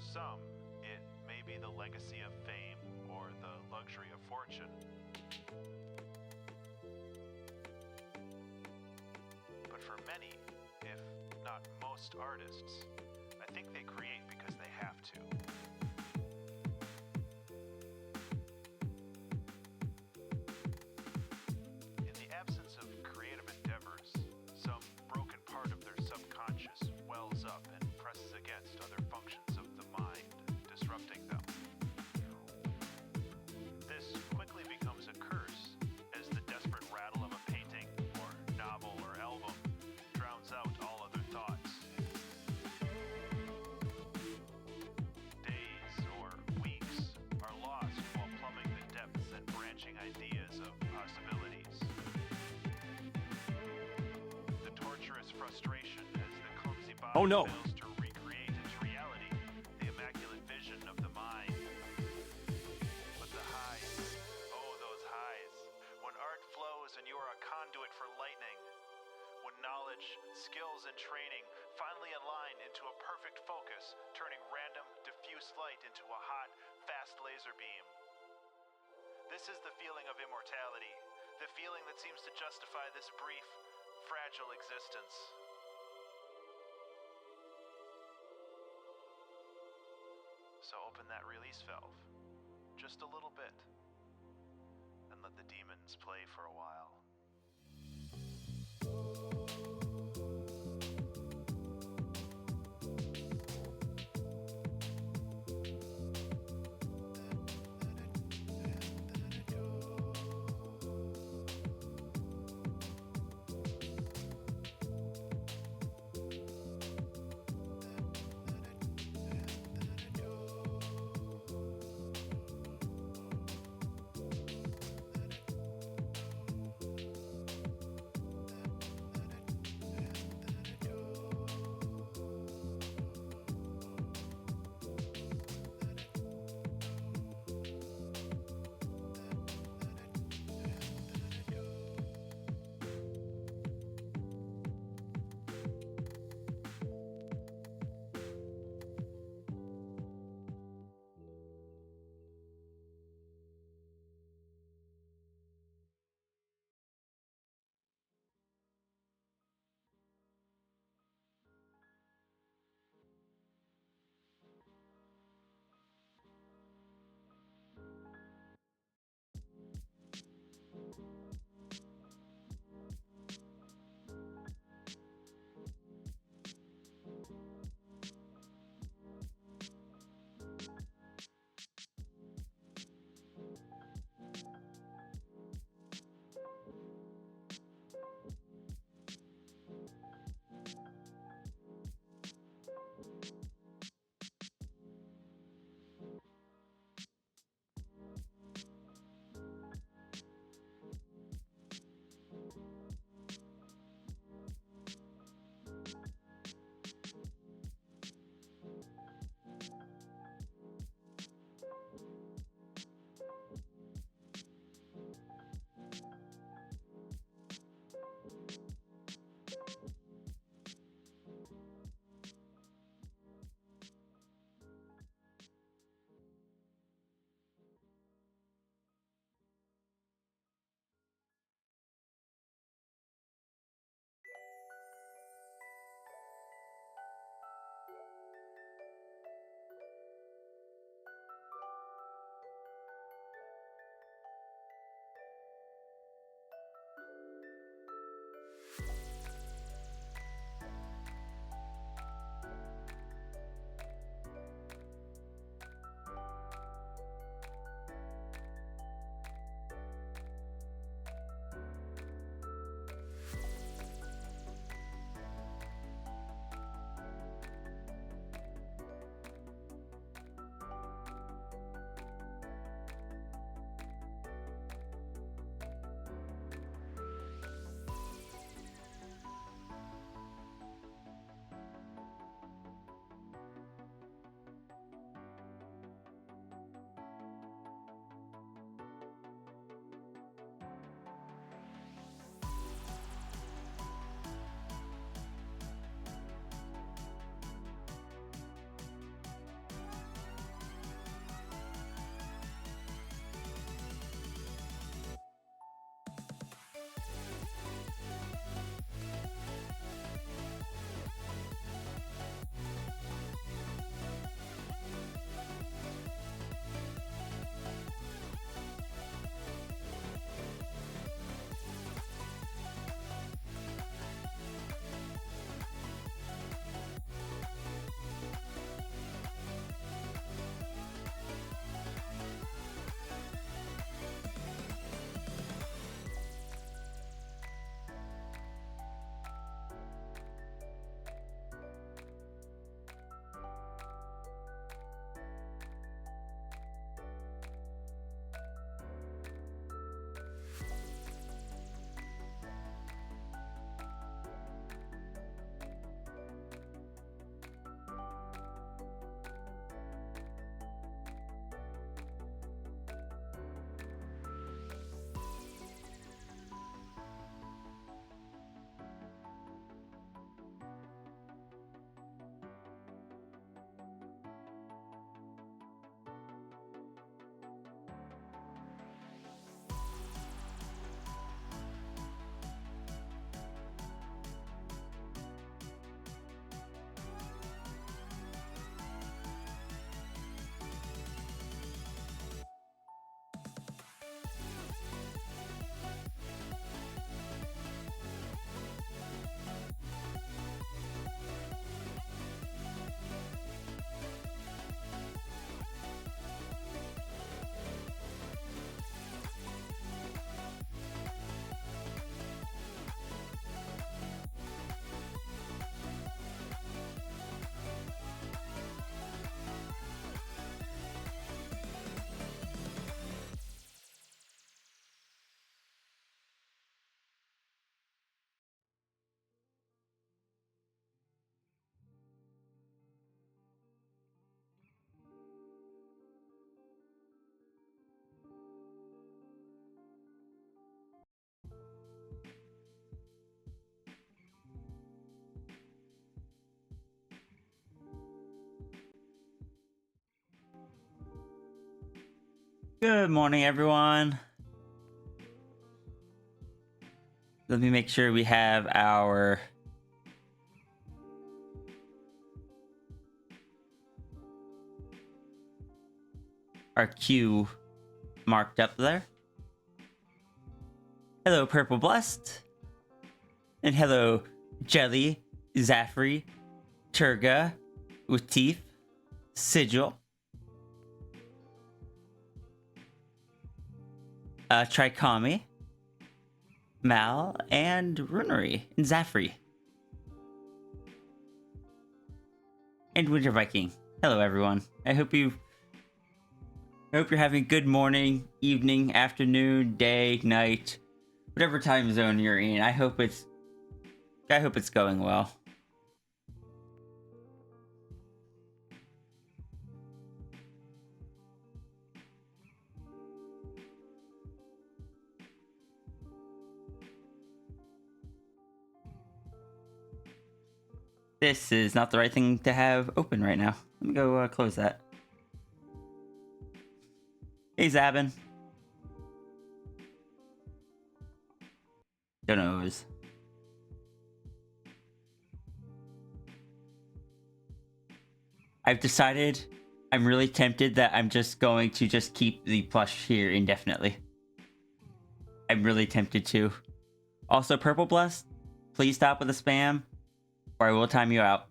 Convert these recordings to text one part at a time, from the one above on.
some, it may be the legacy of fame or the luxury of fortune. But for many, if not most artists, I think they create because they have to. In the absence of creative endeavors, some broken part of their subconscious wells up and presses against other functions of the mind, disrupting them. This quickly becomes a curse as the desperate rattle of a painting or novel or album drowns out all other thoughts. Days or weeks are lost while plumbing the depths and branching ideas of possibilities. The torturous frustration as the clumsy body fails to recreate into reality the immaculate vision of the mind. But the highs, oh those highs, when art flows and you are a conduit for lightning. When knowledge, skills, and training finally align into a perfect focus, turning random, diffuse light into a hot, fast laser beam. This is the feeling of immortality, the feeling that seems to justify this brief, fragile existence. So open that release valve, just a little bit, and let the demons play for a while. Good morning, everyone. Let me make sure we have our queue marked up there. Hello, Purple Blessed. And hello, Jelly, Zafri, Turga, with teeth, Sigil, Trikami, Mal, and Runery, and Zafri. And Winter Viking. Hello, everyone. I hope you're having a good morning, evening, afternoon, day, night, whatever time zone you're in. I hope it's going well. This is not the right thing to have open right now. Let me go close that. Hey, Zabin. Donos. I've decided I'm really tempted that I'm just going to just keep the plush here indefinitely. I'm really tempted to. Also, Purple Blessed, please stop with the spam, or I will time you out.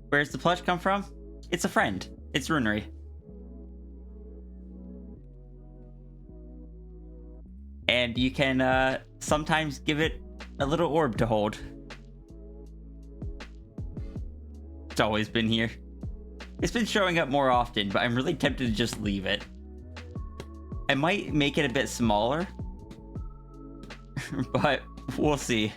Where's the plush come from? It's a friend. It's Runery. And you can sometimes give it a little orb to hold. It's always been here. It's been showing up more often, but I'm really tempted to just leave it. I might make it a bit smaller, but we'll see.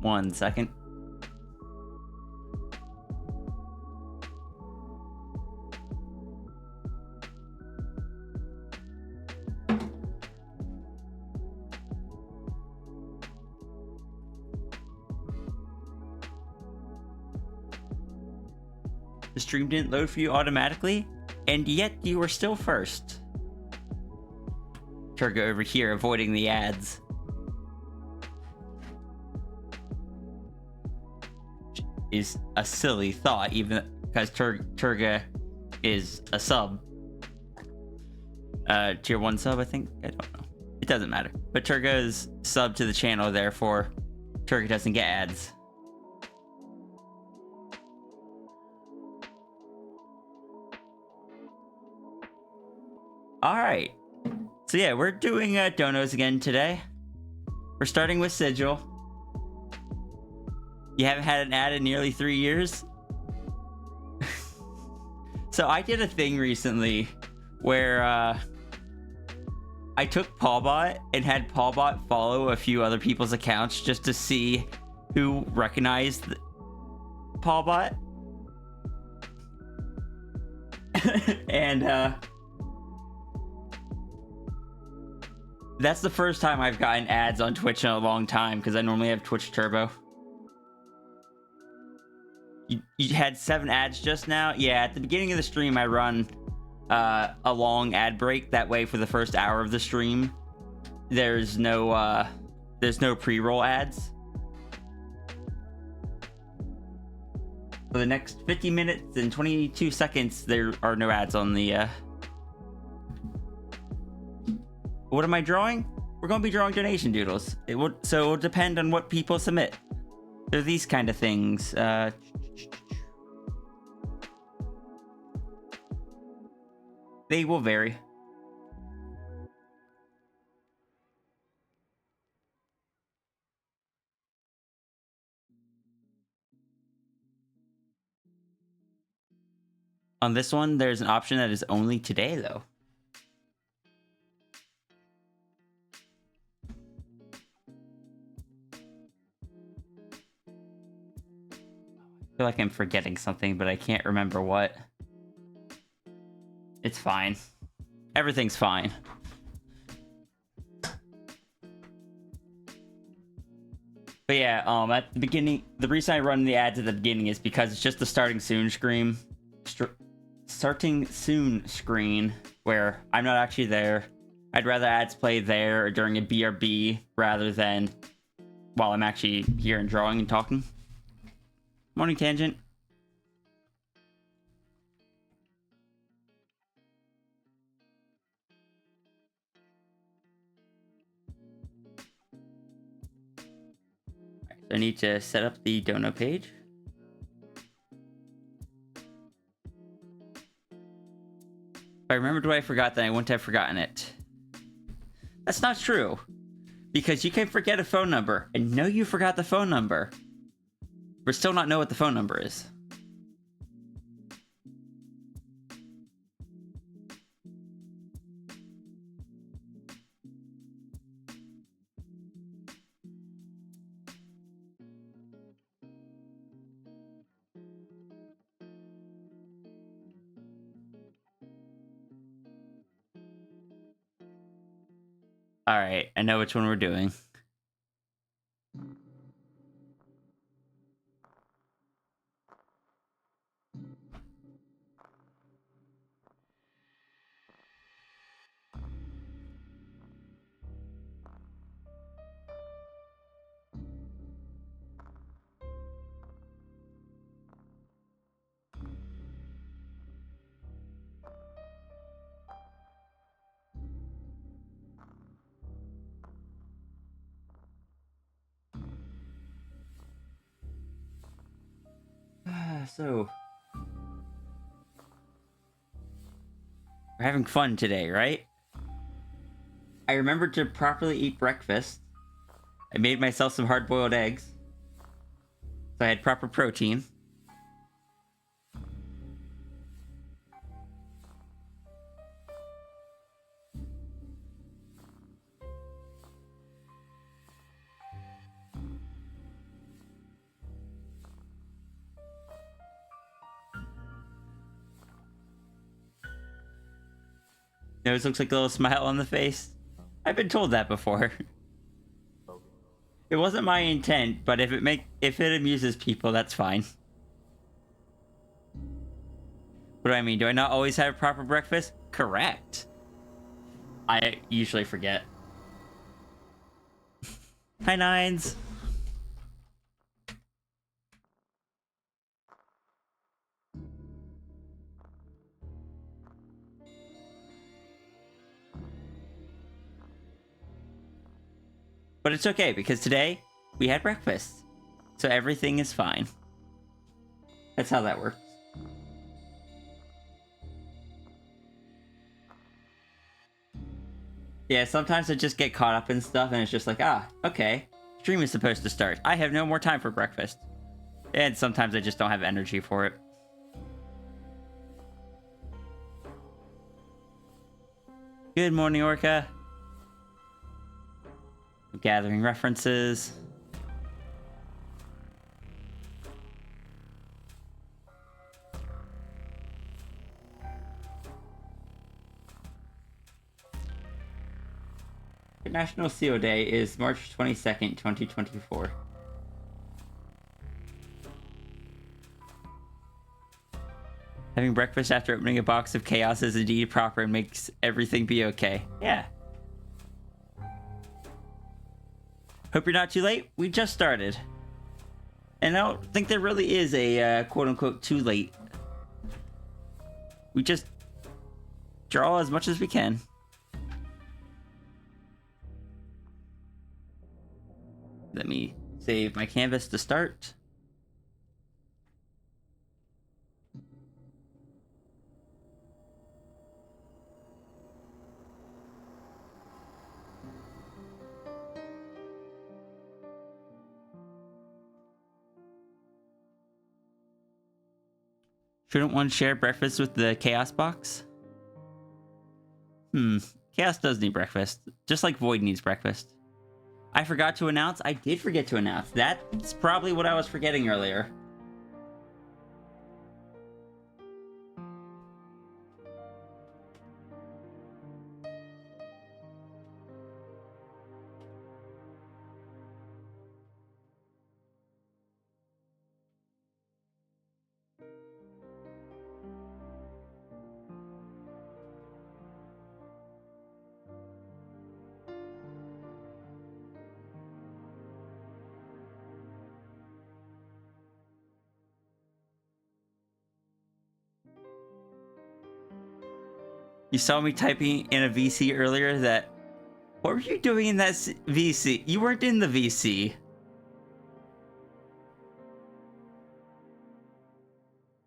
One second. The stream didn't load for you automatically, and yet you were still first. Turga over here avoiding the ads. Is a silly thought, even because Turga is a sub. Tier 1 sub, I think? I don't know. It doesn't matter. But Turga is sub to the channel, therefore Turga doesn't get ads. Alright. So yeah, we're doing donos again today. We're starting with Sigil. You haven't had an ad in nearly 3 years? So I did a thing recently where I took Pawbot and had Pawbot follow a few other people's accounts just to see who recognized Pawbot. And that's the first time I've gotten ads on Twitch in a long time, because I normally have Twitch Turbo. You had 7 ads just now? Yeah, at the beginning of the stream, I run a long ad break. That way, for the first hour of the stream, there's no pre-roll ads. For the next 50 minutes and 22 seconds, there are no ads on the... What am I drawing? We're going to be drawing donation doodles. So it will depend on what people submit. They're these kind of things. They will vary. On this one, there's an option that is only today, though. I feel like I'm forgetting something, but I can't remember what. It's fine. Everything's fine. But yeah, at the beginning, the reason I run the ads at the beginning is because it's just the starting soon screen. Starting soon screen where I'm not actually there. I'd rather ads play there or during a BRB rather than while I'm actually here and drawing and talking. Morning, Tangent. I need to set up the dono page. If I remembered what I forgot, then I wouldn't have forgotten it. That's not true. Because you can forget a phone number and know you forgot the phone number, but still not know what the phone number is. Alright, I know which one we're doing. So, we're having fun today, right? I remembered to properly eat breakfast. I made myself some hard-boiled eggs. So I had proper protein. Nose looks like a little smile on the face. I've been told that before. It wasn't my intent, but if it amuses people, that's fine. What do I mean? Do I not always have proper breakfast? Correct. I usually forget. Hi, Nines. But it's okay, because today, we had breakfast. So everything is fine. That's how that works. Yeah, sometimes I just get caught up in stuff, and it's just like, okay. Stream is supposed to start. I have no more time for breakfast. And sometimes I just don't have energy for it. Good morning, Orca. Gathering references. International CO Day is March 22nd, 2024. Having breakfast after opening a box of chaos is indeed proper and makes everything be okay. Yeah. Hope you're not too late. We just started. And I don't think there really is a quote-unquote too late. We just draw as much as we can. Let me save my canvas to start. Shouldn't one share breakfast with the Chaos box? Chaos does need breakfast. Just like Void needs breakfast. I forgot to announce. I did forget to announce. That's probably what I was forgetting earlier. You saw me typing in a VC earlier that... What were you doing in that VC? You weren't in the VC.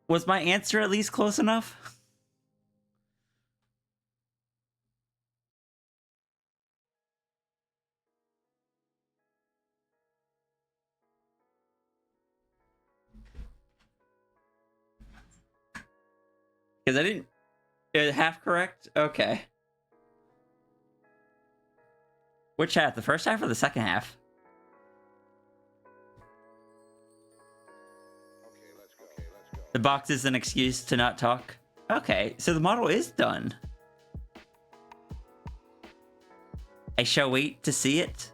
Was my answer at least close enough? Because I didn't... half correct? Okay. Which half? The first half or the second half? The box is an excuse to not talk. Okay, so the model is done. I shall wait to see it.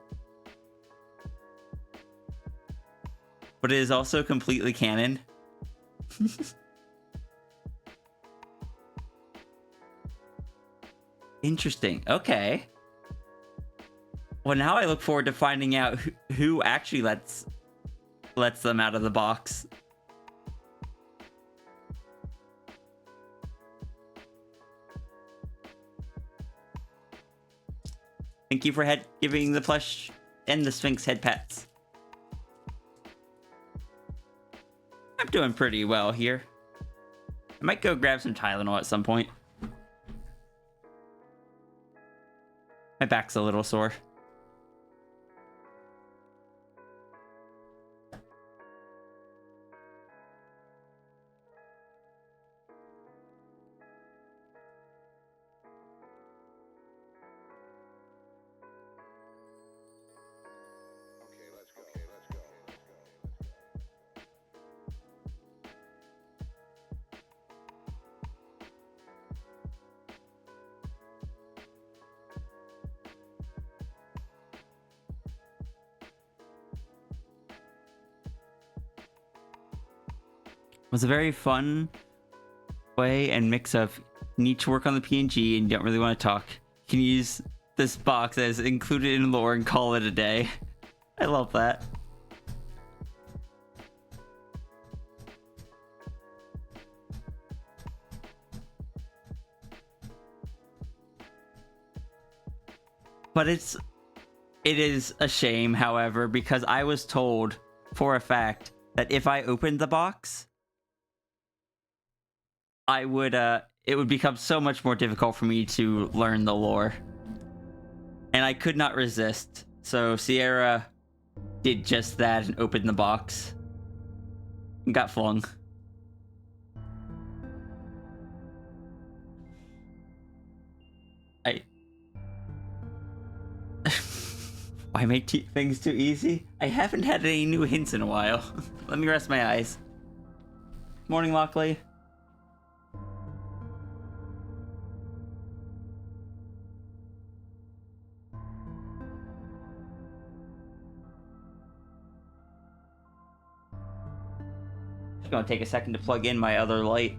But it is also completely canon. Interesting. Okay. Well, now I look forward to finding out who actually lets them out of the box. Thank you for giving the plush and the Sphinx head pats. I'm doing pretty well here. I might go grab some Tylenol at some point. My back's a little sore. It was a very fun way and mix of you need to work on the PNG and you don't really want to talk. You can use this box as included in lore and call it a day. I love that. But it is a shame, however, because I was told for a fact that if I opened the box, I would it would become so much more difficult for me to learn the lore. And I could not resist. So Sierra did just that and opened the box. And got flung. Why make things too easy? I haven't had any new hints in a while. Let me rest my eyes. Morning, Lockley. Just gonna take a second to plug in my other light.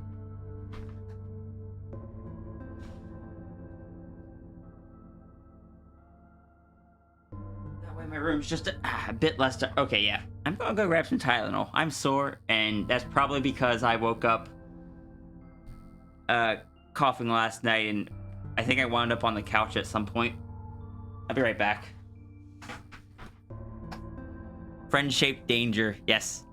That way my room's just a bit less dark. Okay, yeah. I'm gonna go grab some Tylenol. I'm sore, and that's probably because I woke up coughing last night, and I think I wound up on the couch at some point. I'll be right back. Friend-shaped danger. Yes.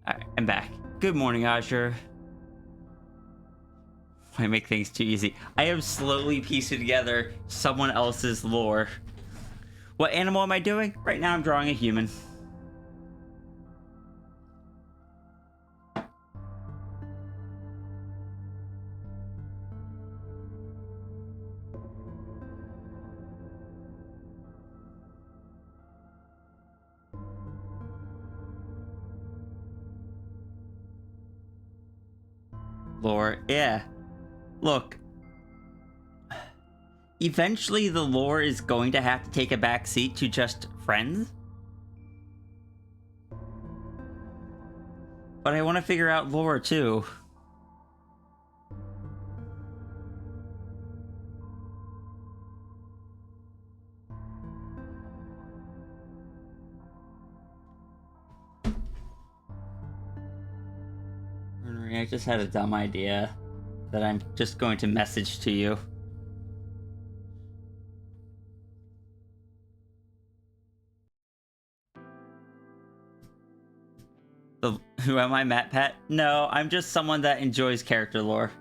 Alright, I'm back. Good morning, Azure. I make things too easy. I am slowly piecing together someone else's lore. What animal am I doing? Right now I'm drawing a human. lore. Yeah. Look. Eventually, the lore is going to have to take a back seat to just friends. But I want to figure out lore, too. I just had a dumb idea that I'm just going to message to you. Who am I, Matt Pat? No, I'm just someone that enjoys character lore.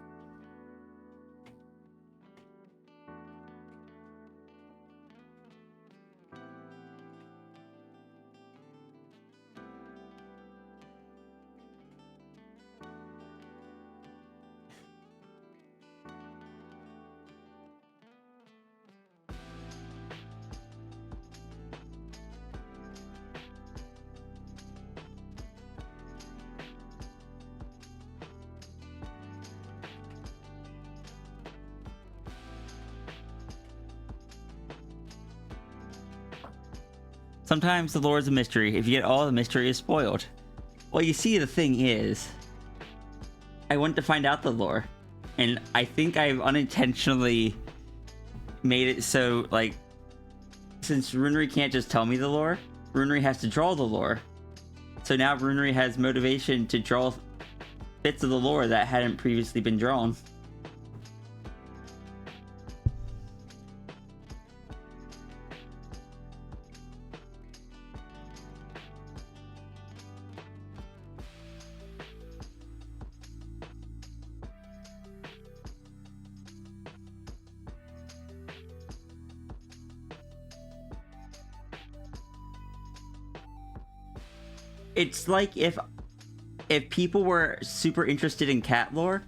Sometimes the lore is a mystery. If you get all, the mystery is spoiled. Well, you see, the thing is, I went to find out the lore, and I think I've unintentionally made it so, like, since Runery can't just tell me the lore, Runery has to draw the lore. So now Runery has motivation to draw bits of the lore that hadn't previously been drawn. It's like if people were super interested in cat lore,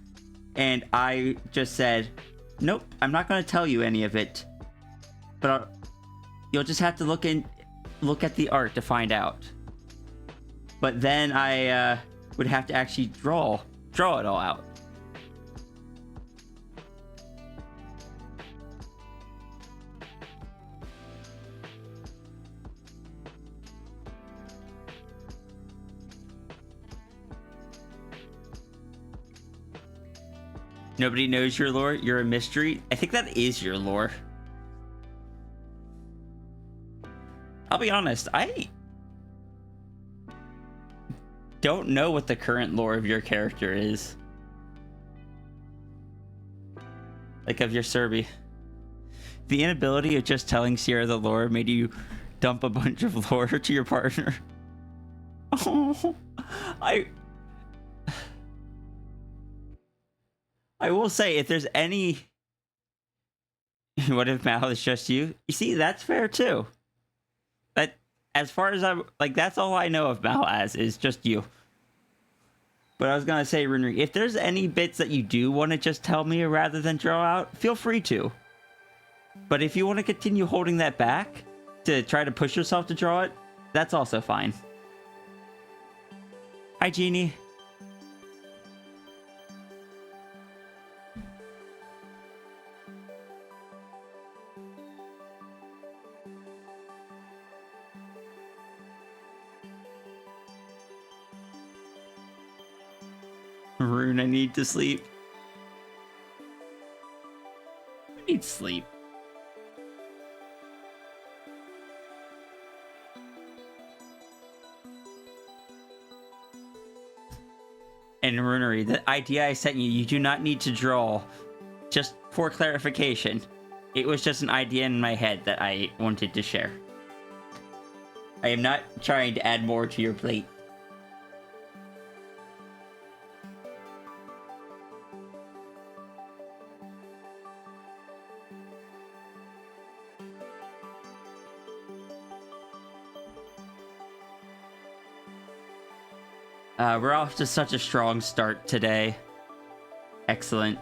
and I just said, nope, I'm not going to tell you any of it, but you'll just have to look at the art to find out. But then I would have to actually draw it all out. Nobody knows your lore. You're a mystery. I think that is your lore. I'll be honest, I don't know what the current lore of your character is. Like of your Serby. The inability of just telling Sierra the lore made you dump a bunch of lore to your partner. Oh, I will say, if there's any... What if Mal is just you? You see, that's fair too. That, as far as I'm... Like, that's all I know of Mal as, is just you. But I was gonna say, Runri, if there's any bits that you do want to just tell me rather than draw out, feel free to. But if you want to continue holding that back, to try to push yourself to draw it, that's also fine. Hi, Jeannie. Rune, I need to sleep. I need sleep. And Runery, the idea I sent you, you do not need to draw. Just for clarification, it was just an idea in my head that I wanted to share. I am not trying to add more to your plate. We're off to such a strong start today. Excellent.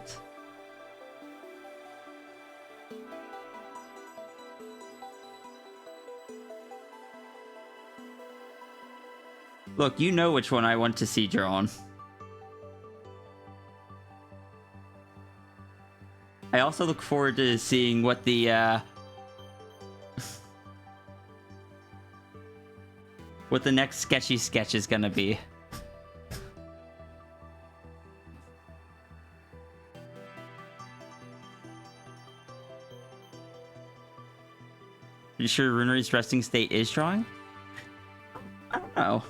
Look, you know which one I want to see drawn. I also look forward to seeing what the what the next sketchy sketch is gonna be. You sure Runery's resting state is drawing? I don't know.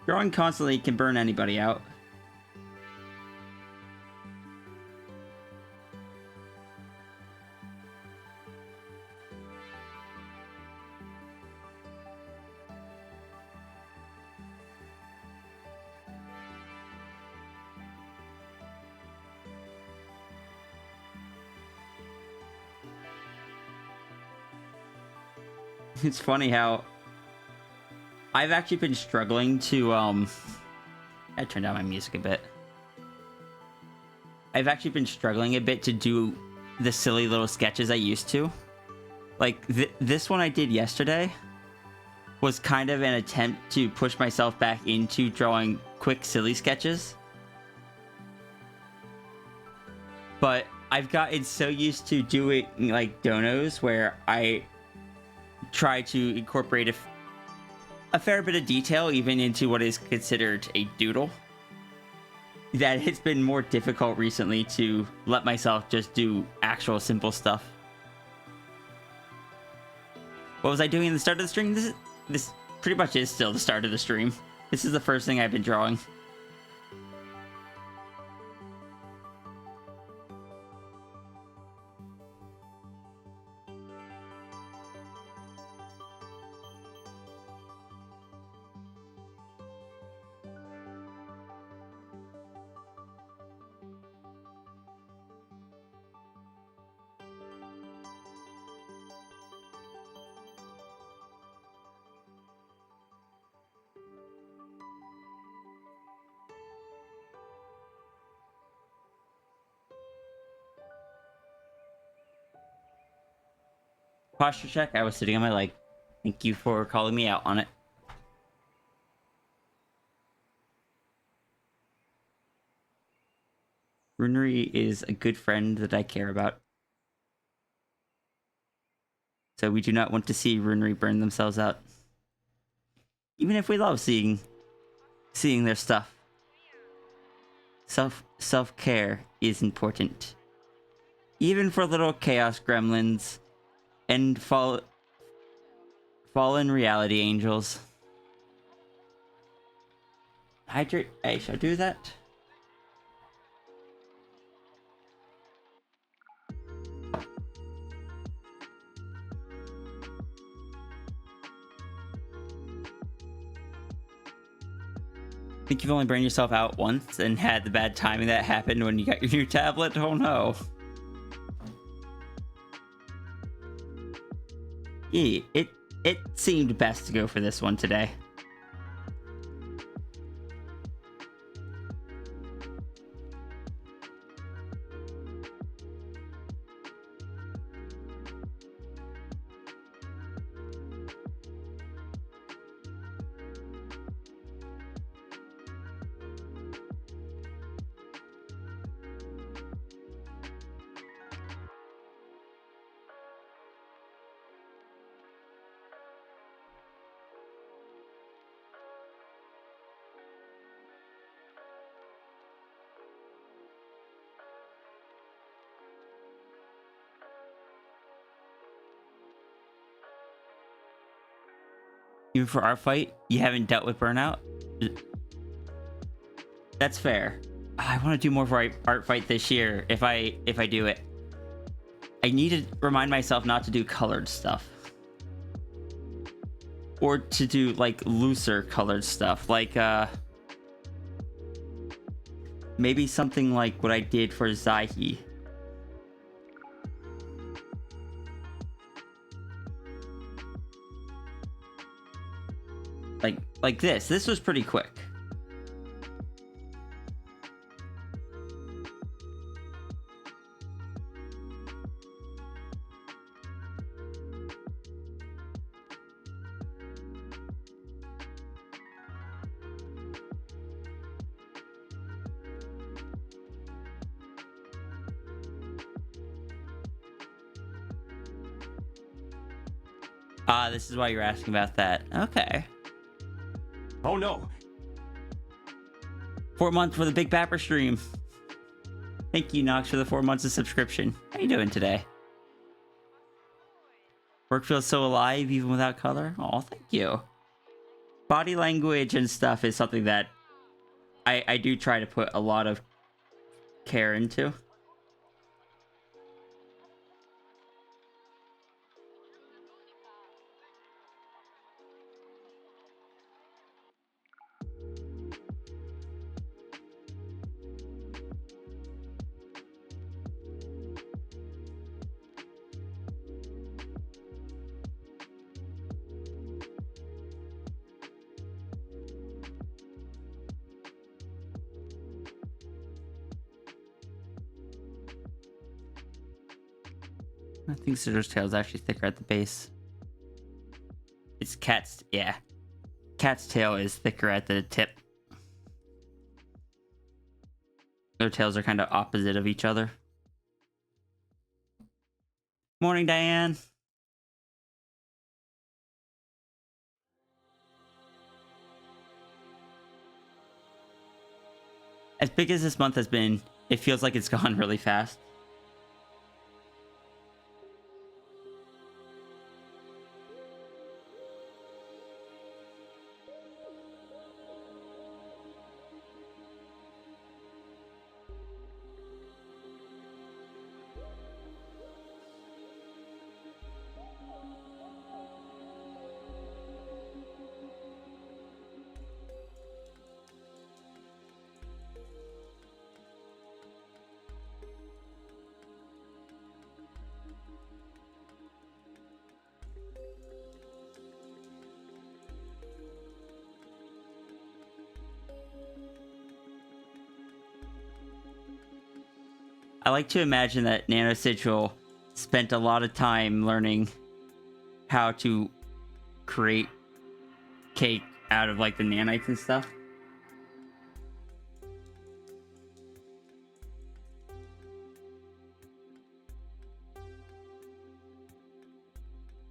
Drawing constantly can burn anybody out. It's funny how I've actually been struggling to I turned down my music a bit. I've actually been struggling a bit to do the silly little sketches I used to. Like this one I did yesterday was kind of an attempt to push myself back into drawing quick silly sketches. But I've gotten so used to doing like donos where I try to incorporate a fair bit of detail even into what is considered a doodle, that it's been more difficult recently to let myself just do actual simple stuff. What was I doing at the start of the stream? This pretty much is still the start of the stream. This is the first thing I've been drawing. Posture check, I was sitting on my leg. Thank you for calling me out on it. Runery is a good friend that I care about. So we do not want to see Runery burn themselves out. Even if we love seeing their stuff. Self-care is important. Even for little chaos gremlins and fallen reality angels. Hydrate. Hey, should I do that? I think you've only burned yourself out once and had the bad timing that happened when you got your new tablet? Oh no. Yeah, it seemed best to go for this one today. Even for our fight, you haven't dealt with burnout? That's fair. I want to do more for art fight this year if I do it. I need to remind myself not to do colored stuff. Or to do like looser colored stuff, like maybe something like what I did for Zaihi. Like this. This was pretty quick. Ah, this is why you're asking about that. Okay. Oh no! 4 months for the Big Bapper stream. Thank you, Nox, for the 4 months of subscription. How you doing today? Work feels so alive even without color. Oh, thank you. Body language and stuff is something that I do try to put a lot of care into. I think Citrus tail is actually thicker at the base. It's cat's, yeah. Cat's tail is thicker at the tip. Their tails are kind of opposite of each other. Morning, Diane. As big as this month has been, it feels like it's gone really fast. I like to imagine that NanoSigil spent a lot of time learning how to create cake out of like the nanites and stuff.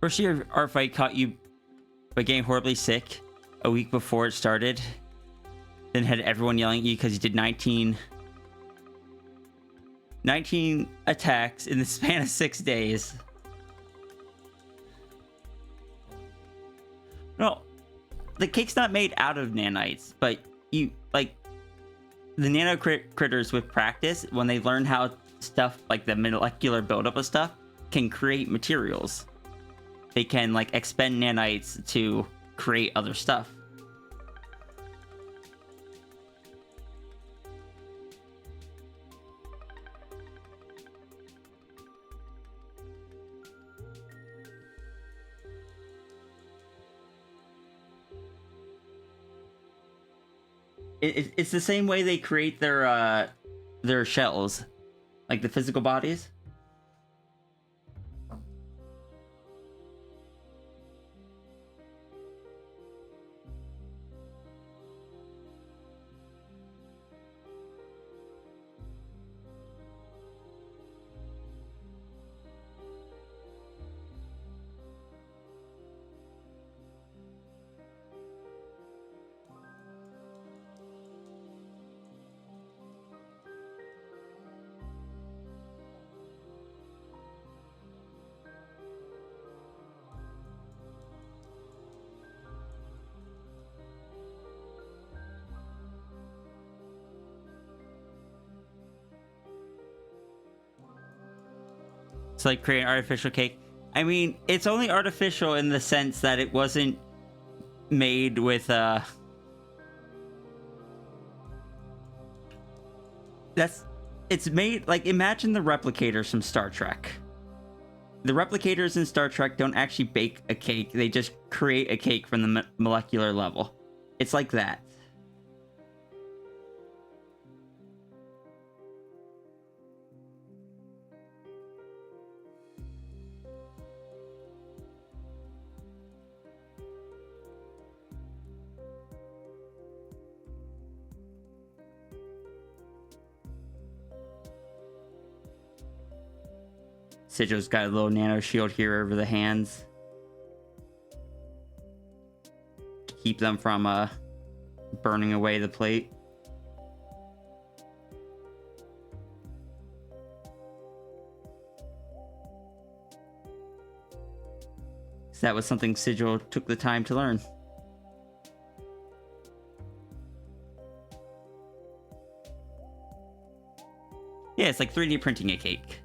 First year art fight caught you by getting horribly sick a week before it started. Then had everyone yelling at you because you did 19 attacks in the span of 6 days. No, the cake's not made out of nanites, but you like the nano critters with practice, when they learn how stuff like the molecular buildup of stuff can create materials. They can like expend nanites to create other stuff. It's the same way they create their shells, like the physical bodies. It's like creating artificial cake. I mean, it's only artificial in the sense that it wasn't made with it's made like, imagine the replicators from Star Trek. The replicators in Star Trek don't actually bake a cake, they just create a cake from the molecular level. It's like that. Sigil's got a little nano shield here over the hands. keep them from burning away the plate. So that was something Sigil took the time to learn. Yeah, it's like 3D printing a cake.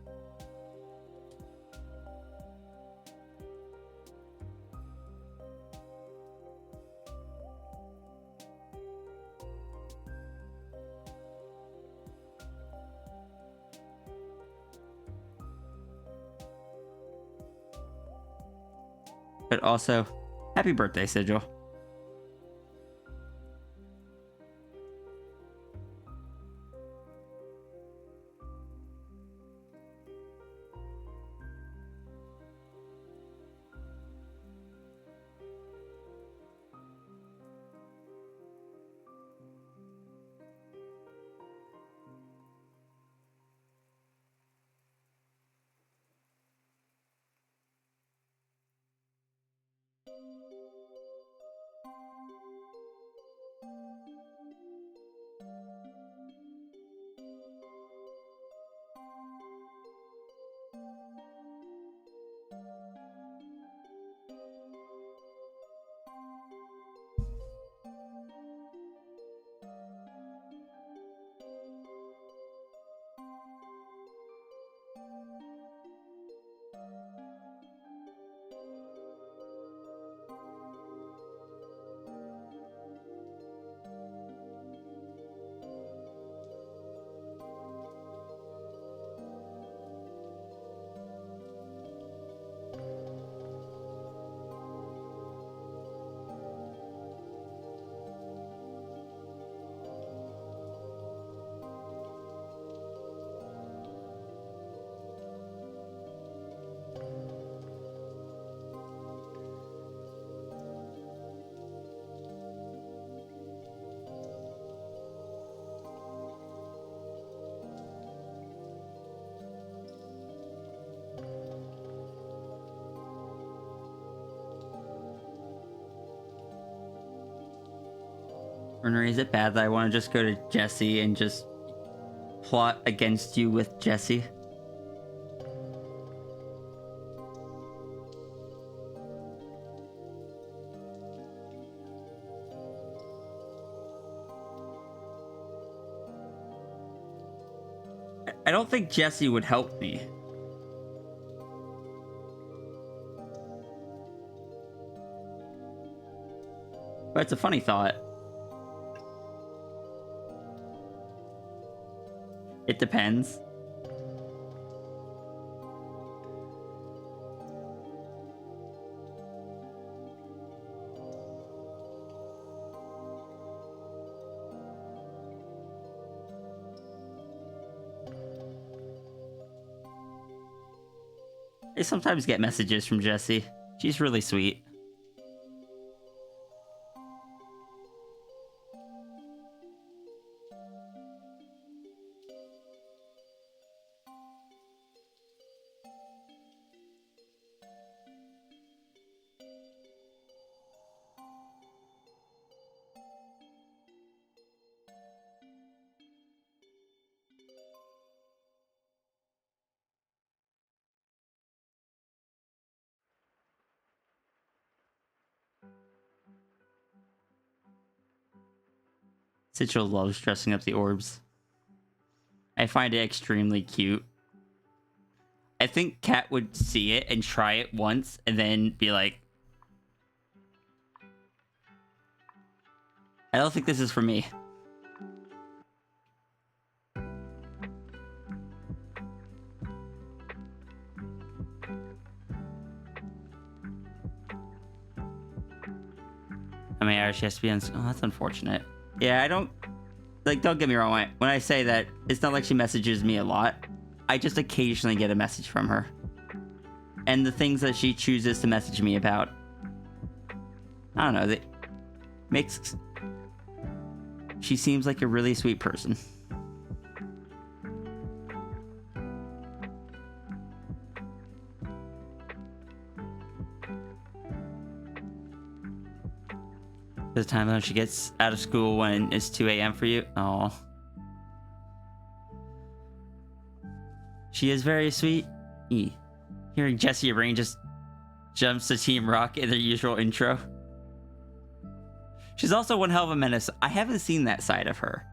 But also, happy birthday, Sigil. Werner, is it bad that I want to just go to Jesse and just plot against you with Jesse? I don't think Jesse would help me. But it's a funny thought. It depends. I sometimes get messages from Jessie. She's really sweet. Sigil loves dressing up the orbs. I find it extremely cute. I think Kat would see it and try it once and then be like, I don't think this is for me. I mean, she has to be on. Oh, that's unfortunate. Yeah, I don't. Like, don't get me wrong. When I say that, it's not like she messages me a lot. I just occasionally get a message from her. And the things that she chooses to message me about, I don't know, that makes... She seems like a really sweet person. The time when she gets out of school when it's 2 a.m. for you. Oh. She is very sweet. Hearing Jessie Rain just jumps to Team Rock in their usual intro. She's also one hell of a menace. I haven't seen that side of her.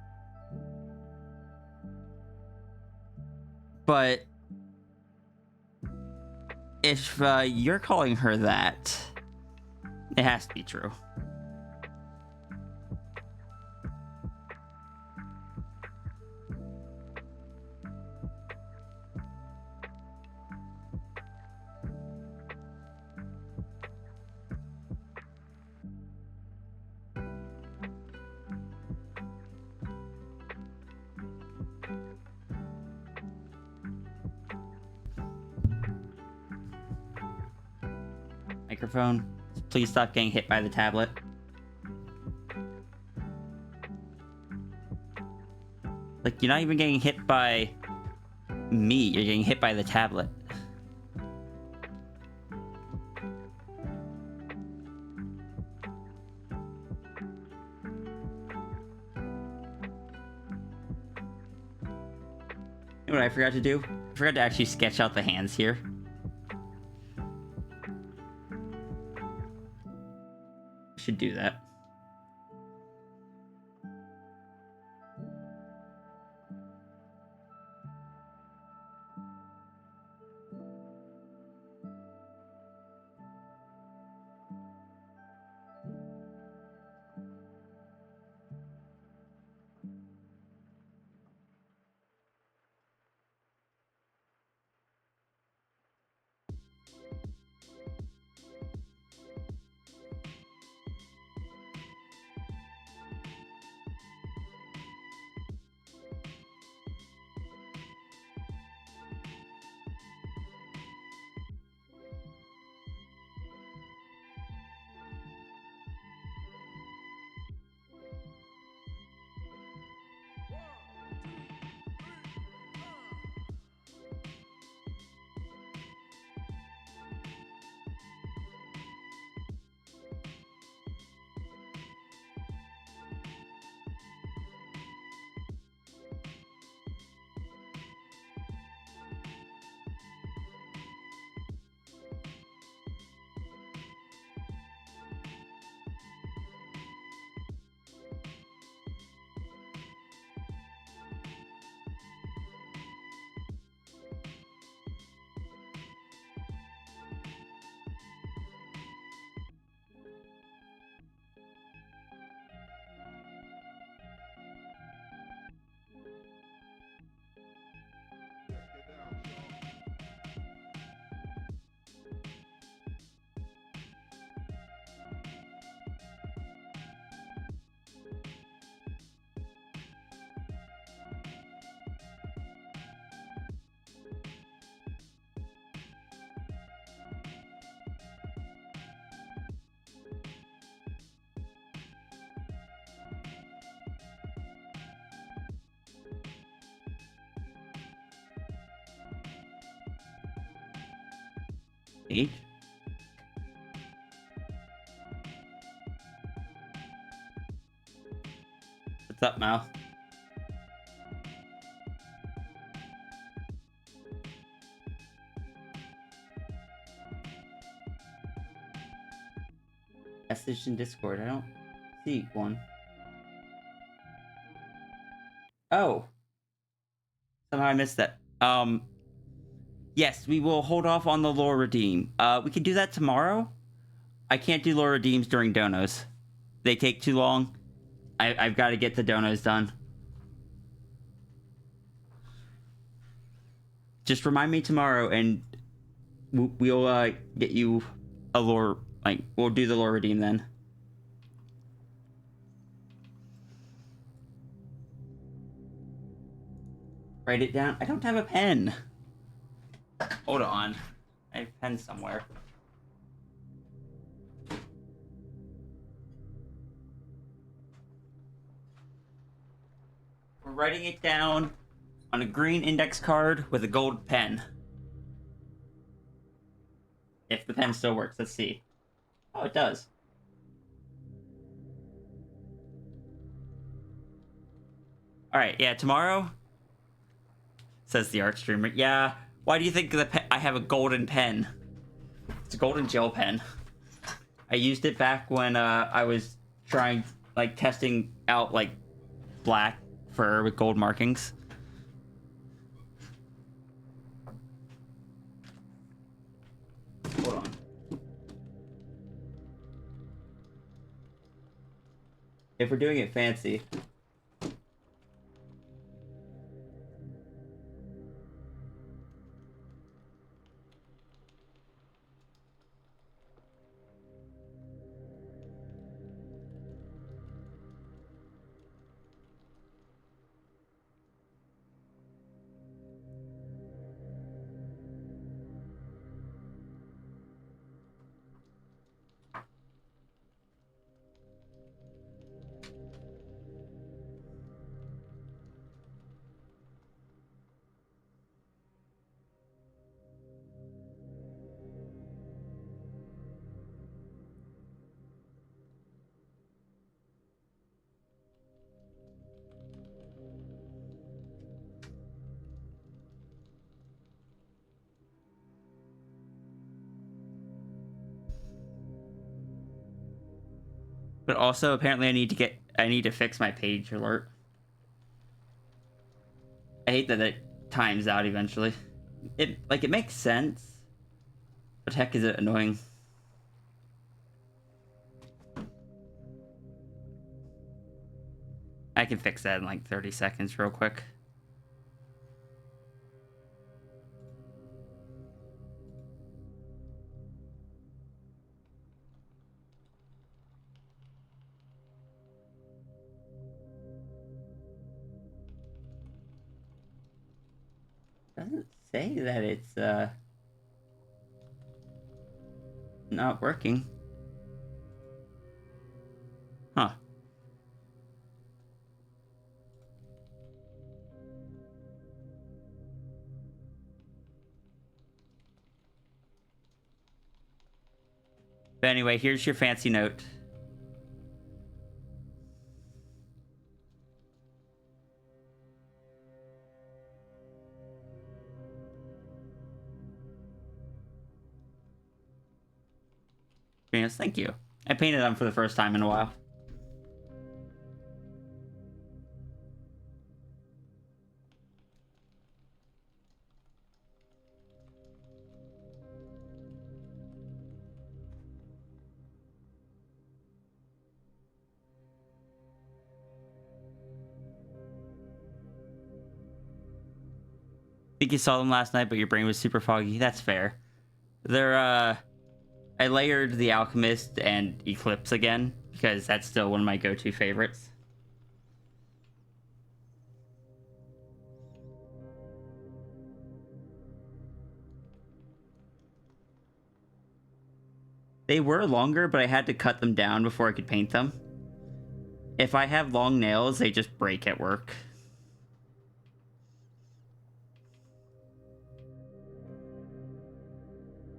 But if you're calling her that, it has to be true. Microphone, please stop getting hit by the tablet. Like, you're not even getting hit by me, you're getting hit by the tablet. You know what I forgot to do? I forgot to actually sketch out the hands here. Should do that. Eight. What's up, Mal? Message in Discord. I don't see one. Oh. Somehow I missed that. Yes, we will hold off on the lore redeem. We can do that tomorrow. I can't do lore redeems during donos. They take too long. I've got to get the donos done. Just remind me tomorrow, and we'll get you a lore. Like, we'll do the lore redeem then. Write it down. I don't have a pen. Hold on. I have a pen somewhere. We're writing it down on a green index card with a gold pen. If the pen still works, let's see. Oh, it does. All right, yeah, tomorrow. Says the art streamer. Yeah. Why do you think I have a golden pen? It's a golden gel pen. I used it back when I was trying, like, testing out like black fur with gold markings. Hold on. If we're doing it fancy. But also, apparently, I need to fix my page alert. I hate that it times out eventually. It makes sense, but heck, is it annoying? I can fix that in like 30 seconds, real quick. Doesn't say that it's not working. Huh. But anyway, here's your fancy note. Yes, thank you. I painted them for the first time in a while. I think you saw them last night, but your brain was super foggy. That's fair. They're, I layered The Alchemist and Eclipse again, because that's still one of my go-to favorites. They were longer, but I had to cut them down before I could paint them. If I have long nails, they just break at work.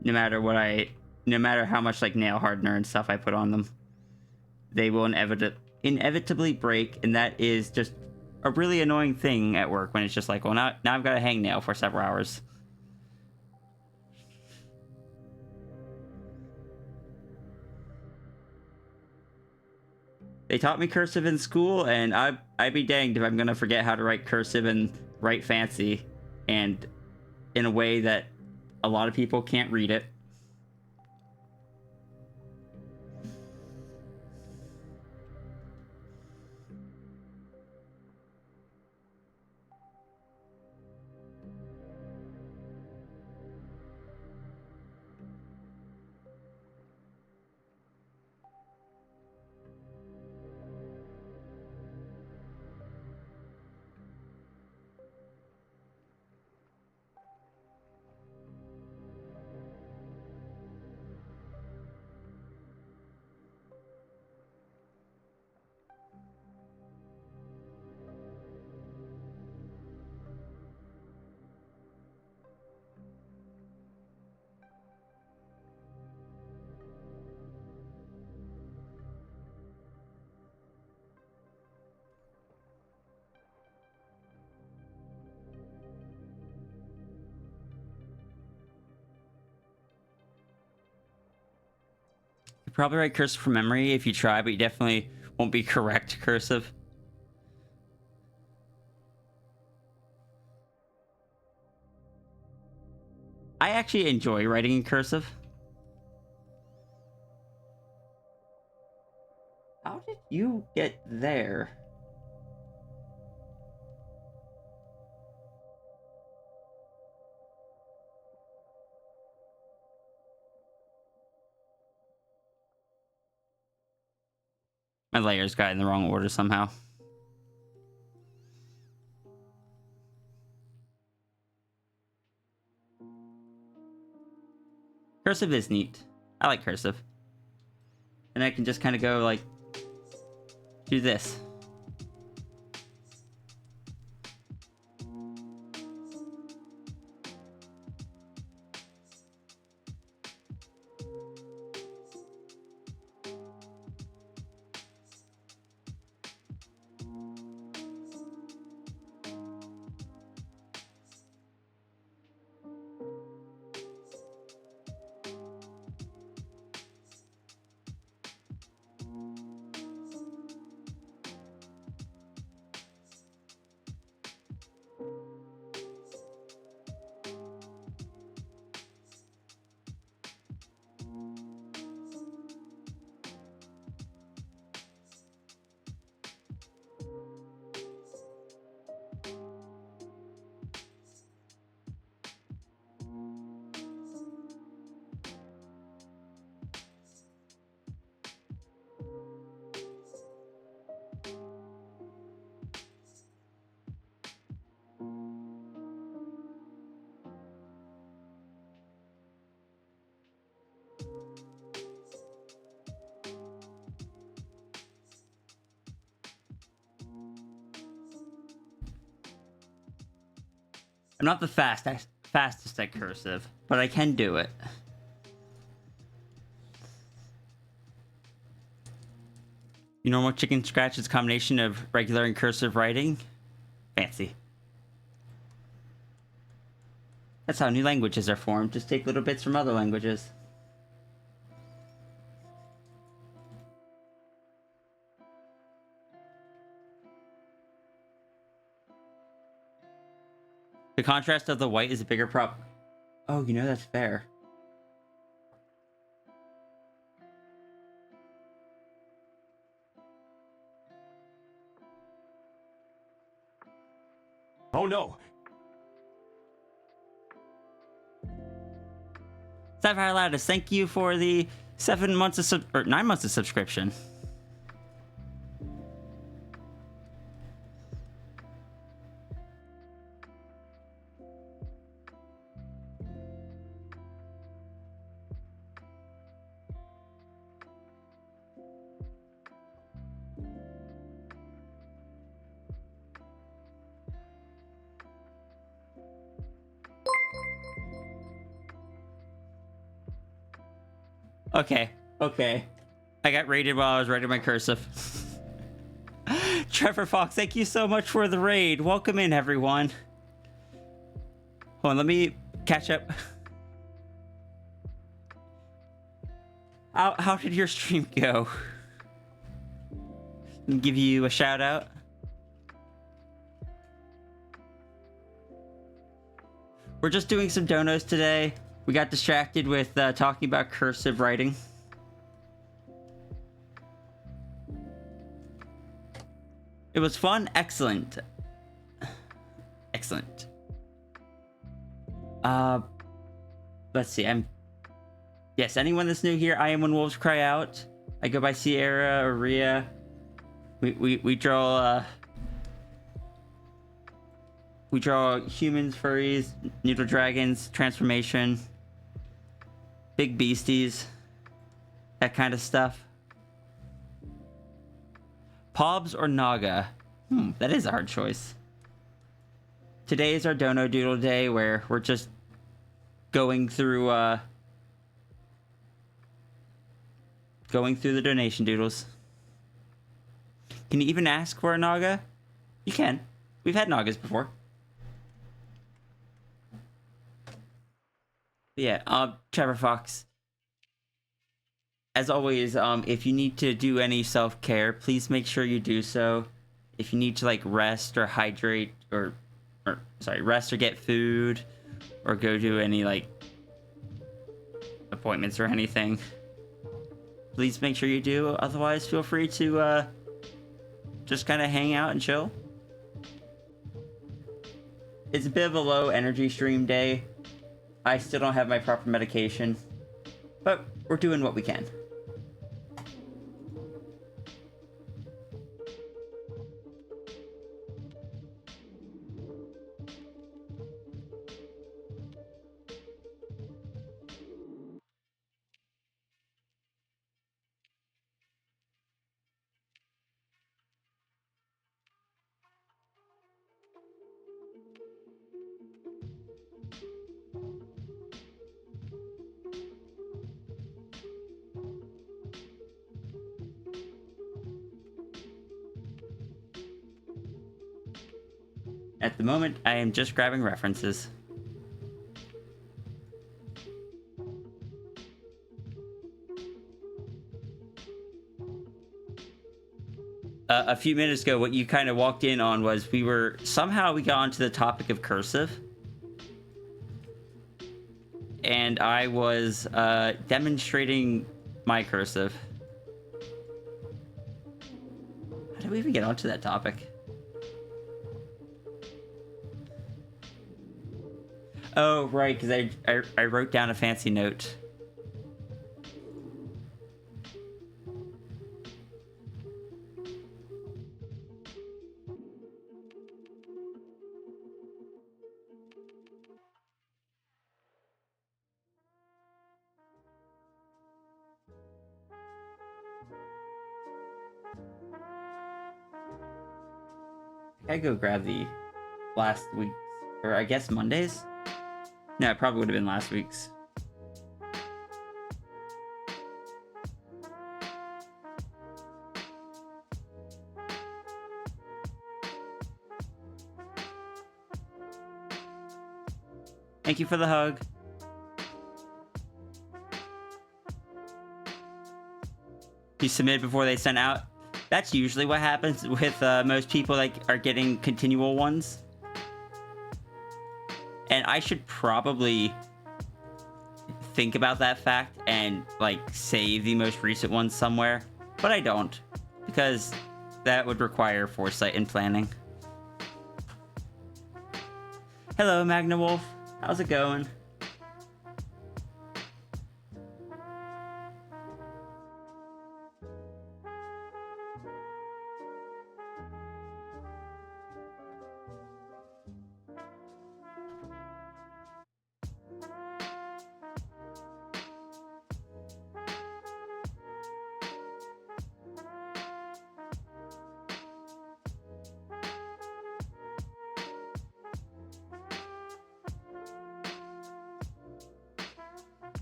No matter how much like nail hardener and stuff I put on them, they will inevitably break, and that is just a really annoying thing at work when it's just like, well, now I've got to hang nail for several hours. They taught me cursive in school, and I'd be danged if I'm gonna forget how to write cursive and write fancy, and in a way that a lot of people can't read it. You probably write cursive from memory if you try, but you definitely won't be correct cursive. I actually enjoy writing in cursive. How did you get there? My layers got in the wrong order somehow. Cursive is neat. I like cursive. And I can just kind of go like, do this. I'm not the fastest at cursive, but I can do it. You know what chicken scratch is a combination of regular and cursive writing? Fancy. That's how new languages are formed. Just take little bits from other languages. The contrast of the white is a bigger prop. Oh, you know, that's fair. Oh no! Sapphire Lattice, thank you for the 7 months of or 9 months of subscription. Okay. I got raided while I was writing my cursive. Trevor Fox, thank you so much for the raid. Welcome in, everyone. Hold on, let me catch up. How did your stream go? Let me give you a shout out. We're just doing some donos today. We got distracted with talking about cursive writing. It was fun. Excellent. Excellent. Let's see. Yes, anyone that's new here, I am When Wolves Cry Out. I go by Sierra or Rhea. We draw humans, furries, neutral dragons, transformation, big beasties, that kind of stuff. Pobs or Naga? That is a hard choice. Today is our Dono Doodle Day, where we're just going through the donation doodles. Can you even ask for a Naga? You can. We've had Nagas before. But yeah, Trevor Fox. as always, if you need to do any self-care, please make sure you do so. If you need to like rest or hydrate or sorry, rest or get food or go to any like appointments or anything, please make sure you do. Otherwise, feel free to just kind of hang out and chill. It's a bit of a low energy stream day. I still don't have my proper medication, but we're doing what we can. At the moment, I am just grabbing references. A few minutes ago, what you kind of walked in on was we got onto the topic of cursive. And I was demonstrating my cursive. How did we even get onto that topic? Oh, right, because I wrote down a fancy note. I go grab the last week's, or I guess Mondays? No, it probably would have been last week's. Thank you for the hug. You submit before they send out. That's usually what happens with most people that are getting continual ones. And I should probably think about that fact and like save the most recent ones somewhere, but I don't, because that would require foresight and planning. Hello, Magna Wolf. How's it going?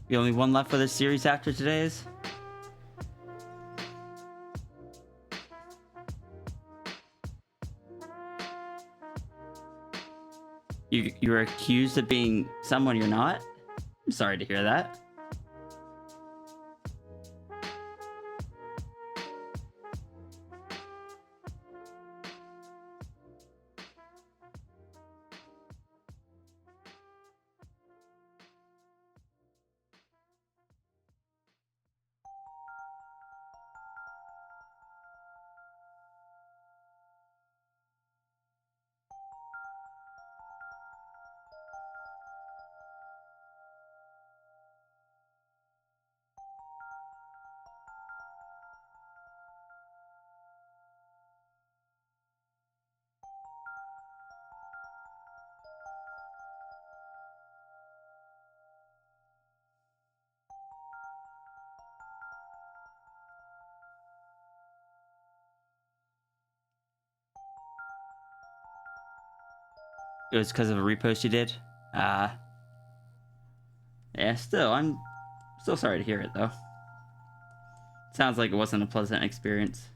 The only one left for this series after today's? You're accused of being someone you're not? I'm sorry to hear that. It was because of a repost you did? Yeah, I'm still sorry to hear it, though. Sounds like it wasn't a pleasant experience.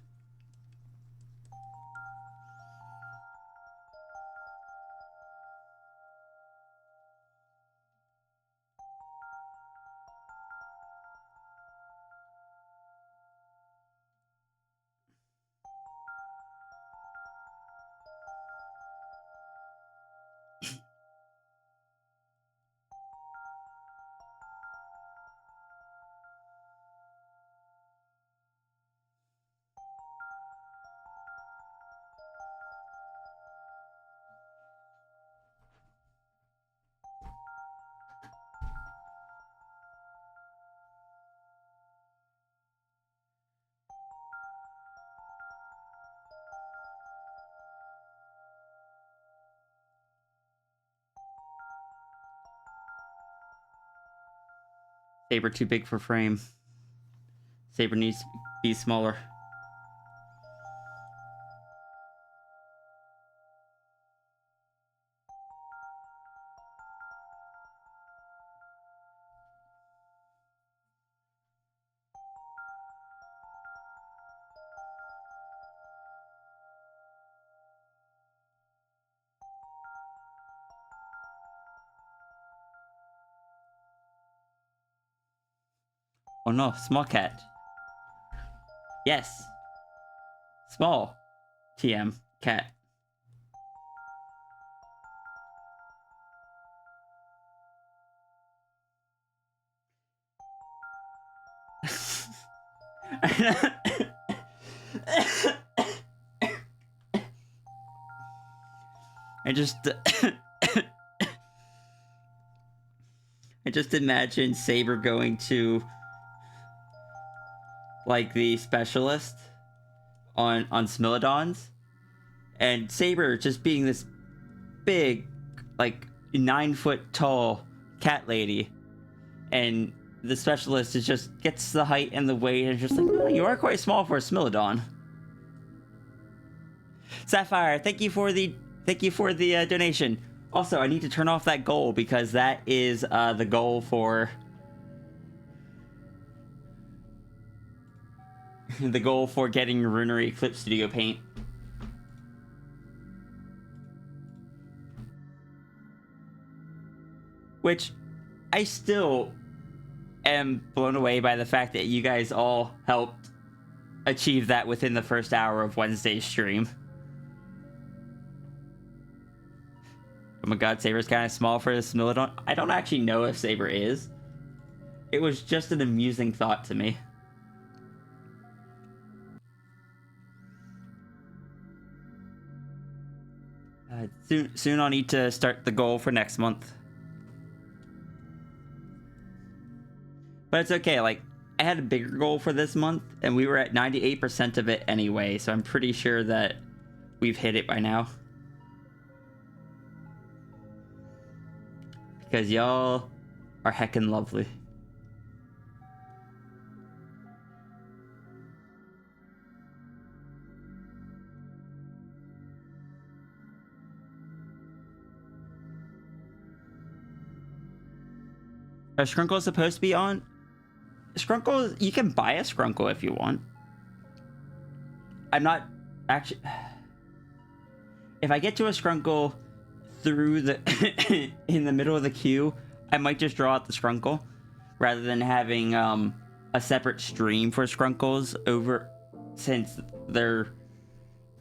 Saber too big for frame. Saber needs to be smaller. Oh no, small cat. Yes. Small. TM. Cat. I just I just imagine Saber going to like the specialist on Smilodons, and Saber just being this big, like 9-foot tall cat lady, and the specialist is just gets the height and the weight and just like, oh, you are quite small for a Smilodon. Sapphire, thank you for the donation. Also, I need to turn off that goal because that is the goal for the goal for getting Runary Eclipse Studio Paint. Which I still am blown away by the fact that you guys all helped achieve that within the first hour of Wednesday's stream. Oh my god, Saber's kind of small for this Smilodon. I don't actually know if Saber is. It was just an amusing thought to me. Soon I'll need to start the goal for next month. But it's okay, like, I had a bigger goal for this month, and we were at 98% of it anyway, so I'm pretty sure that we've hit it by now. Because y'all are heckin' lovely. Are Skrunkles supposed to be on? Skrunkles, you can buy a Skrunkle if you want. I'm not actually... If I get to a Skrunkle through the... in the middle of the queue, I might just draw out the Skrunkle rather than having a separate stream for Skrunkles over... since they're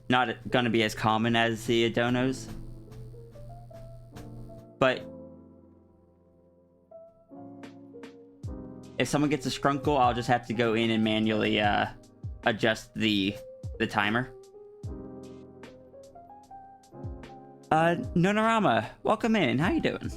not going to be as common as the Adonos. But if someone gets a Skrunkle, I'll just have to go in and manually adjust the timer. Nonorama, welcome in. How you doing?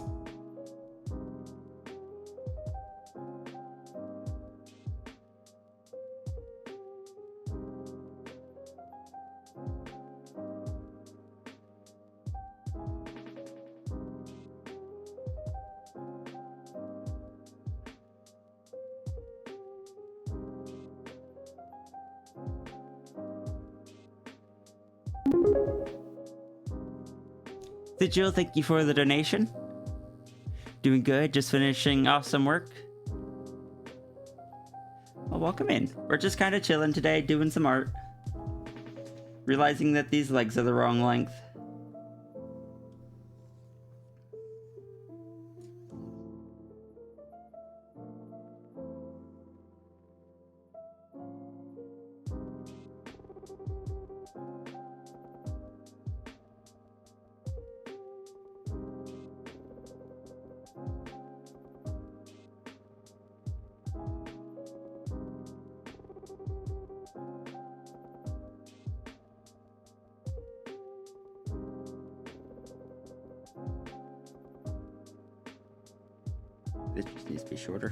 Jill, thank you for the donation. Doing good, just finishing off some work. Well, welcome in. We're just kind of chilling today, doing some art. Realizing that these legs are the wrong length. This just needs to be shorter.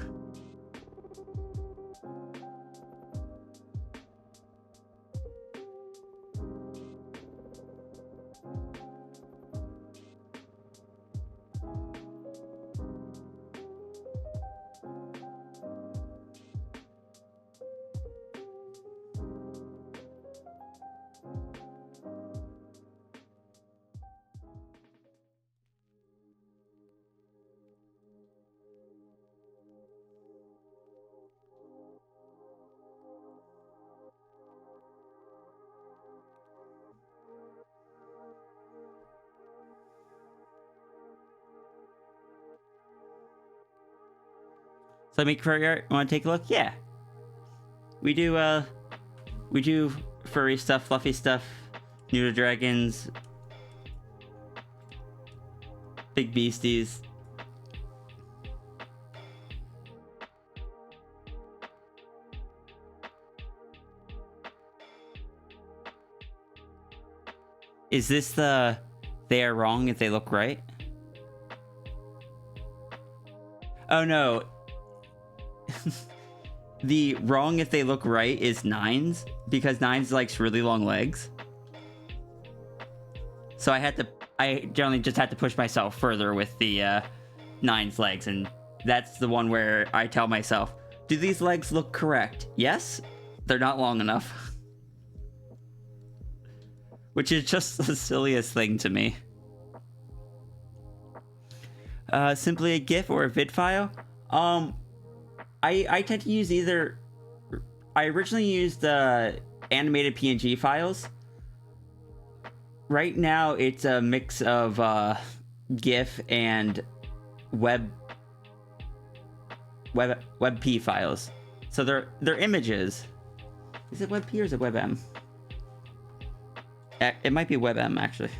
So make furry art. Want to take a look? Yeah. We do furry stuff, fluffy stuff, noodle dragons, big beasties. Is this the they are wrong if they look right? Oh no. The wrong if they look right is Nines, because Nines likes really long legs. So I generally just had to push myself further with the Nines legs, and that's the one where I tell myself, do these legs look correct? Yes, they're not long enough. Which is just the silliest thing to me. Simply a GIF or a vid file? I tend to use either... I originally used animated PNG files. Right now, it's a mix of GIF and WebP files. So they're images. Is it WebP or is it WebM? It might be WebM, actually.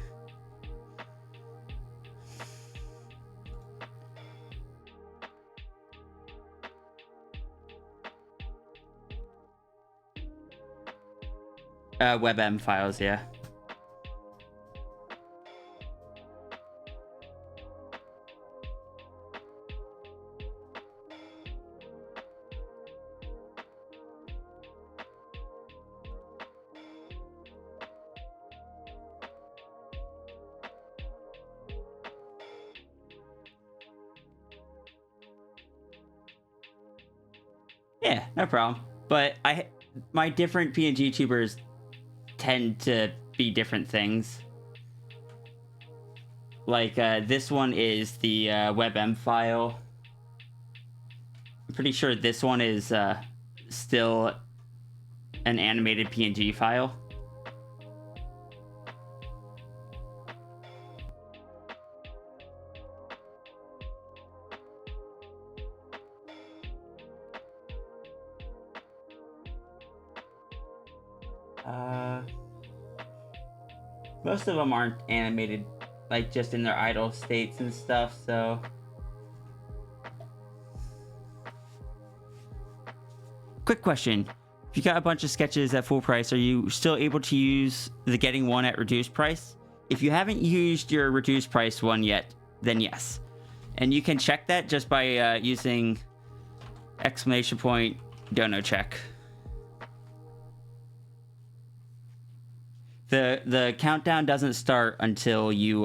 WebM files, yeah. Yeah, no problem. But my different PNG tubers tend to be different things. Like this one is the WebM file. I'm pretty sure this one is still an animated PNG file. Most of them aren't animated, like just in their idle states and stuff, so... Quick question. If you got a bunch of sketches at full price, are you still able to use the getting one at reduced price? If you haven't used your reduced price one yet, then yes. And you can check that just by using !dono check. The countdown doesn't start until you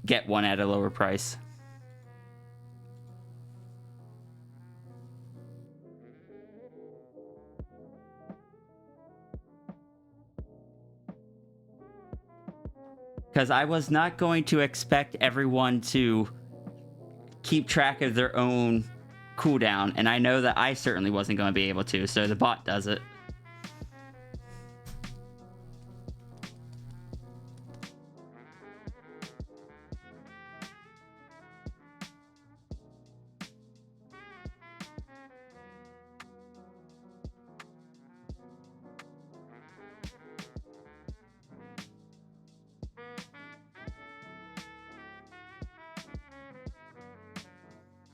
get one at a lower price. Because I was not going to expect everyone to keep track of their own cooldown, and I know that I certainly wasn't going to be able to, so the bot does it.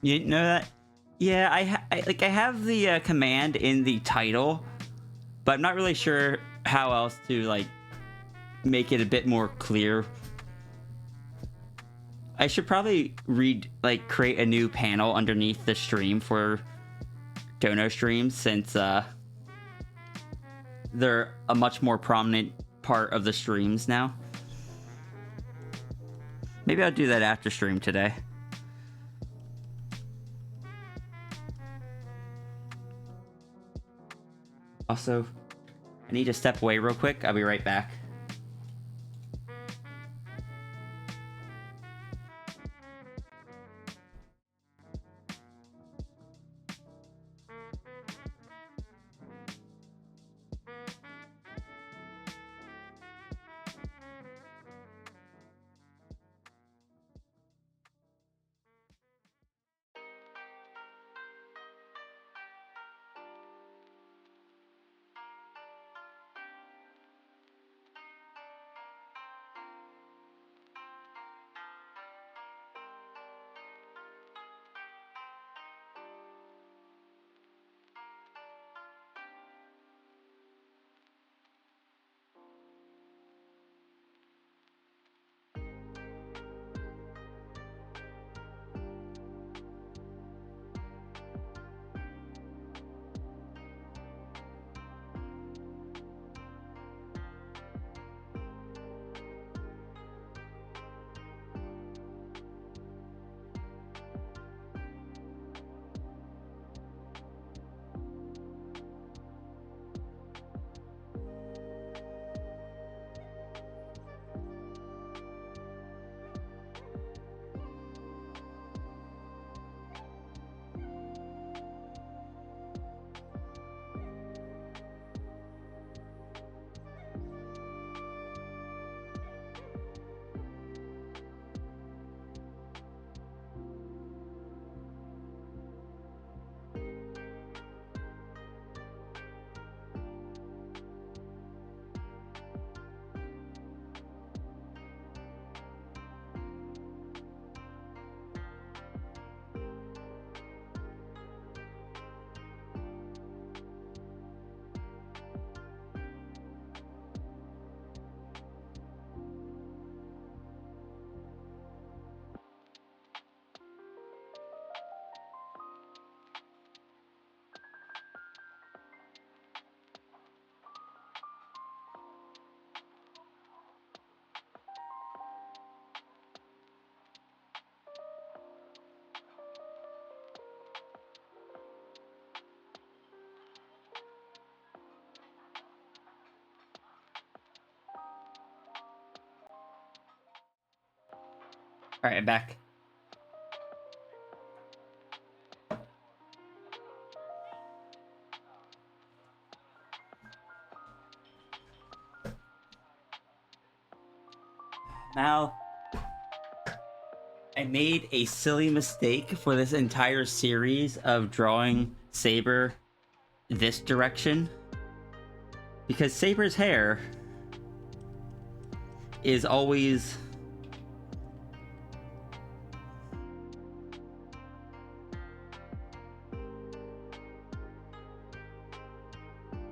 You know that? Yeah, I have the command in the title, but I'm not really sure how else to like make it a bit more clear. I should probably create a new panel underneath the stream for Dono streams, since they're a much more prominent part of the streams now. Maybe I'll do that after stream today. Also, I need to step away real quick. I'll be right back. Alright, I'm back. Now, I made a silly mistake for this entire series of drawing Saber this direction. Because Saber's hair is always...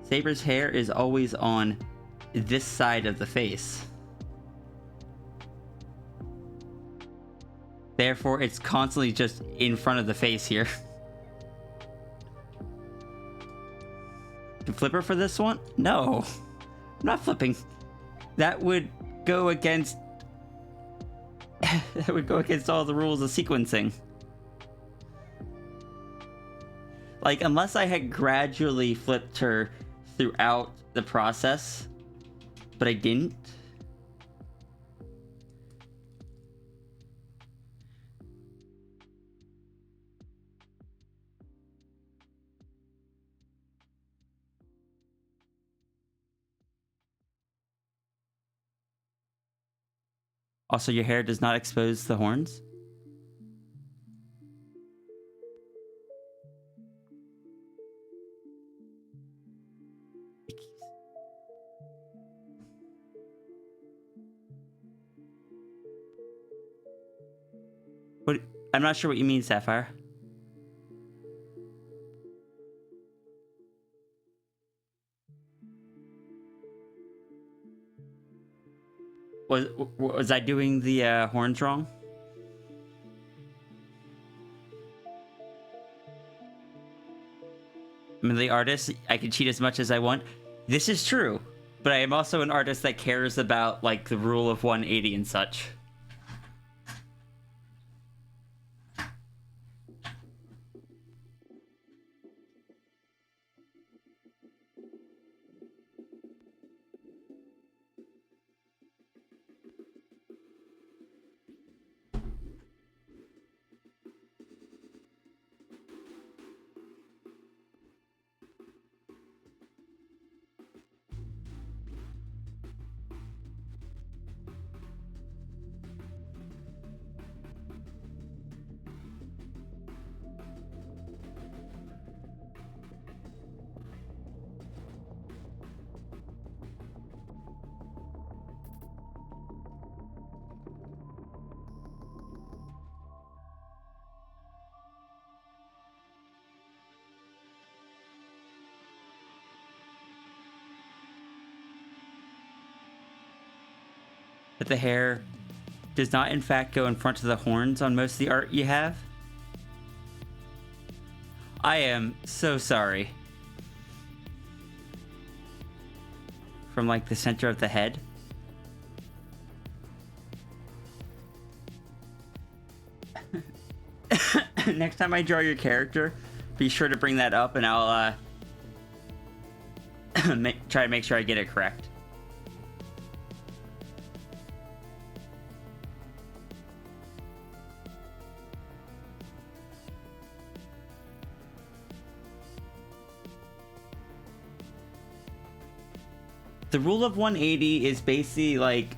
Saber's hair is always on this side of the face. Therefore, it's constantly just in front of the face here. To flip her for this one? No. I'm not flipping. That would go against... that would go against all the rules of sequencing. Like, unless I had gradually flipped her throughout the process, but I didn't. Also, your hair does not expose the horns. What? I'm not sure what you mean, Sapphire. Was I doing the horns wrong? I'm the artist. I can cheat as much as I want. This is true, but I am also an artist that cares about like the rule of 180 and such. But the hair does not in fact go in front of the horns on most of the art you have. I am so sorry. From like the center of the head. Next time I draw your character, be sure to bring that up and I'll try to make sure I get it correct. The rule of 180 is basically like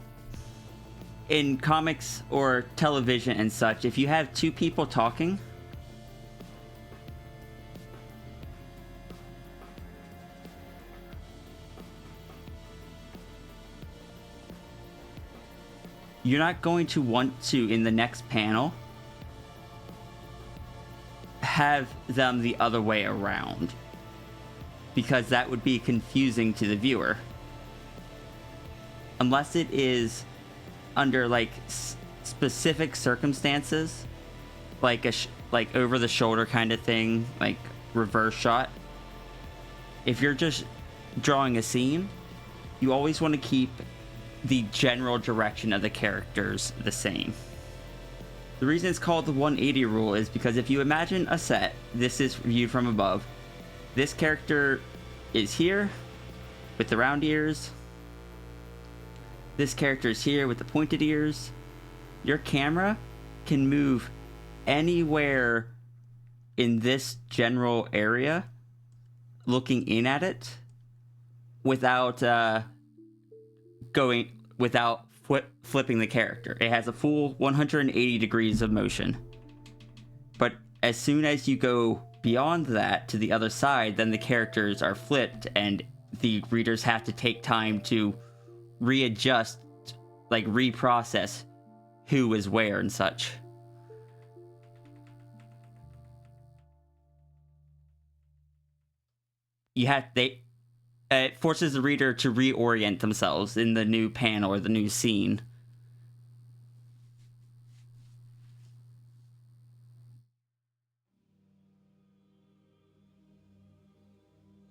in comics or television and such, if you have two people talking, you're not going to want to, in the next panel, have them the other way around, because that would be confusing to the viewer. Unless it is under like specific circumstances, like like over the shoulder kind of thing, like reverse shot. If you're just drawing a scene, you always want to keep the general direction of the characters the same. The reason it's called the 180 rule is because if you imagine a set, this is viewed from above. This character is here with the round ears. This character is here with the pointed ears. Your camera can move anywhere in this general area looking in at it without flipping the character. It has a full 180 degrees of motion. But as soon as you go beyond that to the other side, then the characters are flipped and the readers have to take time to readjust, like reprocess who is where and such. It forces the reader to reorient themselves in the new panel or the new scene.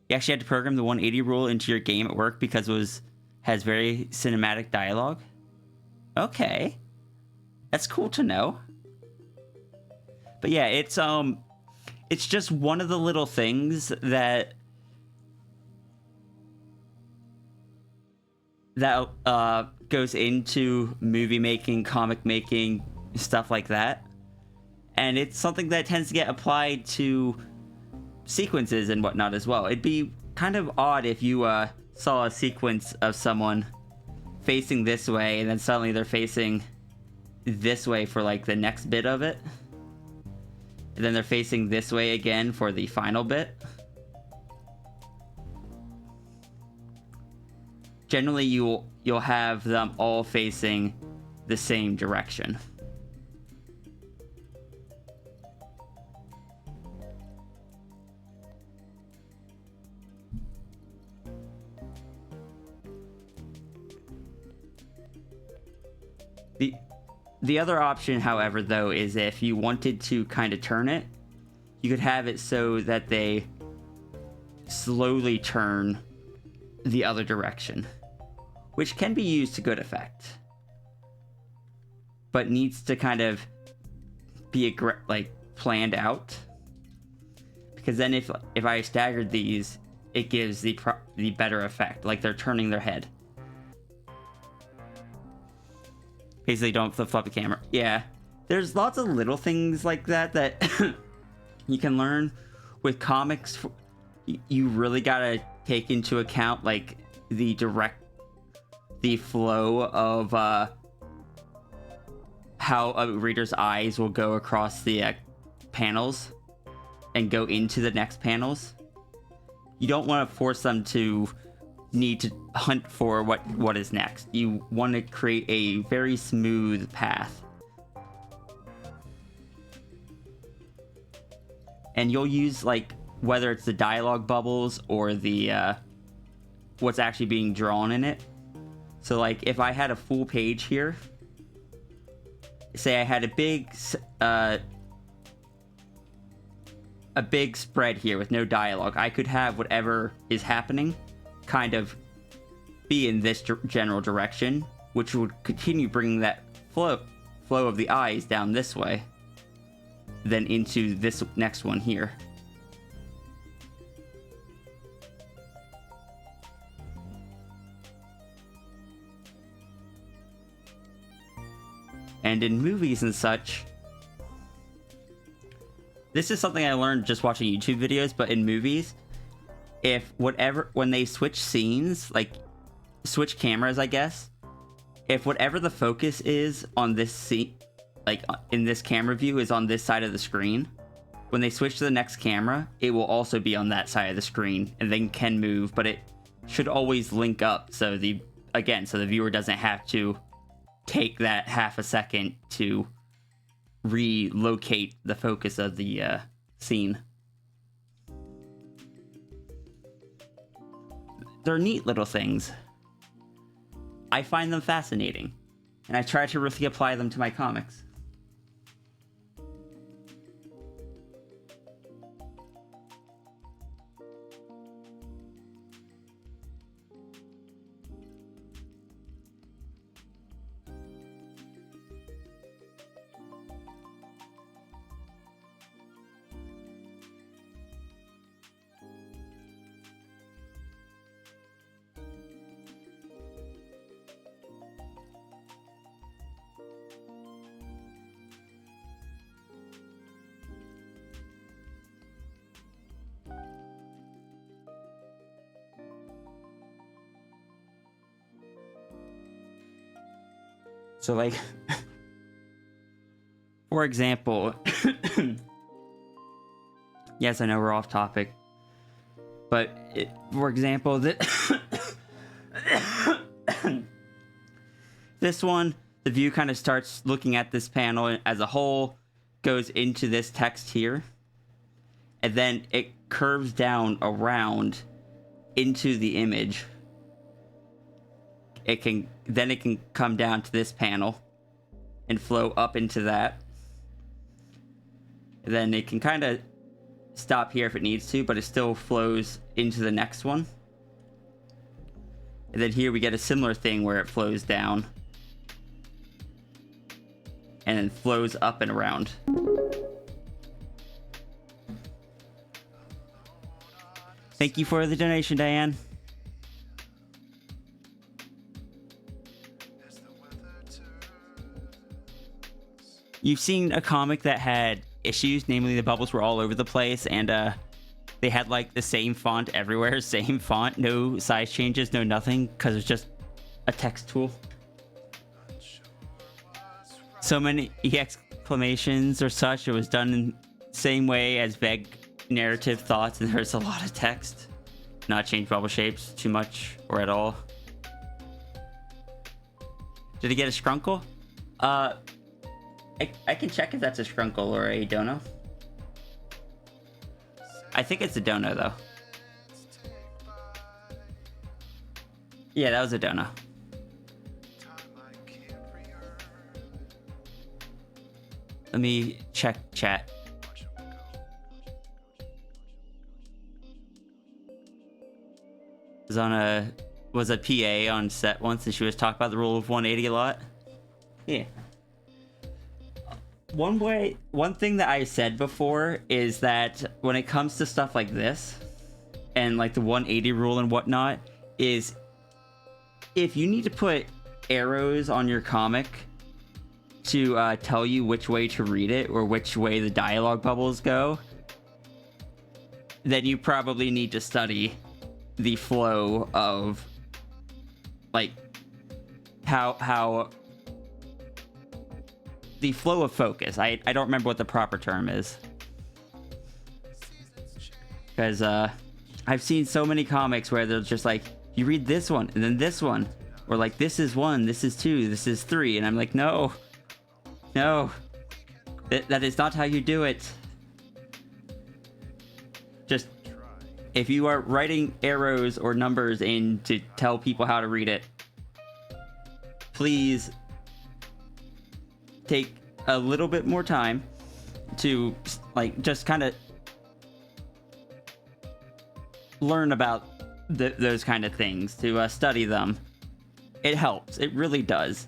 You actually had to program the 180 rule into your game at work because it has very cinematic dialogue. Okay, that's cool to know. But yeah, it's just one of the little things that goes into movie making, comic making, stuff like that, and it's something that tends to get applied to sequences and whatnot as well. It'd be kind of odd if you saw a sequence of someone facing this way and then suddenly they're facing this way for like the next bit of it, and then they're facing this way again for the final bit. Generally you'll have them all facing the same direction. The other option, however, though, is if you wanted to kind of turn it, you could have it so that they slowly turn the other direction, which can be used to good effect, but needs to kind of be planned out, because then if I staggered these, it gives the better effect, like they're turning their head. Basically, don't flip-flop the camera. Yeah, there's lots of little things like that you can learn. With comics, you really gotta take into account like the flow of how a reader's eyes will go across the panels and go into the next panels. You don't want to force them to need to hunt for what is next. You want to create a very smooth path. And you'll use like whether it's the dialogue bubbles or the what's actually being drawn in it. So like if I had a full page here, say I had a big spread here with no dialogue, I could have whatever is happening kind of be in this general direction, which would continue bringing that flow of the eyes down this way, then into this next one here. And in movies and such, this is something I learned just watching YouTube videos, but in movies, when they switch scenes, like switch cameras, I guess, if whatever the focus is on this scene, like in this camera view, is on this side of the screen, when they switch to the next camera, it will also be on that side of the screen, and then can move, but it should always link up, so the viewer doesn't have to take that half a second to relocate the focus of the scene. They're neat little things. I find them fascinating, and I try to really apply them to my comics. So, like, for example, yes, I know we're off topic, but for example, this one, the view kind of starts looking at this panel as a whole, goes into this text here, and then it curves down around into the image. It can come down to this panel and flow up into that. And then it can kind of stop here if it needs to, but it still flows into the next one. And then here we get a similar thing where it flows down and then flows up and around. Thank you for the donation, Diane. You've seen a comic that had issues, namely the bubbles were all over the place, and they had like the same font everywhere, same font, no size changes, no nothing, because it's just a text tool. So many exclamations or such, it was done in the same way as vague narrative thoughts, and there's a lot of text. Not change bubble shapes too much or at all. Did he get a scrunkle? I can check if that's a scrunkle or a dono. I think it's a dono though. Yeah, that was a dono. Let me check chat. Was a PA on set once, and she was talking about the rule of 180 a lot. Yeah. One thing that I said before is that when it comes to stuff like this, and like the 180 rule and whatnot, is if you need to put arrows on your comic to tell you which way to read it or which way the dialogue bubbles go, then you probably need to study the flow of like how the flow of focus. I don't remember what the proper term is, because I've seen so many comics where they're just like, you read this one and then this one, or like this is 1, this is 2, this is 3, and I'm like, no, that is not how you do it. Just if you are writing arrows or numbers in to tell people how to read it, please take a little bit more time to like just kind of learn about those kind of things, to study them. It helps. It really does.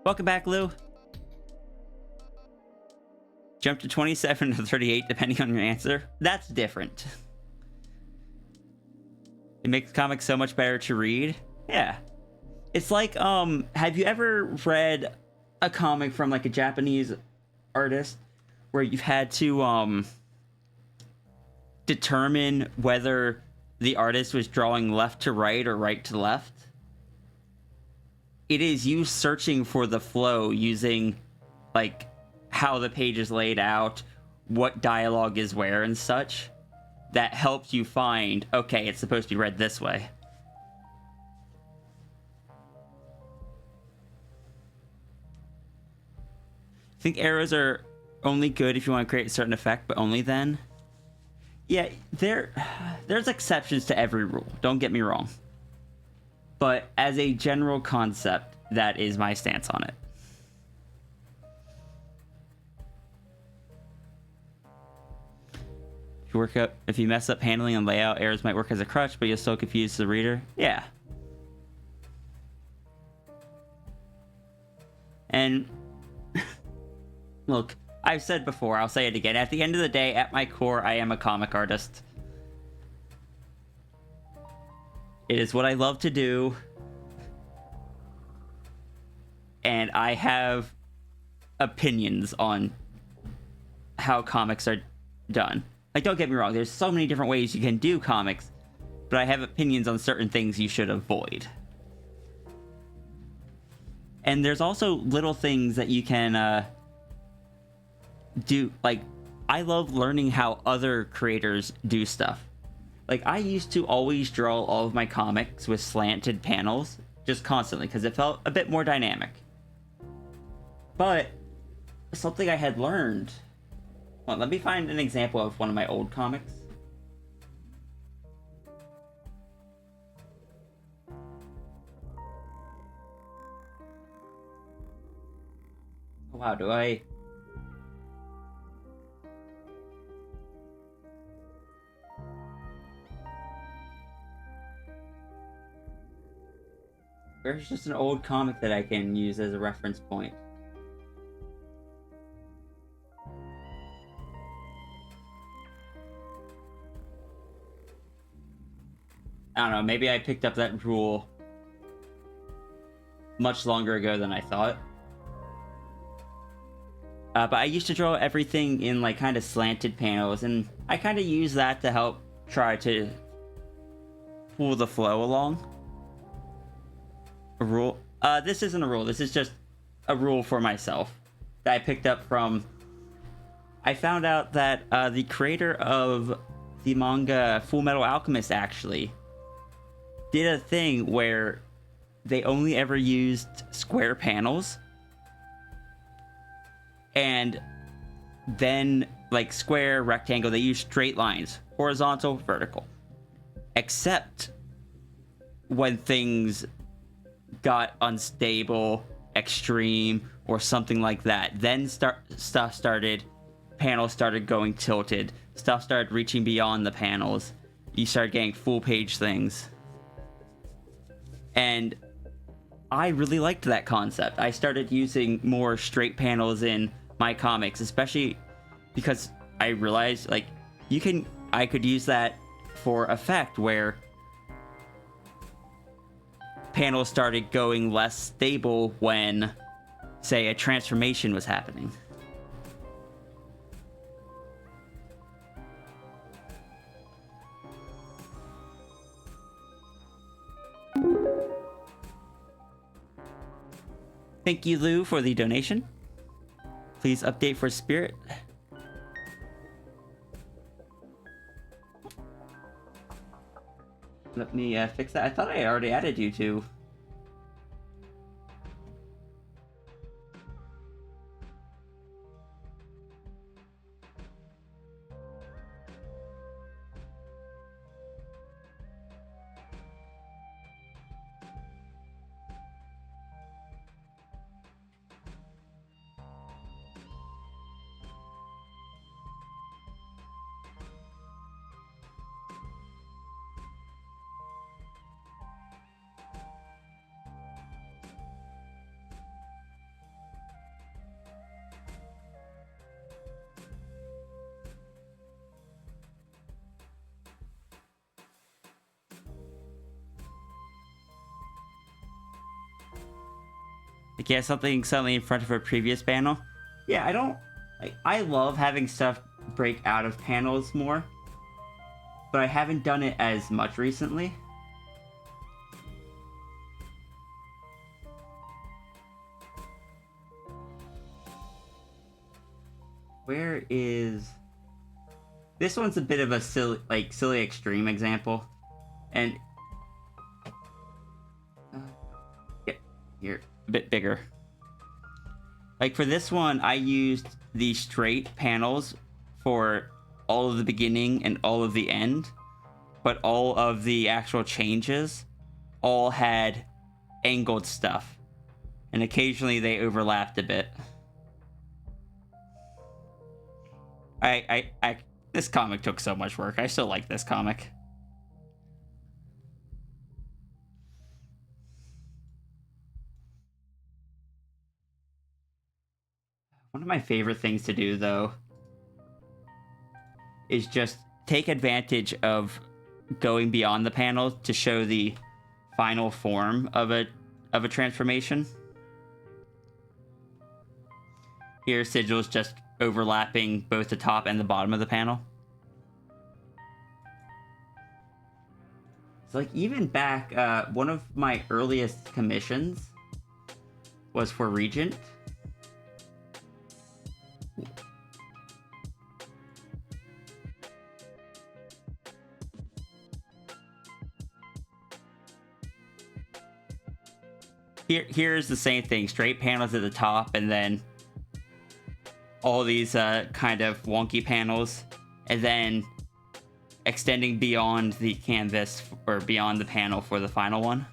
Welcome back, Lou. Jump to 27 to 38 depending on your answer. That's different. It makes comics so much better to read. Yeah. It's like, have you ever read a comic from like a Japanese artist where you've had to determine whether the artist was drawing left to right or right to left? It is you searching for the flow using like how the page is laid out, what dialogue is where and such, that helps you find, okay, it's supposed to be read this way. I think arrows are only good if you want to create a certain effect, but only then. Yeah, there's exceptions to every rule, don't get me wrong. But as a general concept, that is my stance on it. If you mess up handling and layout, arrows might work as a crutch, but you'll still confuse the reader. Yeah. And look, I've said before, I'll say it again. At the end of the day, at my core, I am a comic artist. It is what I love to do. And I have opinions on how comics are done. Like, don't get me wrong, there's so many different ways you can do comics, but I have opinions on certain things you should avoid. And there's also little things that you can do. Like, I love learning how other creators do stuff. Like, I used to always draw all of my comics with slanted panels, just constantly, because it felt a bit more dynamic. But something I had learned... Well, let me find an example of one of my old comics. Oh, wow, do I... There's just an old comic that I can use as a reference point. I don't know, maybe I picked up that rule much longer ago than I thought. But I used to draw everything in like kind of slanted panels, and I kind of use that to help try to pull the flow along. A rule? This isn't a rule, this is just a rule for myself that I picked up from... I found out that the creator of the manga Full Metal Alchemist actually did a thing where they only ever used square panels, and then like square, rectangle, they use straight lines, horizontal, vertical, except when things got unstable, extreme, or something like that. Then panels started going tilted, stuff started reaching beyond the panels, you started getting full page things. And I really liked that concept. I started using more straight panels in my comics, especially because I realized like I could use that for effect where panels started going less stable when, say, a transformation was happening. Thank you, Lou, for the donation. Please update for Spirit. Let me fix that. I thought I already added you to. Like, yeah, something suddenly in front of a previous panel. Yeah, I love having stuff break out of panels more, but I haven't done it as much recently. Where is... This one's a bit of a silly extreme example. And... yeah, here. A bit bigger. Like for this one, I used the straight panels for all of the beginning and all of the end, but all of the actual changes all had angled stuff, and occasionally they overlapped a bit. This comic took so much work. I still like this comic. One of my favorite things to do, though, is just take advantage of going beyond the panel to show the final form of a transformation. Here, Sigil's just overlapping both the top and the bottom of the panel. So like even back, one of my earliest commissions was for Regent. Here's the same thing, straight panels at the top, and then all these kind of wonky panels, and then extending beyond the canvas or beyond the panel for the final one.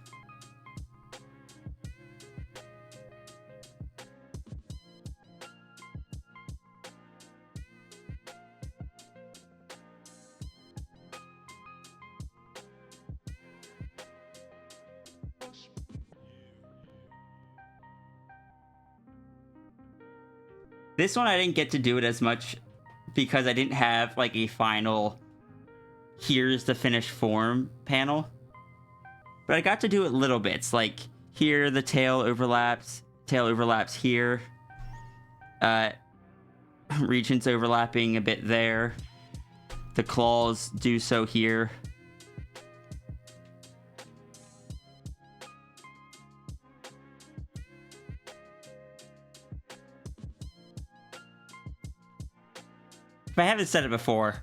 This one I didn't get to do it as much because I didn't have like a final here's the finished form panel. But I got to do it little bits, like here the tail overlaps here. Regent's overlapping a bit there. The claws do so here. If I haven't said it before,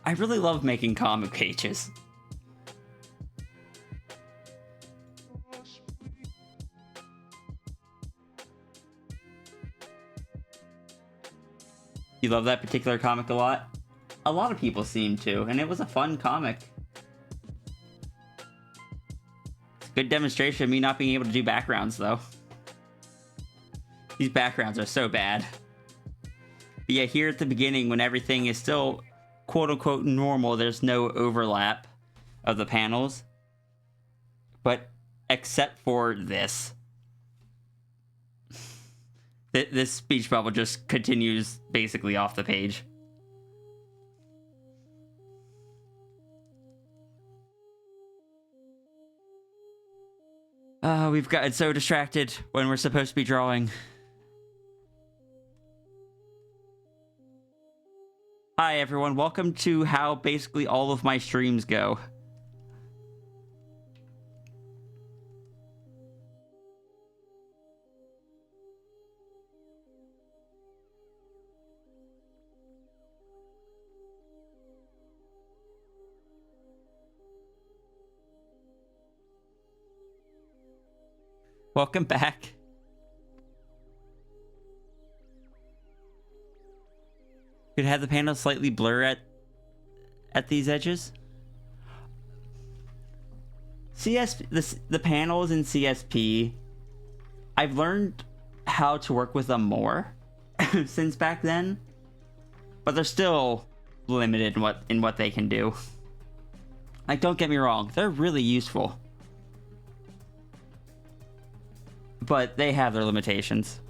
I really love making comic pages. You love that particular comic a lot? A lot of people seem to, and it was a fun comic. It's a good demonstration of me not being able to do backgrounds, though. These backgrounds are so bad. But yeah, here at the beginning, when everything is still quote-unquote normal, there's no overlap of the panels. But except for this. This speech bubble just continues basically off the page. We've gotten so distracted when we're supposed to be drawing. Hi everyone, welcome to how basically all of my streams go. Welcome back. Could have the panel slightly blur at these edges. The panels in CSP, I've learned how to work with them more since back then, but they're still limited in what they can do. Like, don't get me wrong, they're really useful, but they have their limitations.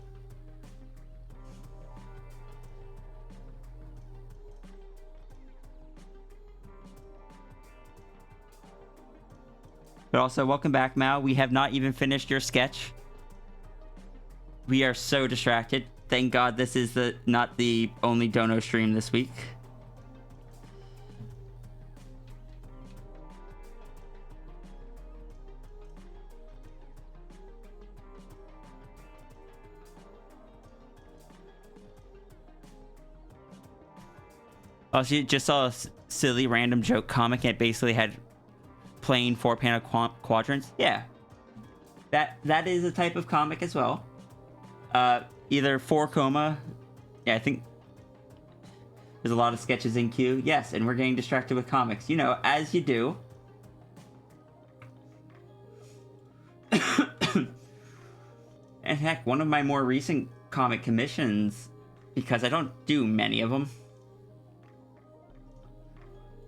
But also, welcome back, Mao. We have not even finished your sketch. We are so distracted. Thank God this is not the only dono stream this week. Also, you just saw a silly random joke comic and it basically had plain 4-panel quadrants. Yeah, that is a type of comic as well. Either 4 coma. Yeah, I think there's a lot of sketches in queue. Yes, and we're getting distracted with comics. You know, as you do. And heck, one of my more recent comic commissions, because I don't do many of them,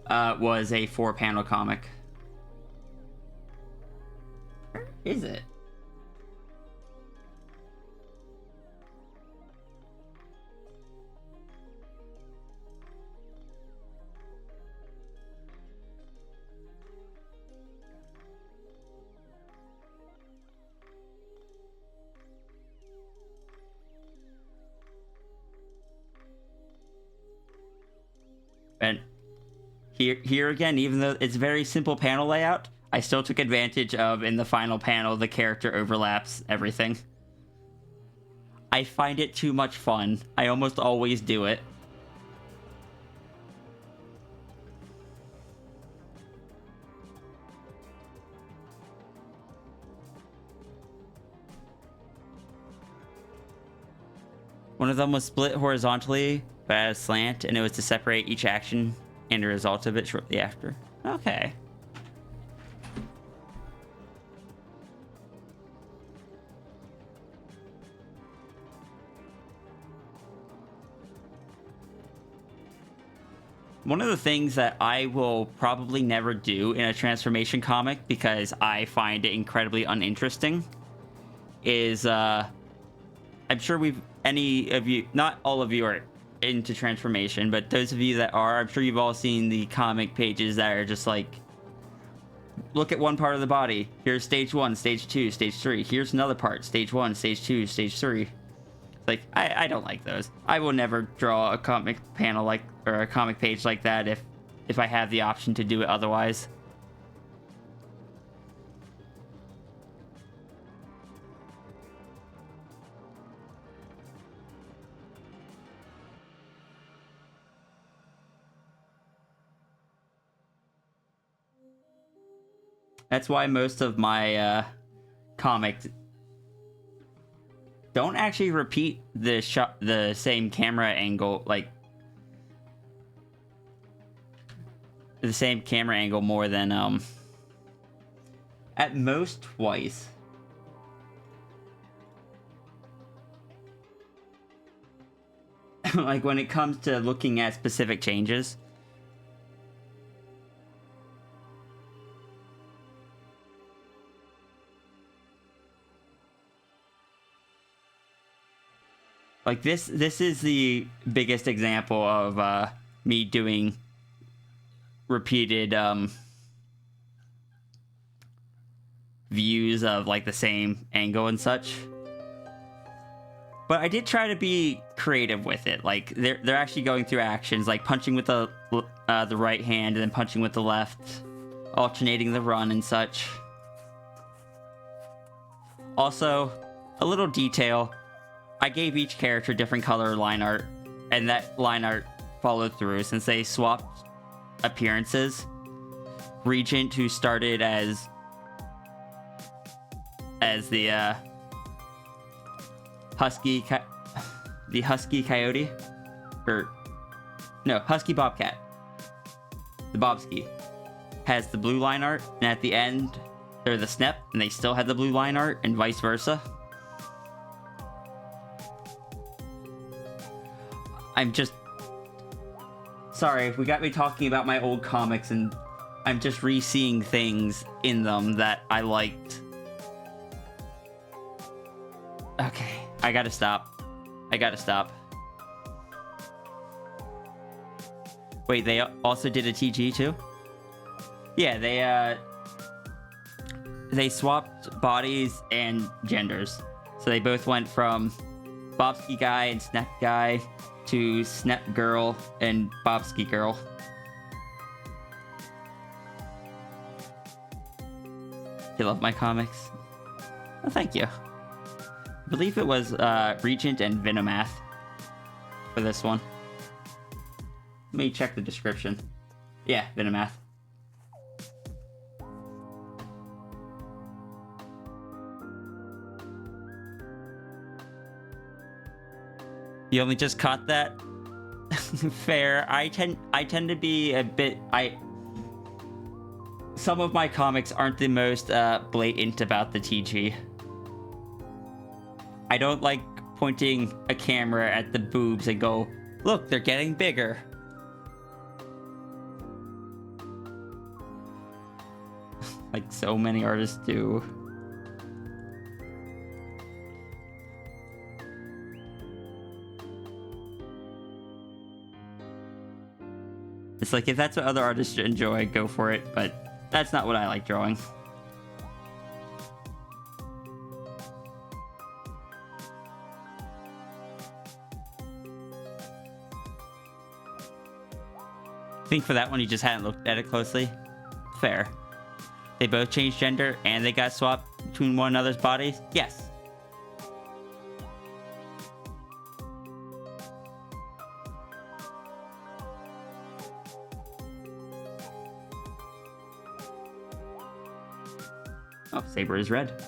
was a 4-panel comic. Where is it? Here again, even though it's very simple panel layout, I still took advantage of, in the final panel, the character overlaps everything. I find it too much fun. I almost always do it. One of them was split horizontally, but at a slant, and it was to separate each action and the result of it shortly after. Okay. One of the things that I will probably never do in a transformation comic, because I find it incredibly uninteresting, is I'm sure any of you, not all of you are into transformation, but those of you that are, I'm sure you've all seen the comic pages that are just like, look at one part of the body. Here's stage 1, stage 2, stage 3. Here's another part, stage 1, stage 2, stage 3. Like, I don't like those. I will never draw a comic panel like, or a comic page like that if I have the option to do it otherwise. That's why most of my comics don't actually repeat the same camera angle, like the same camera angle more than at most twice. Like when it comes to looking at specific changes. Like this is the biggest example of me doing repeated views of like the same angle and such. But I did try to be creative with it. Like they're actually going through actions, like punching with the right hand and then punching with the left, alternating the run and such. Also, a little detail. I gave each character different color line art, and that line art followed through since they swapped appearances. Regent, who started as the husky coyote, or no, husky bobcat, the bobski, has the blue line art, and at the end they're the snep, and they still had the blue line art, and vice versa. I'm just sorry, we got me talking about my old comics, and I'm just re-seeing things in them that I liked. Okay, I gotta stop. Wait, they also did a TG too? Yeah, they swapped bodies and genders. So they both went from Bobski guy and Snap guy to Snap girl and Bobski girl. You love my comics? Oh, thank you. I believe it was Regent and Venomath for this one. Let me check the description. Yeah, Venomath. You only just caught that? Fair. I tend to be a bit... Some of my comics aren't the most blatant about the TG. I don't like pointing a camera at the boobs and go, look, they're getting bigger. Like so many artists do. It's like, if that's what other artists enjoy, go for it, but that's not what I like drawing. think for that one, you just hadn't looked at it closely. Fair. They both changed gender and they got swapped between one another's bodies? Yes. Oh, Saber is red.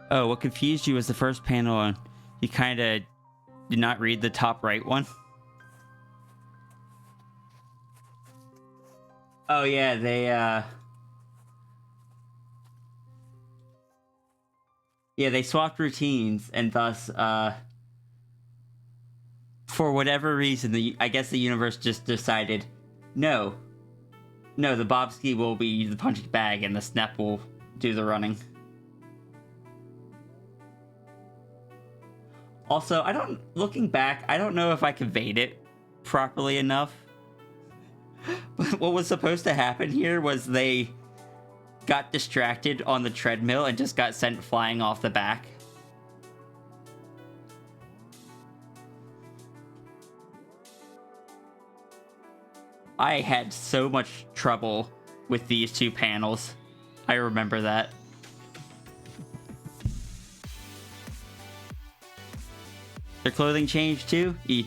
Oh, what confused you was the first panel and you kind of did not read the top right one. Oh yeah, they swapped routines and thus for whatever reason I guess the universe just decided no, the Bobski will be the punching bag and the Snap will do the running. Also, looking back, I don't know if I conveyed it properly enough. What was supposed to happen here was they got distracted on the treadmill and just got sent flying off the back. I had so much trouble with these two panels. I remember that. Their clothing changed too? You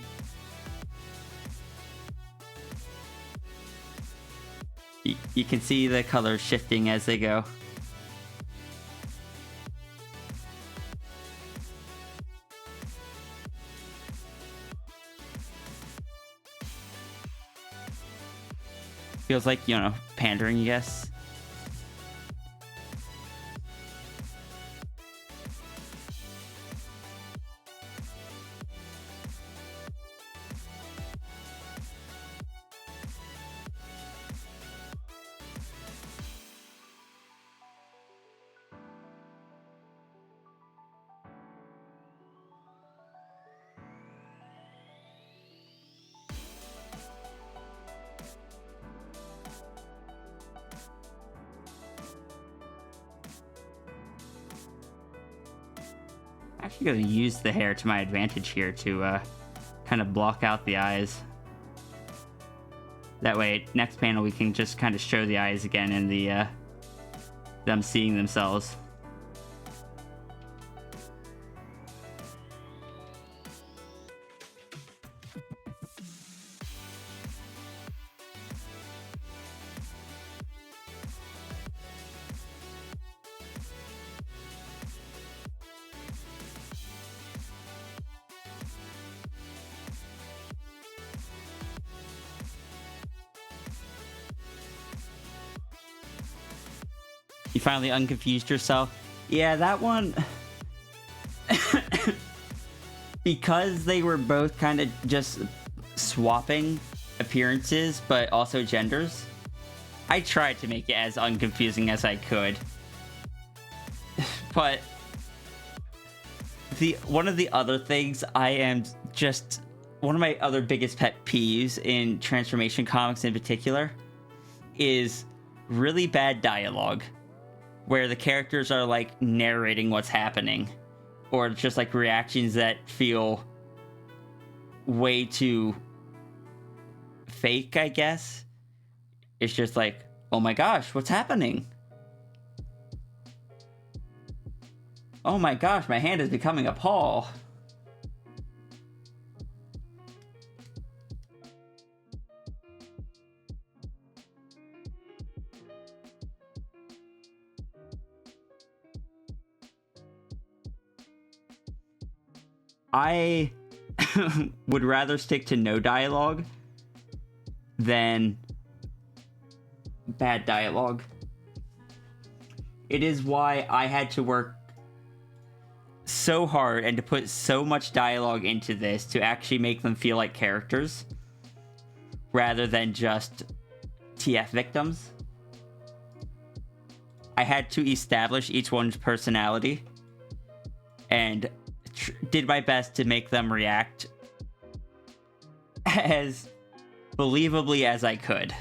can see the colors shifting as they go. Feels like, pandering, I guess. Actually going to use the hair to my advantage here to kind of block out the eyes. That way, next panel we can just kind of show the eyes again and them seeing themselves. You finally unconfused yourself? Yeah, that one... because they were both kind of just swapping appearances, but also genders, I tried to make it as unconfusing as I could. But... one of the other things one of my other biggest pet peeves in Transformation comics in particular is really bad dialogue, where the characters are like narrating what's happening, or just like reactions that feel way too fake, I guess. It's just like, oh my gosh, what's happening? Oh my gosh, my hand is becoming a paw. I would rather stick to no dialogue than bad dialogue. It is why I had to work so hard and to put so much dialogue into this to actually make them feel like characters rather than just TF victims. I had to establish each one's personality and did my best to make them react as believably as I could.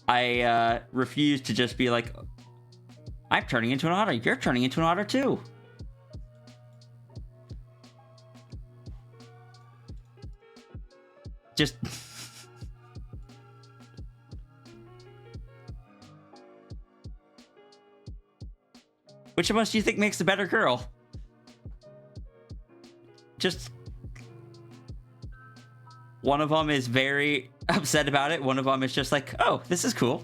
I refused to just be like, I'm turning into an otter, you're turning into an otter too. Just... Which of us do you think makes a better girl? Just... One of them is very upset about it. One of them is just like, oh, this is cool.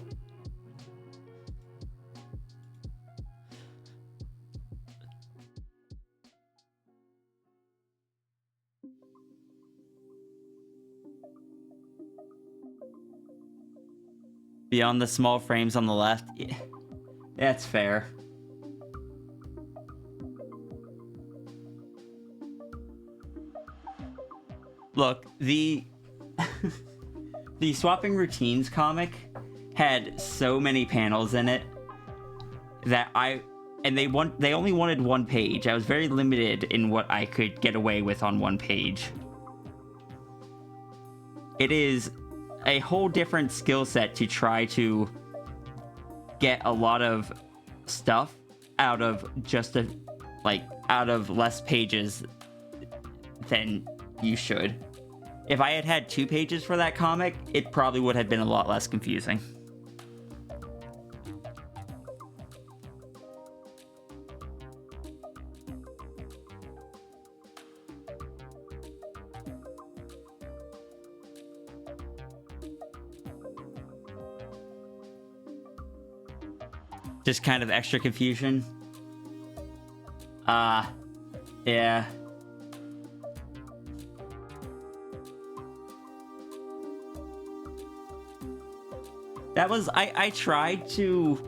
Beyond the small frames on the left. Yeah, that's fair. Look, the the Swapping Routines comic had so many panels in it that they only wanted one page. I was very limited in what I could get away with on one page. It is a whole different skill set to try to get a lot of stuff out of just out of less pages than you should. If I had had 2 pages for that comic, it probably would have been a lot less confusing. Just kind of extra confusion. Yeah. That was I tried to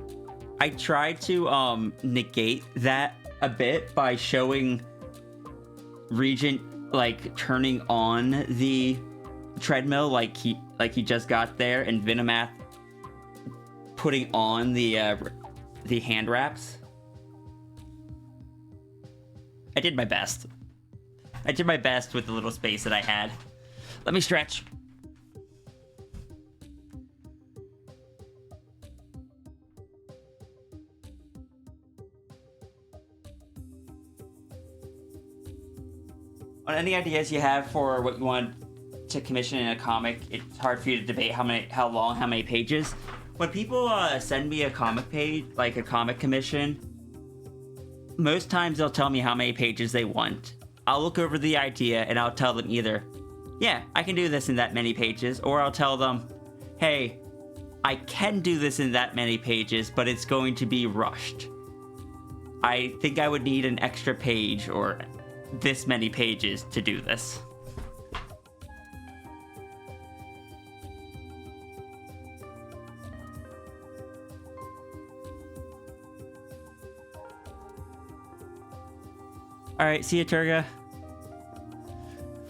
negate that a bit by showing Regent turning on the treadmill like he just got there, and Venomath putting on the hand wraps. I did my best. I did my best with the little space that I had. Let me stretch. On any ideas you have for what you want to commission in a comic, it's hard for you to debate how long, how many pages. When people send me a comic page, like a comic commission, most times they'll tell me how many pages they want. I'll look over the idea and I'll tell them either, yeah, I can do this in that many pages, or I'll tell them, hey, I can do this in that many pages, but it's going to be rushed. I think I would need an extra page or this many pages to do this. Alright, see ya, Turga.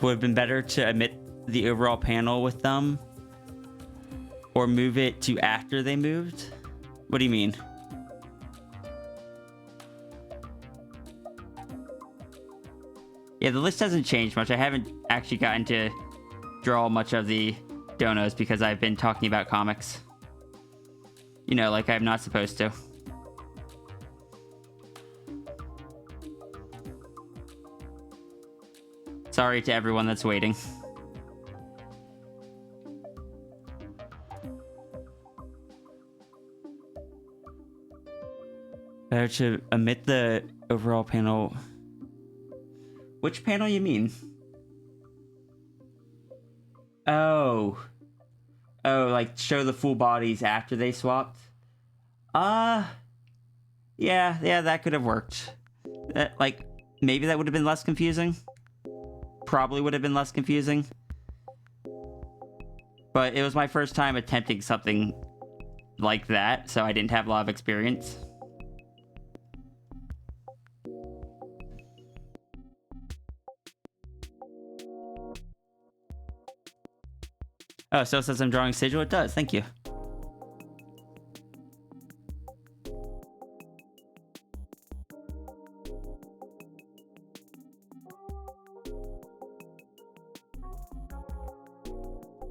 Would have been better to omit the overall panel with them, or move it to after they moved? What do you mean? Yeah, the list hasn't changed much. I haven't actually gotten to draw much of the donos because I've been talking about comics. You know, like I'm not supposed to. Sorry to everyone that's waiting. Better to omit the overall panel. Which panel you mean? Oh, like show the full bodies after they swapped? Yeah, that could have worked. Maybe that would have been less confusing. Probably would have been less confusing. But it was my first time attempting something like that, so I didn't have a lot of experience. Oh, so it says I'm drawing sigil? It does, thank you.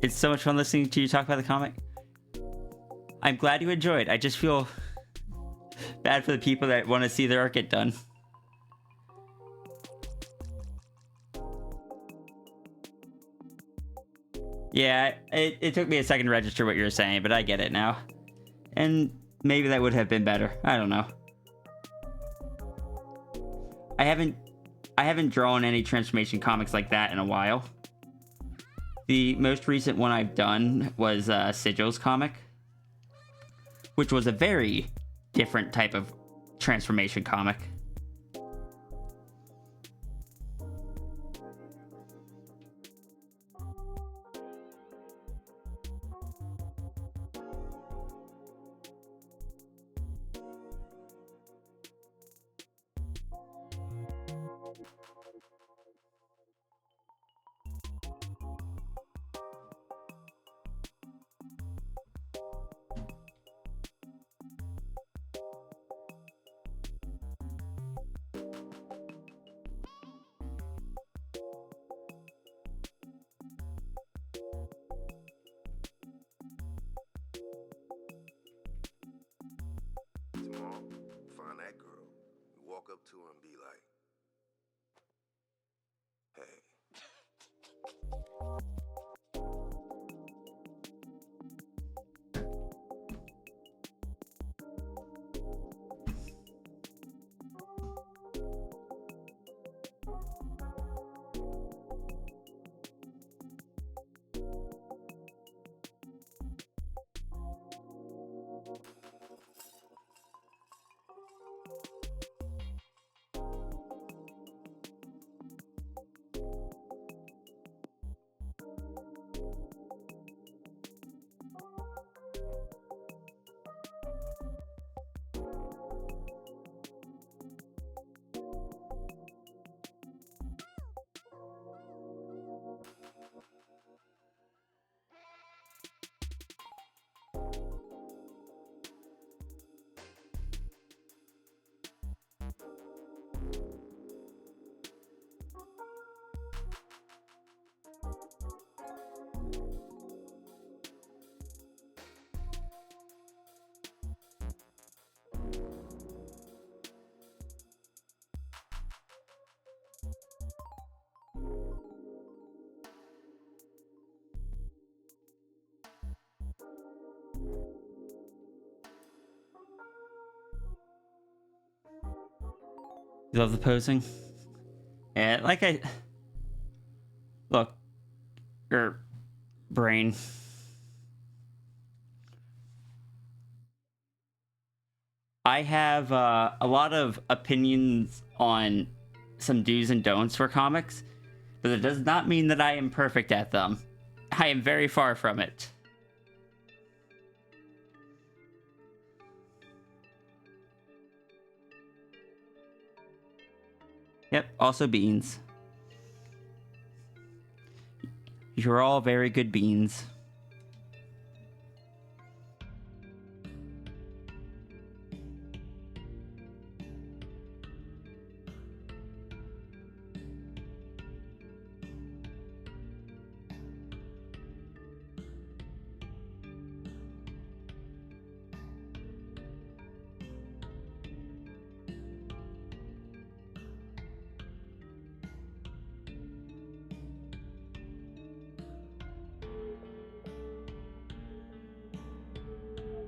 It's so much fun listening to you talk about the comic. I'm glad you enjoyed. I just feel bad for the people that want to see their art get done. Yeah, it took me a second to register what you were saying, but I get it now. And maybe that would have been better. I don't know. I haven't drawn any transformation comics like that in a while. The most recent one I've done was Sigil's comic, which was a very different type of transformation comic. Tomorrow, find that girl. You walk up to her and be like, hey. You love the posing? Yeah, like I... Look. Your brain. I have a lot of opinions on some do's and don'ts for comics, but it does not mean that I am perfect at them. I am very far from it. Yep, also beans. You're all very good beans.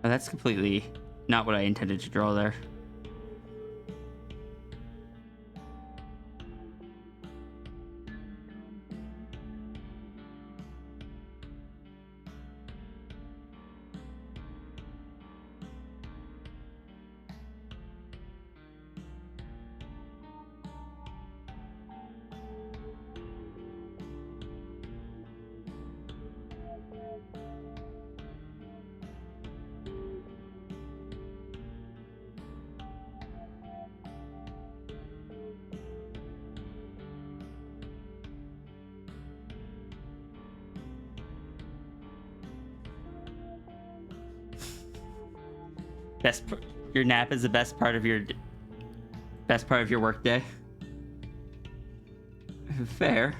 Oh, that's completely not what I intended to draw there. Your nap is the best part of your work day. Fair.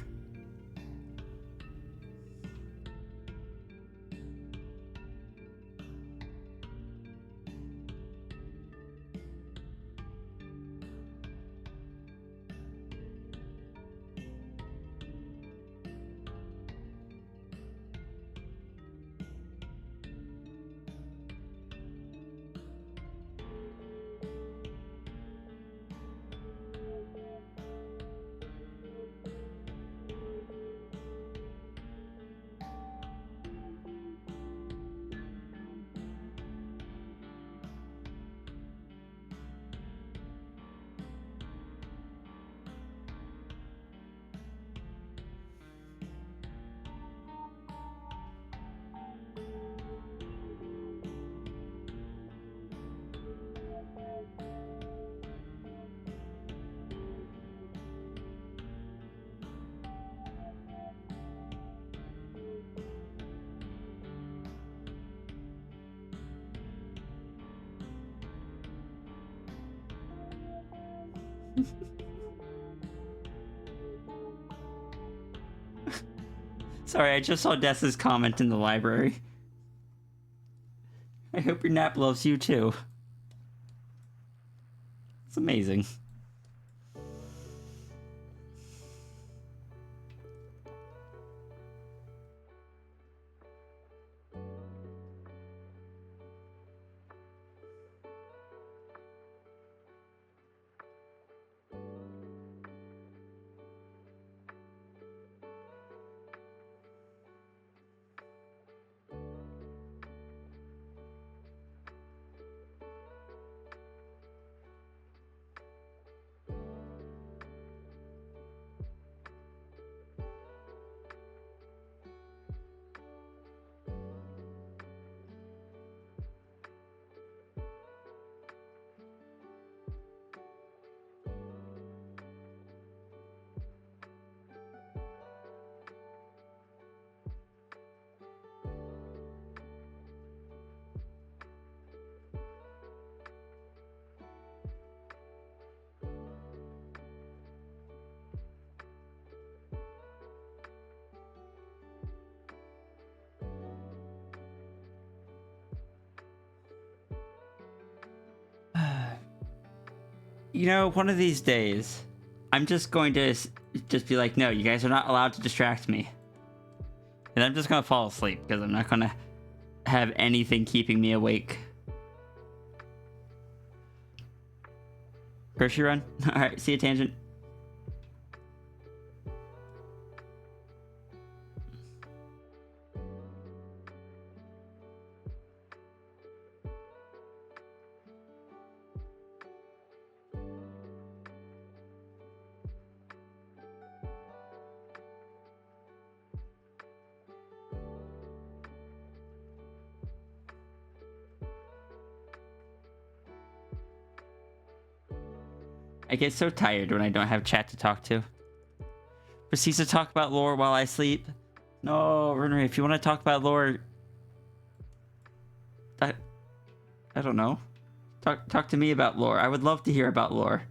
Sorry, I just saw Dessa's comment in the library. I hope your nap loves you too. It's amazing. You know, one of these days, I'm just going to just be like, no, you guys are not allowed to distract me. And I'm just going to fall asleep because I'm not going to have anything keeping me awake. Grocery run? Alright, see you, Tangent. I get so tired when I don't have chat to talk to. Proceeds to talk about lore while I sleep. No, Renry, if you want to talk about lore, I don't know. Talk to me about lore. I would love to hear about lore.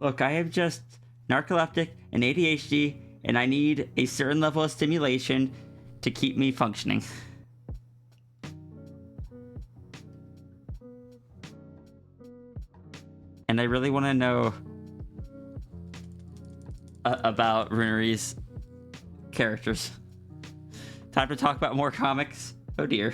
Look, I have just narcoleptic and ADHD, and I need a certain level of stimulation to keep me functioning. And I really want to know about Runery's characters. Time to talk about more comics. Oh dear.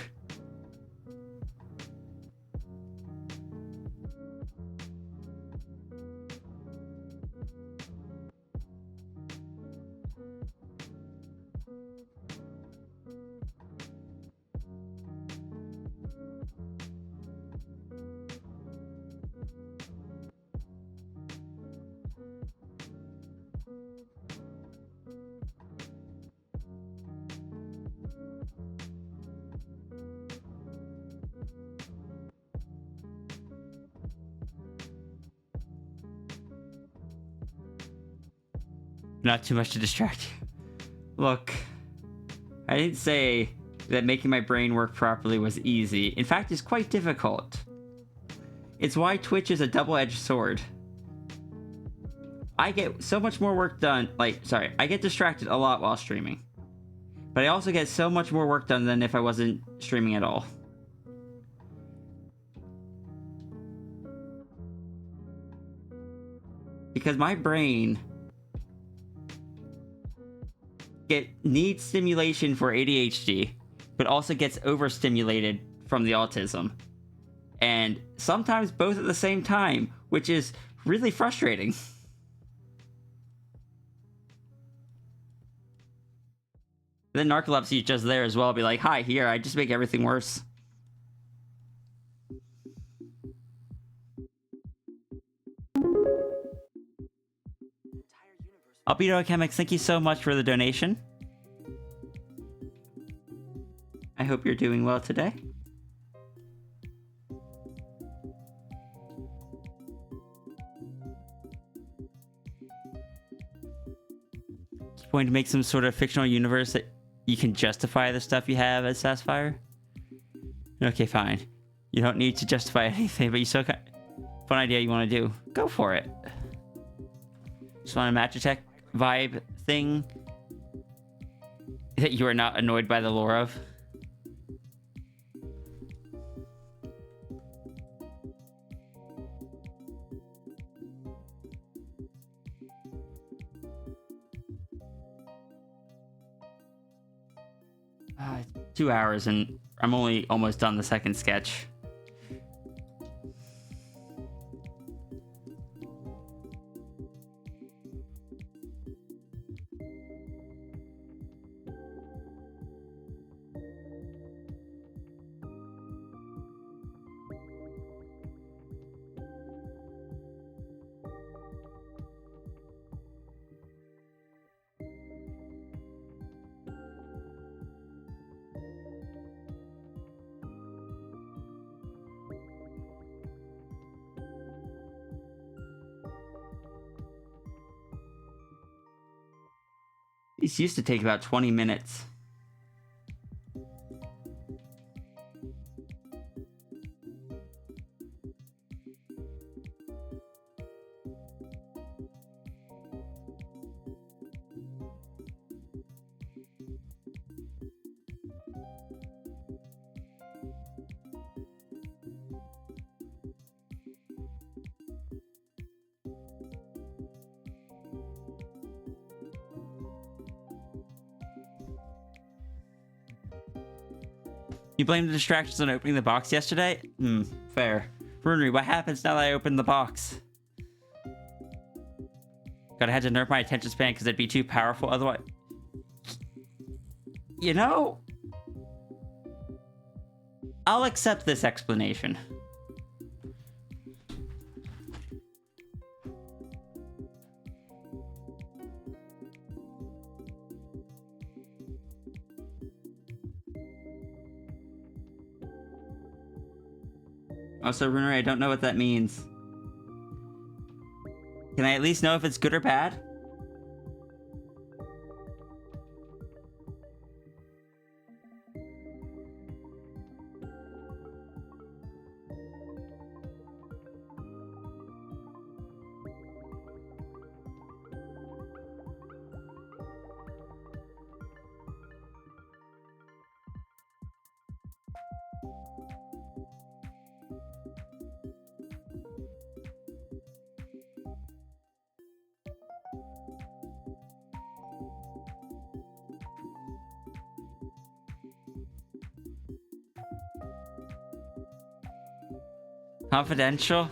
Not too much to distract you. Look, I didn't say that making my brain work properly was easy. In fact, it's quite difficult. It's why Twitch is a double-edged sword. I get so much more work done, I get distracted a lot while streaming. But I also get so much more work done than if I wasn't streaming at all. Because my brain needs stimulation for ADHD, but also gets overstimulated from the autism. And sometimes both at the same time, which is really frustrating. Then narcolepsy is just there as well. I'll be like, hi, here, I just make everything worse. Albedo Chemics, thank you so much for the donation. I hope you're doing well today. You're going to make some sort of fictional universe that you can justify the stuff you have as Sassfire? Okay, fine. You don't need to justify anything, but you still got fun idea you want to do. Go for it. Just want a Matcha vibe thing that you are not annoyed by the lore of. Uh, 2 hours and I'm only almost done the second sketch. These used to take about 20 minutes. You blame the distractions on opening the box yesterday? Fair. Runery, what happens now that I open the box? Gotta had to nerf my attention span because it'd be too powerful otherwise. You know, I'll accept this explanation. Also, Runery, I don't know what that means. Can I at least know if it's good or bad? Confidential?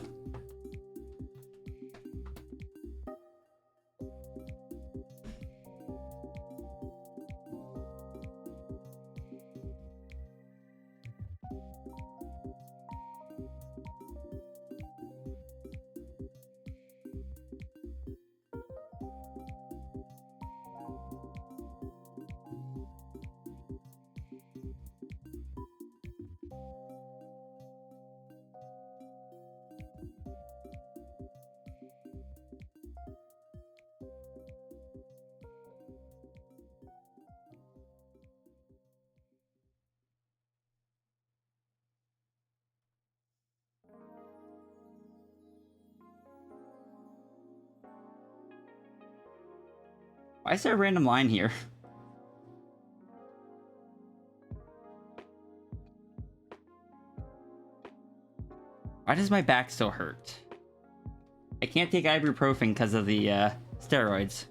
Why is there a random line here? Why does my back still hurt? I can't take ibuprofen because of the steroids.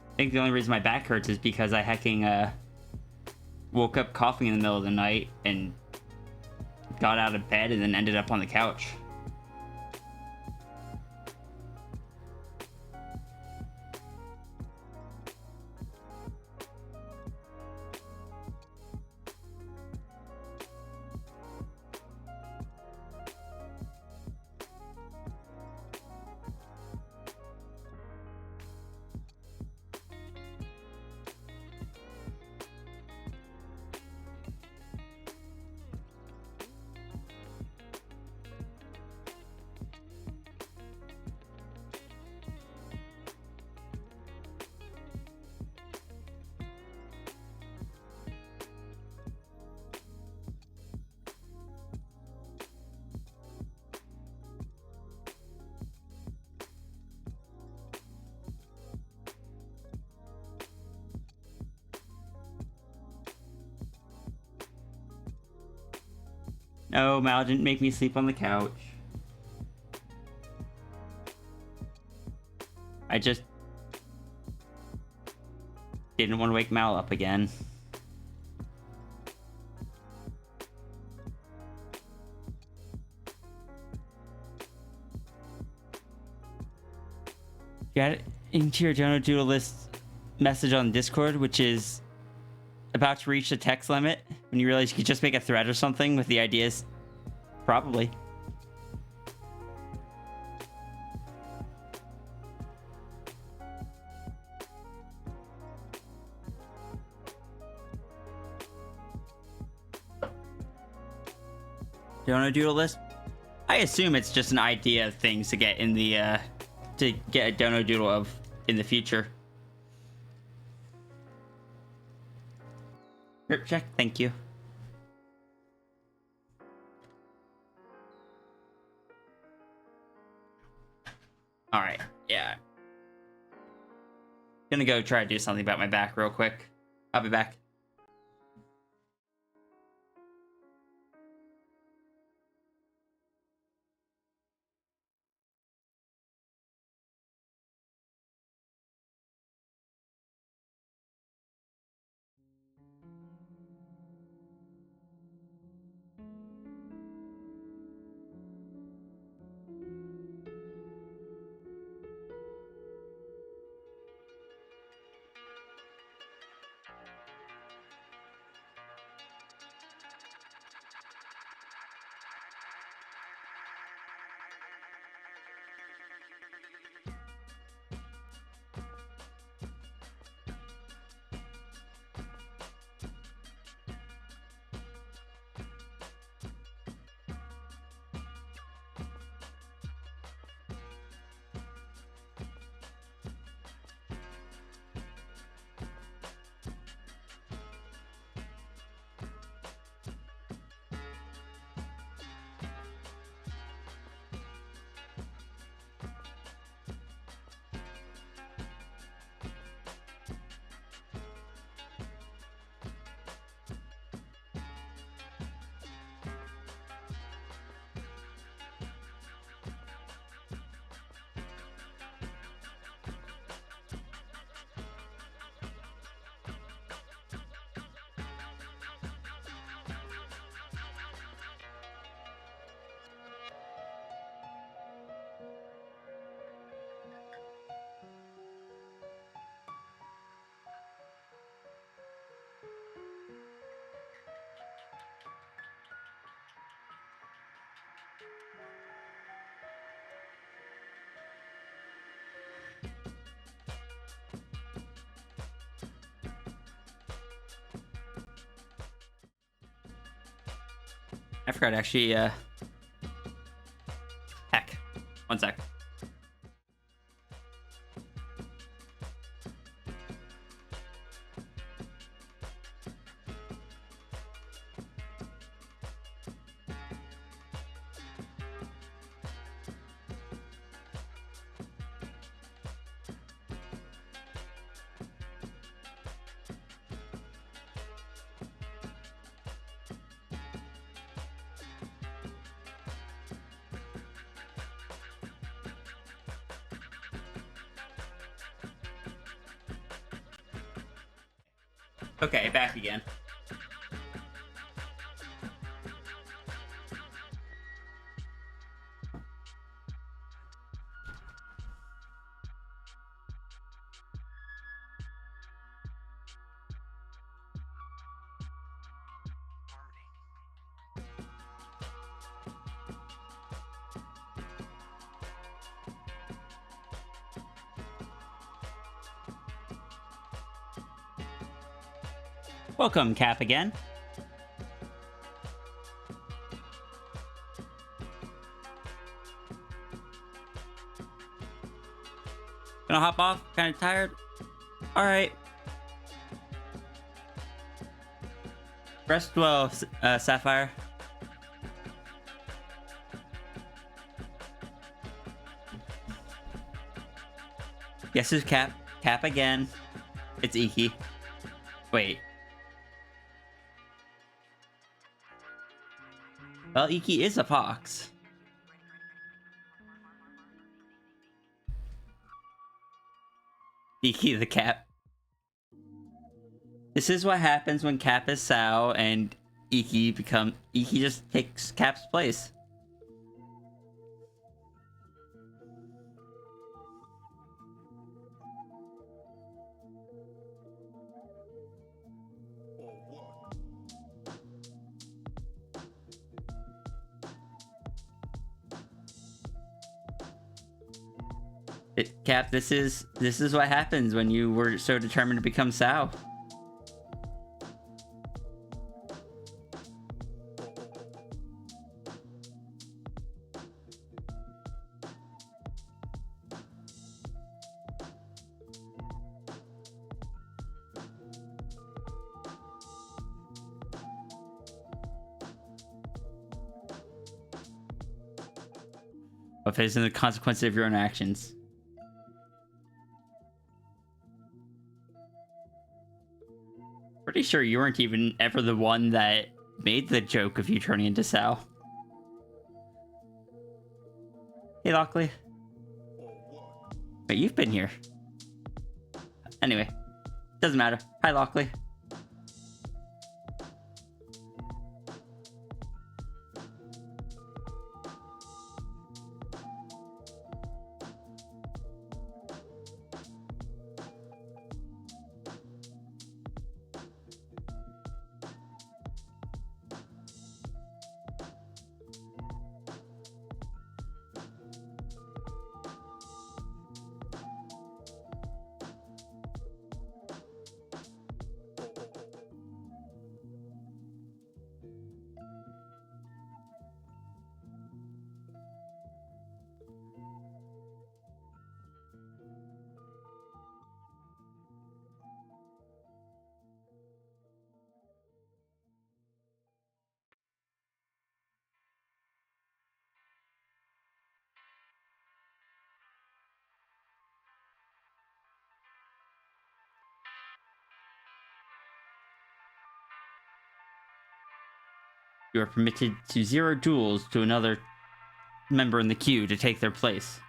I think the only reason my back hurts is because I hecking woke up coughing in the middle of the night and got out of bed and then ended up on the couch. No, Mal didn't make me sleep on the couch. I just didn't want to wake Mal up again. Got it into your general doodle list message on Discord, which is about to reach the text limit when you realize you could just make a thread or something with the ideas. Probably. Donut doodle list? I assume it's just an idea of things to get in the to get a dono doodle of in the future. Grip check, thank you. Alright, yeah. Gonna go try to do something about my back real quick. I'll be back. I forgot to actually, heck. One sec. Okay, back again. Welcome, Cap, again. Gonna hop off? Kinda tired? Alright. Rest well, Sapphire. Yes, it's Cap. Cap again. It's Iki. Wait. Well, Iki is a fox. Iki the Cap. This is what happens when Cap is Sao and Iki just takes Cap's place. Cap, this is what happens when you were so determined to become Sao. Of facing the consequences of your own actions. Pretty sure you weren't even ever the one that made the joke of you turning into Sao. Hey, Lockley. Wait, you've been here. Anyway, doesn't matter. Hi, Lockley. You are permitted to 0 duels to another member in the queue to take their place.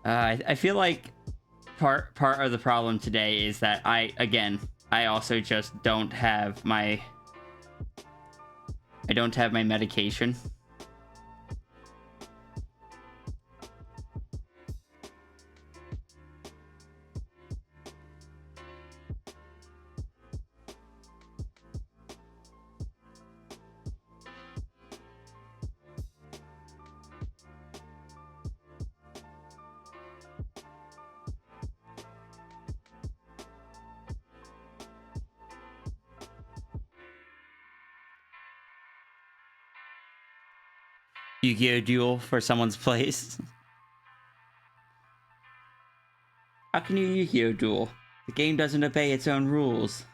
I feel like part of the problem today is that I also just don't have my medication. Yu-Gi-Oh! Duel for someone's place. How can you Yu-Gi-Oh! Duel? The game doesn't obey its own rules.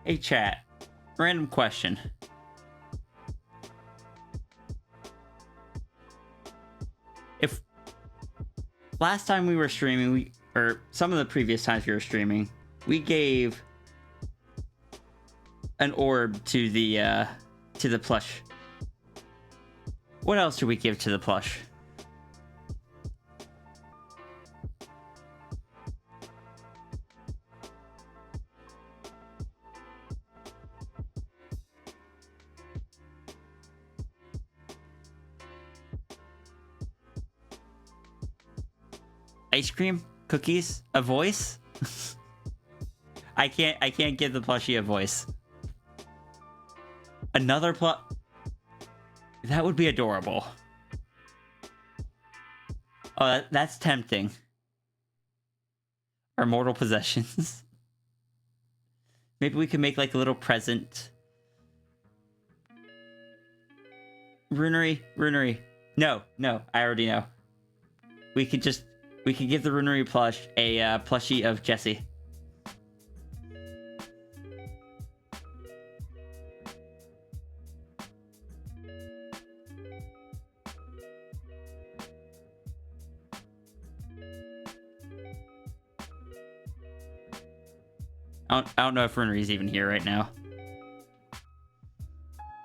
Hey chat, random question. If last time we were streaming, or some of the previous times we were streaming, we gave an orb to the plush. What else do we give to the plush? Ice cream, cookies, a voice. I can't give the plushie a voice. Another that would be adorable. Oh, that's tempting. Our mortal possessions. Maybe we can make like a little present. Runery. No, I already know. We could give the Runery plush a plushie of Jesse. I don't know if Runery's even here right now.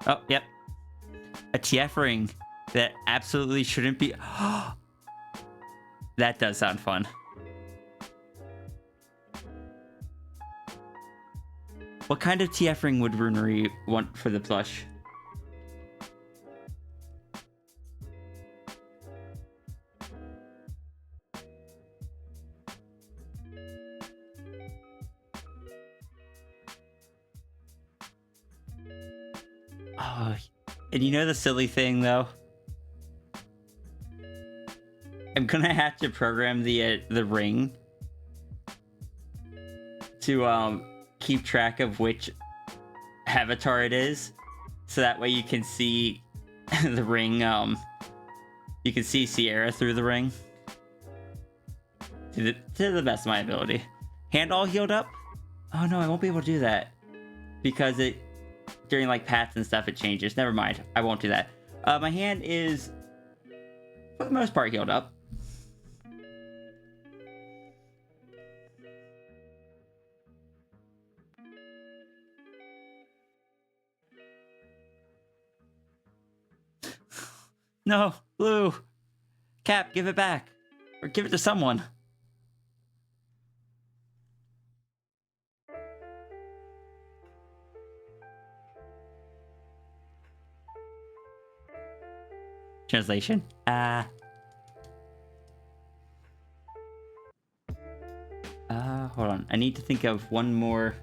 Oh, yep. A TF ring that absolutely shouldn't be. That does sound fun. What kind of TF ring would Runery want for the plush? Oh, and you know the silly thing though? I'm gonna have to program the ring to keep track of which avatar it is, so that way you can see the ring. You can see Sierra through the ring to the best of my ability. Hand all healed up? Oh no, I won't be able to do that because it during like pats and stuff it changes. Never mind, I won't do that. My hand is for the most part healed up. No, Blue. Cap, give it back. Or give it to someone. Translation. Hold on. I need to think of one more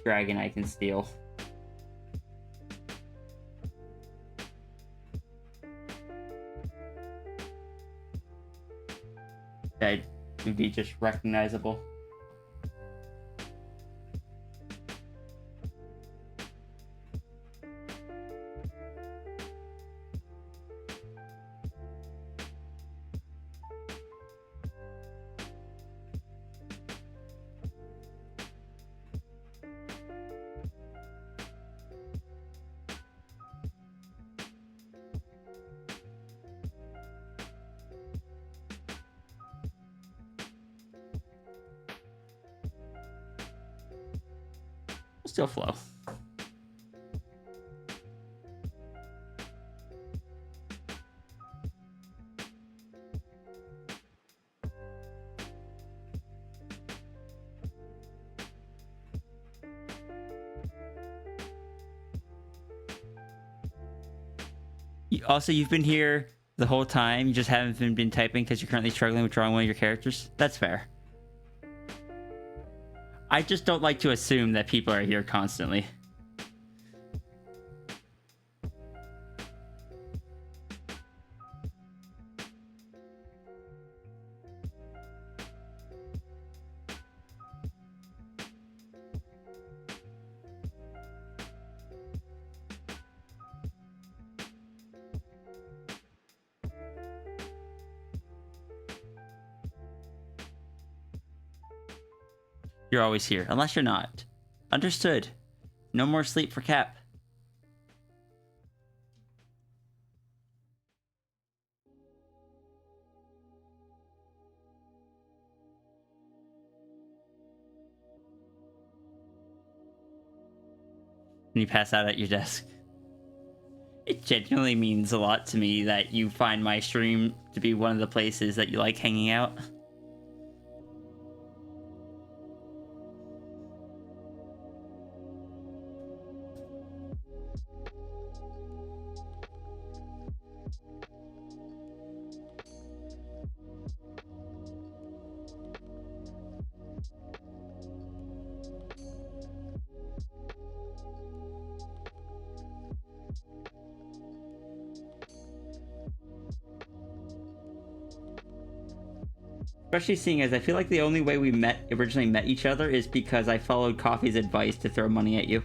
dragon I can steal. That would be just recognizable. Still flow. Also, you've been here the whole time. You just haven't been typing because you're currently struggling with drawing one of your characters. That's fair. I just don't like to assume that people are here constantly. You're always here, unless you're not. Understood. No more sleep for Cap. And you pass out at your desk. It genuinely means a lot to me that you find my stream to be one of the places that you like hanging out. Especially seeing as I feel like the only way we originally met each other is because I followed Coffee's advice to throw money at you.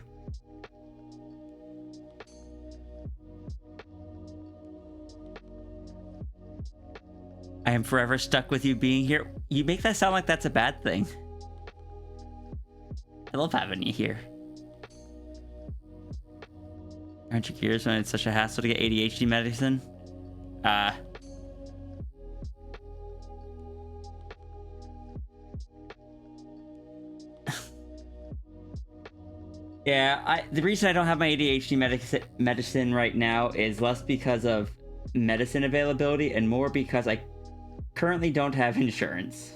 I am forever stuck with you being here. You make that sound like that's a bad thing. I love having you here. Aren't you curious when it's such a hassle to get ADHD medicine? Yeah, the reason I don't have my ADHD medicine right now is less because of medicine availability and more because I currently don't have insurance.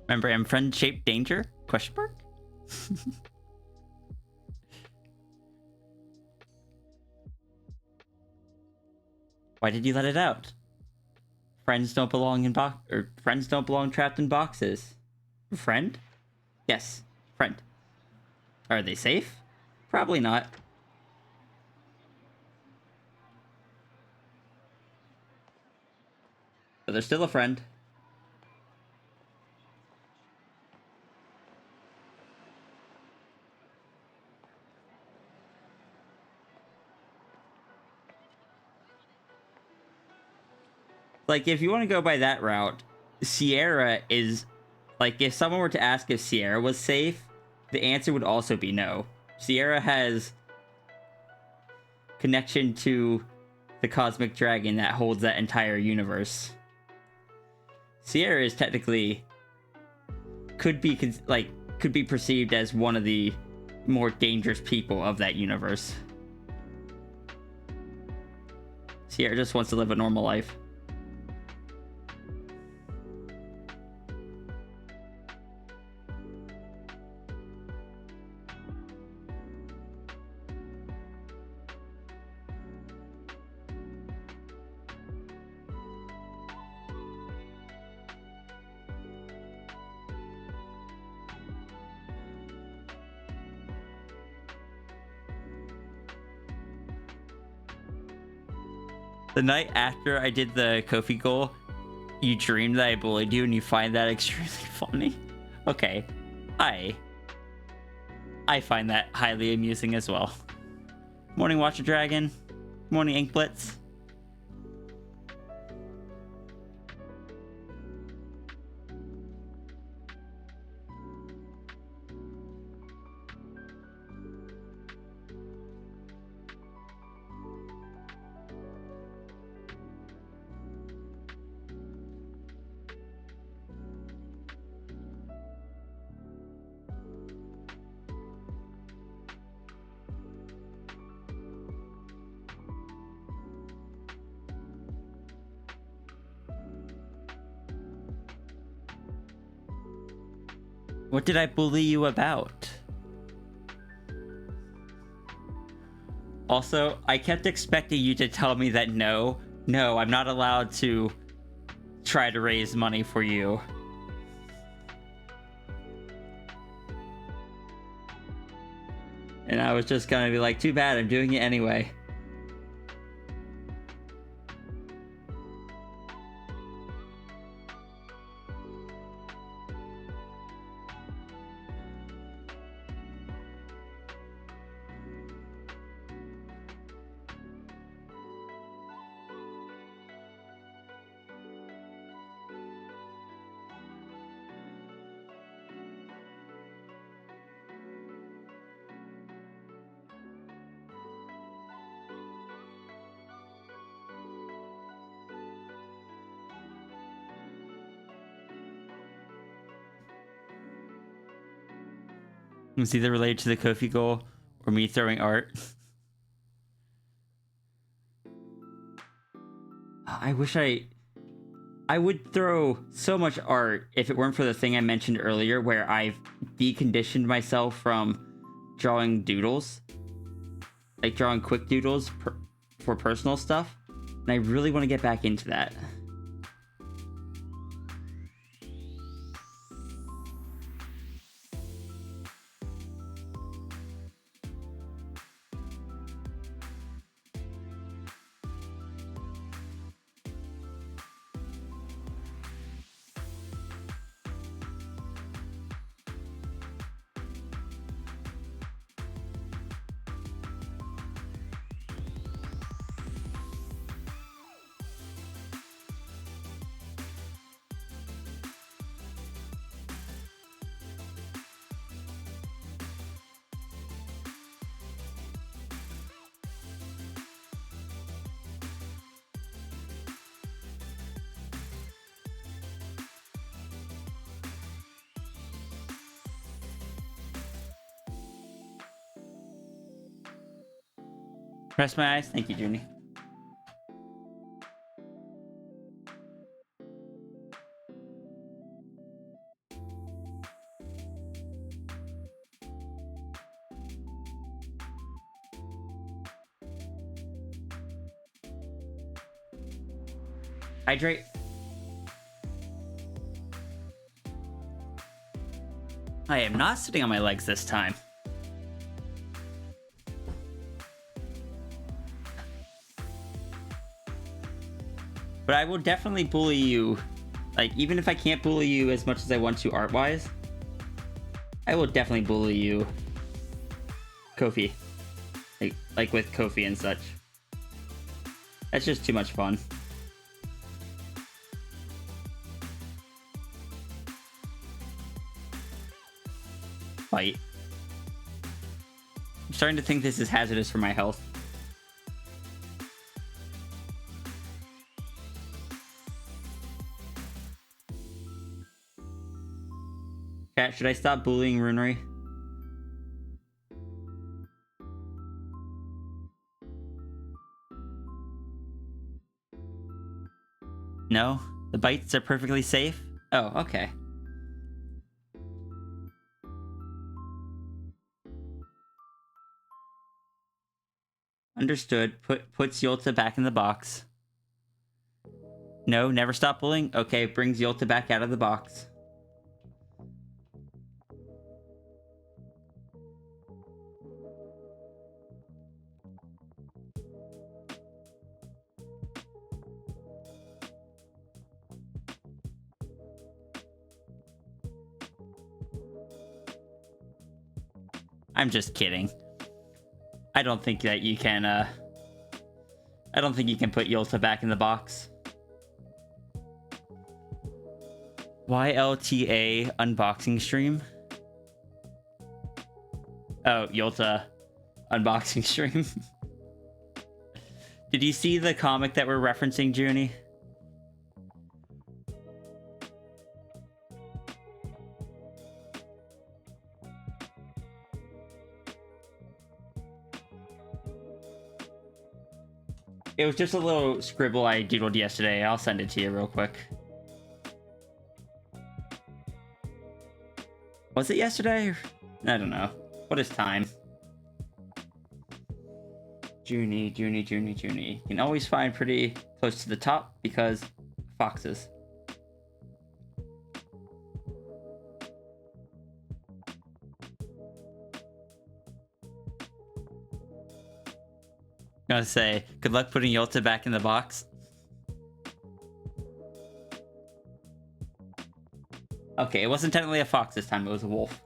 Remember, I'm friend-shaped danger? Question mark? Why did you let it out? Friends don't belong in friends don't belong trapped in boxes. Friend? Yes, friend. Are they safe? Probably not. But they're still a friend. Like, if you want to go by that route, Sierra is... Like, if someone were to ask if Sierra was safe, the answer would also be no. Sierra has connection to the cosmic dragon that holds that entire universe. Sierra is technically... could be perceived as one of the more dangerous people of that universe. Sierra just wants to live a normal life. The night after I did the Kofi goal, you dreamed that I bullied you and you find that extremely funny. Okay. I find that highly amusing as well. Morning, Watcher Dragon. Morning, Ink Blitz. What did I bully you about? Also, I kept expecting you to tell me that no, I'm not allowed to try to raise money for you. And I was just gonna be like, too bad, I'm doing it anyway. It's either related to the Kofi goal or me throwing art. I wish I would throw so much art if it weren't for the thing I mentioned earlier where I've deconditioned myself from drawing doodles. Like drawing quick doodles for personal stuff. And I really want to get back into that. Rest my eyes. Thank you, Junie. Hydrate. I am not sitting on my legs this time. But I will definitely bully you. Like, even if I can't bully you as much as I want to art-wise, I will definitely bully you. Kofi. Like with Kofi and such. That's just too much fun. Fight. I'm starting to think this is hazardous for my health. Chat, should I stop bullying Runery? No? The bites are perfectly safe? Oh, okay. Understood. Puts Yolta back in the box. No, never stop bullying? Okay, brings Yolta back out of the box. I'm just kidding. I don't think that you can, I don't think you can put Yolta back in the box. YLTA unboxing stream? Oh, Yolta unboxing stream. Did you see the comic that we're referencing, Junie? It was just a little scribble I doodled yesterday. I'll send it to you real quick. Was it yesterday? I don't know. What is time? Junie. You can always find pretty close to the top because foxes. I was gonna say, good luck putting Yolta back in the box. Okay, it wasn't technically a fox this time, it was a wolf.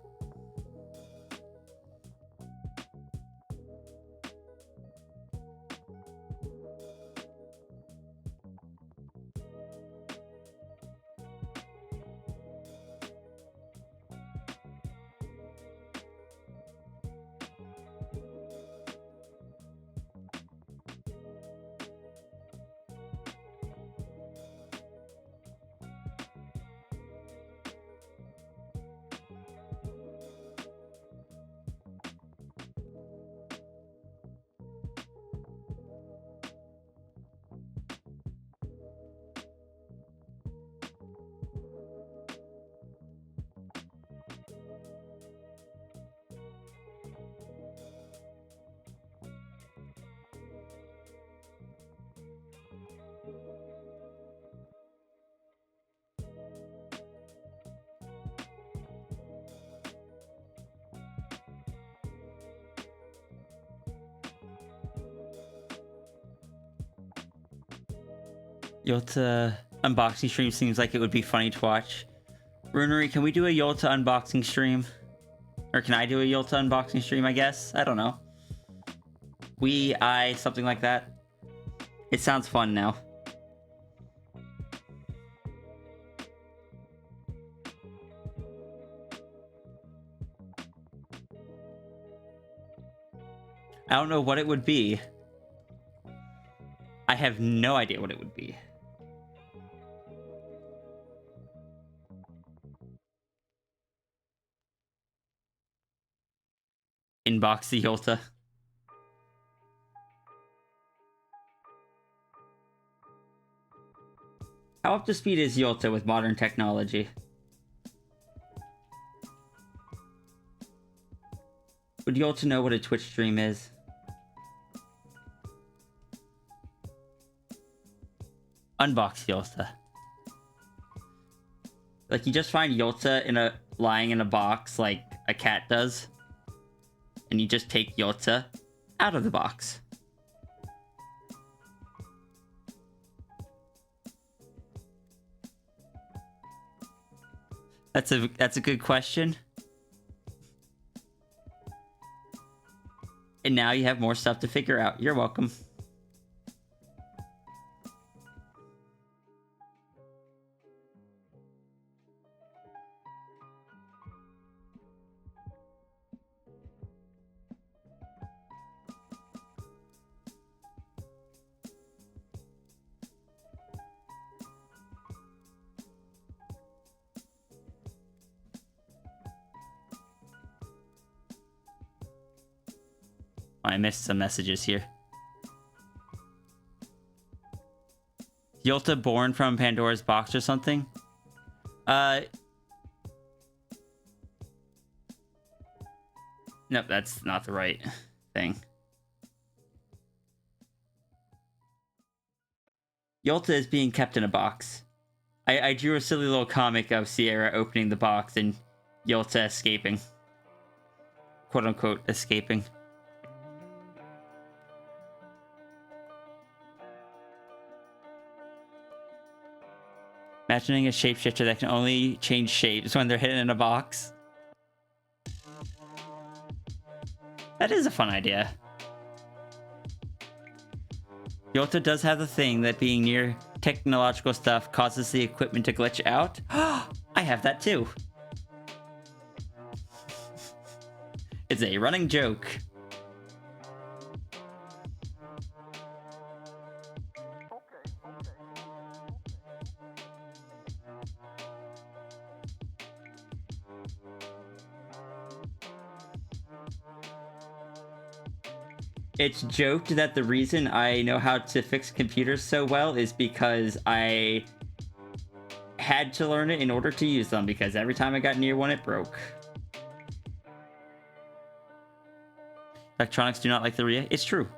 Yolta unboxing stream seems like it would be funny to watch. Runery, can we do a Yolta unboxing stream? Or can I do a Yolta unboxing stream, I guess? I don't know. Something like that. It sounds fun now. I don't know what it would be. I have no idea what it would be. Inbox the Yolta. How up to speed is Yolta with modern technology? Would Yolta know what a Twitch stream is? Unbox Yolta. Like, you just find Yolta lying in a box like a cat does. And you just take Yolta out of the box. That's a good question. And now you have more stuff to figure out. You're welcome. I missed some messages here. Yolta born from Pandora's box or something? Nope, that's not the right thing. Yolta is being kept in a box. I drew a silly little comic of Sierra opening the box and Yolta escaping. Quote unquote escaping. Imagining a shapeshifter that can only change shapes when they're hidden in a box. That is a fun idea. Yolta does have the thing that being near technological stuff causes the equipment to glitch out. I have that too. It's a running joke. It's joked that the reason I know how to fix computers so well is because I had to learn it in order to use them, because every time I got near one, it broke. Electronics do not like the RIA. It's true.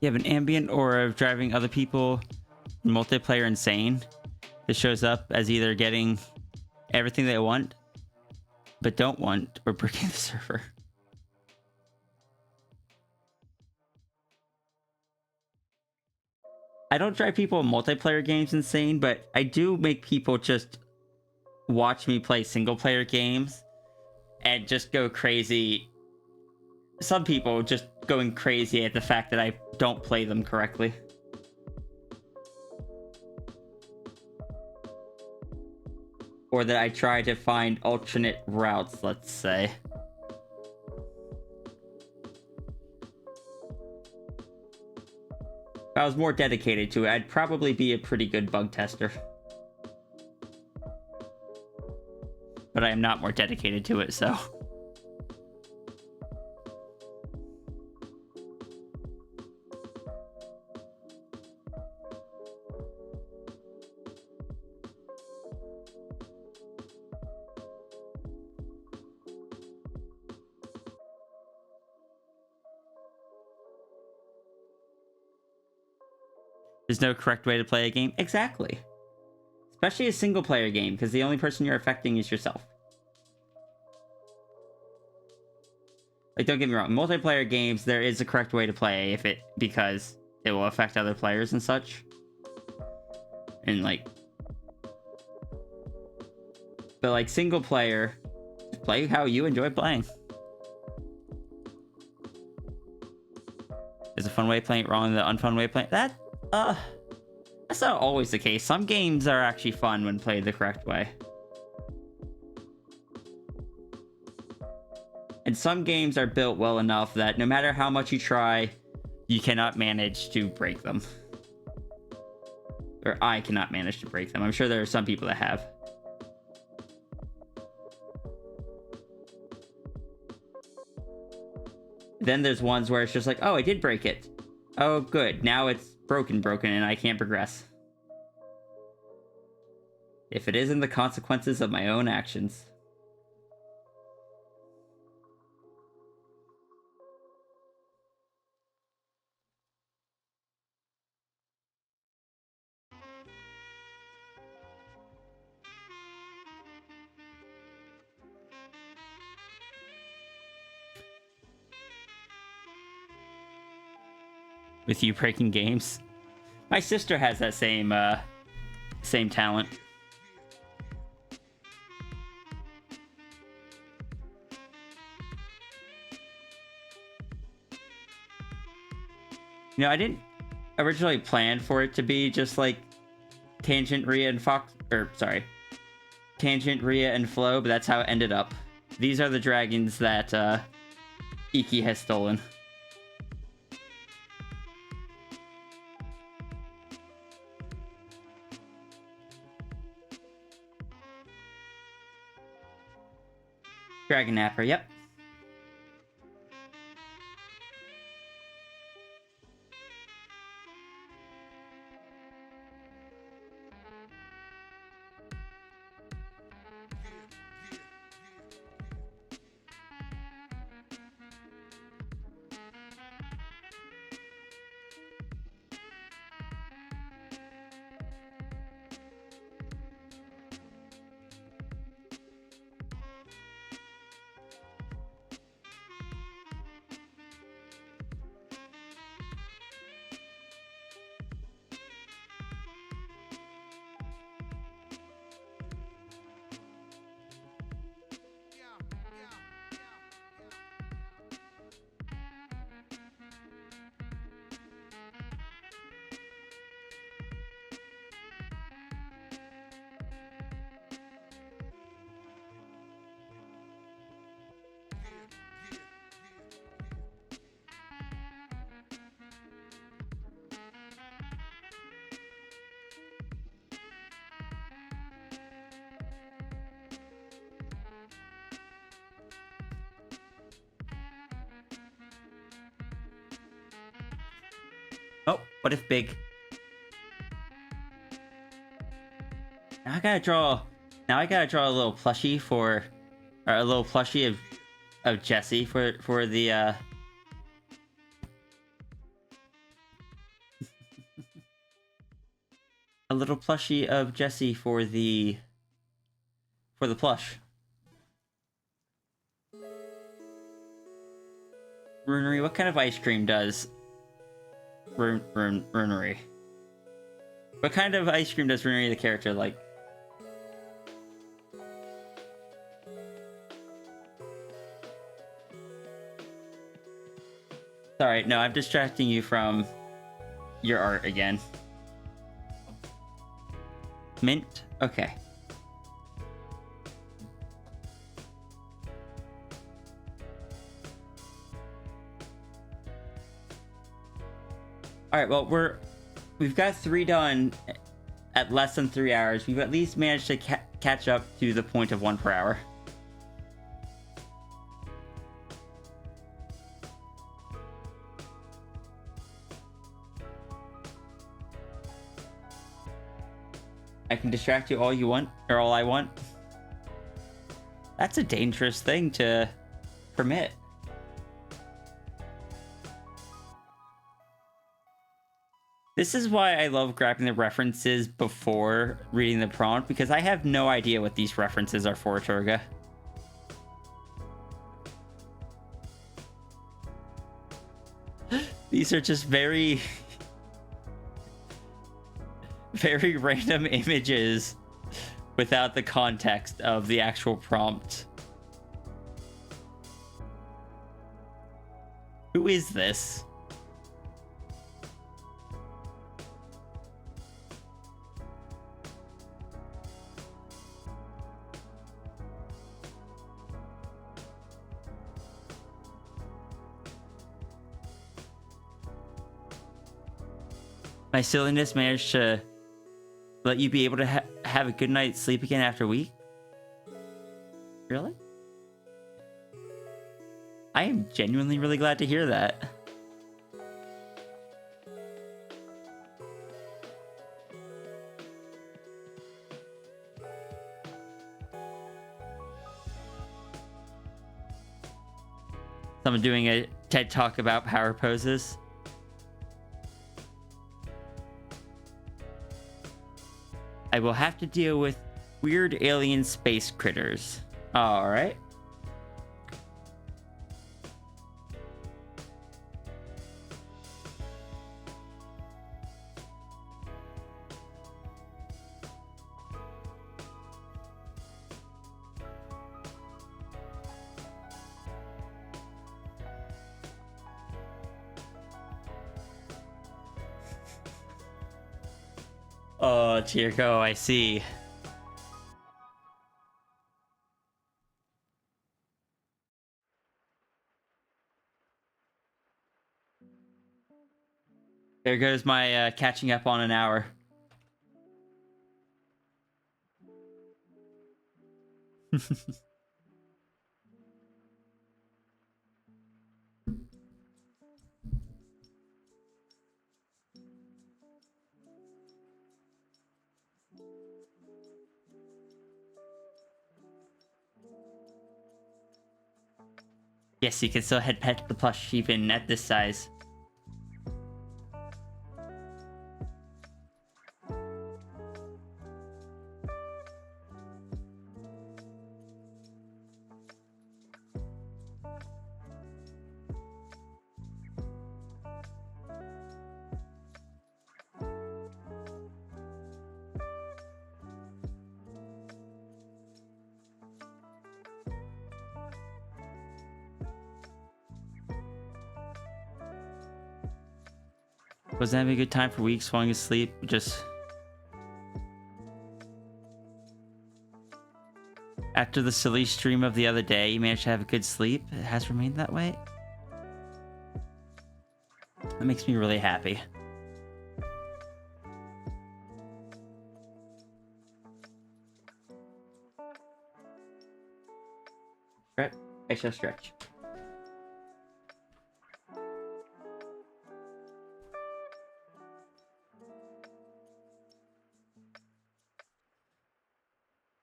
You have an ambient aura of driving other people in multiplayer insane. This shows up as either getting everything they want, but don't want, or breaking the server. I don't drive people in multiplayer games insane, but I do make people just watch me play single player games and just go crazy. Some people just going crazy at the fact that I don't play them correctly. Or that I try to find alternate routes, let's say. If I was more dedicated to it, I'd probably be a pretty good bug tester. But I am not more dedicated to it, so... There's no correct way to play a game. Exactly. Especially a single player game, because the only person you're affecting is yourself. Like, don't get me wrong, multiplayer games, there is a correct way to play because it will affect other players and such. And like... But like, single player, just play how you enjoy playing. There's a fun way of playing it wrong, the unfun way of playing it. That's not always the case. Some games are actually fun when played the correct way. And some games are built well enough that no matter how much you try, you cannot manage to break them. Or I cannot manage to break them. I'm sure there are some people that have. Then there's ones where it's just like, oh, I did break it. Oh, good. Now it's broken, and I can't progress. If it isn't the consequences of my own actions. With you breaking games. My sister has that same talent. You know, I didn't originally plan for it to be just like Tangent, Rhea, and Tangent, Rhea, and Flo, but that's how it ended up. These are the dragons that Iki has stolen. Dragon Napper, yep. Oh, what if big? Now I gotta draw a little plushie of Jessie for the a little plushie of Jessie for the plush. Runery, what kind of ice cream does Runery? What kind of ice cream does Runery the character like? Sorry, no, I'm distracting you from your art again. Mint? Okay. Alright, well, we've got 3 done at less than 3 hours. We've at least managed to catch up to the point of 1 per hour. I can distract you all you want, or all I want. That's a dangerous thing to permit. This is why I love grabbing the references before reading the prompt, because I have no idea what these references are for, Turga. These are just very... very random images without the context of the actual prompt. Who is this? My silliness managed to let you be able to have a good night's sleep again after a week? Really? I am genuinely really glad to hear that. Someone doing a TED Talk about power poses. I will have to deal with weird alien space critters. Alright. Oh, Chirko, I see. There goes my catching up on an hour. Yes, you can still head pet the plush even at this size. Wasn't having a good time for weeks, falling asleep, just... After the silly stream of the other day, you managed to have a good sleep. It has remained that way. That makes me really happy. Right, I shall stretch.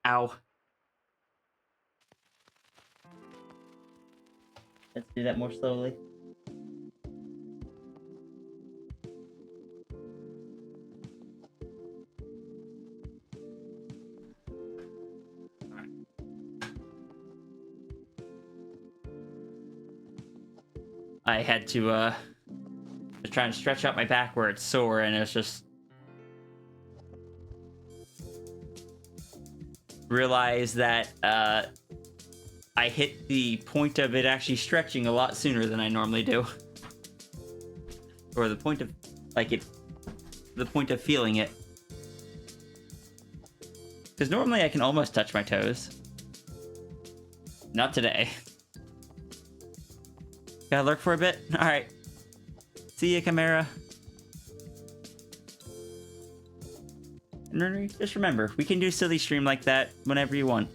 Ow. Let's do that more slowly. I had to was trying to stretch out my back where it's sore, and it's just realized that I hit the point of it actually stretching a lot sooner than I normally do. Or the point of, like, the point of feeling it. Because normally I can almost touch my toes. Not today. Gotta lurk for a bit? Alright. See ya, Chimera. just remember, we can do silly stream like that whenever you want.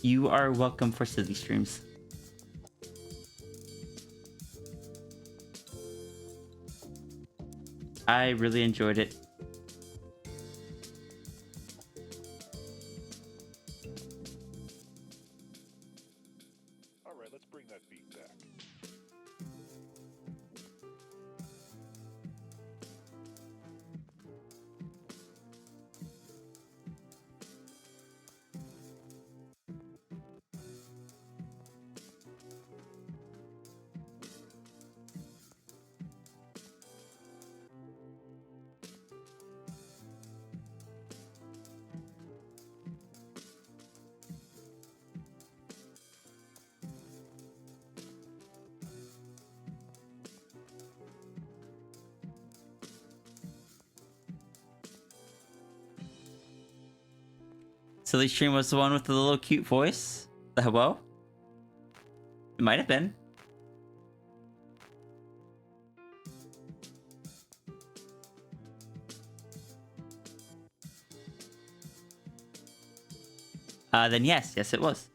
You are welcome for silly streams. I really enjoyed it. All right, let's bring that beat back. Silly stream was the one with the little cute voice? The hello? It might have been. Then yes, it was.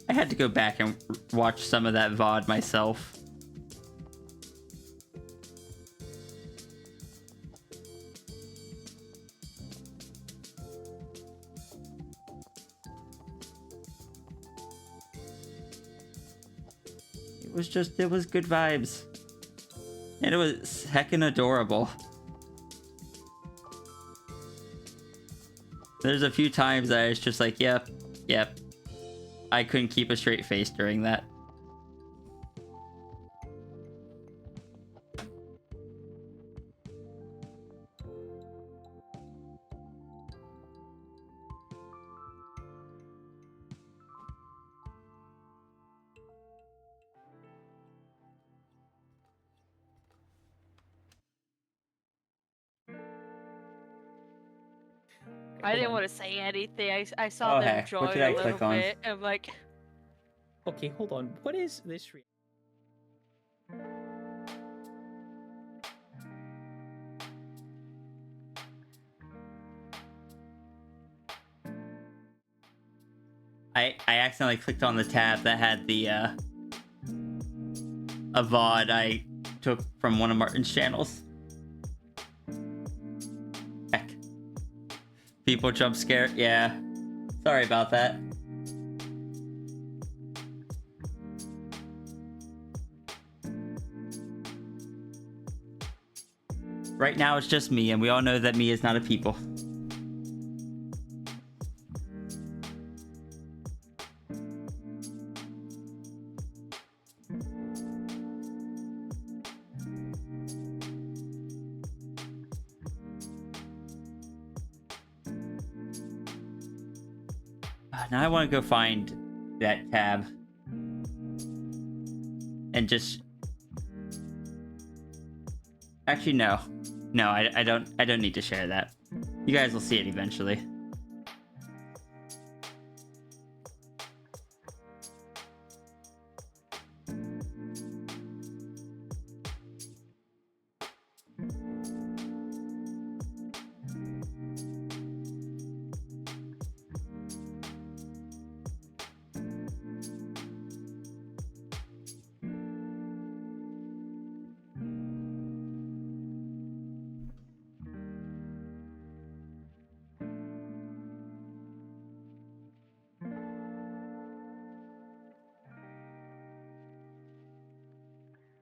I had to go back and watch some of that VOD myself. It was good vibes. And it was heckin' adorable. There's a few times I was just like, yep. I couldn't keep a straight face during that. I didn't want to say anything. I saw Oh, them heck. enjoy What did it I a little click on? bit. I'm like, Okay, hold on. What is this? I accidentally clicked on the tab that had the a VOD I took from one of Martin's channels. Heck. People jump scare. Yeah. Sorry about that. Right now it's just me, and we all know that me is not a people. Now I want to go find that tab and just actually no, I don't need to share that. You guys will see it eventually.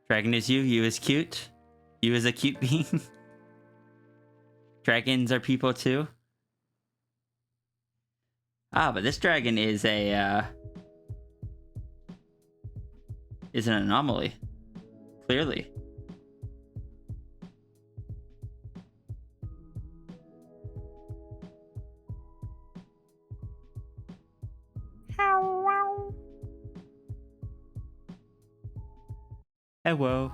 Dragon is you is cute. You is a cute being. Dragons are people too. Ah, but this dragon is an anomaly. Clearly. Hello.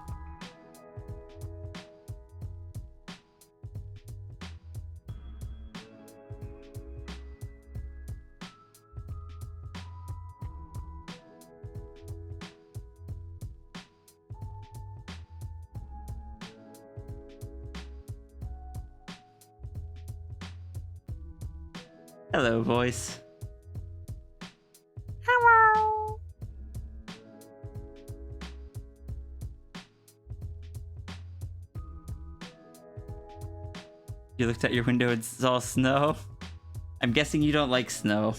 Hello, voice. Hello. You looked out your window and saw snow? I'm guessing you don't like snow.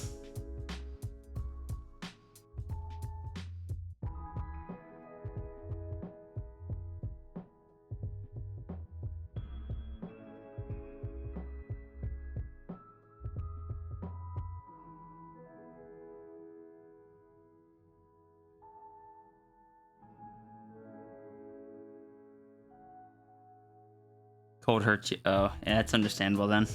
Cold hurts you. Oh, yeah, that's understandable then.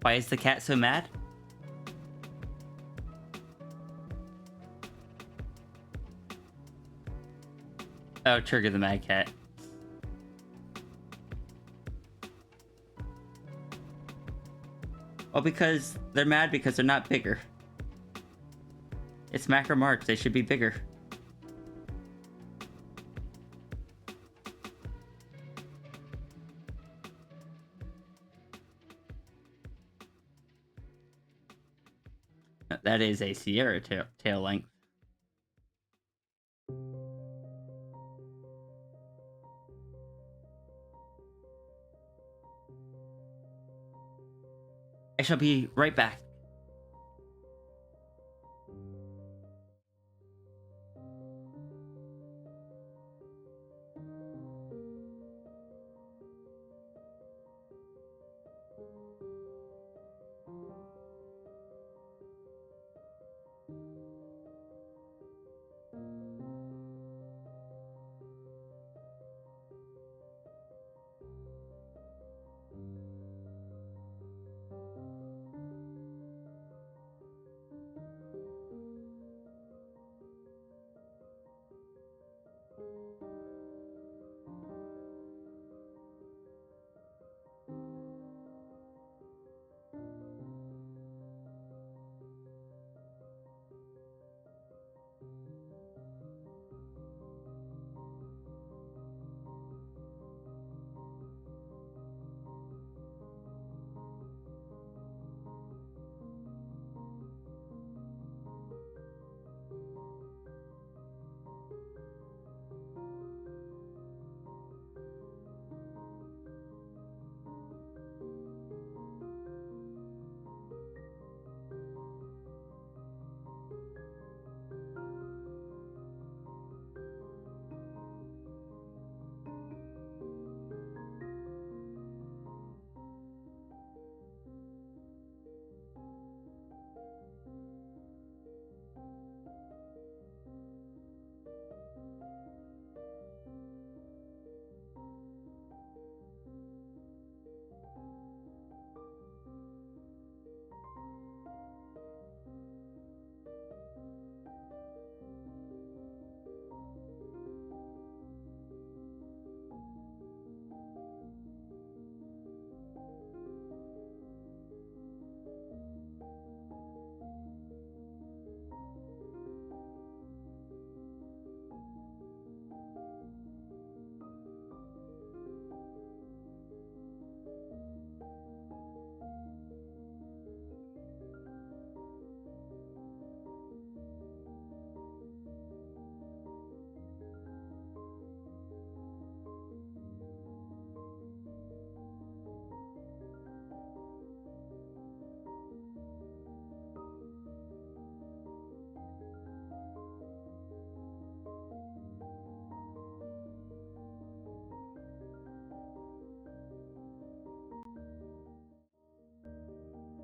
Why is the cat so mad? Oh, trigger the mad cat. Well, because they're mad because they're not bigger. It's Macro March, they should be bigger. That is a Sierra tail length. I shall be right back.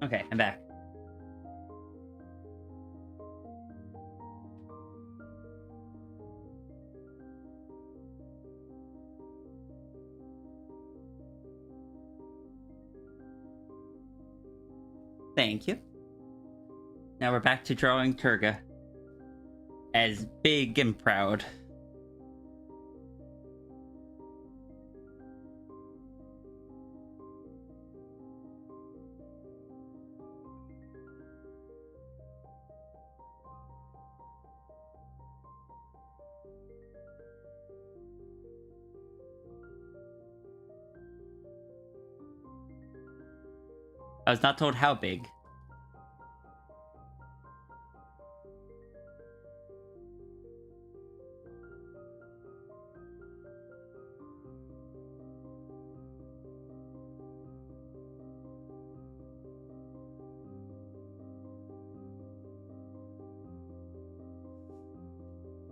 Okay, I'm back. Thank you. Now we're back to drawing Turga as big and proud. I was not told how big.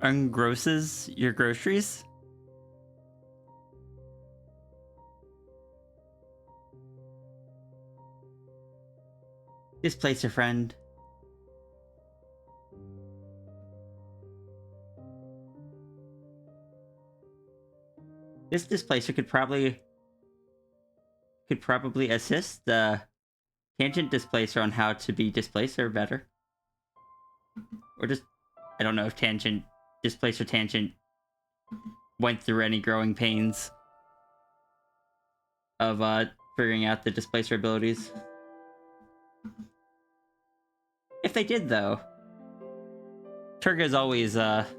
Ungrosses your groceries? Displace your friend. This displacer could probably assist the tangent displacer on how to be displacer better. Or just, I don't know if tangent, displacer tangent went through any growing pains of figuring out the displacer abilities. If they did, though, Turga's always, Turga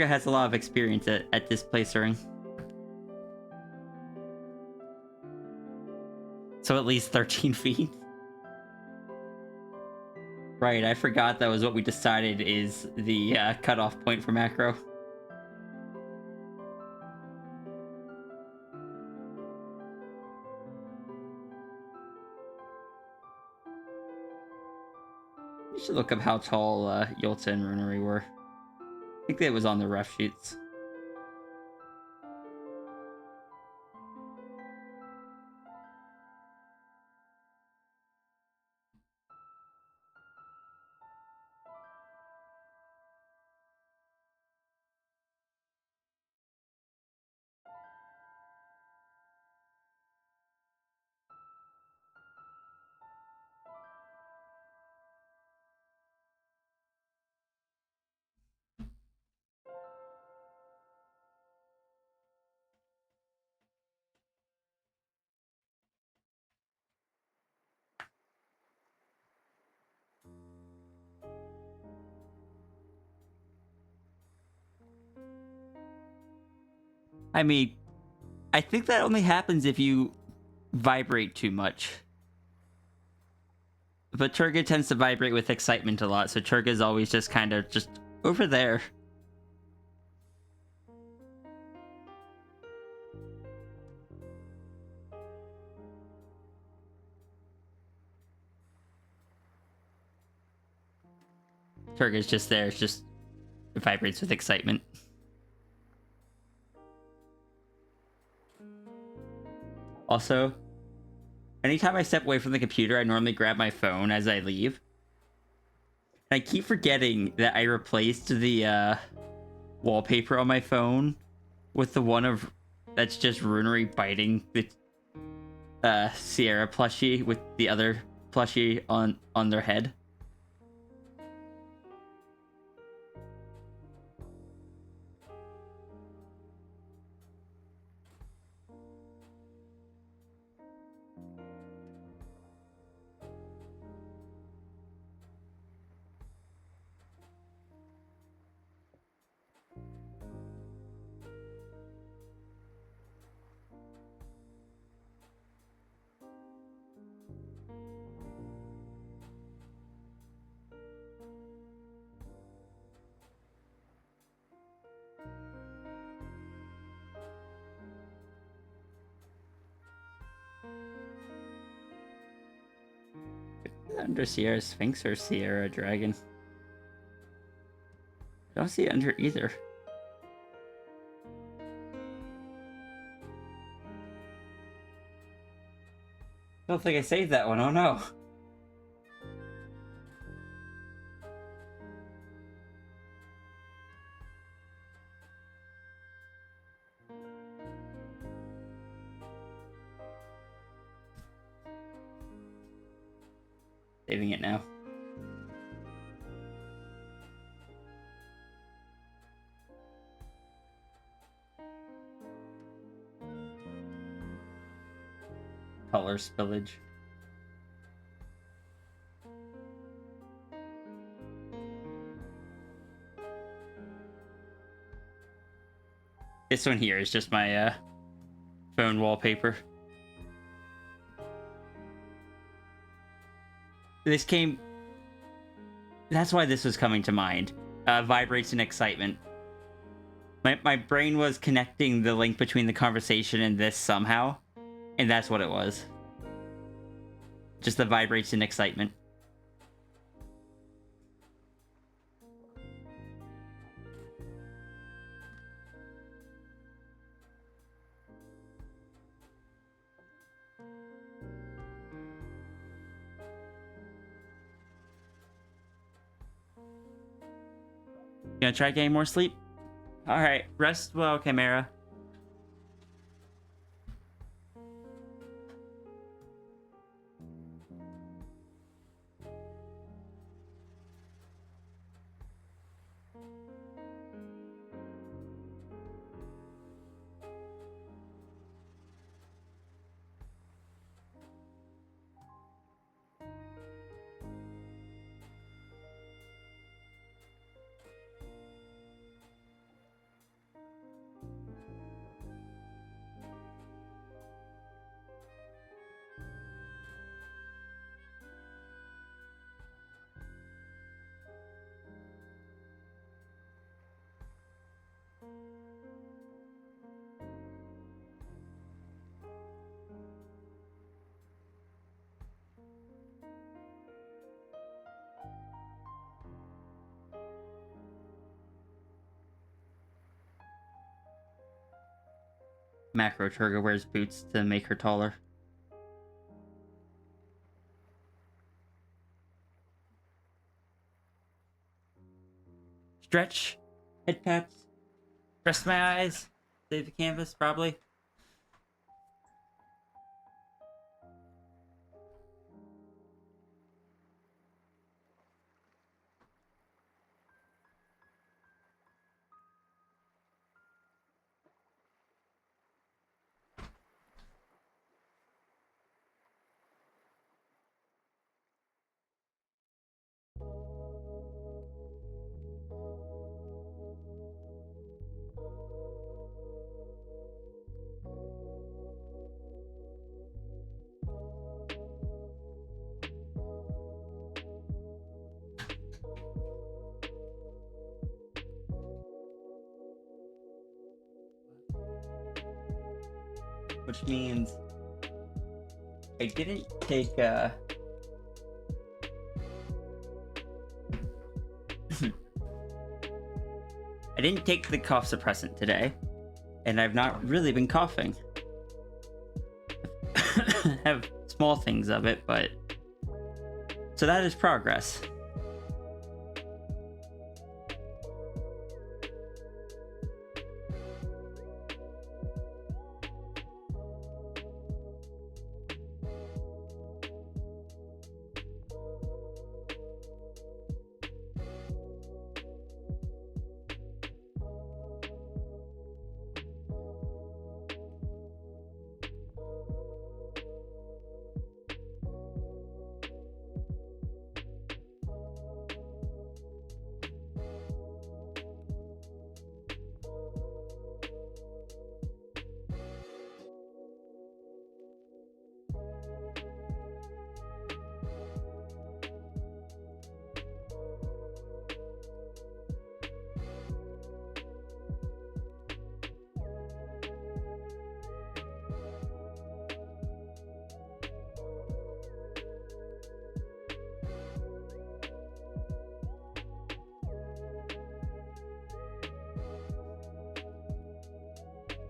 has a lot of experience at displacering. So at least 13 feet. Right, I forgot that was what we decided is the cutoff point for macro. You should look up how tall Yolta and Runari were. I think it was on the rough sheets. I mean, I think that only happens if you vibrate too much. But Turga tends to vibrate with excitement a lot, so Turga's always just kind of just over there. Turga's just there, it's just it vibrates with excitement. Also, anytime I step away from the computer, I normally grab my phone as I leave. And I keep forgetting that I replaced the wallpaper on my phone with the one of that's just Runari biting the Sierra plushie with the other plushie on their head. Under Sierra Sphinx or Sierra Dragon? I don't see it under either. I don't think I saved that one, oh no. Saving it now. Color spillage. This one here is just my phone wallpaper. This came... That's why this was coming to mind. Vibrates in excitement. My brain was connecting the link between the conversation and this somehow. And that's what it was. Just the vibrates in excitement. You gonna try getting more sleep? Alright, rest well, Chimera. macro Turga wears boots to make her taller. Stretch, head pats, rest my eyes, save the canvas, probably. Which means I didn't take I didn't take the cough suppressant today, and I've not really been coughing. Have small things of it, but so that is progress.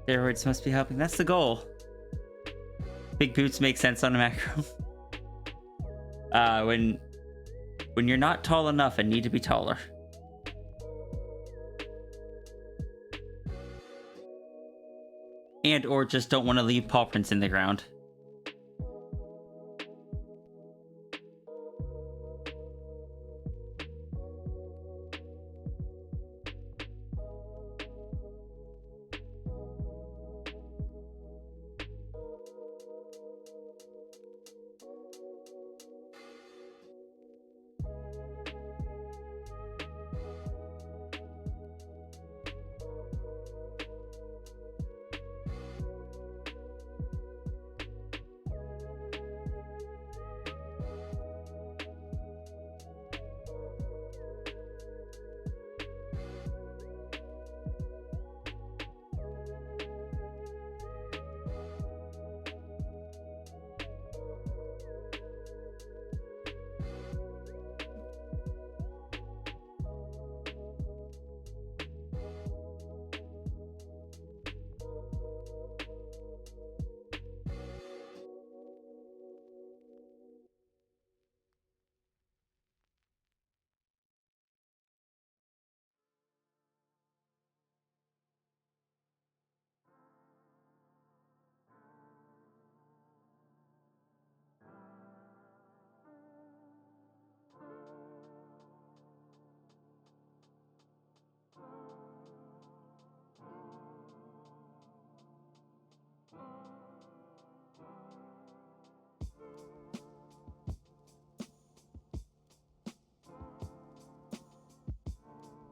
Steroids must be helping. That's the goal. Big boots make sense on a macro. When you're not tall enough and need to be taller. And or just don't want to leave paw prints in the ground.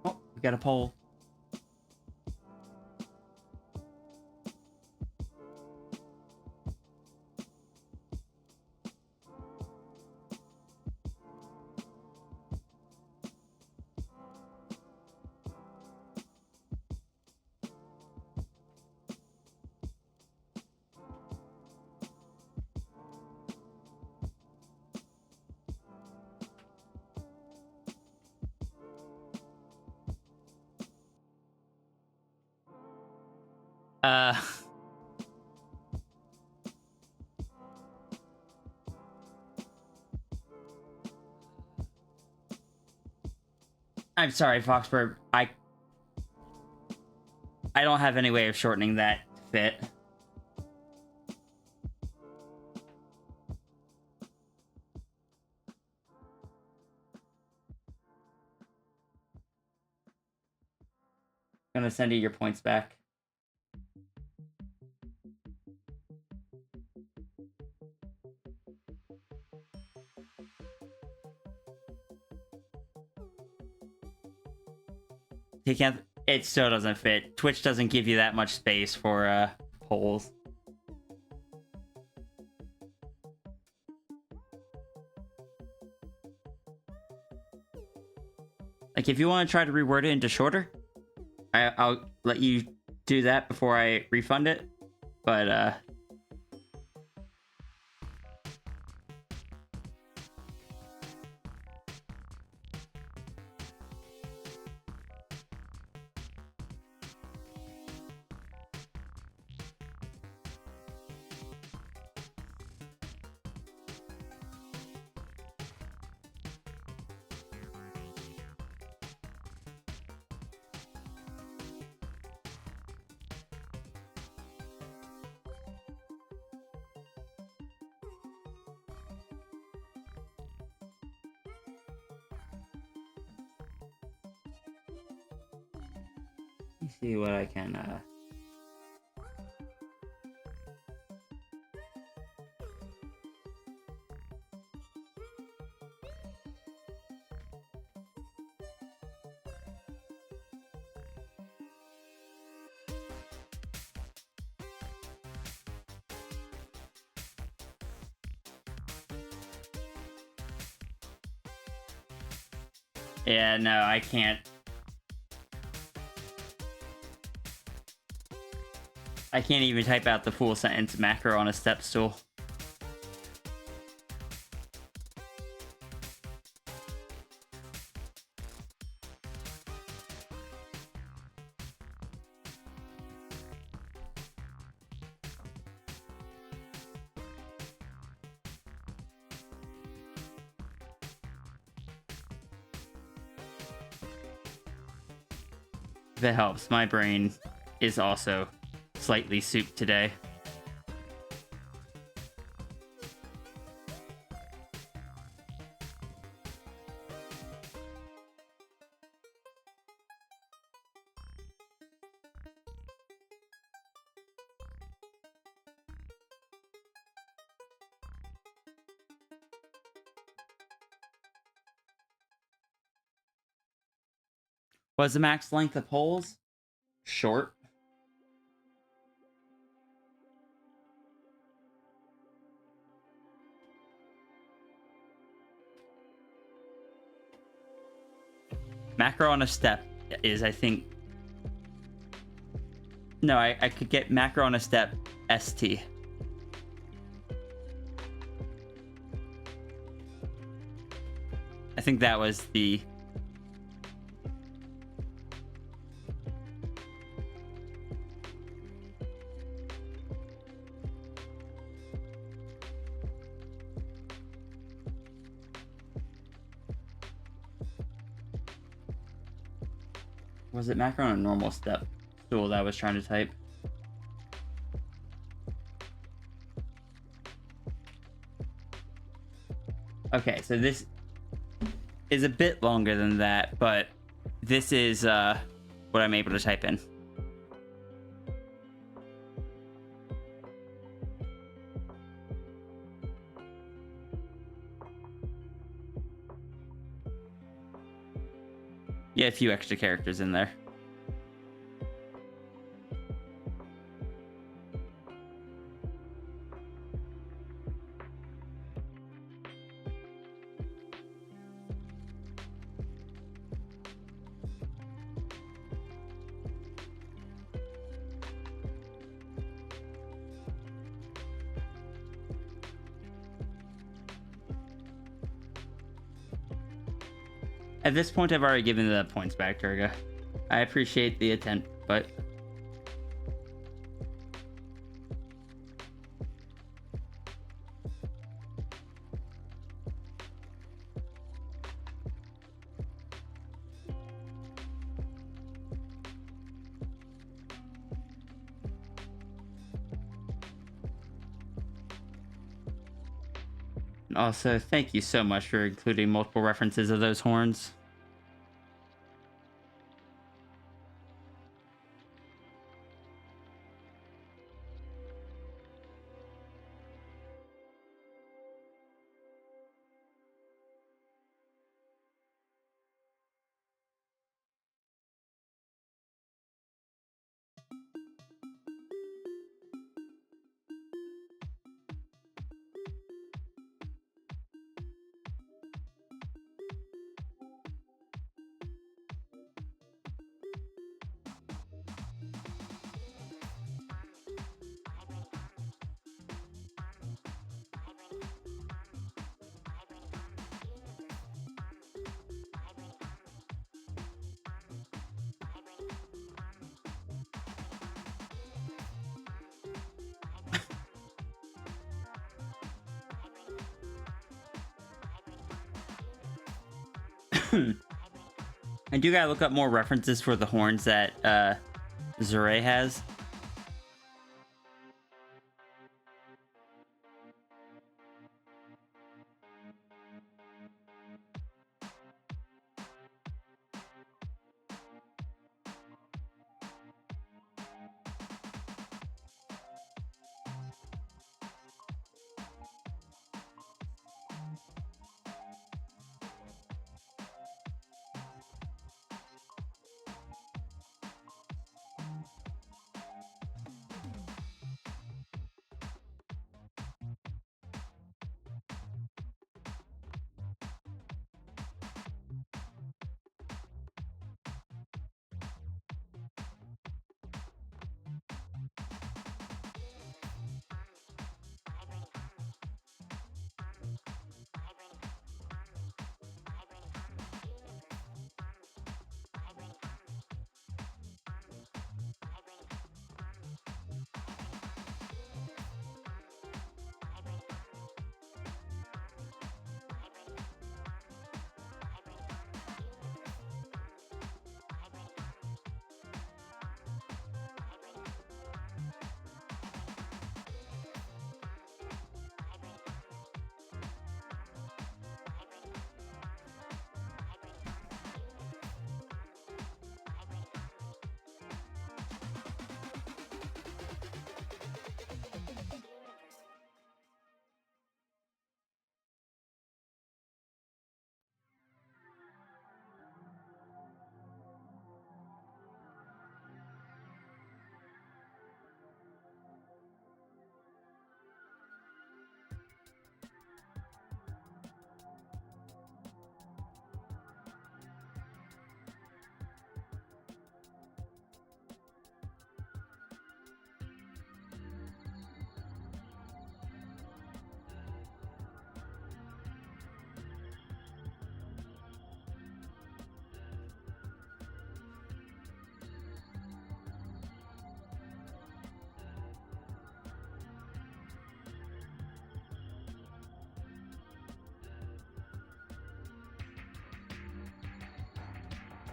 Oh, we got a poll. I'm sorry, Foxbird. I don't have any way of shortening that to fit. I'm gonna send you your points back. He can't. It still doesn't fit. Twitch doesn't give you that much space for polls. Like, if you want to try to reword it into shorter, I'll let you do that before I refund it. But let me see what I can. Yeah, no, I can't. I can't even type out the full sentence macro on a step stool. If it helps, my brain is also slightly souped today. Was the max length of holes short? Macro on a step is, I think... No, I could get macro on a step ST. I think that was the... Was it macro on a normal step stool that I was trying to type? Okay, so this is a bit longer than that, but this is what I'm able to type in. Yeah, a few extra characters in there. At this point, I've already given the points back, Durga. I appreciate the attempt, but... And also, thank you so much for including multiple references of those horns. I do gotta look up more references for the horns that Zure has.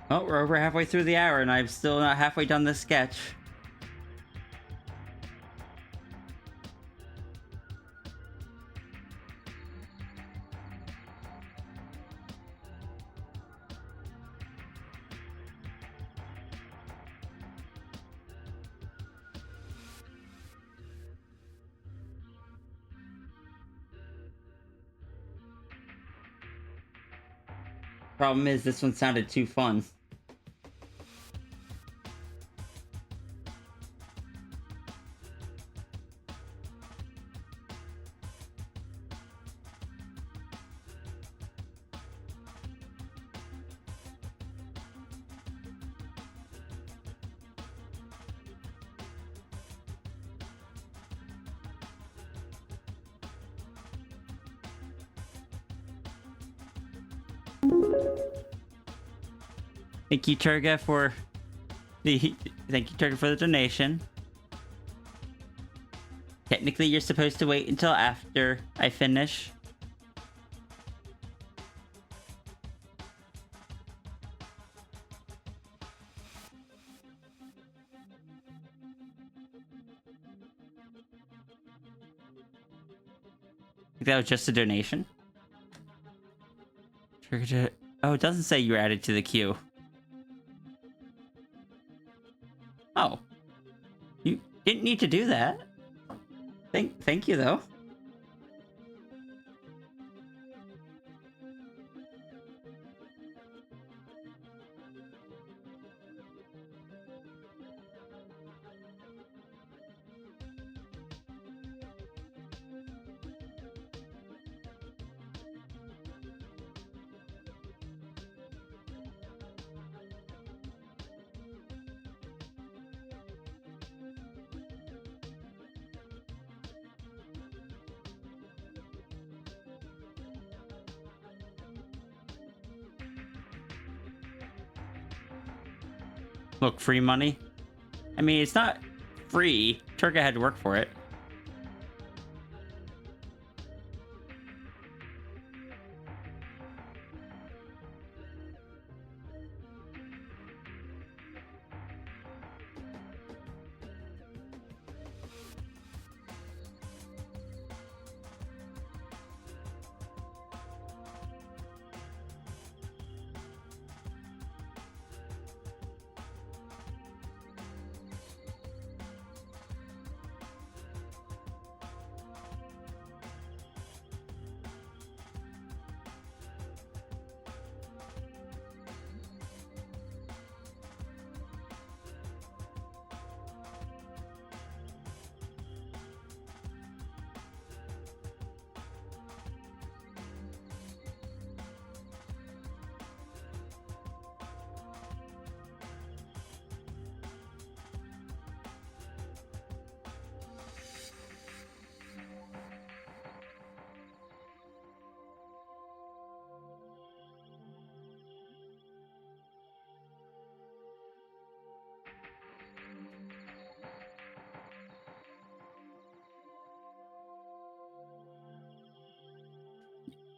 Oh, we're over halfway through the hour and I'm still not halfway done this sketch. Problem is, this one sounded too fun. Thank you, Turga, for the donation. Technically, you're supposed to wait until after I finish. think that was just a donation. Oh, it doesn't say you were added to the queue. Oh. You didn't need to do that. Thank you, though. Look, free money. I mean, it's not free. Turka had to work for it.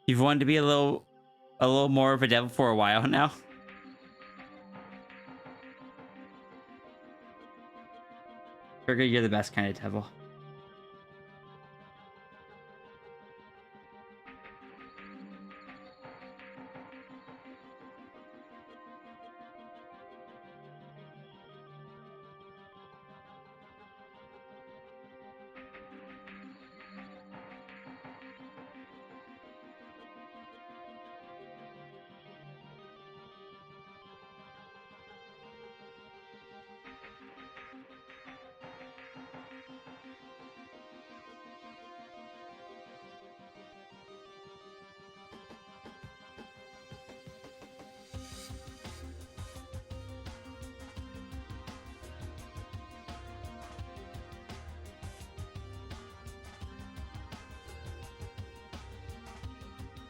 You've wanted to be a little more of a devil for a while now. Turka, you're the best kind of devil.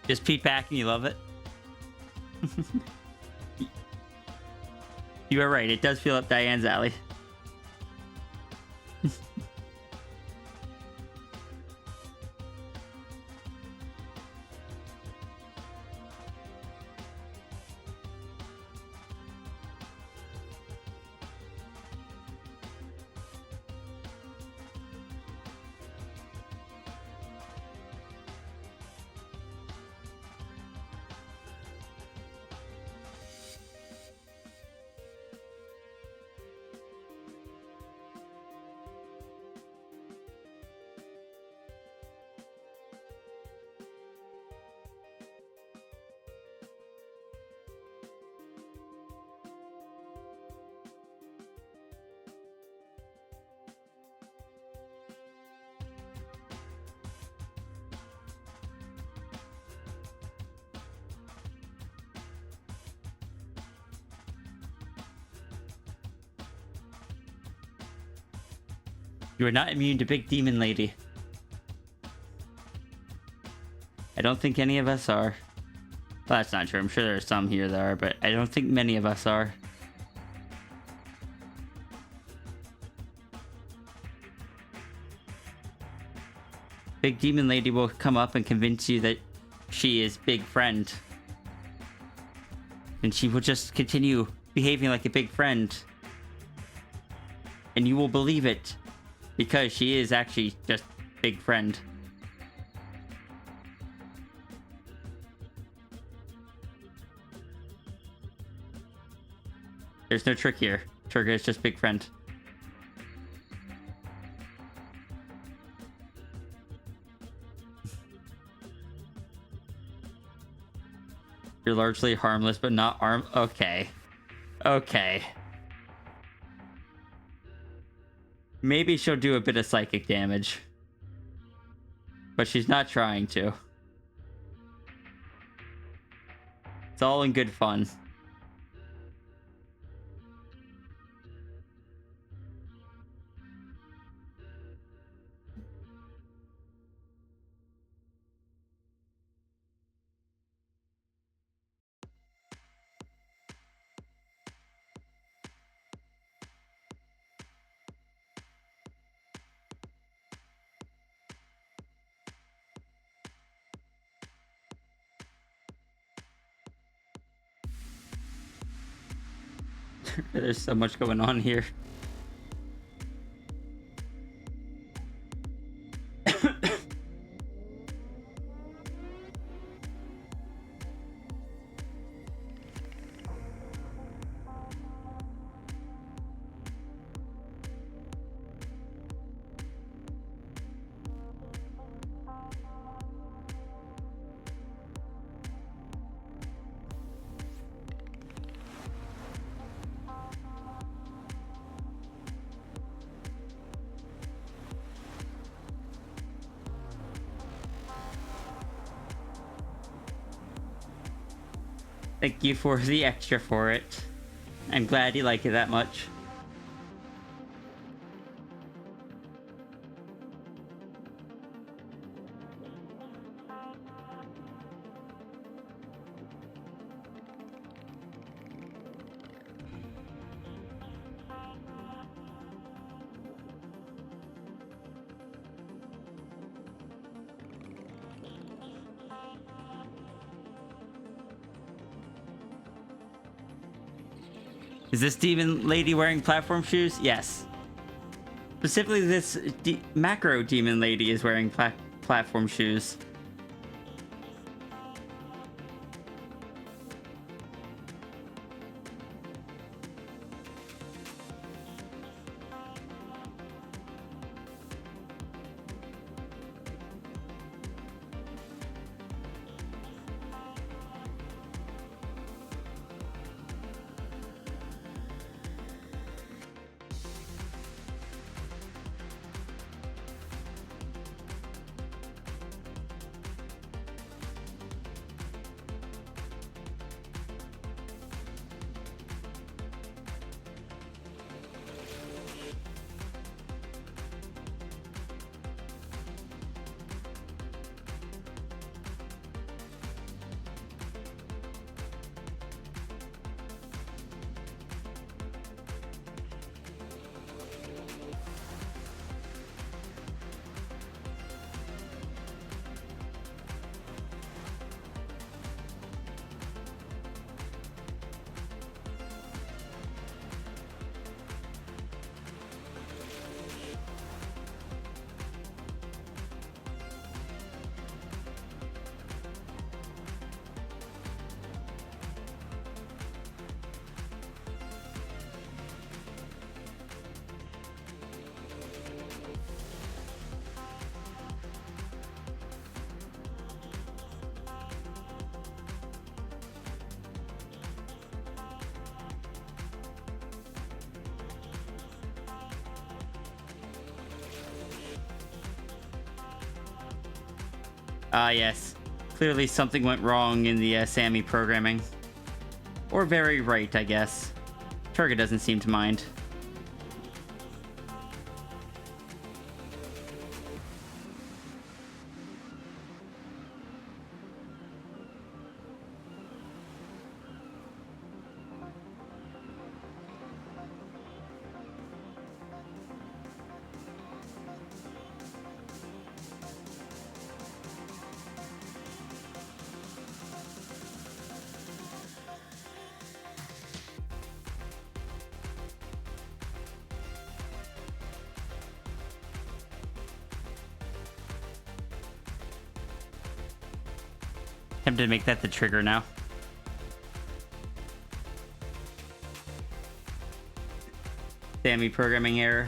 Just peek back and you love it. You are right. It does feel up Diane's alley. You are not immune to Big Demon Lady. I don't think any of us are. Well, that's not true. I'm sure there are some here that are, but I don't think many of us are. Big Demon Lady will come up and convince you that she is big friend. And she will just continue behaving like a big friend. And you will believe it. Because she is actually just big friend. There's no trick here. Trigger is just big friend. You're largely harmless, but not armed. Okay. Okay. Maybe she'll do a bit of psychic damage. But she's not trying to. It's all in good fun. There's so much going on here. Thank you for the extra for it. I'm glad you like it that much. Is this demon lady wearing platform shoes? Yes. Specifically, this macro demon lady is wearing platform shoes. Ah, yes. Clearly something went wrong in the Sammy programming. Or very right, I guess. Turga doesn't seem to mind. Tempted to make that the trigger now. Sammy programming error.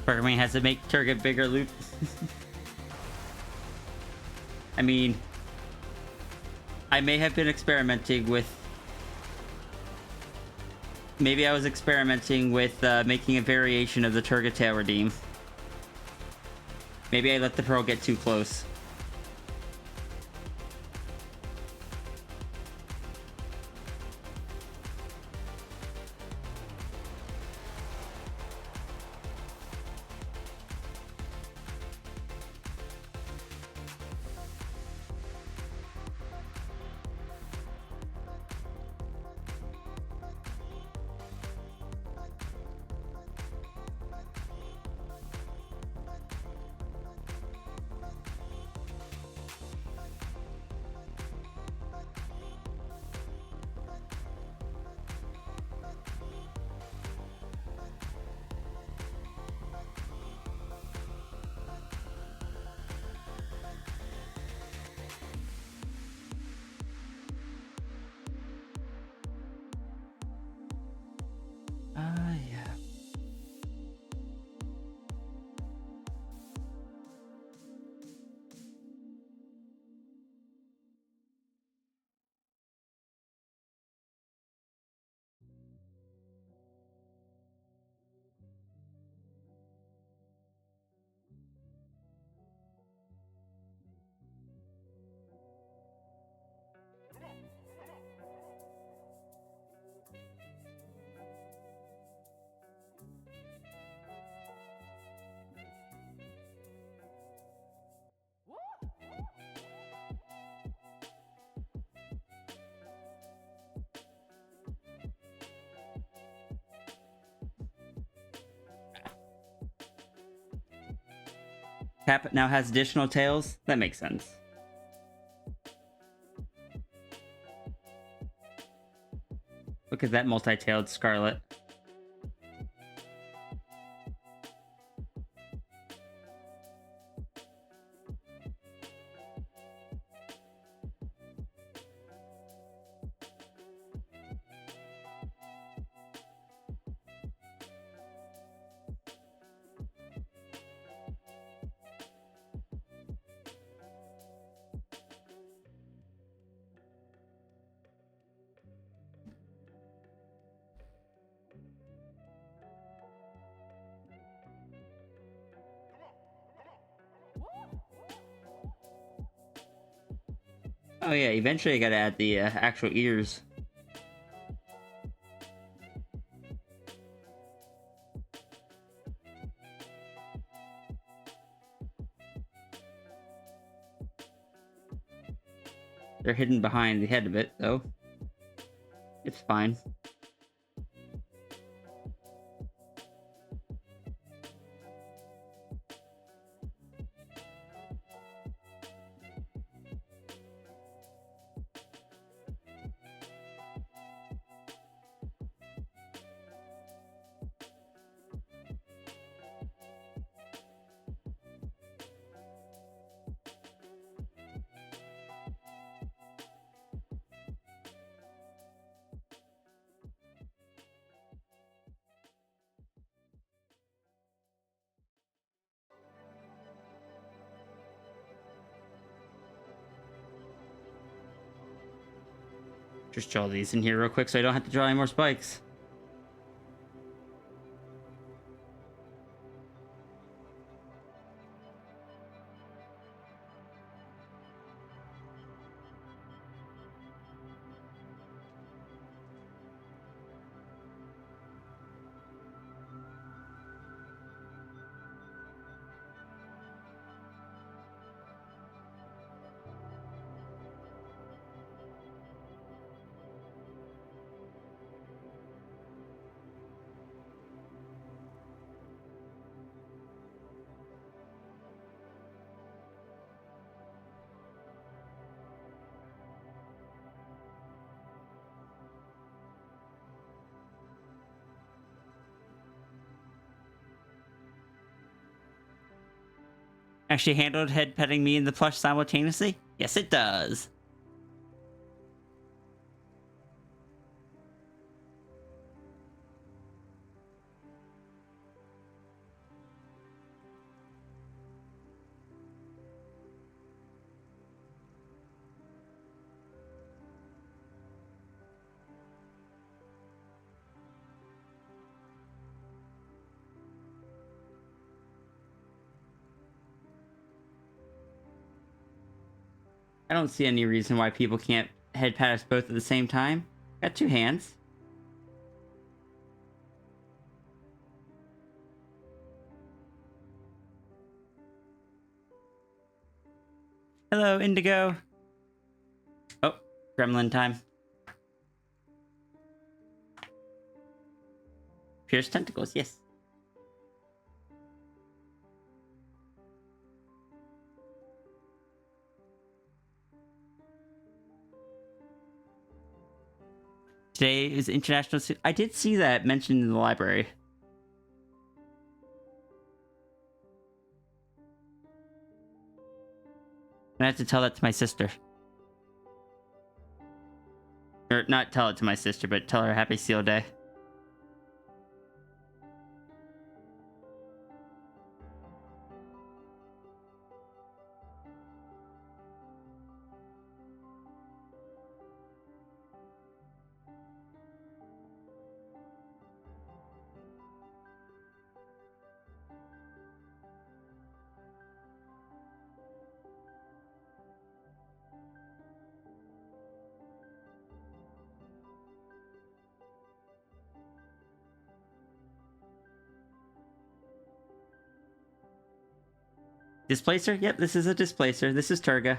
Programming has to make Turget bigger loop. I mean, I may have been experimenting with... Maybe I was experimenting with making a variation of the Turget tail redeem. Maybe I let the pro get too close. Yeah. Cap now has additional tails? That makes sense. Look at that multi-tailed Scarlet. Oh yeah, eventually I gotta add the actual ears. They're hidden behind the head of it, though. It's fine. Just draw these in here real quick so I don't have to draw any more spikes. actually handled head petting me and the plush simultaneously? Yes, it does. I don't see any reason why people can't head pat us both at the same time. Got two hands. Hello, Indigo. Oh, gremlin time. Pierce tentacles, yes. Today is International... I did see that mentioned in the library. I have to tell that to my sister. Or not tell it to my sister, but tell her Happy Seal Day. Displacer? Yep, this is a displacer. This is Turga.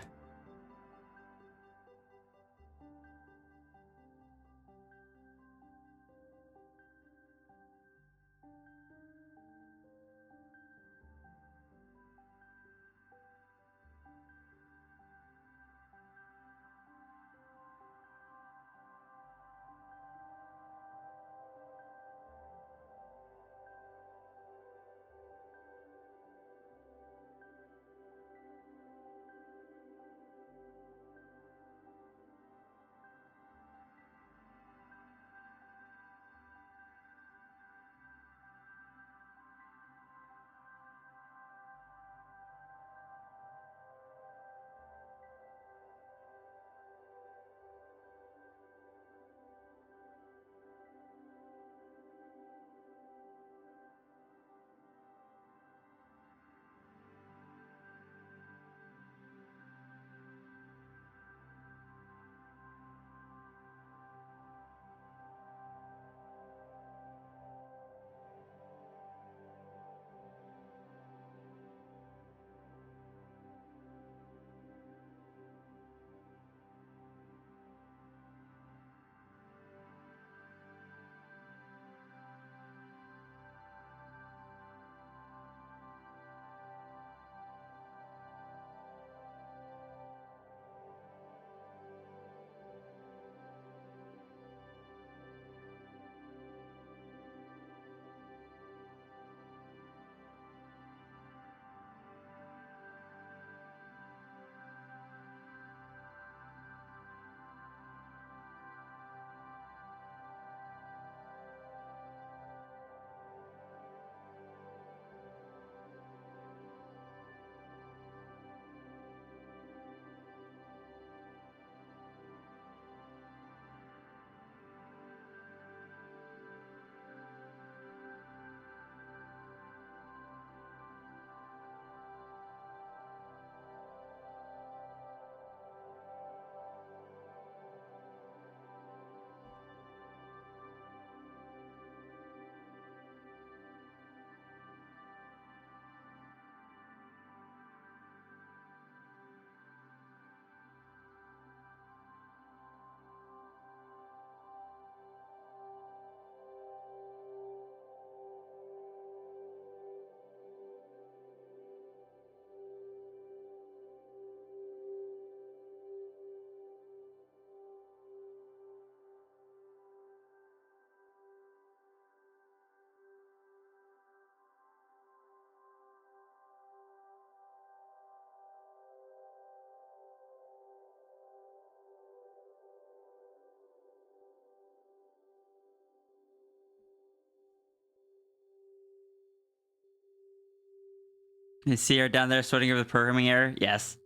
You see her down there sorting over the programming error? Yes.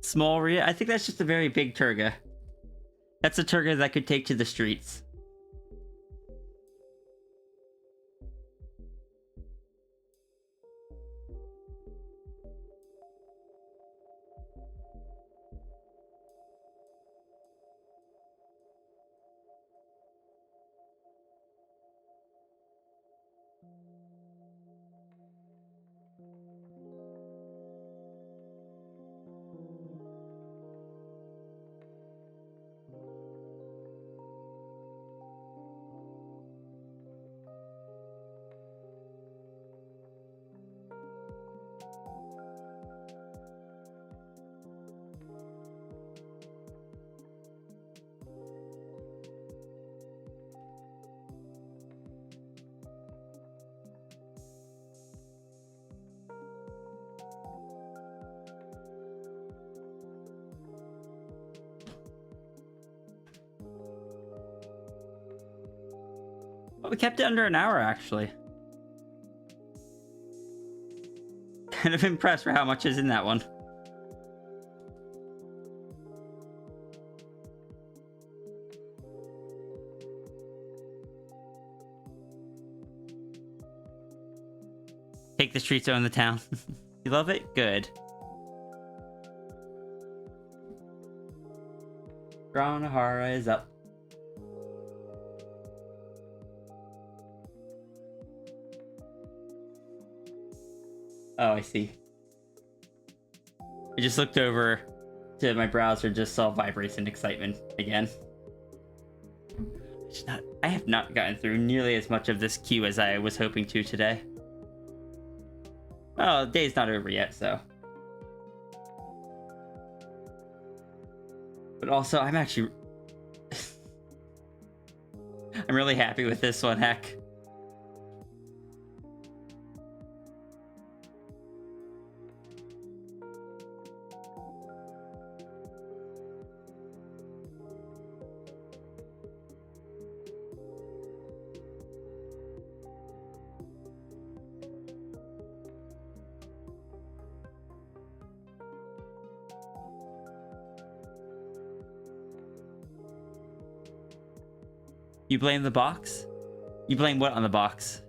Small Rhea? I think that's just a very big Turga. That's a Turga that could take to the streets. Well, we kept it under an hour, actually. Kind of impressed for how much is in that one. Take the streets, own the town. You love it? Good. Granahara is up. Oh, I see. I just looked over to my browser and just saw vibrates and excitement again. I have not gotten through nearly as much of this queue as I was hoping to today. Oh, the day's not over yet, so. But also, I'm actually... I'm really happy with this one, heck. You blame the box? You blame what on the box?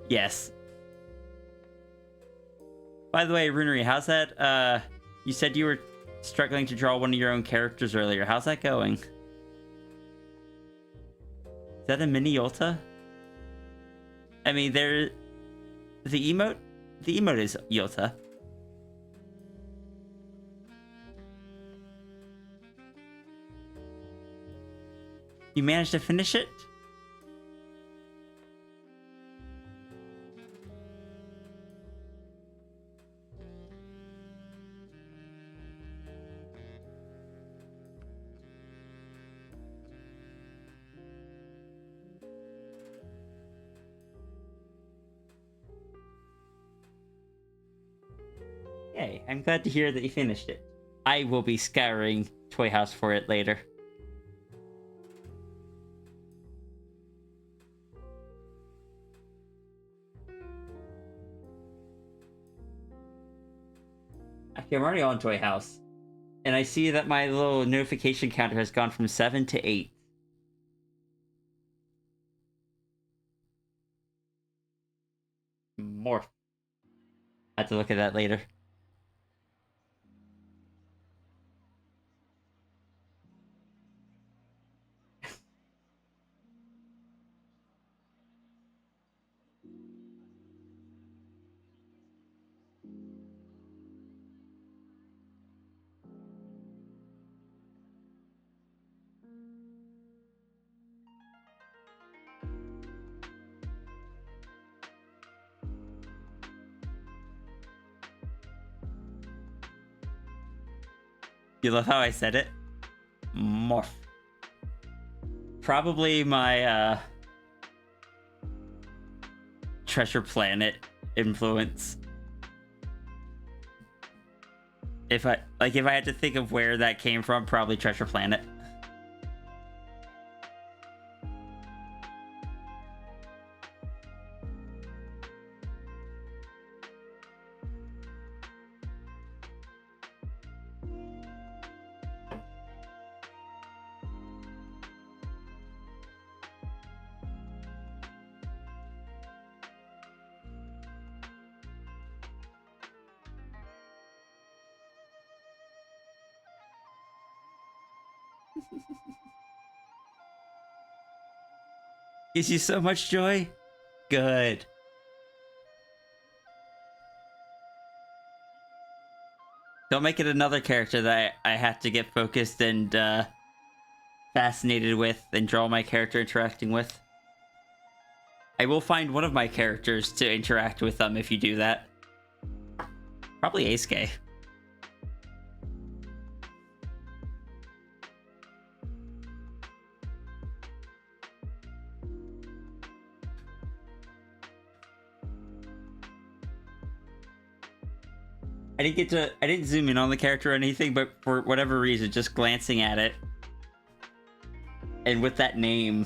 Yes. By the way, Runery, how's that? You said you were struggling to draw one of your own characters earlier. How's that going? Is that a mini Yolta? I mean, the emote is Yolta. You managed to finish it? Yay, I'm glad to hear that you finished it. I will be scouring Toy House for it later. Actually, I'm already on Toy House. And I see that my little notification counter has gone from 7 to 8. More. I have to look at that later. You love how I said it? Morph. Probably my Treasure Planet influence. If I had to think of where that came from, probably Treasure Planet. Gives you so much joy? Good. Don't make it another character that I have to get focused and fascinated with and draw my character interacting with. I will find one of my characters to interact with them if you do that. Probably Aisuke. I didn't zoom in on the character or anything, but for whatever reason, just glancing at it, and with that name,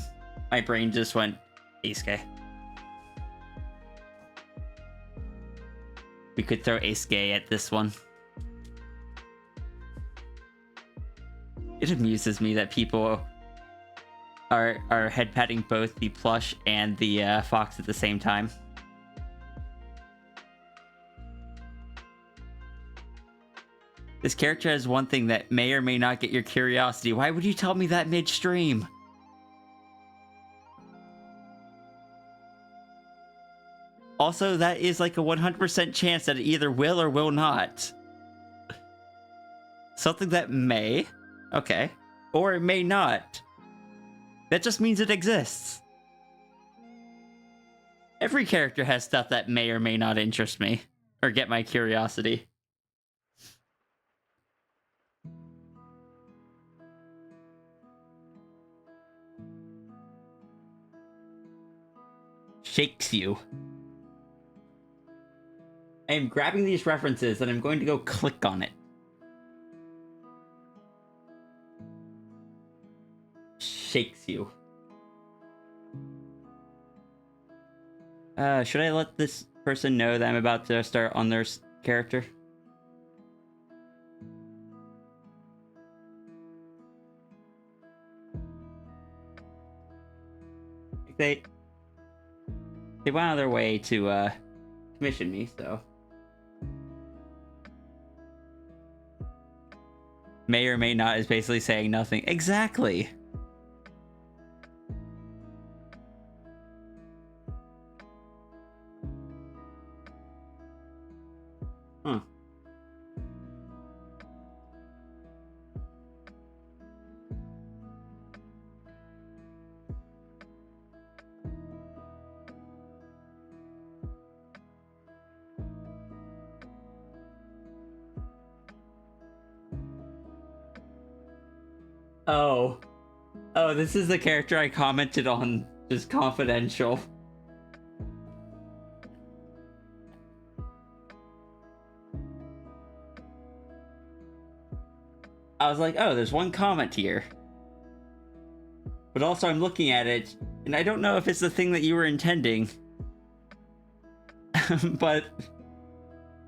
my brain just went, Aisuke. We could throw Aisuke at this one. It amuses me that people are head patting both the plush and the fox at the same time. This character has one thing that may or may not get your curiosity. Why would you tell me that midstream? Also, that is like a 100% chance that it either will or will not. Something that may, okay, or it may not. That just means it exists. Every character has stuff that may or may not interest me, or get my curiosity. Shakes you. I am grabbing these references and I'm going to go click on it. Shakes you. Should I let this person know that I'm about to start on their character? They went out of their way to commission me, so may or may not is basically saying nothing. Exactly. Huh. Oh, this is the character I commented on, just confidential. I was like, oh, there's one comment here. But also I'm looking at it, and I don't know if it's the thing that you were intending. But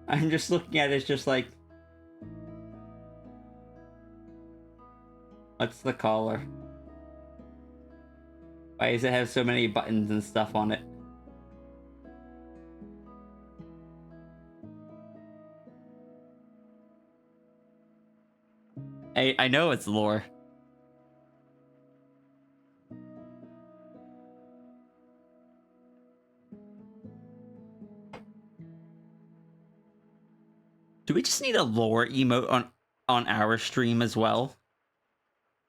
I'm just looking at it, it's just like, what's the collar? Why does it have so many buttons and stuff on it? I know it's lore. Do we just need a lore emote on our stream as well?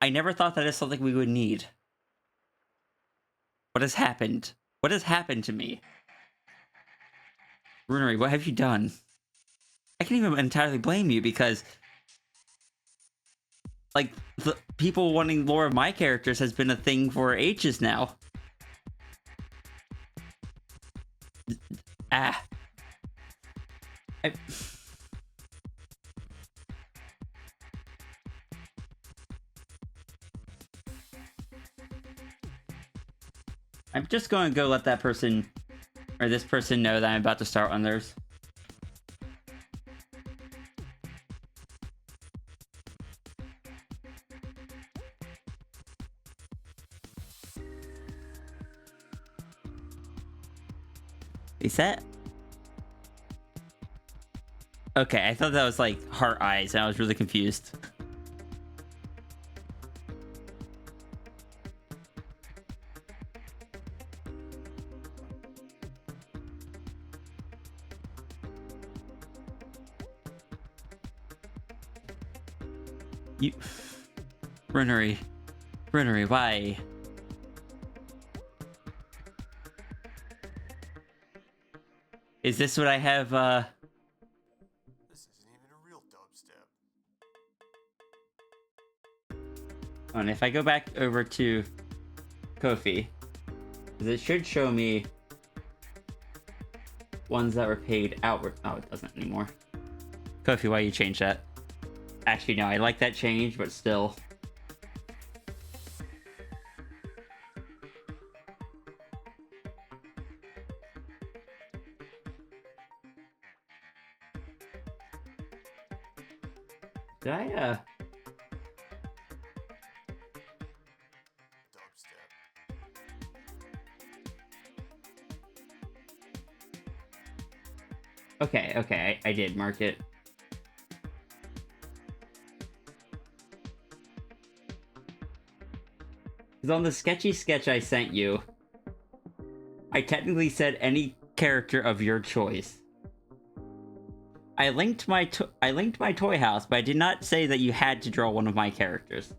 I never thought that is something we would need. What has happened? What has happened to me? Runery, what have you done? I can't even entirely blame you because like, the people wanting lore of my characters has been a thing for ages now. Ah. I'm just going to go let that person, or this person, know that I'm about to start on theirs. Is that? Okay, I thought that was like heart eyes, and I was really confused. You... Brunery, why? Is this what I have, This isn't even a real dubstep. Oh, and if I go back over to Ko-fi, 'cause it should show me ones that were paid outward. Oh, it doesn't anymore. Ko-fi, why you change that? Actually, no, I like that change, but still. Did I, Dubstep. Okay, I did mark it. Because on the sketchy sketch I sent you, I technically said any character of your choice. I linked my toy house, but I did not say that you had to draw one of my characters.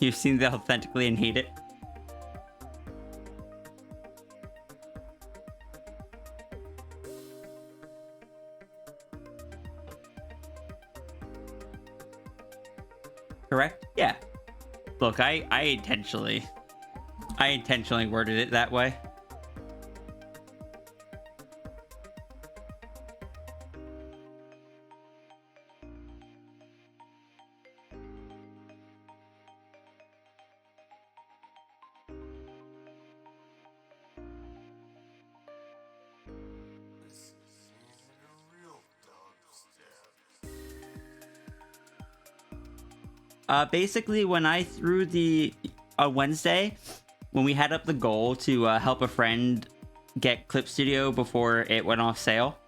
You've seen the authentically and hate it. Correct? Yeah. Look, I intentionally worded it that way. This isn't even a real dubstep. Basically, when I threw Wednesday, when we had up the goal to help a friend get Clip Studio before it went off sale,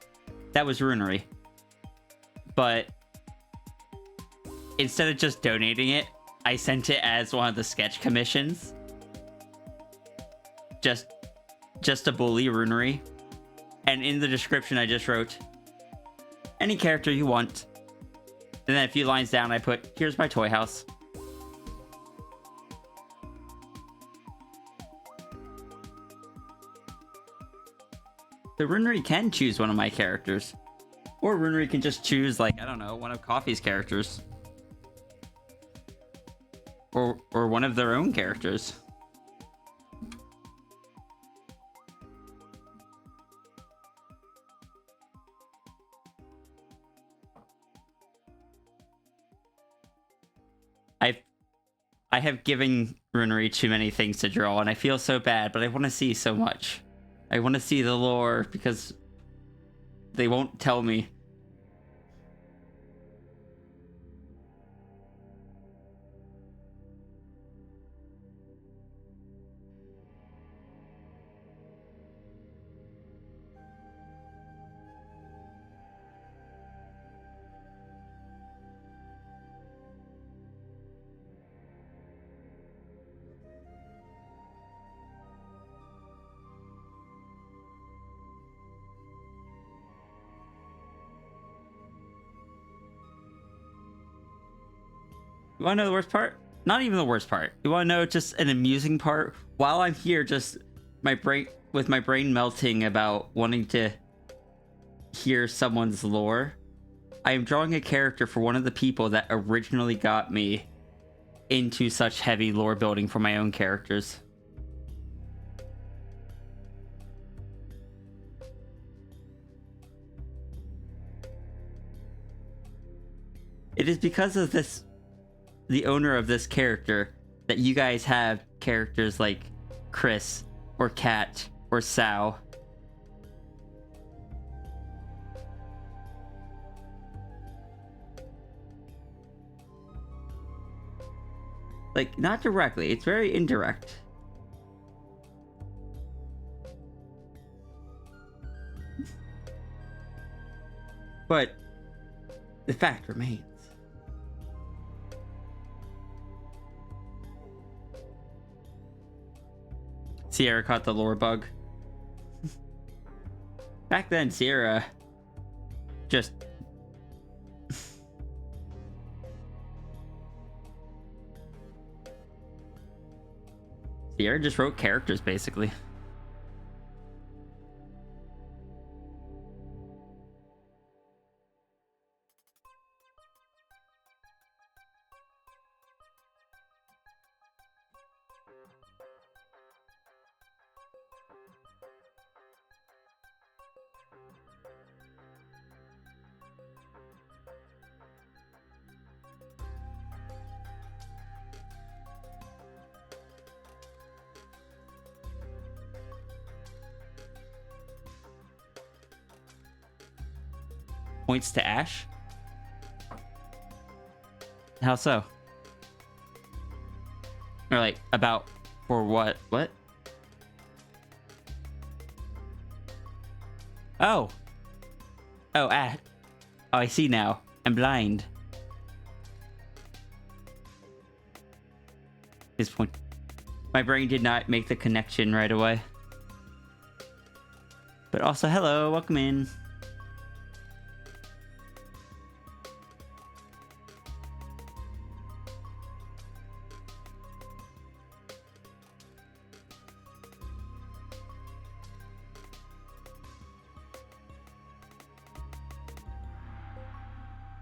that was Runery. But instead of just donating it, I sent it as one of the sketch commissions. Just to bully Runery. And in the description, I just wrote, any character you want. And then a few lines down, I put, here's my toy house. So Runery can choose one of my characters. Or Runery can just choose, like, I don't know, one of Coffee's characters. Or one of their own characters. I have given Runery too many things to draw, and I feel so bad, but I want to see so much. I want to see the lore, because they won't tell me. You wanna know the worst part? Not even the worst part. You wanna know just an amusing part? While I'm here, just my brain melting about wanting to hear someone's lore, I am drawing a character for one of the people that originally got me into such heavy lore building for my own characters. It is because of this, the owner of this character, that you guys have characters like Chris or Kat or Sao. Like, not directly, it's very indirect. But the fact remains. Sierra caught the lore bug. Back then, Sierra just... Sierra just wrote characters, basically. Points to Ash? How so? Or like, about, for what? What? Oh. Oh, Ash. Oh, I see now. I'm blind. His point. My brain did not make the connection right away. But also, hello, welcome in.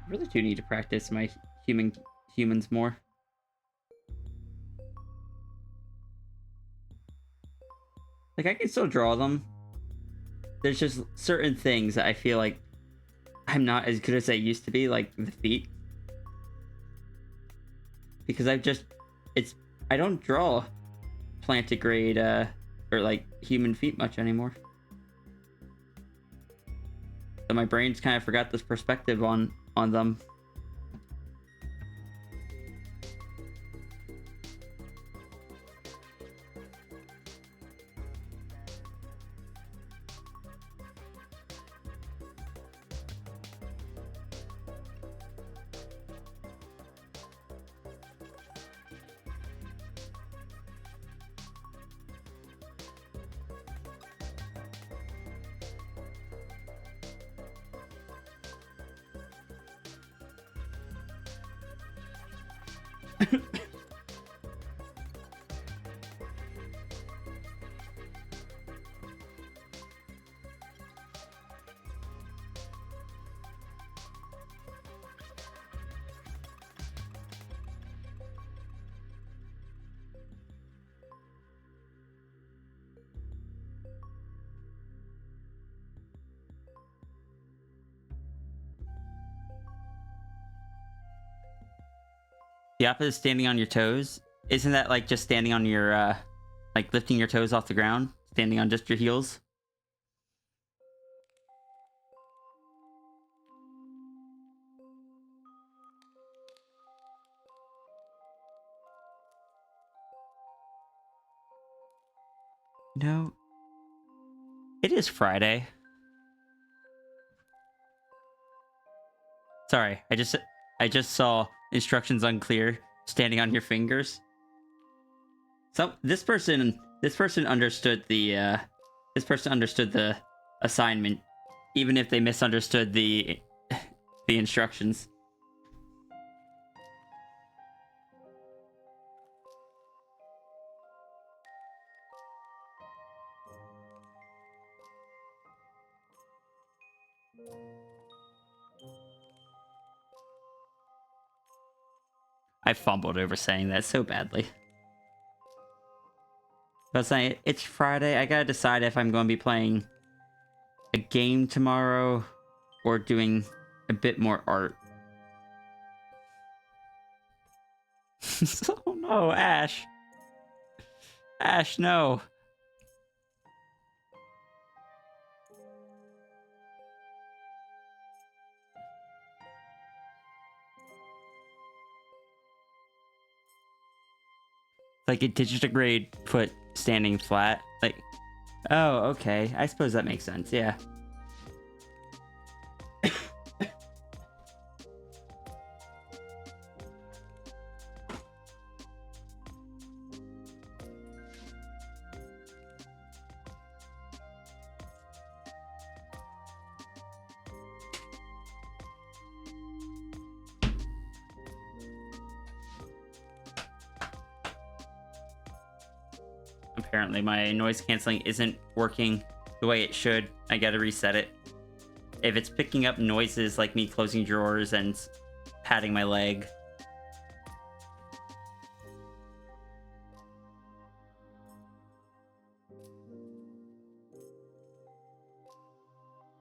I really do need to practice my humans more. Like, I can still draw them. There's just certain things that I feel like I'm not as good as I used to be, like the feet. Because I don't draw plantigrade, or like human feet much anymore. So my brain's kind of forgot this perspective on them. The opposite is standing on your toes. Isn't that like just standing on your, like lifting your toes off the ground? Standing on just your heels? No. It is Friday. Sorry, I just saw instructions unclear, standing on your fingers. This person understood the assignment, even if they misunderstood the instructions. I fumbled over saying that so badly. But it's Friday. I gotta decide if I'm going to be playing a game tomorrow or doing a bit more art. Oh no, Ash. Ash, no. Like a digitigrade foot standing flat. Like, oh, okay. I suppose that makes sense, yeah. Apparently my noise canceling isn't working the way it should. I gotta reset it. If it's picking up noises like me closing drawers and patting my leg.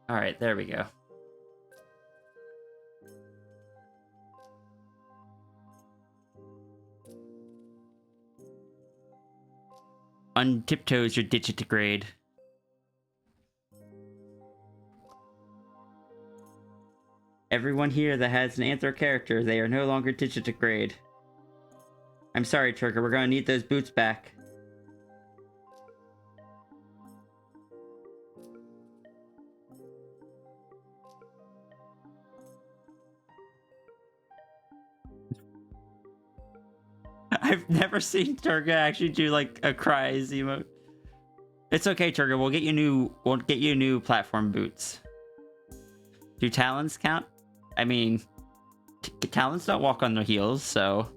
Alright, there we go. Untiptoes your digitigrade. Everyone here that has an anthro character, they are no longer digitigrade. I'm sorry, Turker, we're gonna need those boots back. I've never seen Turga actually do like a cries emote. It's okay, Turga. We'll get you new platform boots. Do talons count? I mean, talons don't walk on their heels, so.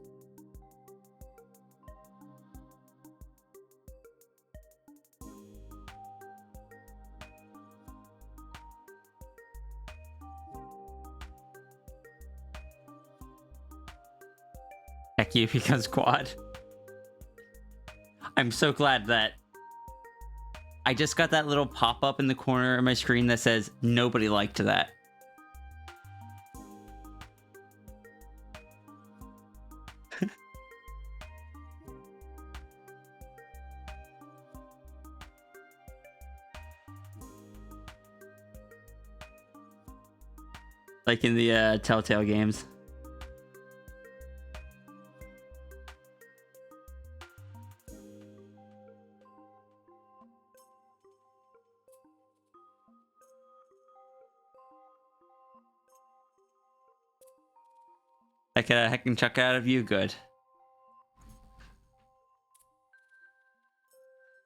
Heck, you becomes quad. I'm so glad that I just got that little pop-up in the corner of my screen that says nobody liked that. Like in the Telltale games. I can chuck out of you, good.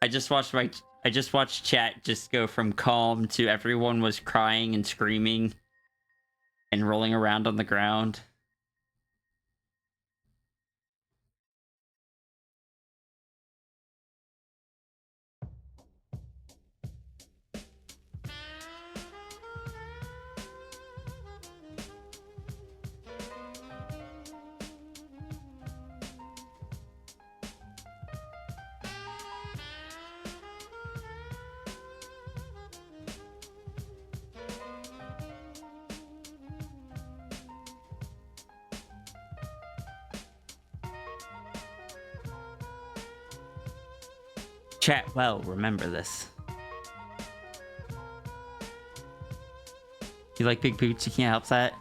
I just watched chat just go from calm to everyone was crying and screaming and rolling around on the ground. Chat well, remember this. You like big boots? You can't help that.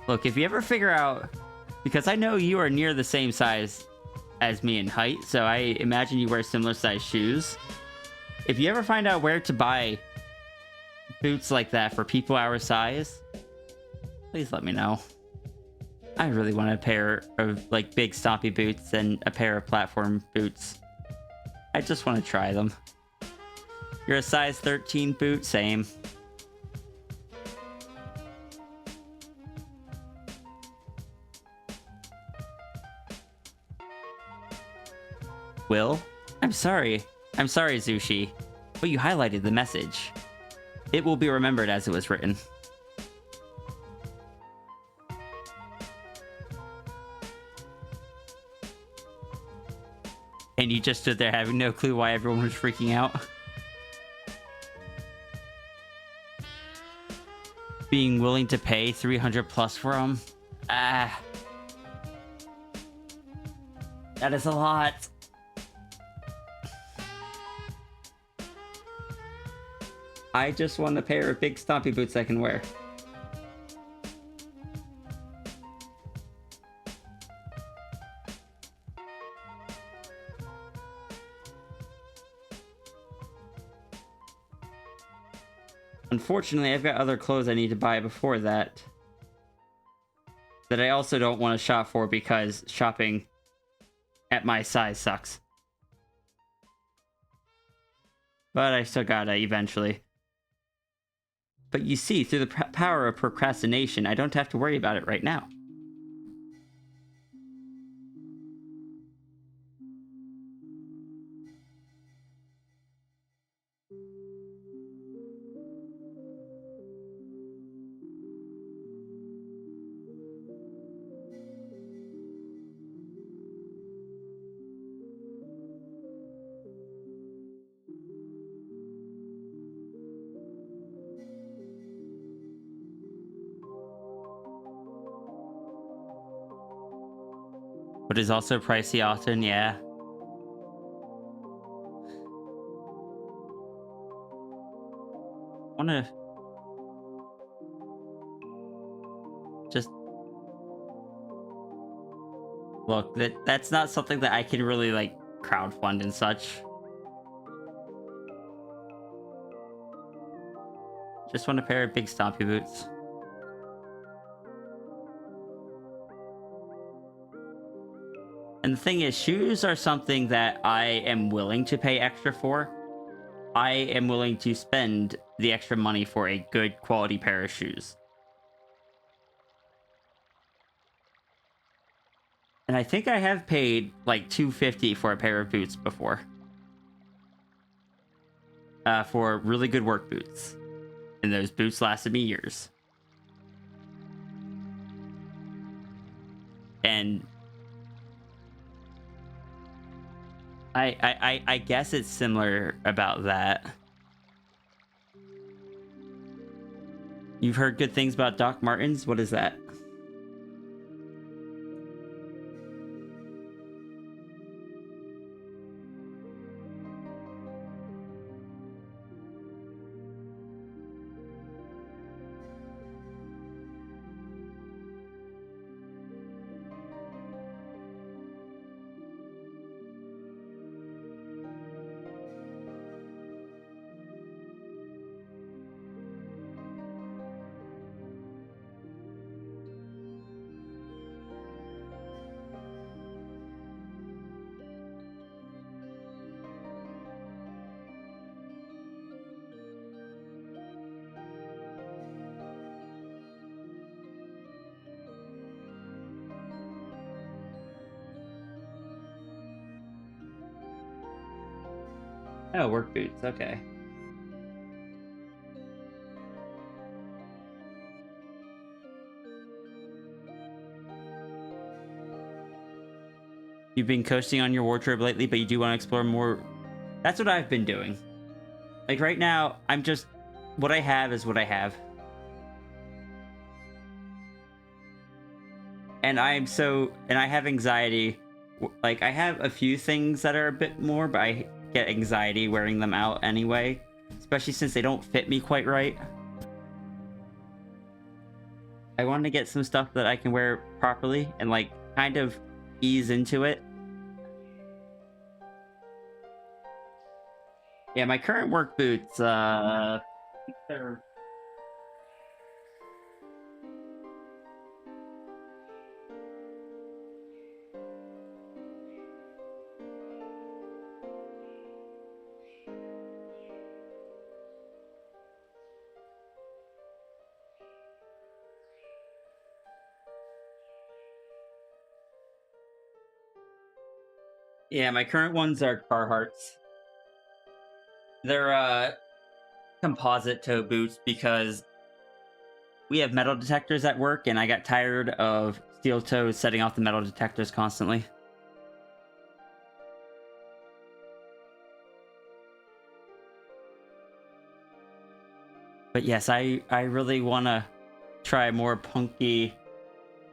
Look, if you ever figure out, because I know you are near the same size as me in height, so I imagine you wear similar size shoes. If you ever find out where to buy boots like that for people our size, please let me know. I really want a pair of like big stompy boots and a pair of platform boots. I just want to try them. You're a size 13 boot, same. Will? I'm sorry, Zushi, but you highlighted the message. It will be remembered as it was written. And you just stood there having no clue why everyone was freaking out. Being willing to pay 300 plus for them. Ah. That is a lot. I just want a pair of big stompy boots I can wear. Unfortunately, I've got other clothes I need to buy before that. That I also don't want to shop for because shopping at my size sucks. But I still gotta eventually. But you see, through the power of procrastination, I don't have to worry about it right now. But is also pricey often, yeah. Wanna just look, that's not something that I can really like crowdfund and such. Just want a pair of big stompy boots. And the thing is, shoes are something that I am willing to pay extra for. I am willing to spend the extra money for a good quality pair of shoes. And I think I have paid like $250 for a pair of boots before. For really good work boots. And those boots lasted me years. And I guess it's similar about that. You've heard good things about Doc Martens? What is that? Oh, work boots, okay. You've been coasting on your wardrobe lately, but you do want to explore more. That's what I've been doing. Like right now, I'm just, what I have is what I have. And I have anxiety. Like I have a few things that are a bit more, but I get anxiety wearing them out anyway, especially since they don't fit me quite right. I want to get some stuff that I can wear properly and like kind of ease into it. Yeah, my current work boots, they're... Yeah, my current ones are Carhartts. They're composite toe boots because we have metal detectors at work and I got tired of steel toes setting off the metal detectors constantly. But yes, I really want to try more punky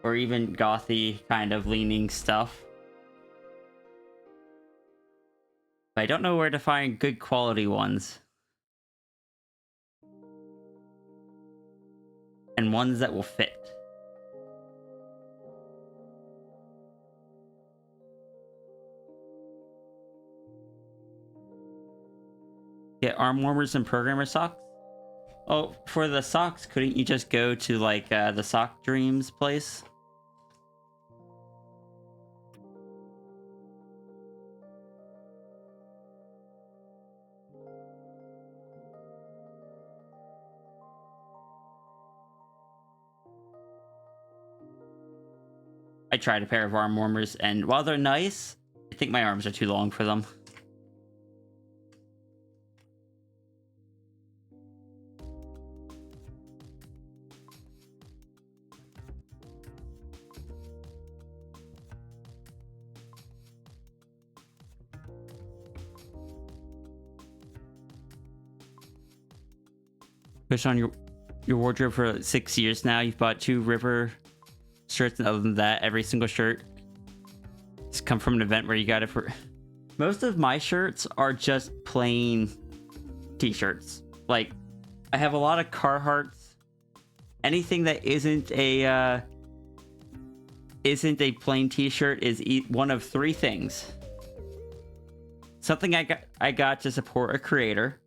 or even gothy kind of leaning stuff. But I don't know where to find good quality ones. And ones that will fit. Get arm warmers and programmer socks? Oh, for the socks, couldn't you just go to, like, the Sock Dreams place? I tried a pair of arm warmers, and while they're nice, I think my arms are too long for them. Push on your wardrobe for 6 years now. You've bought 2 River shirts, and other than that, every single shirt has come from an event where you got it for... Most of my shirts are just plain t-shirts. Like, I have a lot of Carhartts. Anything that isn't a plain t-shirt is one of 3 things. Something I got to support a creator.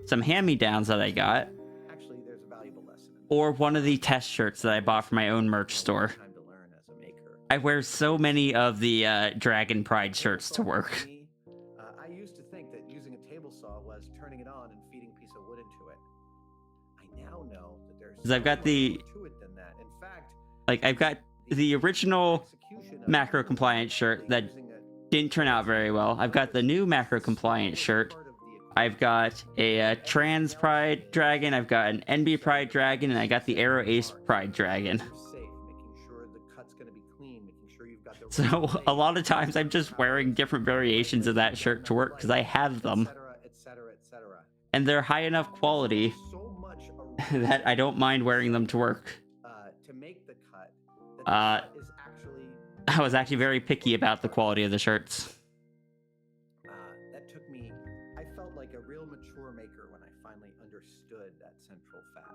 Some hand-me-downs that I got. Actually, there's a valuable lesson. Or one of the test shirts that I bought for my own merch store. Time to learn as a maker. I wear so many of the Dragon Pride shirts to work. I used to think that using a table saw was turning it on and feeding a piece of wood into it. I now know that there's 'Cause I've got the... more to it than that. In fact, like, I've got the original macro compliant shirt that didn't turn out very well. I've got the new macro compliant shirt. I've got a Trans Pride Dragon, I've got an NB Pride Dragon, and I got the Aero Ace Pride Dragon. So a lot of times I'm just wearing different variations of that shirt to work because I have them. And they're high enough quality that I don't mind wearing them to work. I was actually very picky about the quality of the shirts. That took me... I felt like a real mature maker when I finally understood that central fact.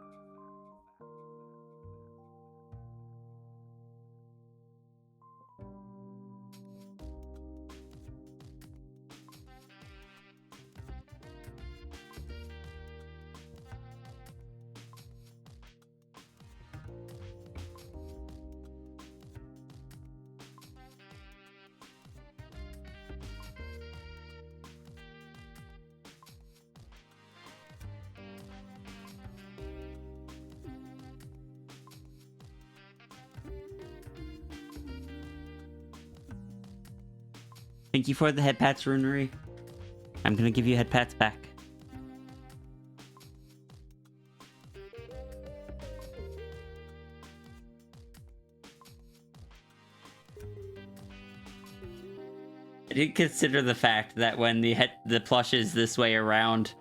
Thank you for the head pats, Runery. I'm gonna give you head pats back. I did consider the fact that when the plush is this way around,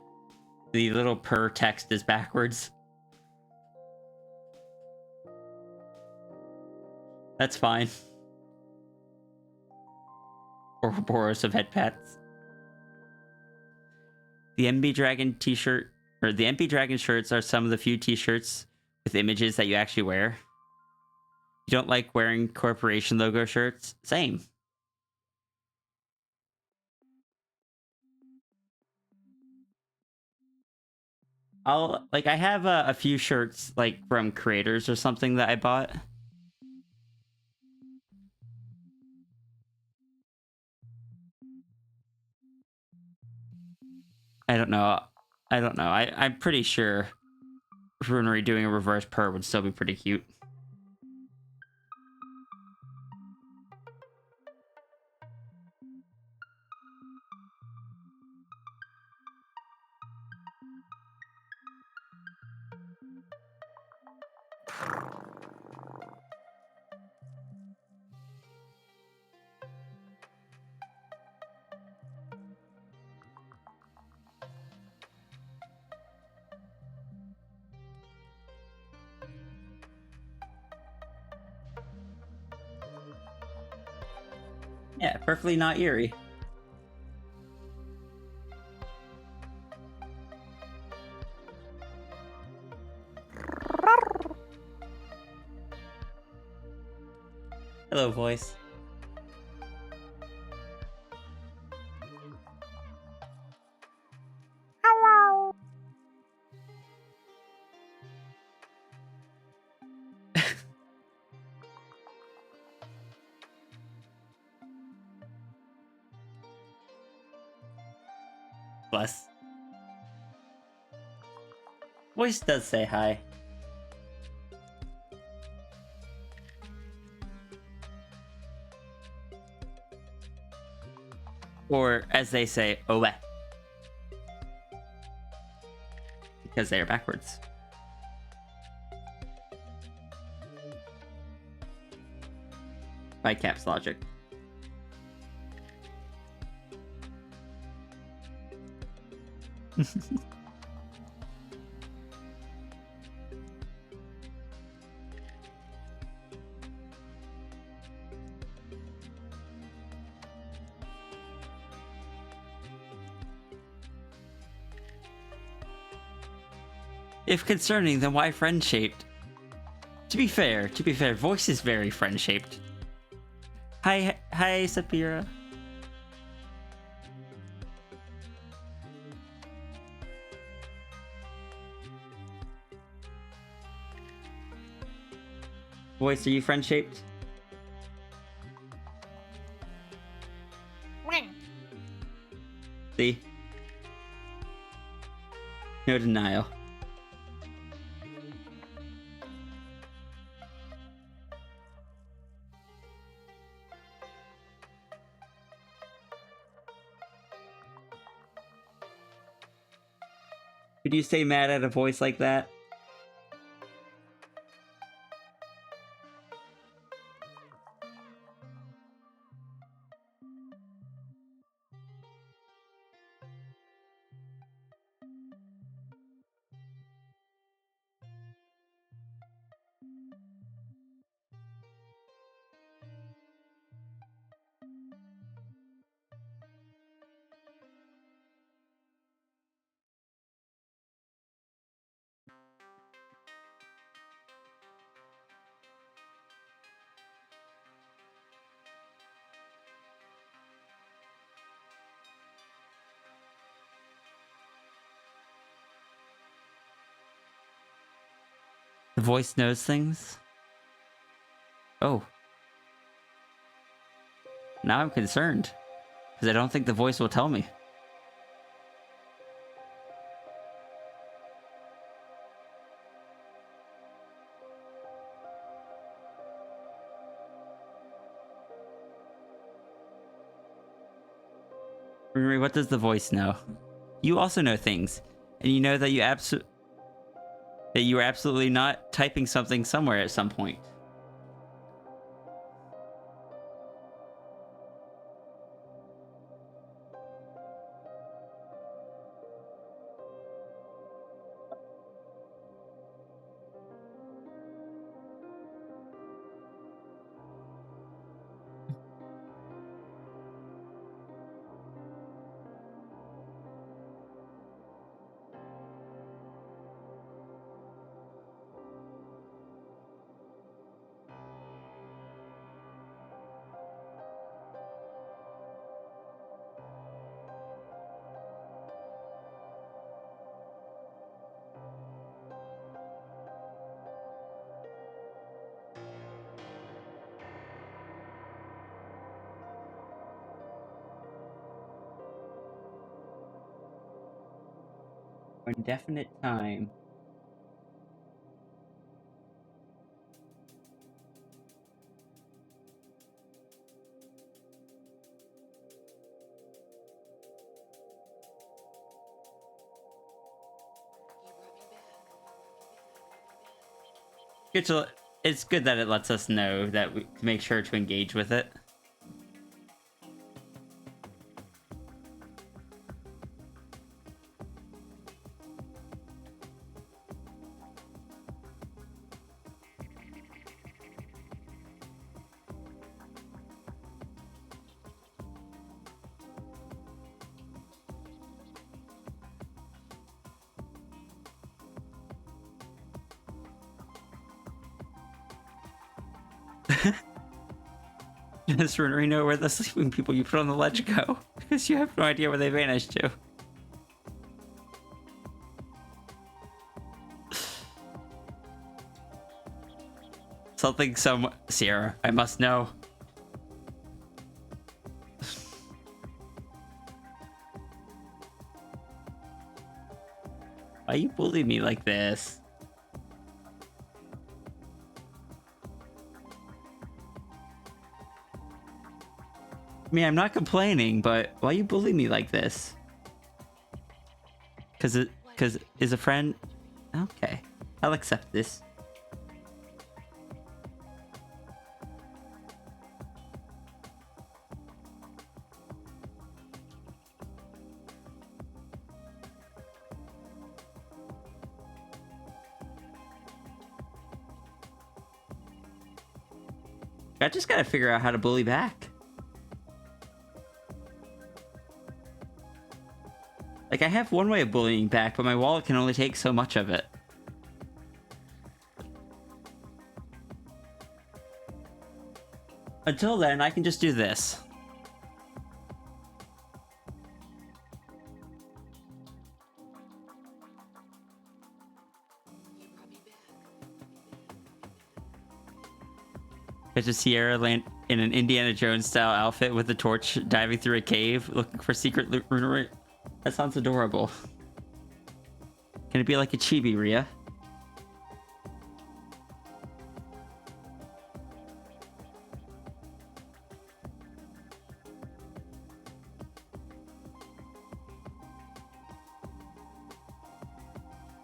the little purr text is backwards. That's fine. Ouroboros of head pats. The MB Dragon t-shirt, or the MB Dragon shirts are some of the few t-shirts with images that you actually wear. You don't like wearing corporation logo shirts? Same. I have a few shirts, like, from creators or something that I bought. I don't know. I'm pretty sure Runery doing a reverse purr would still be pretty cute. Yeah, perfectly not eerie. Hello, voice. Hello. Bless. Voice does say hi. Or, as they say, owe. Because they are backwards. By caps logic. If concerning, then why friend-shaped? To be fair, voice is very friend-shaped. Hi, Sapira. Voice, are you friend-shaped? See? No denial. Could you stay mad at a voice like that? The voice knows things? Oh. Now I'm concerned. Because I don't think the voice will tell me. Marie, what does the voice know? You also know things. And you know that you were absolutely not typing something somewhere at some point. Indefinite time. It's good that it lets us know that we make sure to engage with it. Just know where the sleeping people you put on the ledge go, because you have no idea where they vanished to. Something Sierra, I must know. Why you bully me like this? I mean, I'm not complaining, but why you bully me like this? Cause is a friend. Okay, I'll accept this. I just gotta figure out how to bully back. Like, I have one way of bullying back, but my wallet can only take so much of it. Until then, I can just do this. Catch a Sierra land in an Indiana Jones style outfit with a torch diving through a cave looking for secret runery. That sounds adorable. Can it be like a chibi, Rhea?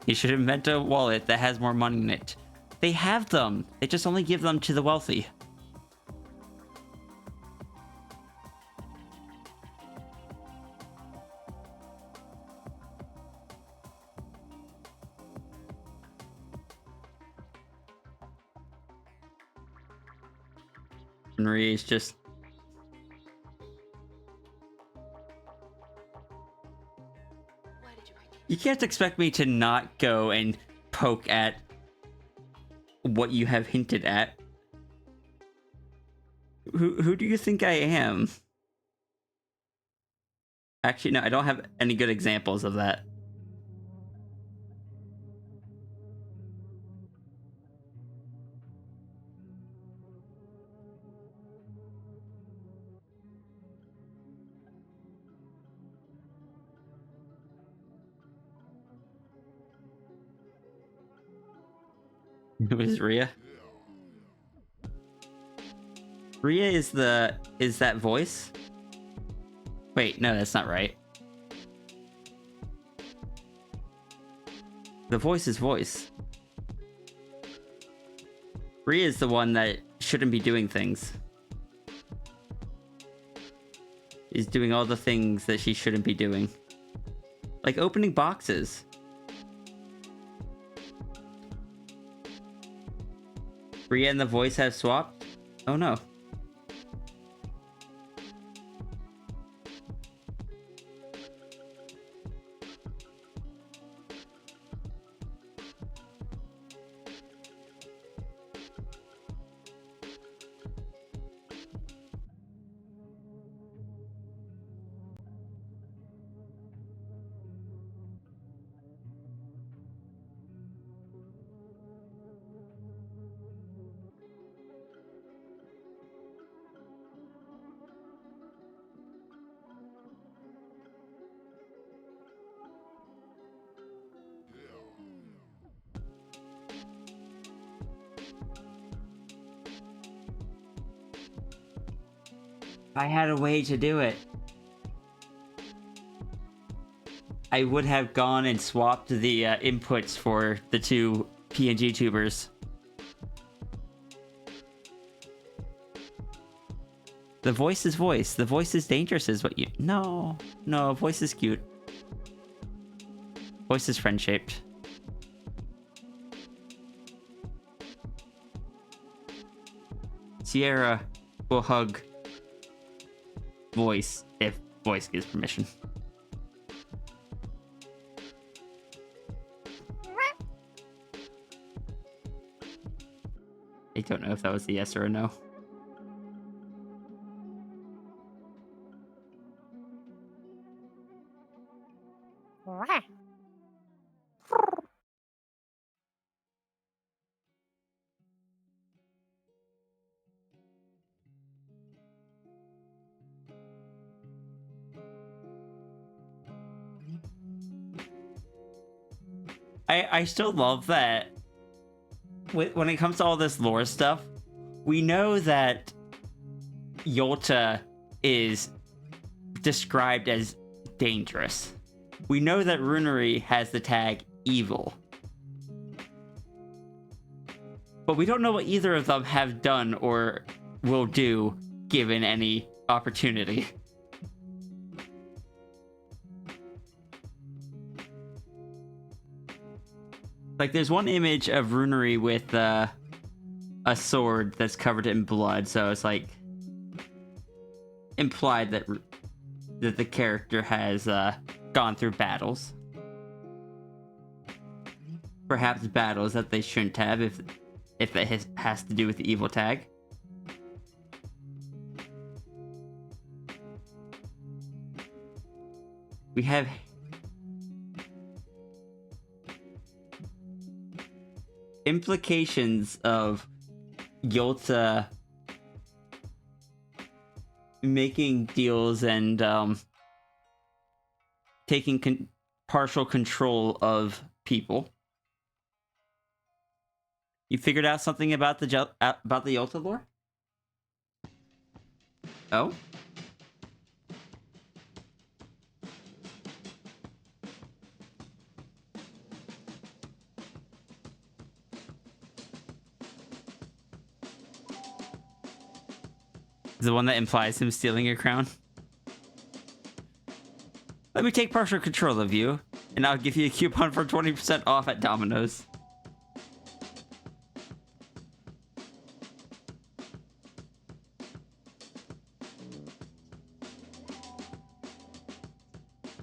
You should invent a wallet that has more money in it. They have them. They just only give them to the wealthy. Marie is just... You can't expect me to not go and poke at what you have hinted at. Who do you think I am? Actually, no, I don't have any good examples of that. Who is Rhea? Rhea is that voice? Wait, no, that's not right. The voice is voice. Rhea is the one that shouldn't be doing things. Is doing all the things that she shouldn't be doing. Like opening boxes. Rhea and the voice have swapped? Oh no. I had a way to do it. I would have gone and swapped the inputs for the two PNG tubers. The voice is voice. The voice is dangerous is what you... No. No, voice is cute. Voice is friend-shaped. Sierra will hug voice if voice gives permission. I don't know if that was a yes or a no. I still love that when it comes to all this lore stuff, we know that Yolta is described as dangerous. We know that Runery has the tag evil. But we don't know what either of them have done or will do given any opportunity. Like, there's one image of Runery with a sword that's covered in blood, so it's like implied that the character has gone through battles. Perhaps battles that they shouldn't have if it has to do with the evil tag. We have implications of Yolta making deals and taking partial control of people. You figured out something about the Yolta lore? Oh? The one that implies him stealing your crown? Let me take partial control of you, and I'll give you a coupon for 20% off at Domino's.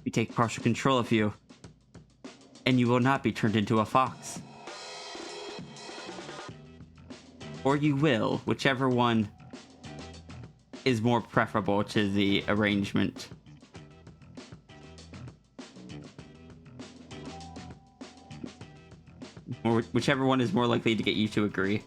We take partial control of you, and you will not be turned into a fox. Or you will, whichever one is more preferable to the arrangement. Or whichever one is more likely to get you to agree.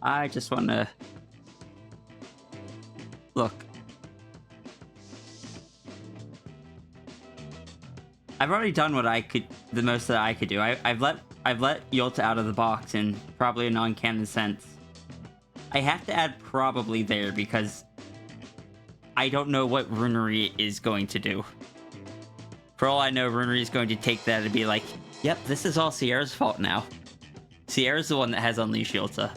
I just want to... Look. I've already done what I could... The most that I could do. I've let Yolta out of the box in probably a non-canon sense. I have to add probably there because I don't know what Runery is going to do. For all I know, Runery is going to take that and be like, yep, this is all Sierra's fault now. Sierra's the one that has unleashed Yolta.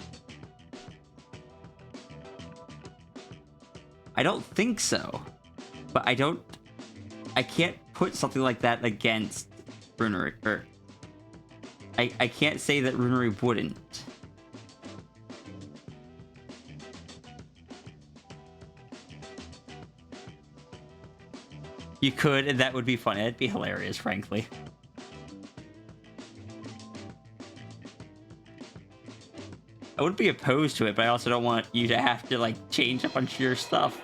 I don't think so, but I can't put something like that against Runery, or I can't say that Runery wouldn't. You could, and that would be fun. It'd be hilarious, frankly. I wouldn't be opposed to it, but I also don't want you to have to, like, change a bunch of your stuff.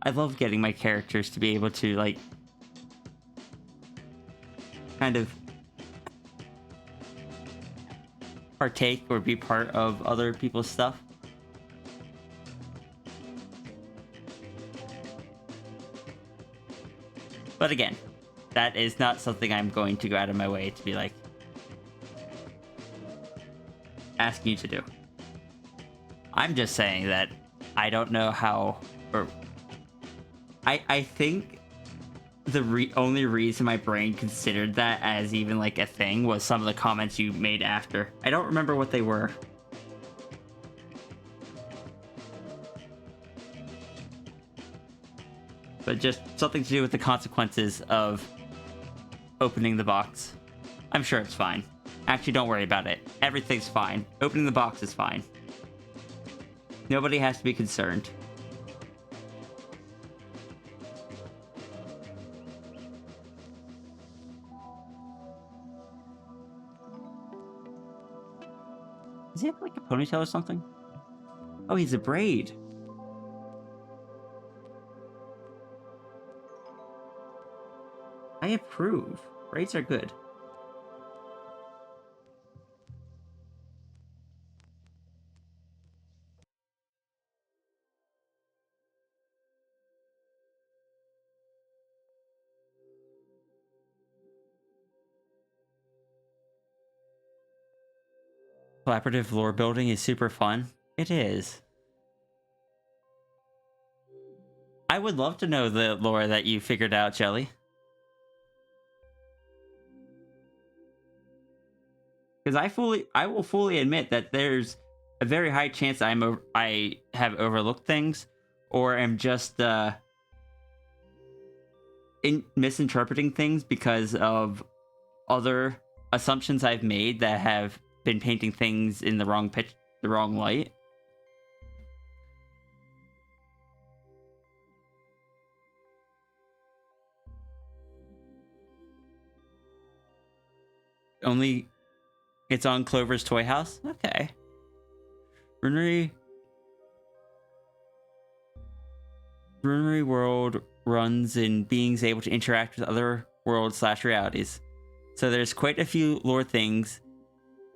I love getting my characters to be able to, like, kind of partake or be part of other people's stuff. But again, that is not something I'm going to go out of my way to be like asking you to do. I'm just saying that I don't know how or I think the only reason my brain considered that as even like a thing was some of the comments you made after. I don't remember what they were. But just something to do with the consequences of opening the box. I'm sure it's fine. Actually, don't worry about it. Everything's fine. Opening the box is fine. Nobody has to be concerned. Does he have like a ponytail or something? Oh, he's a braid. I approve. Braids are good. Collaborative lore building is super fun. It is. I would love to know the lore that you figured out, Jelly. Because I will fully admit that there's a very high chance I have overlooked things, or am just misinterpreting things because of other assumptions I've made that have been painting things in the wrong light. Only it's on Clover's Toy House? Okay. Runery World runs in beings able to interact with other worlds/realities. So there's quite a few lore things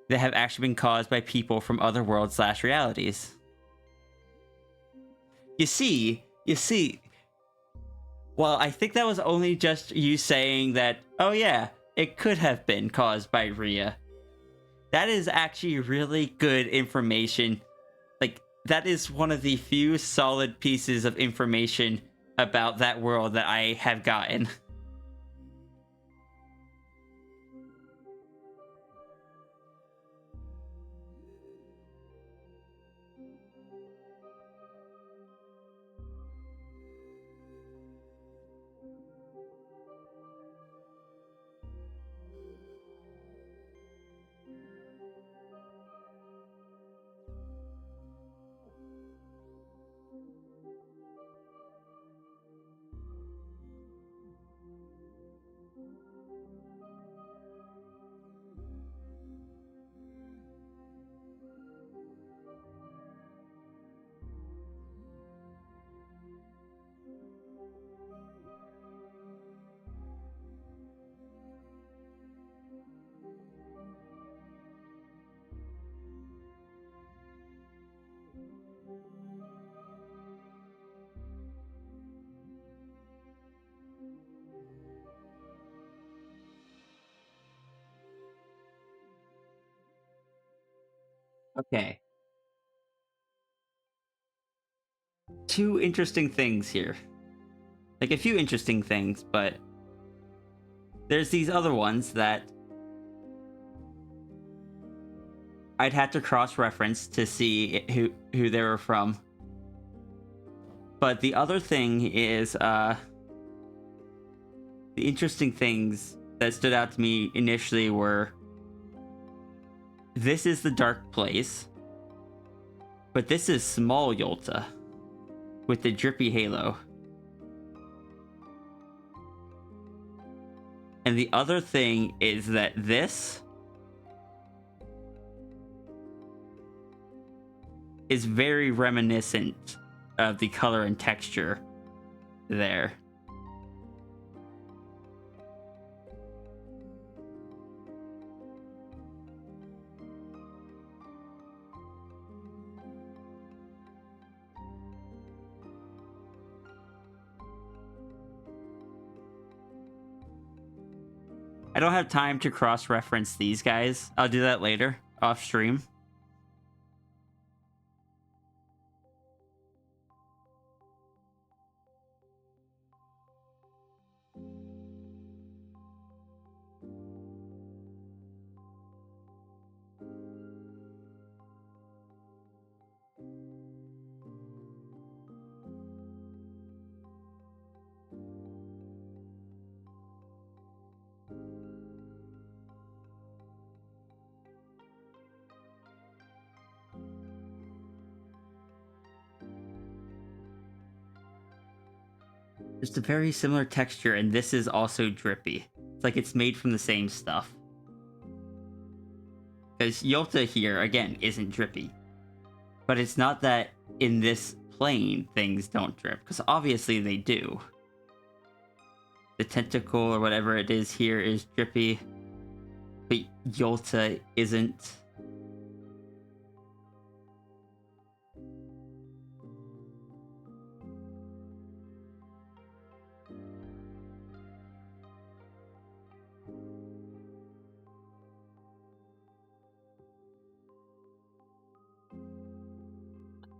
that have actually been caused by people from other worlds/realities. You see, well, I think that was only just you saying that, oh yeah, it could have been caused by Rhea. That is actually really good information. Like, that is one of the few solid pieces of information about that world that I have gotten. Okay. Two interesting things here. Like, a few interesting things, but there's these other ones that I'd have to cross-reference to see who they were from. But the other thing is, the interesting things that stood out to me initially were, this is the Dark Place, but this is Small Yolta with the drippy halo. And the other thing is that this is very reminiscent of the color and texture there. I don't have time to cross-reference these guys. I'll do that later, off stream. Just a very similar texture, and this is also drippy. It's like it's made from the same stuff. Because Yolta here, again, isn't drippy. But it's not that in this plane things don't drip, because obviously they do. The tentacle or whatever it is here is drippy, but Yolta isn't.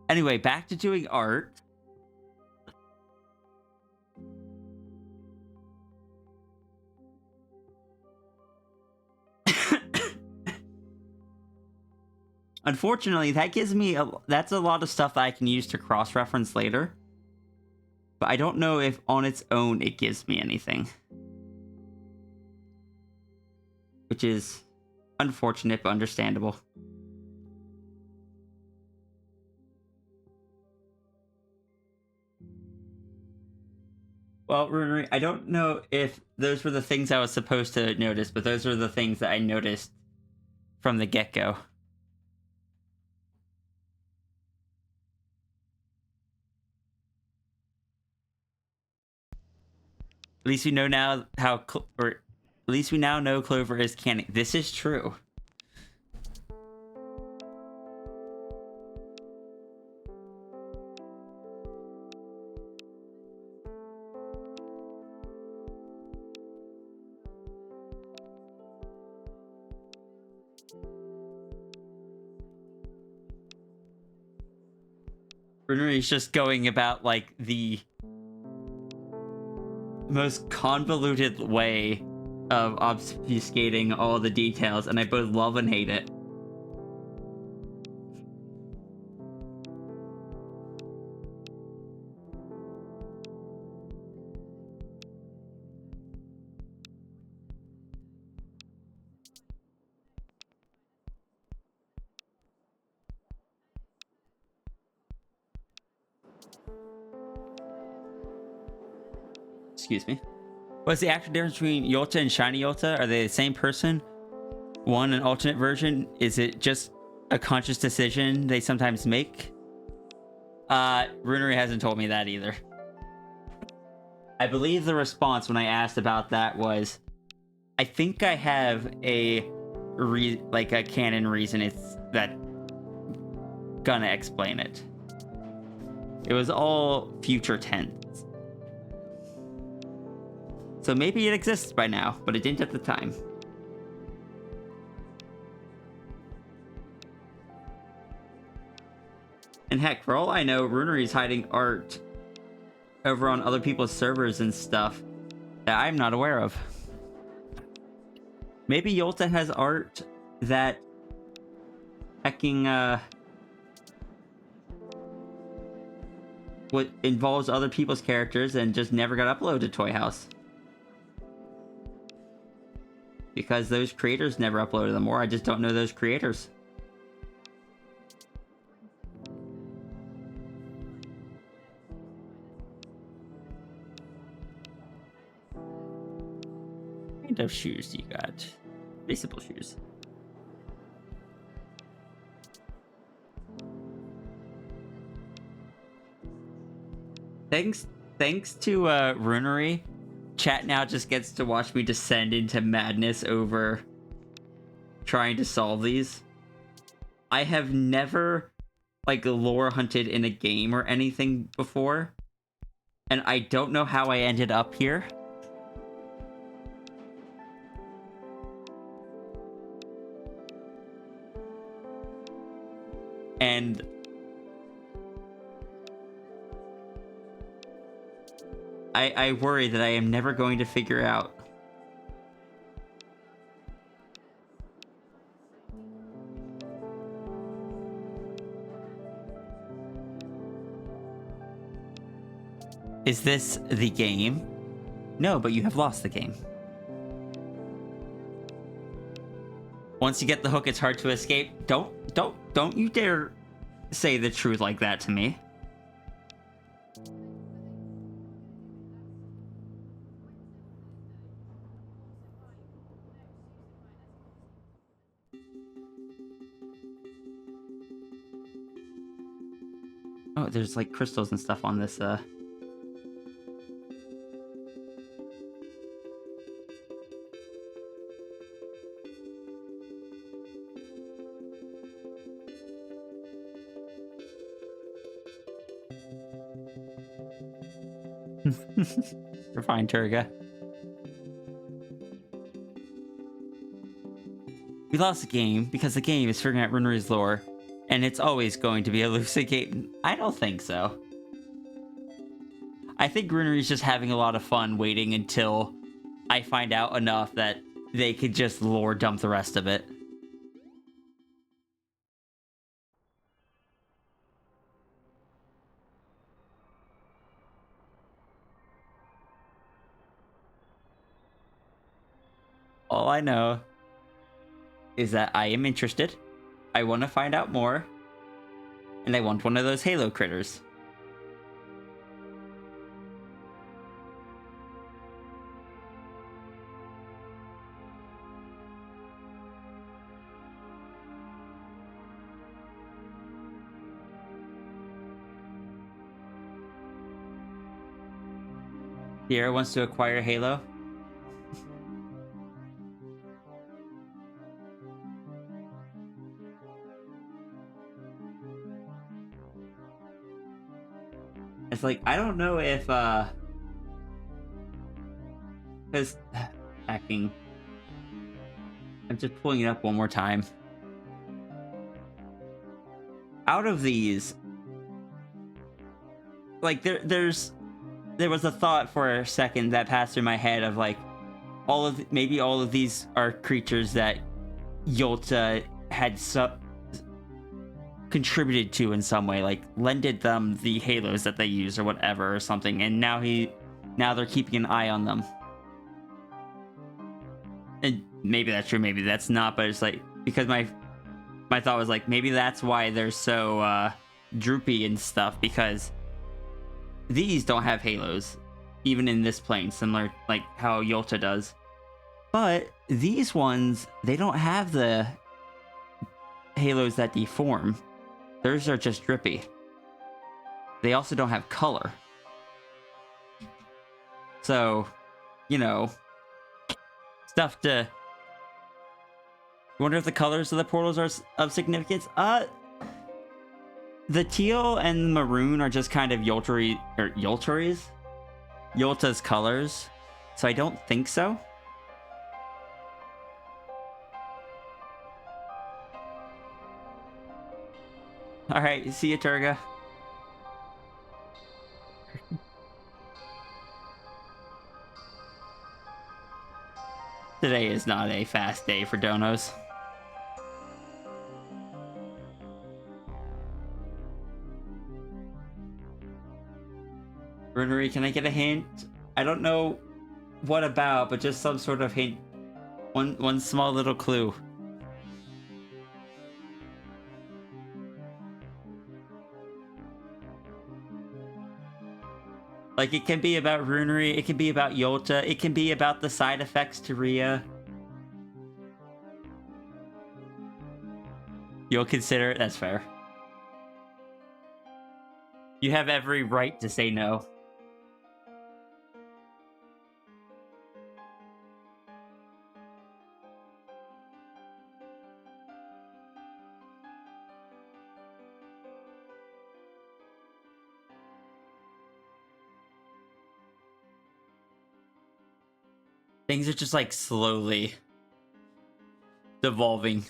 Anyway, back to doing art. Unfortunately, that gives me that's a lot of stuff that I can use to cross-reference later. But I don't know if on its own it gives me anything. Which is unfortunate but understandable. Well, Runery, I don't know if those were the things I was supposed to notice, but those are the things that I noticed from the get-go. At least we know now how, or at least we now know Clover is canon. This is true. Runery's just going about like the most convoluted way of obfuscating all the details, and I both love and hate it. Excuse me. What's the actual difference between Yolta and Shiny Yolta? Are they the same person? One an alternate version? Is it just a conscious decision they sometimes make? Runery hasn't told me that either. I believe the response when I asked about that was, I think I have a canon reason it's that gonna explain it. It was all future tense. So maybe it exists by now, but it didn't at the time. And heck, for all I know, Runery's hiding art over on other people's servers and stuff that I'm not aware of. Maybe Yolta has art that hecking, what involves other people's characters and just never got uploaded to Toy House. Because those creators never uploaded them, or I just don't know those creators. What kind of shoes you got? Pretty simple shoes. Thanks to Runery. Chat now just gets to watch me descend into madness over trying to solve these. I have never, like, lore hunted in a game or anything before. And I don't know how I ended up here. And I worry that I am never going to figure out. Is this the game? No, but you have lost the game. Once you get the hook, it's hard to escape. Don't you dare say the truth like that to me. there's like crystals and stuff on this. You're fine, Turga. We lost the game because the game is figuring out Runeri's lore, and it's always going to be elucidating. I don't think so. I think Runeri's just having a lot of fun waiting until I find out enough that they could just lore dump the rest of it. All I know is that I am interested. I want to find out more. And I want one of those Halo critters. Sierra wants to acquire Halo. It's like, I don't know if, because, hacking. I'm just pulling it up one more time. Out of these, like, there was a thought for a second that passed through my head of, like, maybe all of these are creatures that Yolta had contributed to in some way, like lended them the halos that they use or whatever or something, and now they're keeping an eye on them. And maybe that's true, maybe that's not, but it's like, because my thought was like, maybe that's why they're so droopy and stuff, because these don't have halos, even in this plane, similar like how Yolta does. But these ones, they don't have the halos that deform. Theirs are just drippy. They also don't have color. So, you know, stuff to... Wonder if the colors of the portals are of significance? The teal and maroon are just kind of Yolta's colors. So I don't think so. Alright, see you, Turga. Today is not a fast day for donos. Runeri, can I get a hint? I don't know what about, but just some sort of hint. One small little clue. Like, it can be about Runeri, it can be about Yolta, it can be about the side effects to Rhea. You'll consider it? That's fair. You have every right to say no. Things are just like slowly devolving.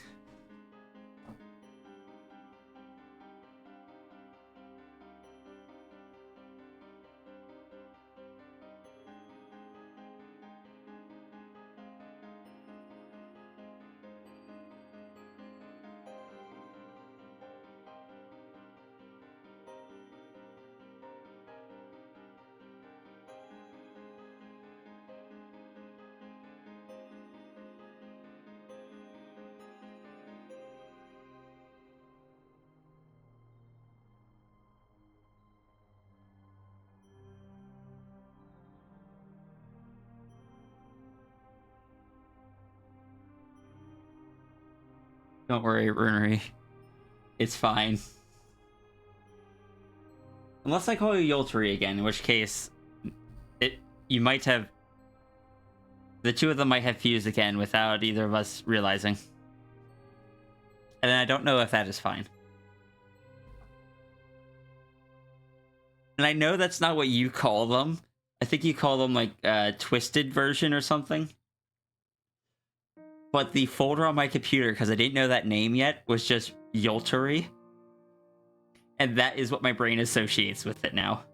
Don't worry, Runeri. It's fine. Unless I call you Yoltery again, in which case you might have, the two of them might have fused again without either of us realizing. And I don't know if that is fine. And I know that's not what you call them. I think you call them like twisted version or something. But the folder on my computer, because I didn't know that name yet, was just Yoltery. And that is what my brain associates with it now.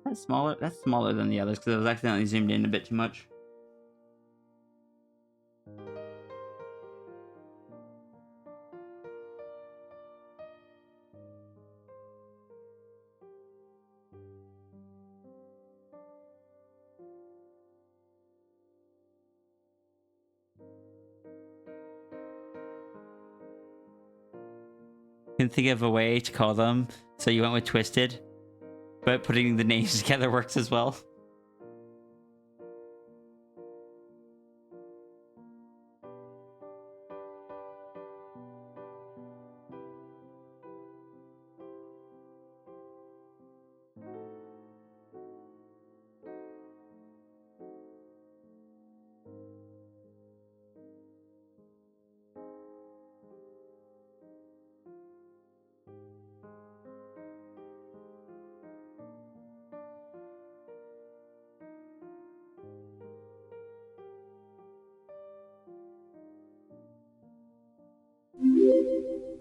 That's smaller. That's smaller than the others because I was accidentally zoomed in a bit too much. Couldn't think of a way to call them, so you went with Twisted. But putting the names together works as well.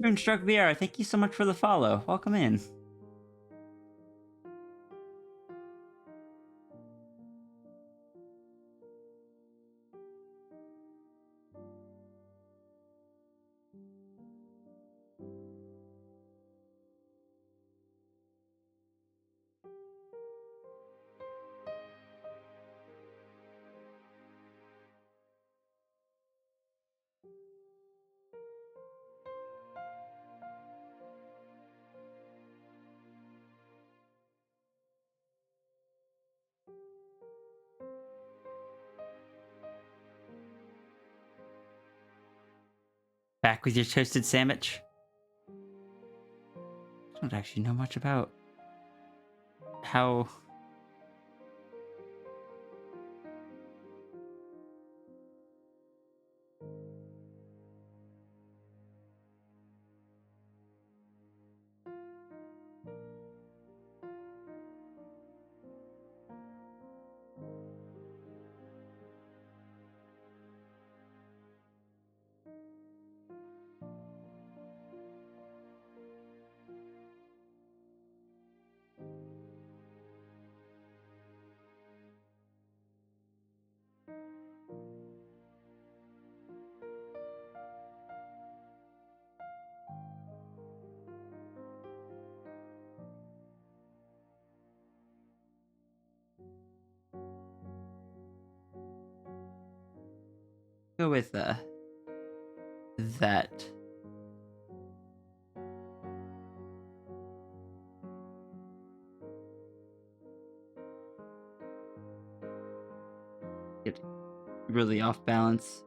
Moonstruck VR, thank you so much for the follow. Welcome in. Back with your toasted sandwich. I don't actually know much about how... Go with that. Get really off balance.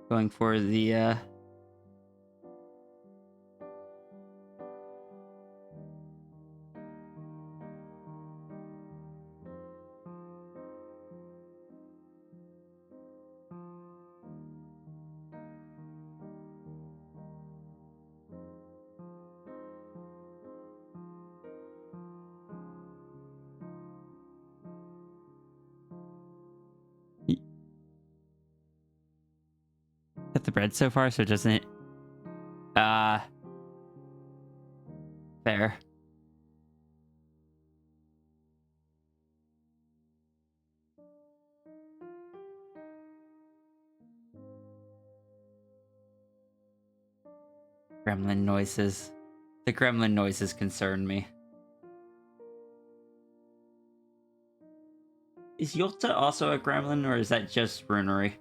Going for the cut the bread so far, so it doesn't... Fair. Gremlin noises. The gremlin noises concern me. Is Yolta also a gremlin, or is that just runery?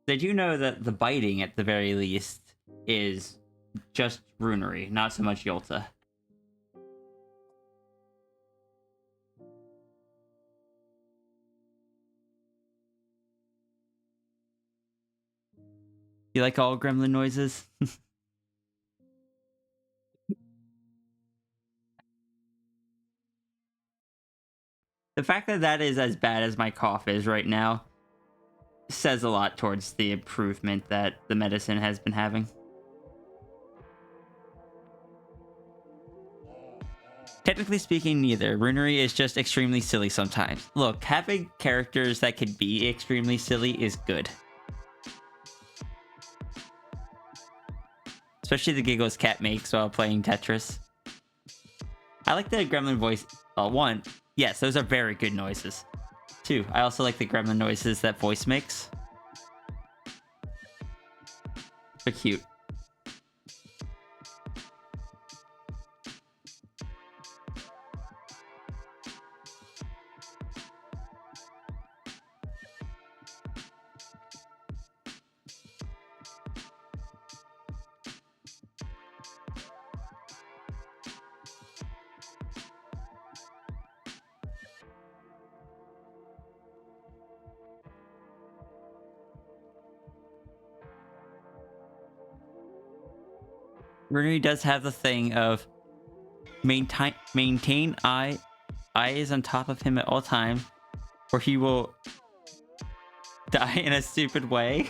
They do know that the biting, at the very least, is just runery, not so much Yolta. You like all gremlin noises? The fact that that is as bad as my cough is right now says a lot towards the improvement that the medicine has been having. Technically speaking, neither. Runery is just extremely silly sometimes. Look, having characters that can be extremely silly is good. Especially the giggles cat makes while playing Tetris. I like the gremlin voice. One, yes, those are very good noises. Two, I also like the gremlin noises that voice makes. They're cute. Runery does have the thing of maintain eyes on top of him at all times, or he will die in a stupid way.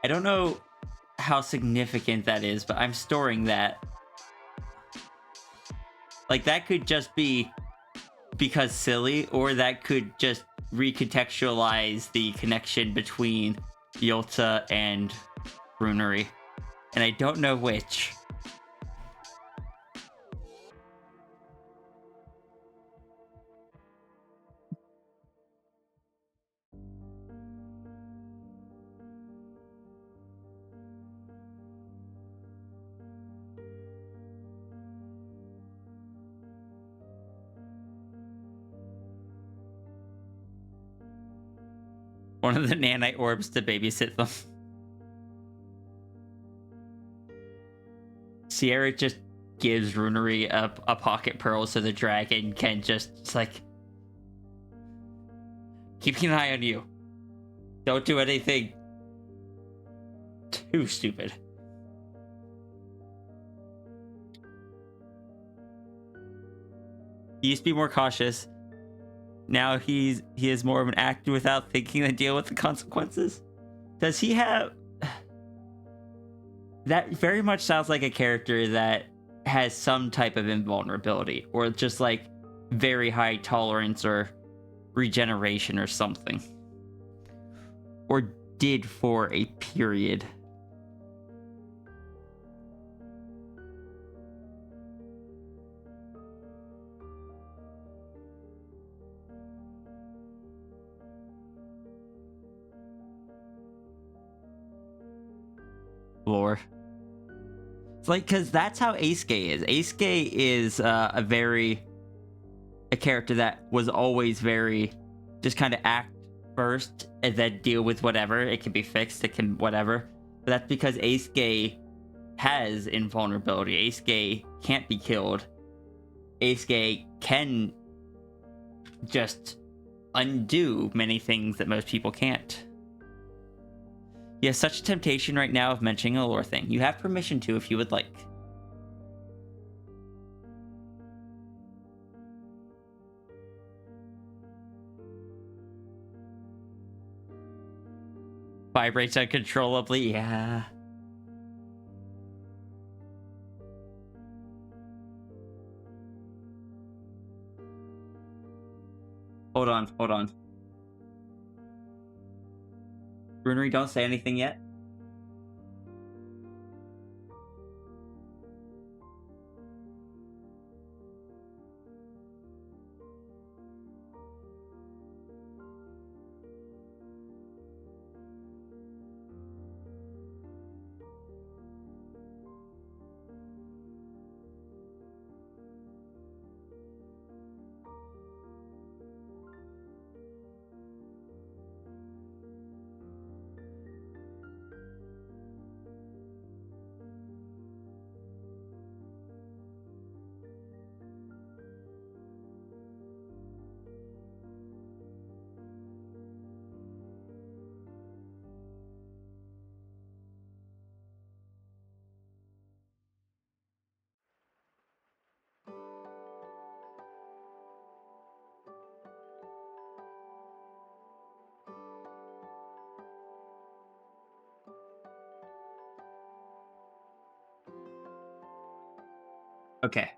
I don't know how significant that is, but I'm storing that. Like, that could just be because silly, or that could just recontextualize the connection between Yolta and Runery. And I don't know which. One of the nanite orbs to babysit them. Sierra just gives Runery a pocket pearl so the dragon can just, it's like, keeping an eye on you. Don't do anything too stupid. He used to be more cautious. Now he is more of an act without thinking and deal with the consequences. Does he have... That very much sounds like a character that has some type of invulnerability, or just like very high tolerance or regeneration or something. Or did for a period. Lore. It's like, because that's how Aisuke is. Aisuke is a character that was always very just kind of act first and then deal with whatever. It can be fixed, it can whatever. But that's because Aisuke has invulnerability. Aisuke can't be killed. Aisuke can just undo many things that most people can't. You have such a temptation right now of mentioning a lore thing. You have permission to if you would like. Vibrates uncontrollably, yeah. Hold on. Brunery, don't say anything yet. Okay.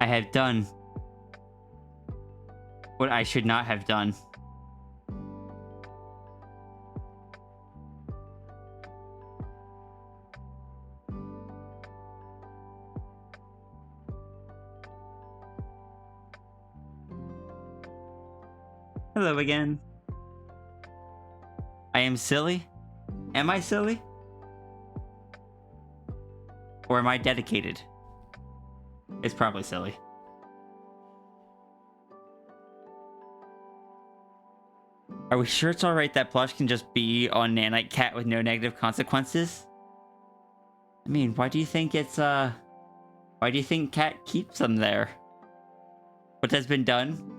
I have done what I should not have done. Hello again. I am silly? Am I silly? Or am I dedicated? It's probably silly. Are we sure it's alright that Plush can just be on Nanite Cat with no negative consequences? I mean, why do you think it's, why do you think Cat keeps them there? What has been done?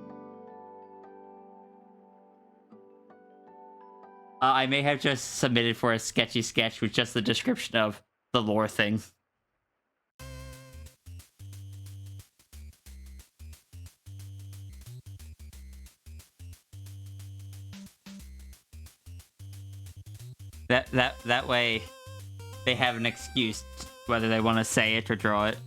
I may have just submitted for a sketchy sketch with just the description of the lore thing. That way, they have an excuse whether they want to say it or draw it.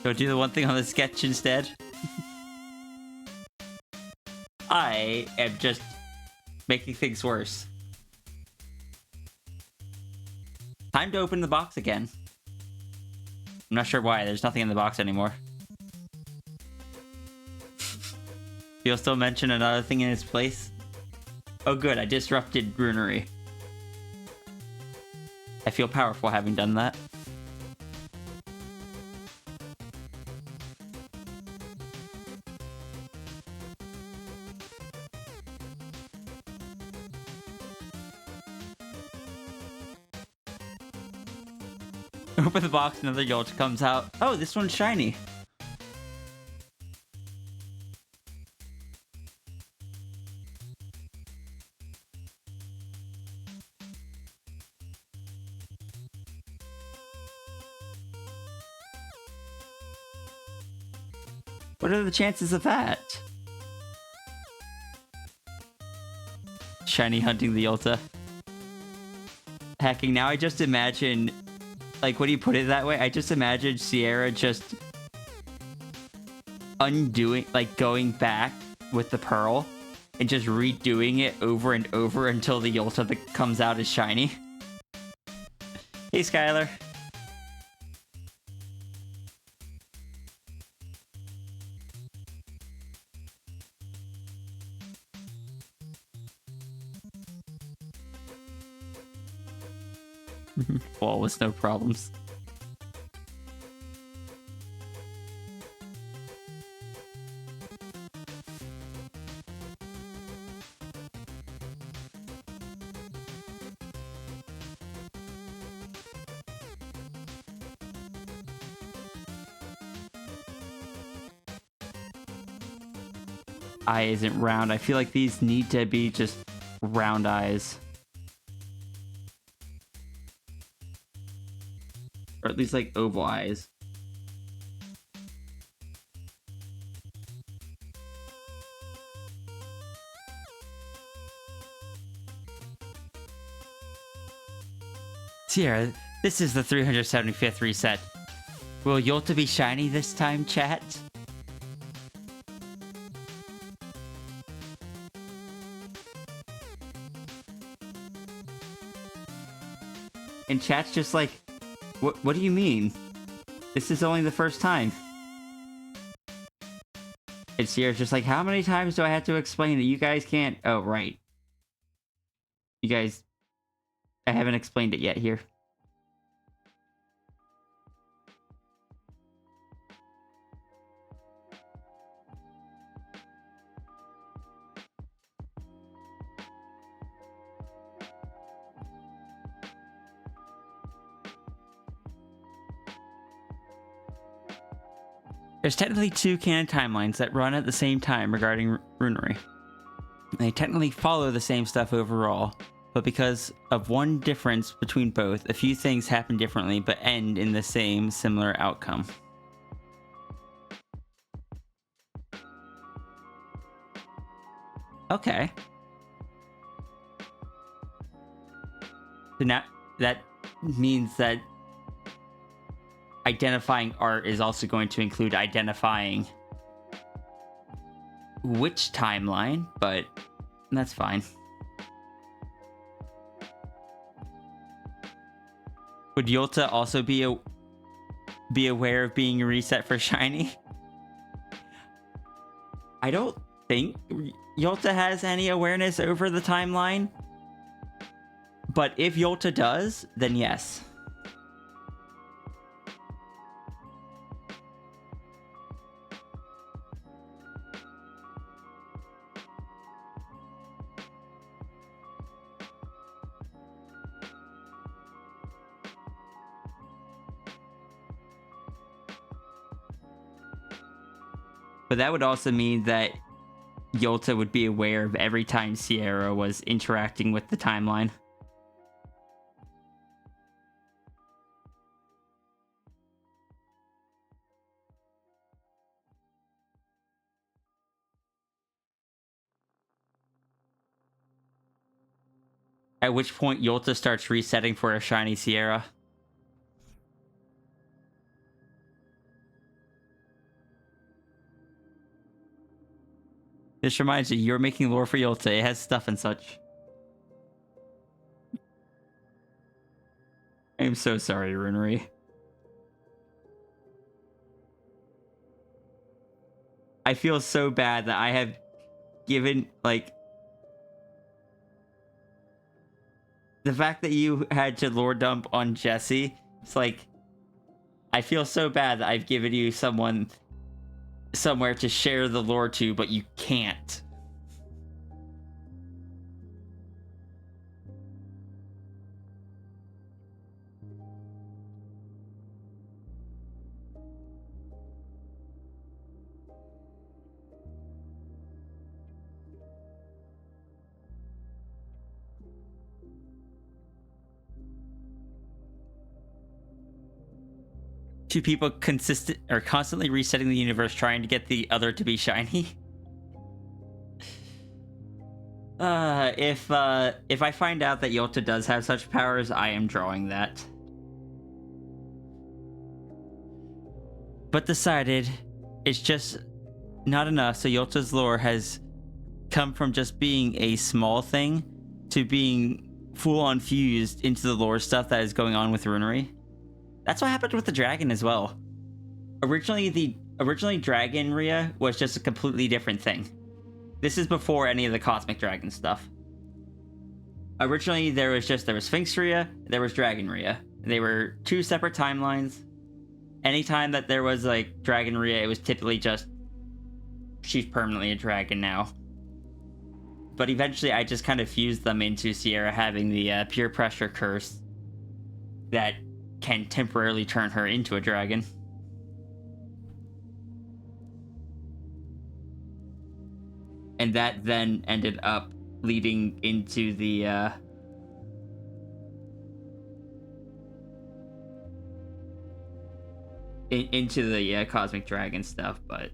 Go do the one thing on the sketch instead. I am just making things worse. Time to open the box again. I'm not sure why. There's nothing in the box anymore. You'll still mention another thing in its place? Oh good, I disrupted Brunery. I feel powerful having done that. Open the box, another Yolch comes out. Oh, this one's shiny. What are the chances of that? Shiny hunting the Yolta. Hacking, now I just imagine... Like, when you put it that way, I just imagine Sierra just undoing, like, going back with the pearl and just redoing it over and over until the Yolta that comes out is shiny. Hey, Skylar. Wall with no problems. eye isn't round. I feel like these need to be just round eyes. Or at least like oval eyes. Sierra, this is the 375th reset. Will Yolta be shiny this time, chat? And chat's just like, what do you mean? This is only the first time. And Sierra's just like, how many times do I have to explain that you guys can't? Oh, right. You guys, I haven't explained it yet here. There's technically two canon timelines that run at the same time regarding runery. They technically follow the same stuff overall, but because of one difference between both, a few things happen differently but end in the same similar outcome. Okay. So now that means that identifying art is also going to include identifying which timeline, but that's fine. Would Yolta also be aware of being reset for shiny? I don't think Yolta has any awareness over the timeline, but if Yolta does, then yes. But that would also mean that Yolta would be aware of every time Sierra was interacting with the timeline. At which point Yolta starts resetting for a shiny Sierra. This reminds you, you're making lore for Yolta. It has stuff and such. I'm so sorry, Runery. I feel so bad that I have given, like... The fact that you had to lore dump on Jesse, it's like... I feel so bad that I've given you someone... somewhere to share the lore to, but you can't. Two people constantly resetting the universe trying to get the other to be shiny. If I find out that Yolta does have such powers, I am drawing that. But decided it's just not enough, so Yolta's lore has come from just being a small thing to being full-on fused into the lore stuff that is going on with Runery. That's what happened with the dragon as well. Originally Dragon Rhea was just a completely different thing. This is before any of the Cosmic Dragon stuff. Originally there was Sphinx Rhea, there was Dragon Rhea. They were two separate timelines. Anytime that there was like Dragon Rhea, it was typically just she's permanently a dragon now. But eventually I just kind of fused them into Sierra having the pure pressure curse that can temporarily turn her into a dragon. and that then ended up leading into the into the cosmic dragon stuff, but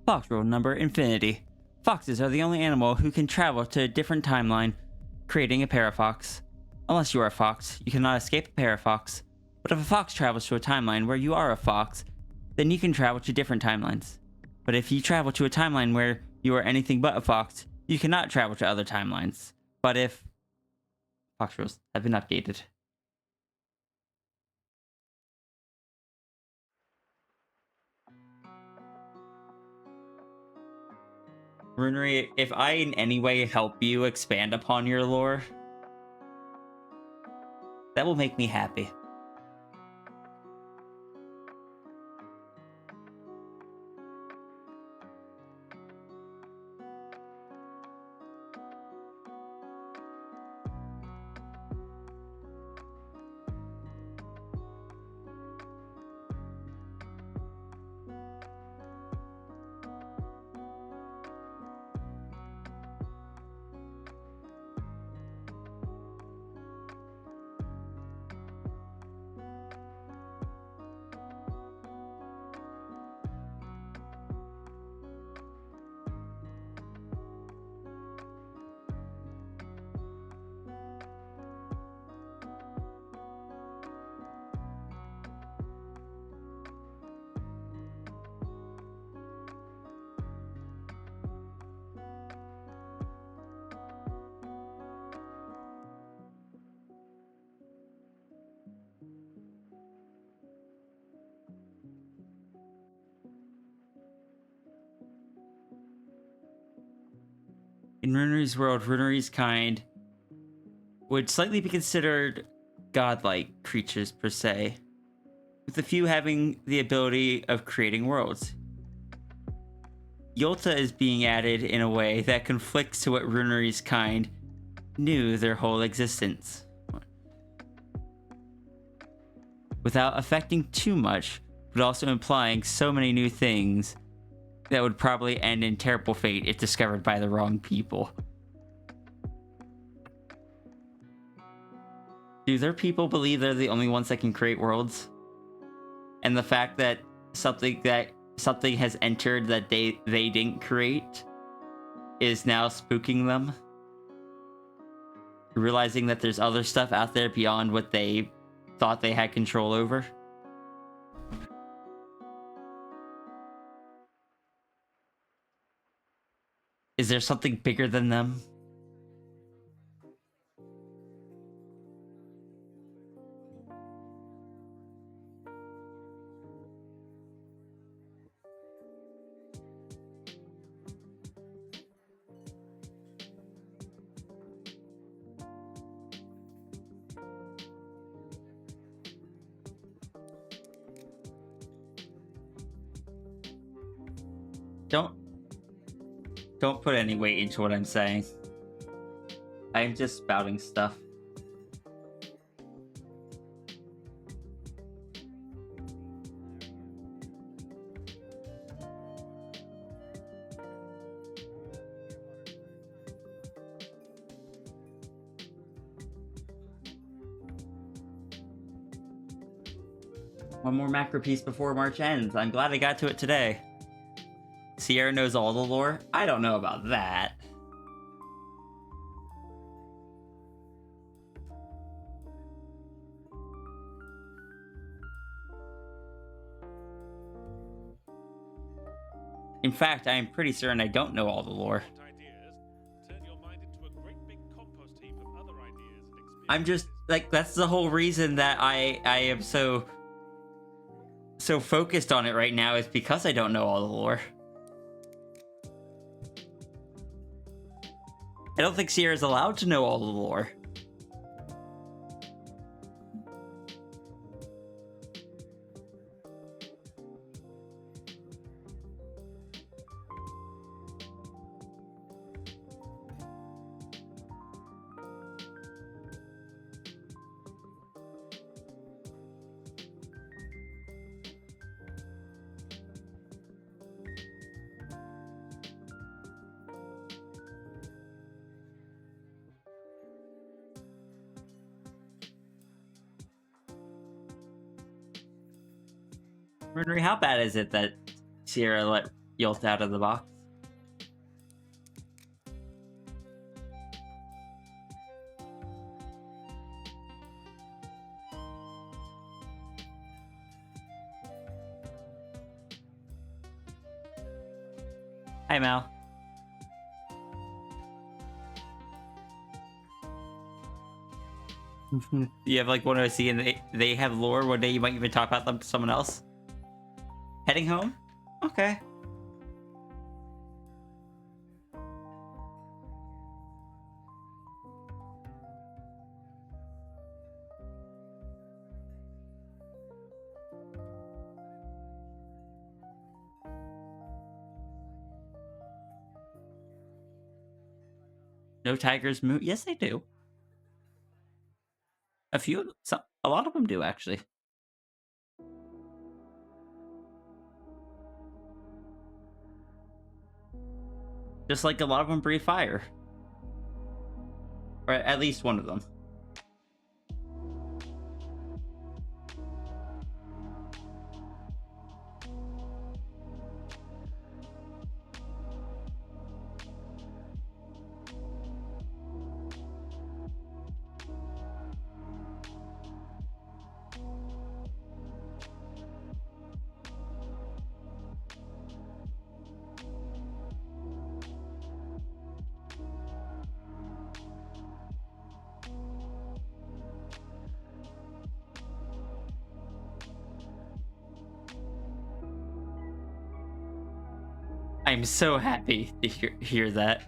Fox rule number infinity. Foxes are the only animal who can travel to a different timeline, creating a parafox. Unless you are a fox, you cannot escape a parafox. But if a fox travels to a timeline where you are a fox, then you can travel to different timelines. But if you travel to a timeline where you are anything but a fox, you cannot travel to other timelines. But if... Fox rules have been updated. Runery, if I in any way help you expand upon your lore, that will make me happy. In Runery's world, Runery's kind would slightly be considered godlike creatures per se, with a few having the ability of creating worlds. Yolta is being added in a way that conflicts to what Runery's kind knew their whole existence, without affecting too much, but also implying so many new things that would probably end in terrible fate if discovered by the wrong people. Do their people believe they're the only ones that can create worlds? And the fact that something has entered that they didn't create is now spooking them? Realizing that there's other stuff out there beyond what they thought they had control over? Is there something bigger than them? Don't put any weight into what I'm saying. I'm just spouting stuff. One more macro piece before March ends. I'm glad I got to it today. Sierra knows all the lore? I don't know about that. In fact, I am pretty certain I don't know all the lore. I'm just, like, that's the whole reason that I am so so focused on it right now is because I don't know all the lore. I don't think Sierra's allowed to know all the lore. Henry, how bad is it that Sierra let Yolt out of the box? Hi, Mal. You have like 1OC and they have lore. One day you might even talk about them to someone else. Heading home? Okay. No tigers move? Yes, they do. A lot of them do actually. Just like a lot of them breathe fire. Or at least one of them. I'm so happy to hear that.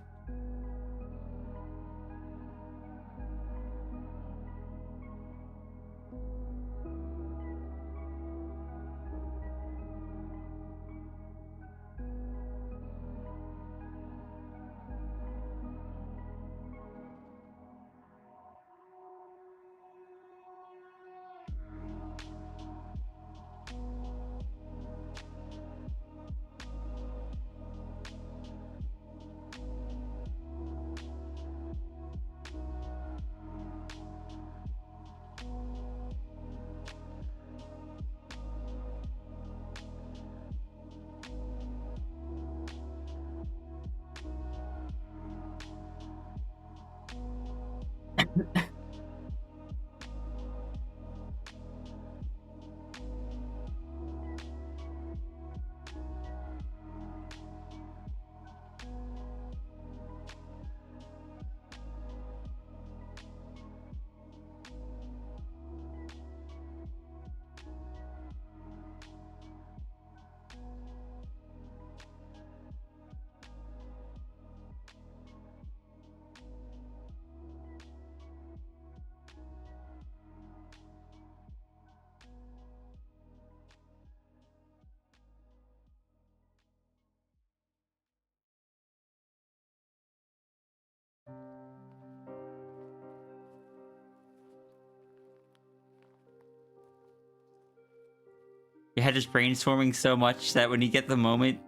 Your head is brainstorming so much that when you get the moment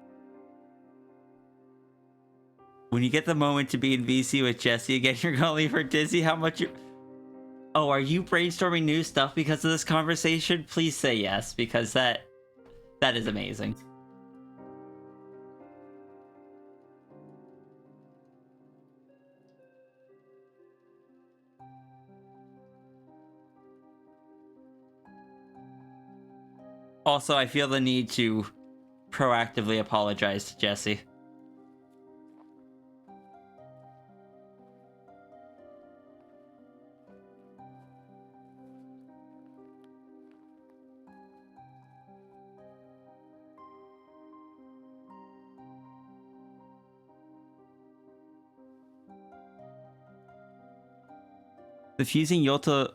to be in VC with Jesse again, you're gonna leave her dizzy. How much you... Oh, are you brainstorming new stuff because of this conversation? Please say yes, because that is amazing. Also, I feel the need to proactively apologize to Jesse. The fusing Yolta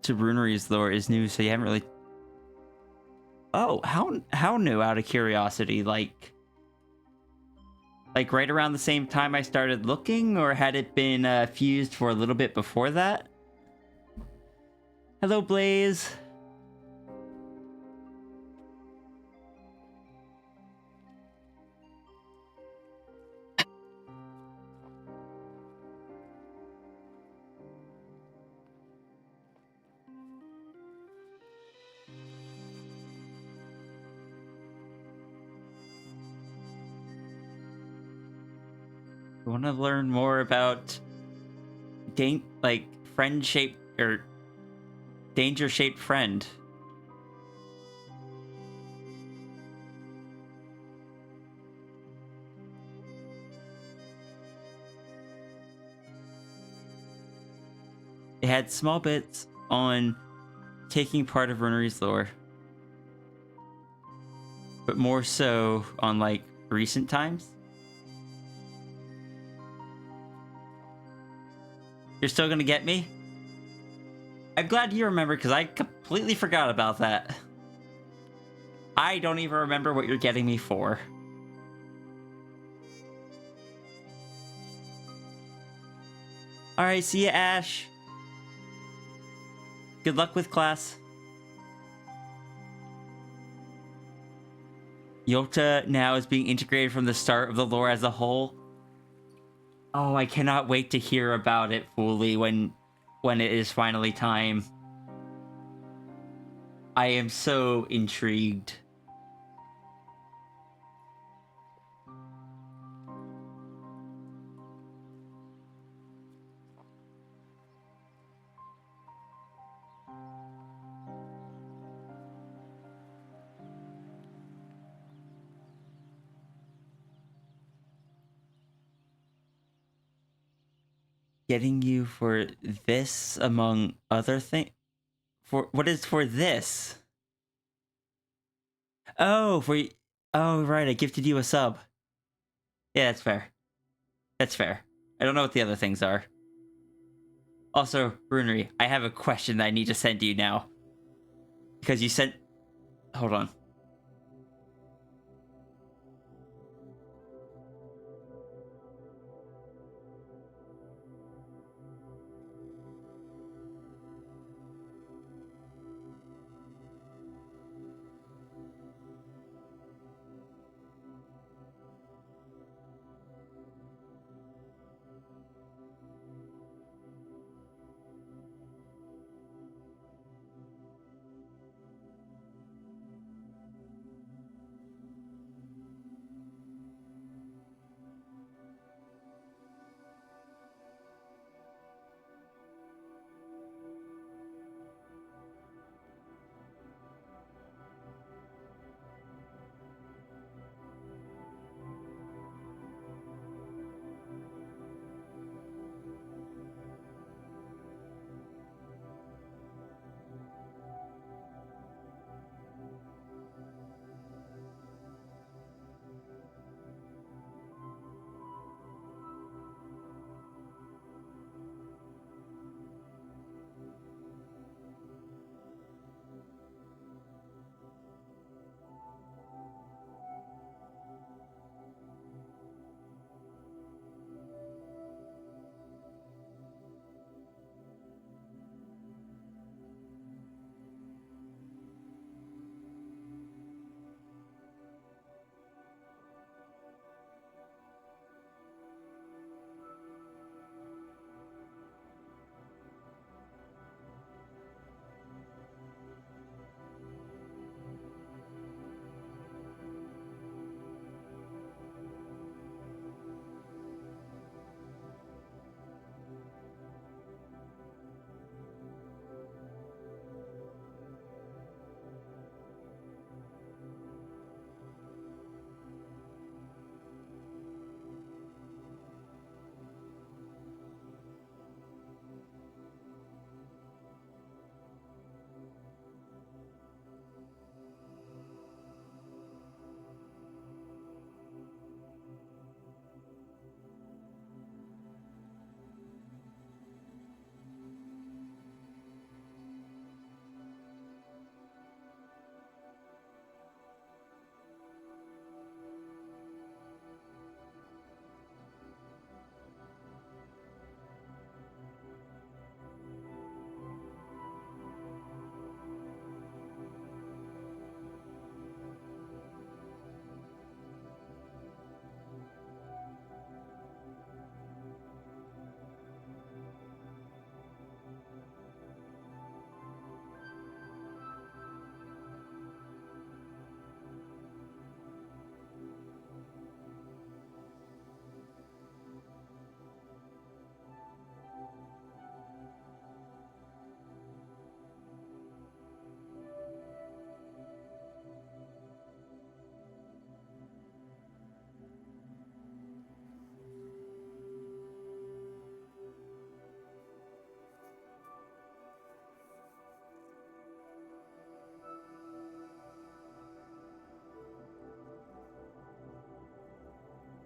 to Runery's lore is new, so you haven't really... Oh, how new, out of curiosity? Like right around the same time I started looking, or had it been fused for a little bit before that? Hello, Blaze. I want to learn more about friend-shaped or danger-shaped friend. It had small bits on taking part of Runery's lore, but more so on like recent times. You're still gonna get me? I'm glad you remember, because I completely forgot about that. I don't even remember what you're getting me for. Alright, see ya, Ash. Good luck with class. Yolta now is being integrated from the start of the lore as a whole. Oh, I cannot wait to hear about it fully when it is finally time. I am so intrigued. Getting you for this, among other things. For what is for this? Oh, oh, right, I gifted you a sub. Yeah, that's fair. That's fair. I don't know what the other things are. Also, Runery, I have a question that I need to send to you now. Because you sent... Hold on.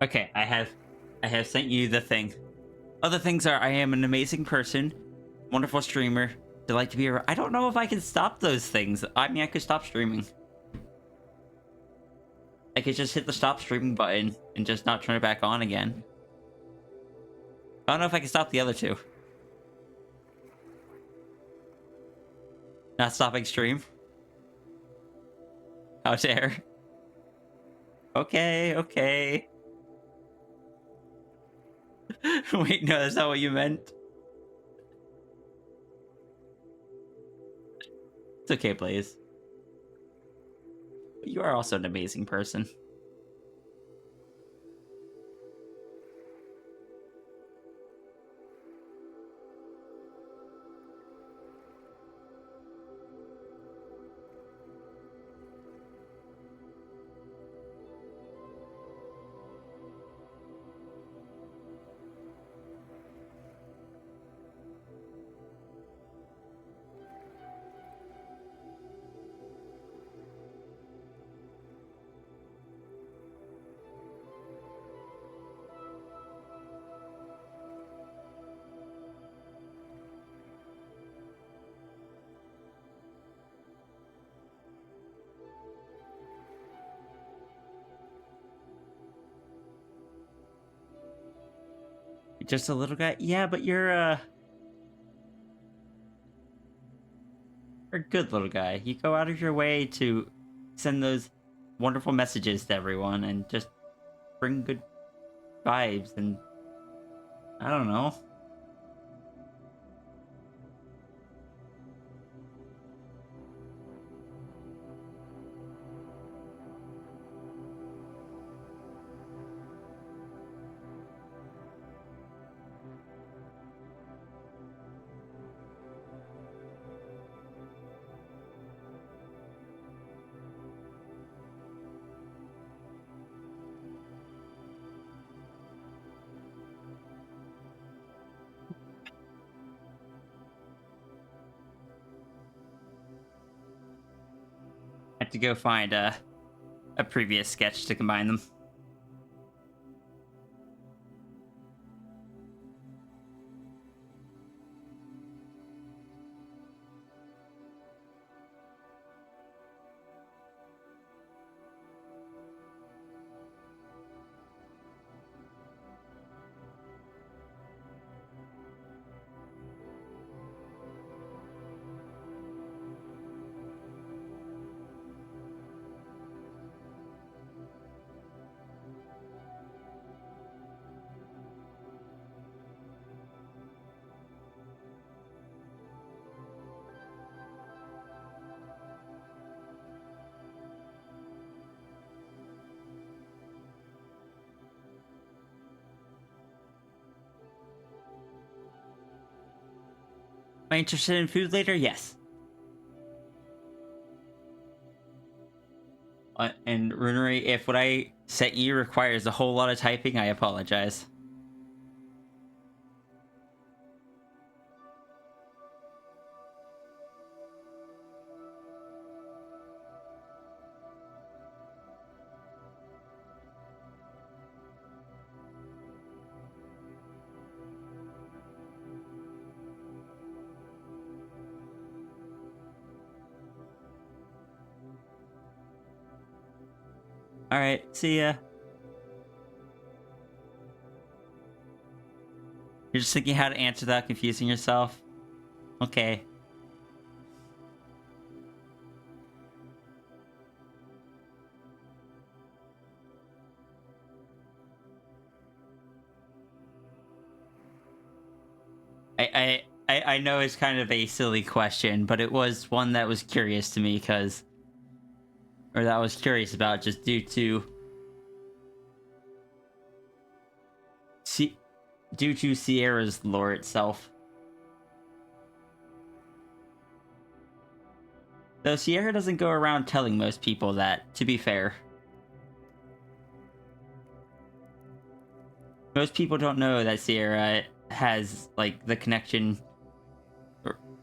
Okay, I have sent you the thing. Other things are I am an amazing person, wonderful streamer, delight to be around. I don't know if I can stop those things. I mean, I could stop streaming. I could just hit the stop streaming button and just not turn it back on again. I don't know if I can stop the other two. Not stopping stream. How dare. Okay, okay. Wait, no, that's not what you meant. It's okay, Blaze. You are also an amazing person. Just a little guy? Yeah, but you're a good little guy. You go out of your way to send those wonderful messages to everyone and just bring good vibes and I don't know. I have to go find a previous sketch to combine them. Am I interested in food later? Yes. And Runery, if what I sent you requires a whole lot of typing, I apologize. Alright, see ya. You're just thinking how to answer without confusing yourself? Okay. I know it's kind of a silly question, but it was one that was curious to me because... Or that I was curious about just due to... Due to Sierra's lore itself. Though Sierra doesn't go around telling most people that, to be fair. Most people don't know that Sierra has, like, the connection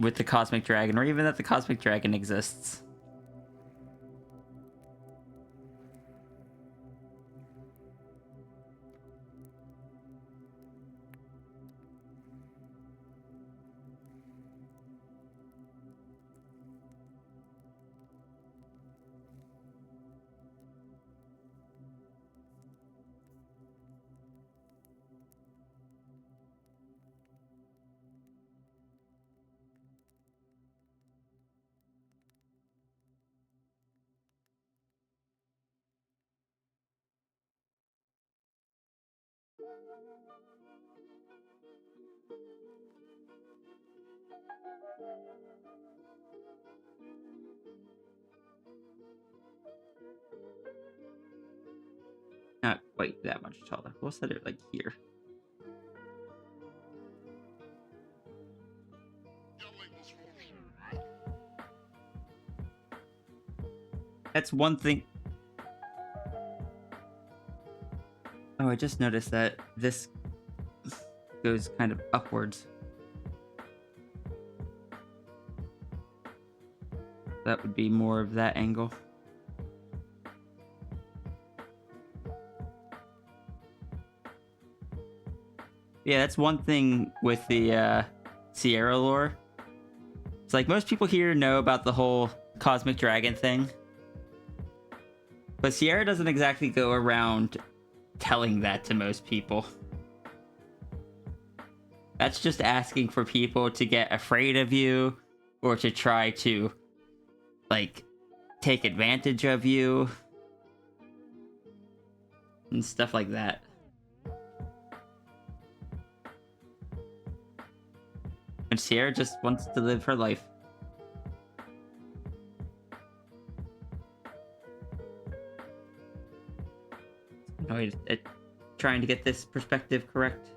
with the Cosmic Dragon, or even that the Cosmic Dragon exists. Not quite that much taller. We'll set it like here. That's one thing. Oh, I just noticed that this goes kind of upwards. That would be more of that angle. Yeah, that's one thing with the Sierra lore. It's like most people here know about the whole cosmic dragon thing. But Sierra doesn't exactly go around telling that to most people. That's just asking for people to get afraid of you or to try to, like, take advantage of you and stuff like that. And Sierra just wants to live her life. Annoyed at trying to get this perspective correct.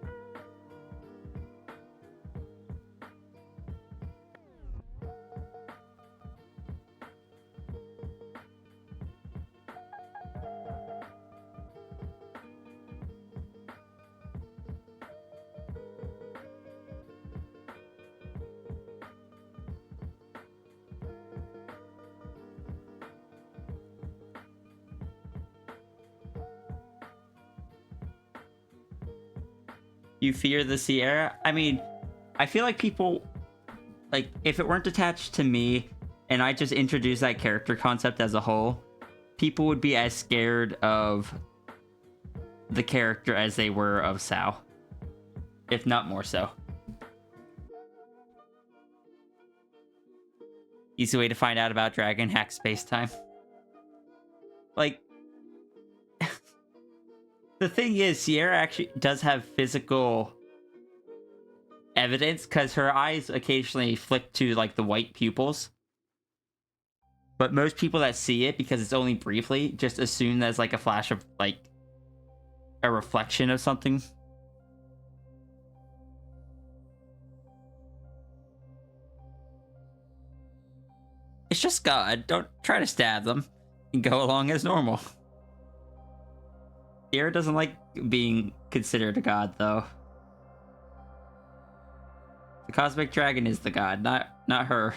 You fear the Sierra? I mean, I feel like people, like, if it weren't attached to me and I just introduced that character concept as a whole, people would be as scared of the character as they were of Sao. If not more so. Easy way to find out about Dragon hack space-time. Like, the thing is, Sierra actually does have physical evidence because her eyes occasionally flick to, like, the white pupils. But most people that see it, because it's only briefly, just assume that's like a flash of, like, a reflection of something. It's just God. Don't try to stab them and go along as normal. Sierra doesn't like being considered a god, though. The cosmic dragon is the god, not her.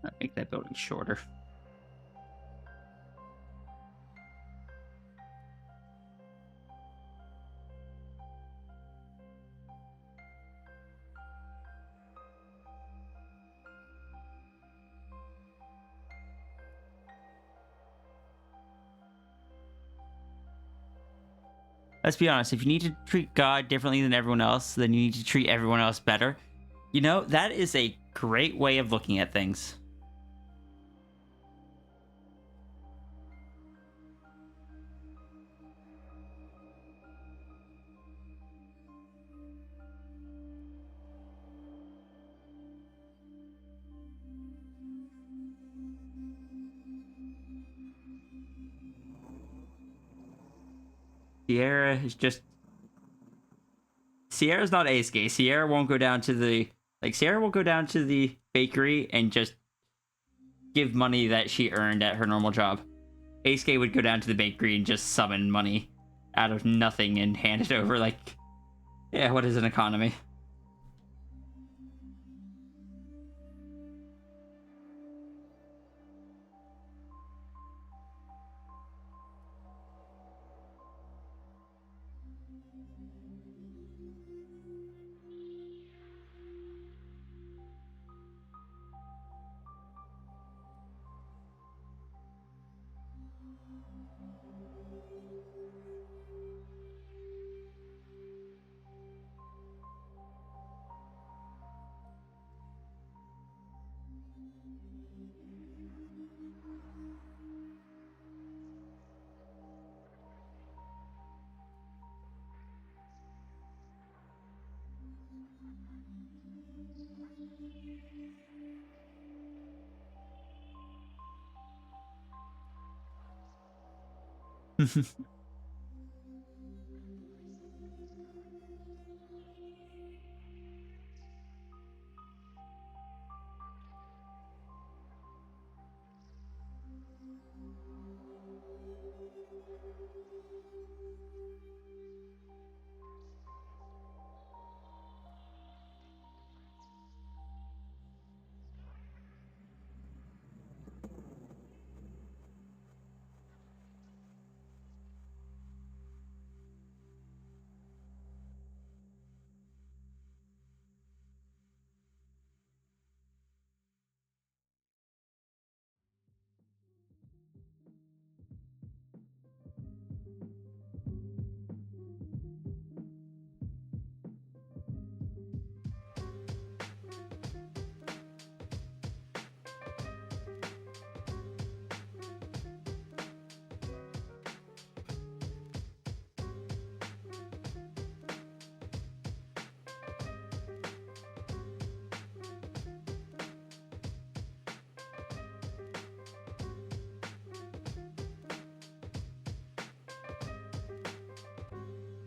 I'll make that building shorter. Let's be honest, if you need to treat God differently than everyone else, then you need to treat everyone else better. You know, that is a great way of looking at things. Sierra is just... Sierra's not ace gay. Sierra won't go down to the... Like, Sierra will go down to the bakery and just give money that she earned at her normal job. Ace gay would go down to the bakery and just summon money out of nothing and hand it over like... Yeah, what is an economy?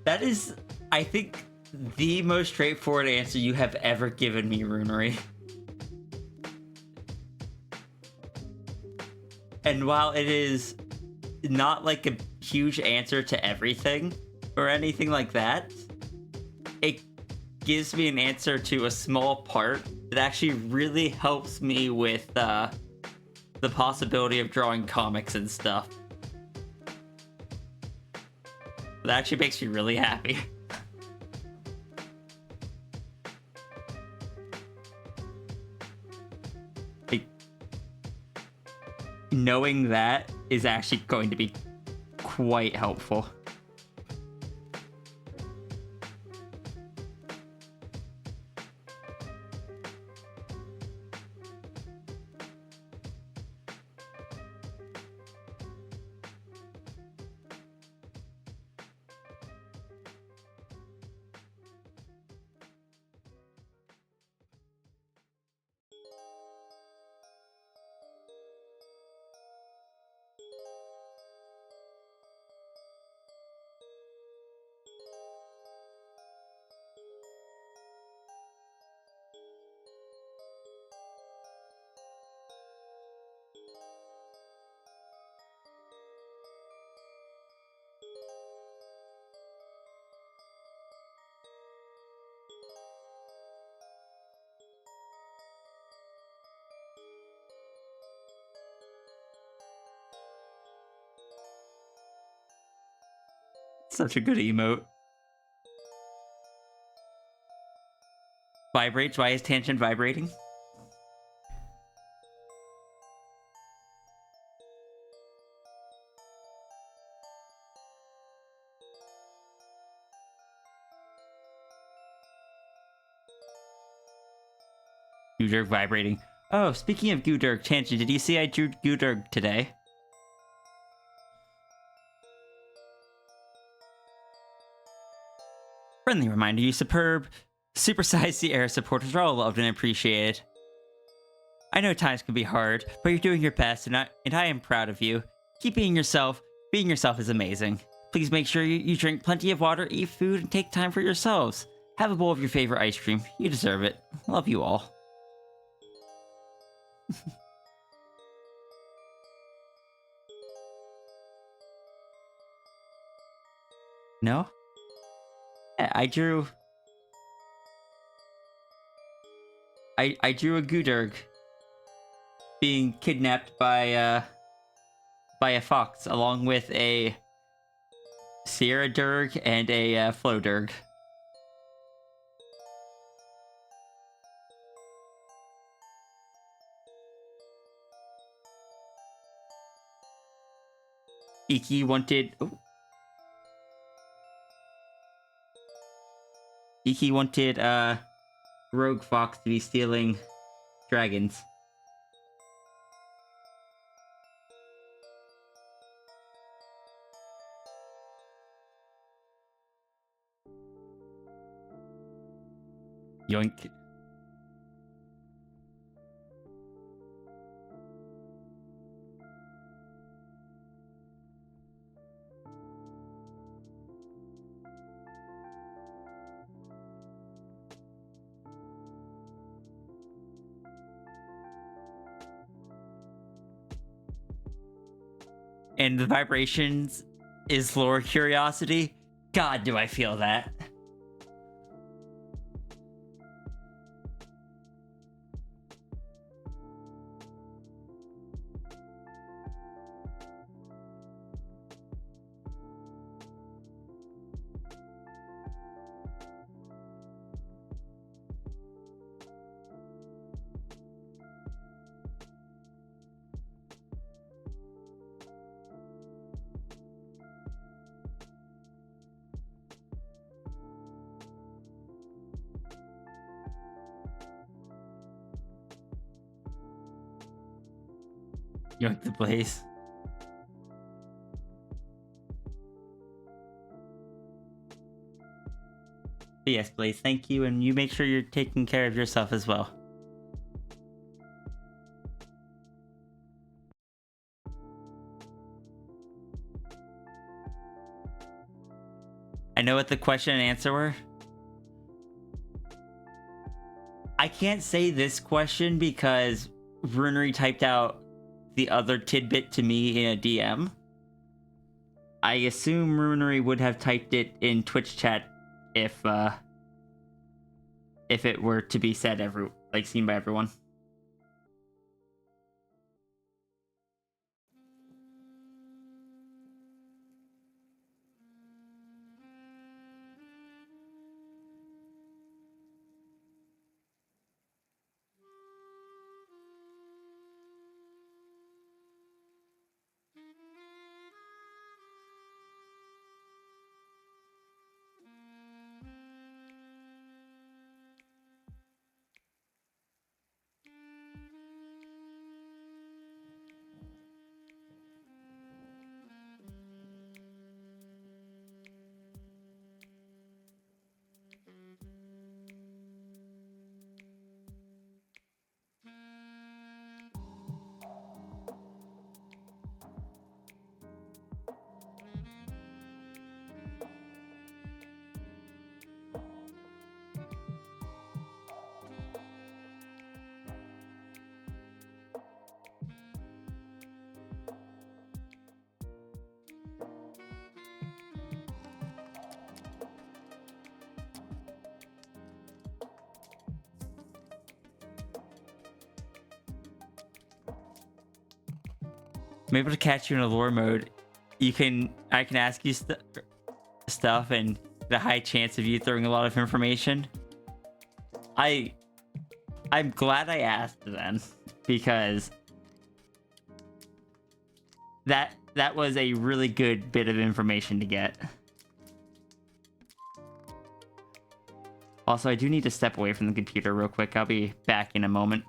That is, I think, the most straightforward answer you have ever given me, Runery. And while it is not like a huge answer to everything or anything like that, it gives me an answer to a small part that actually really helps me with the possibility of drawing comics and stuff. That actually makes me really happy. Like, knowing that is actually going to be quite helpful. Such a good emote. Vibrates? Why is Tangent vibrating? Gudurg vibrating. Oh, speaking of Gudurg, Tangent, did you see I drew Gudurg today? Friendly reminder, you superb, supersized the air supporters are all loved and appreciated. I know times can be hard, but you're doing your best, and I am proud of you. Keep being yourself. Being yourself is amazing. Please make sure you drink plenty of water, eat food, and take time for yourselves. Have a bowl of your favorite ice cream. You deserve it. Love you all. No? Yeah, I drew a Gudurg being kidnapped by a fox, along with a Sierra Durg and a Flodurg. Iki wanted. Oh. Iki wanted Rogue Fox to be stealing dragons. Yoink. And the vibrations is lower curiosity. God, do I feel that. Yoink the place. Yes, Blaze, thank you, and you make sure you're taking care of yourself as well. I know what the question and answer were. I can't say this question because Runery typed out the other tidbit to me in a DM. I assume Runery would have typed it in Twitch chat if it were to be said seen by everyone. I'm able to catch you in a lore mode. I can ask you stuff and the high chance of you throwing a lot of information. I'm glad I asked then, because that was a really good bit of information to get. Also, I do need to step away from the computer real quick. I'll be back in a moment.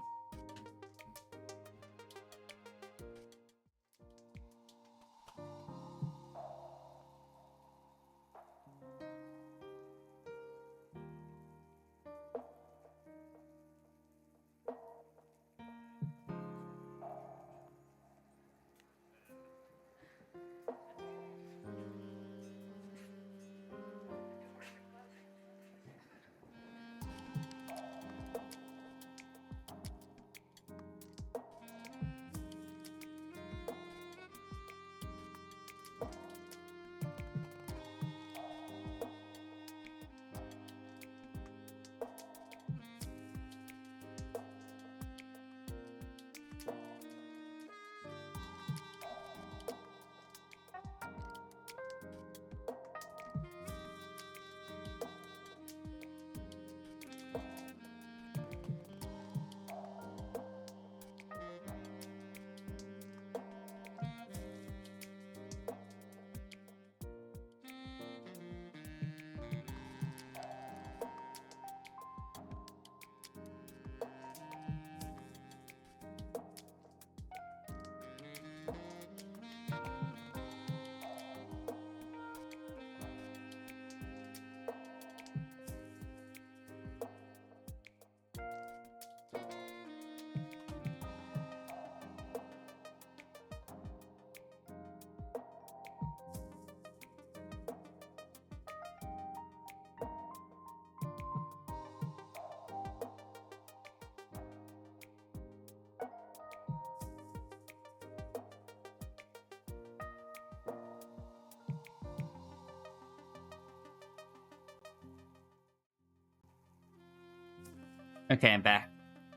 Okay, I'm back.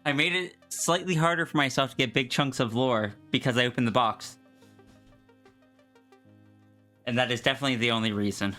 I made it slightly harder for myself to get big chunks of lore because I opened the box. And that is definitely the only reason.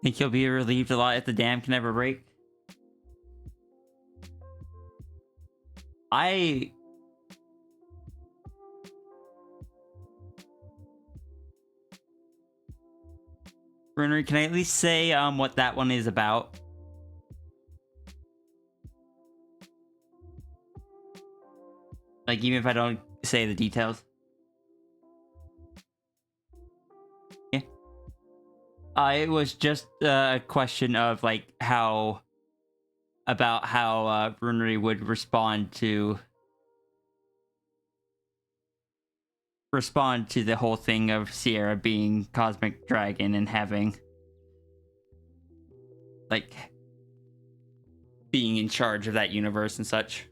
Think you'll be relieved a lot if the dam can ever break? Bruner, can I at least say what that one is about? Like, even if I don't say the details. Yeah. It was just a question of, like, how Brunery would respond to the whole thing of Sierra being Cosmic Dragon and having, like, being in charge of that universe and such.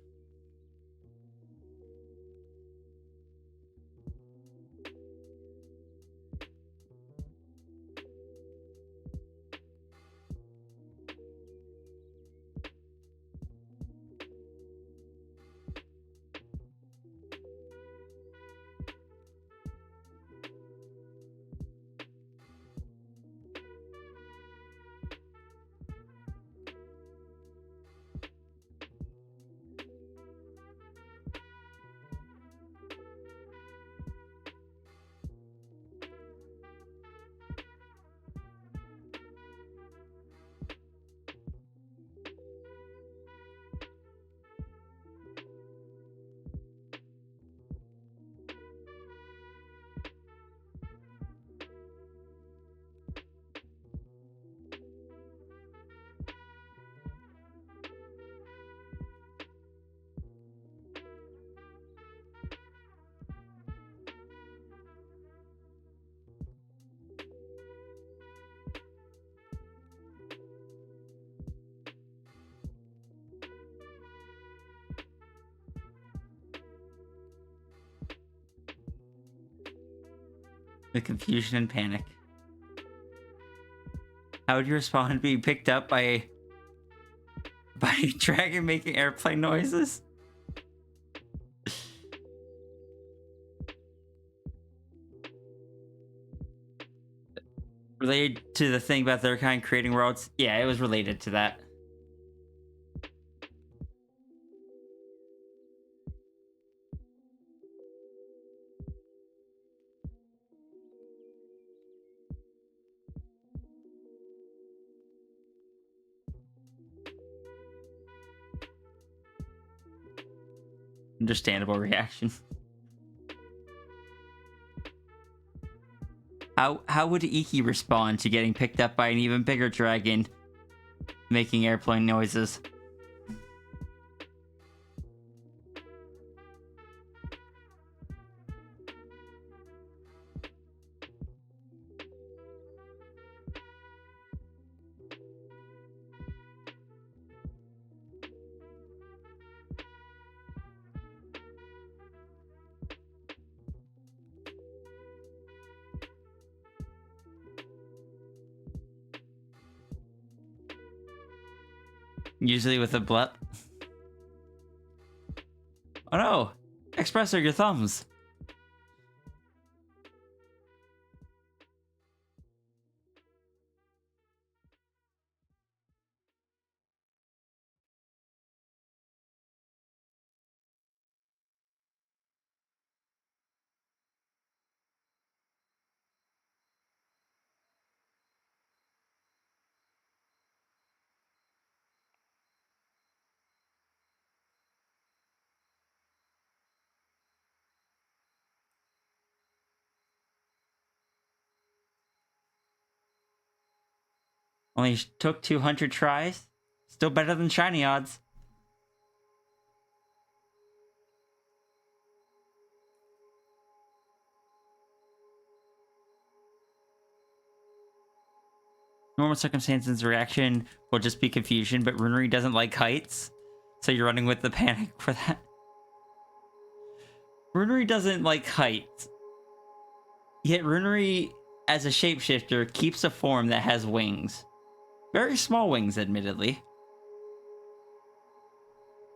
The confusion and panic. How would you respond to being picked up by a dragon making airplane noises? Related to the thing about their kind creating worlds? Yeah, it was related to that. Understandable reaction. How would Iki respond to getting picked up by an even bigger dragon making airplane noises? Usually with a blep. Oh no! Expressor, your thumbs! Only took 200 tries. Still better than shiny odds. Normal circumstances reaction will just be confusion, but Runery doesn't like heights, so you're running with the panic for that. Runery doesn't like heights. Yet Runery, as a shapeshifter, keeps a form that has wings. Very small wings, admittedly.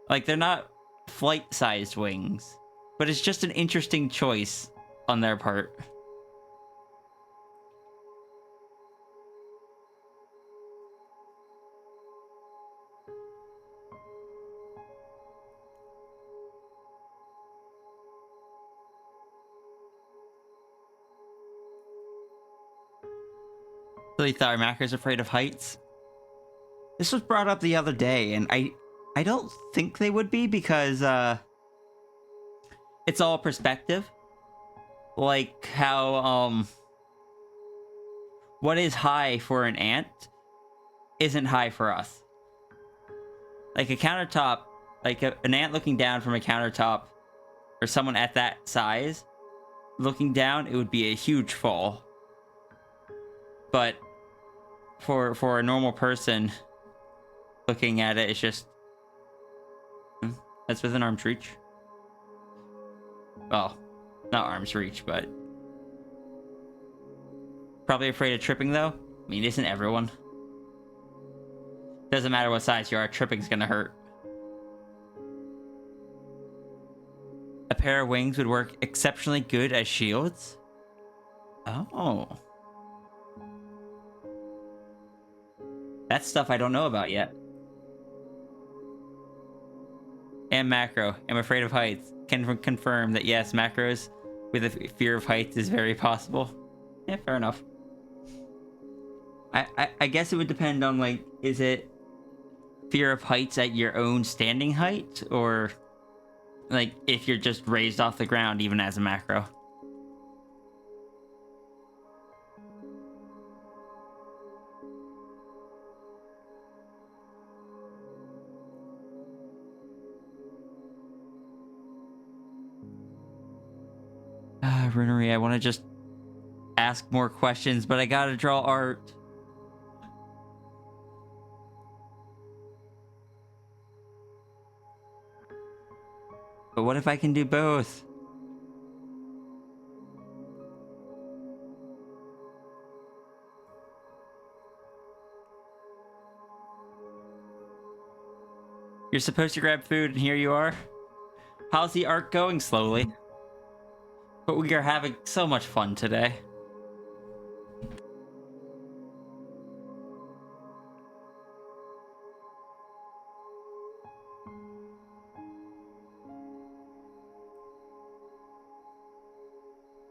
Like, they're not flight-sized wings, but it's just an interesting choice on their part. Really thought Macro's afraid of heights. This was brought up the other day, and I don't think they would be because it's all perspective. Like how what is high for an ant isn't high for us. Like a countertop, like an ant looking down from a countertop, or someone at that size looking down, it would be a huge fall. But for a normal person looking at it, it's just that's within arm's reach. Well, not arm's reach, but probably afraid of tripping though. I mean, isn't everyone? Doesn't matter what size you are, tripping's gonna hurt. A pair of wings would work exceptionally good as shields. Oh. That's stuff I don't know about yet. And Macro, I'm afraid of heights. Can confirm that yes, Macros with a fear of heights is very possible. Yeah, fair enough. I guess it would depend on, like, is it fear of heights at your own standing height, or like if you're just raised off the ground even as a Macro? Runery, I want to just ask more questions, but I gotta draw art. But what if I can do both? You're supposed to grab food, and here you are. How's the art going? Slowly. But we are having so much fun today.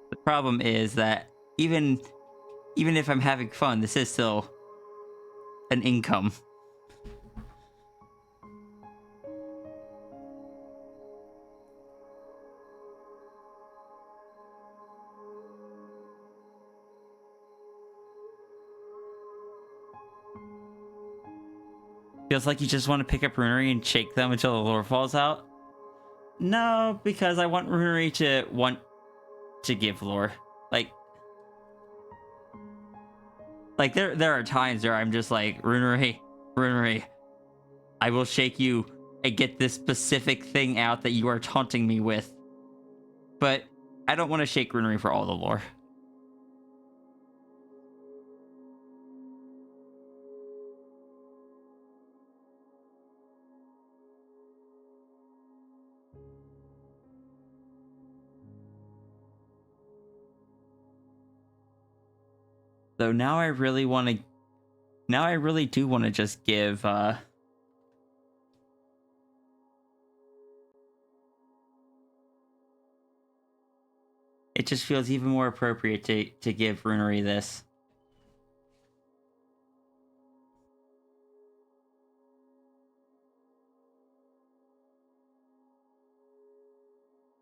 The problem is that even if I'm having fun, this is still an income. Feels like you just want to pick up Runery and shake them until the lore falls out. No, because I want Runery to want to give lore. Like there are times where I'm just like, Runery, I will shake you and get this specific thing out that you are taunting me with. But I don't want to shake Runery for all the lore. So now I really want to... Now I really do want to just give... It just feels even more appropriate to give Runery this.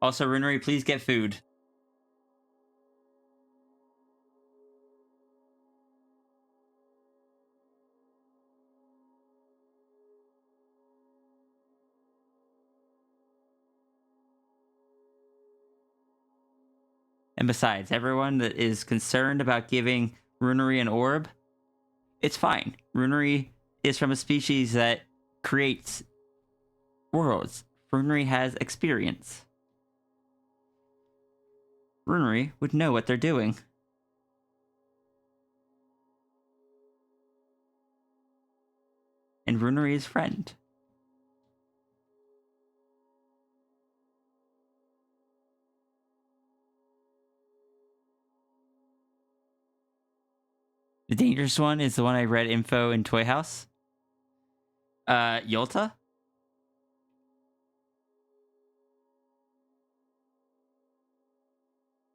Also, Runery, please get food. And besides, everyone that is concerned about giving Runery an orb, it's fine. Runery is from a species that creates worlds. Runery has experience. Runery would know what they're doing. And Runery is friend. The dangerous one is the one I read info in Toy House. Yolta?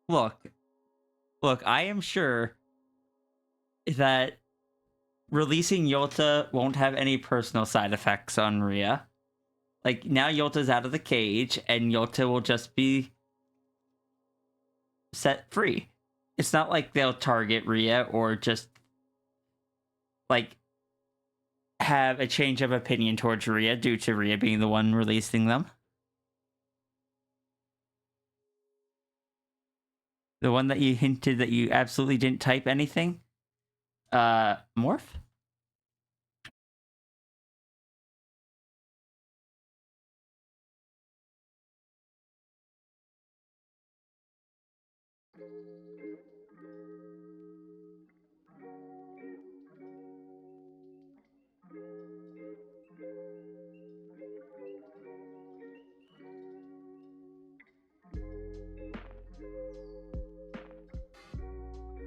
Look, I am sure that releasing Yolta won't have any personal side effects on Rhea. Like, now Yolta's out of the cage, and Yolta will just be set free. It's not like they'll target Rhea or just, like, have a change of opinion towards Rhea due to Rhea being the one releasing them. The one that you hinted that you absolutely didn't type anything? Morph?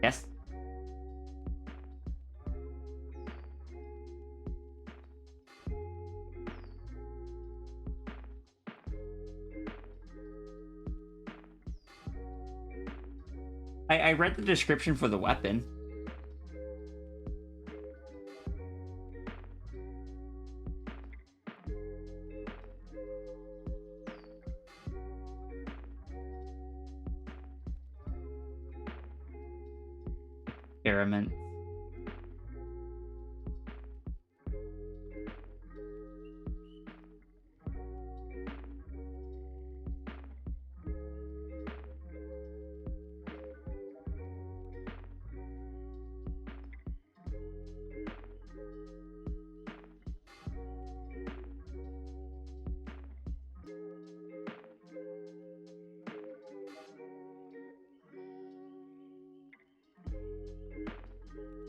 Yes. I read the description for the weapon. Experiment.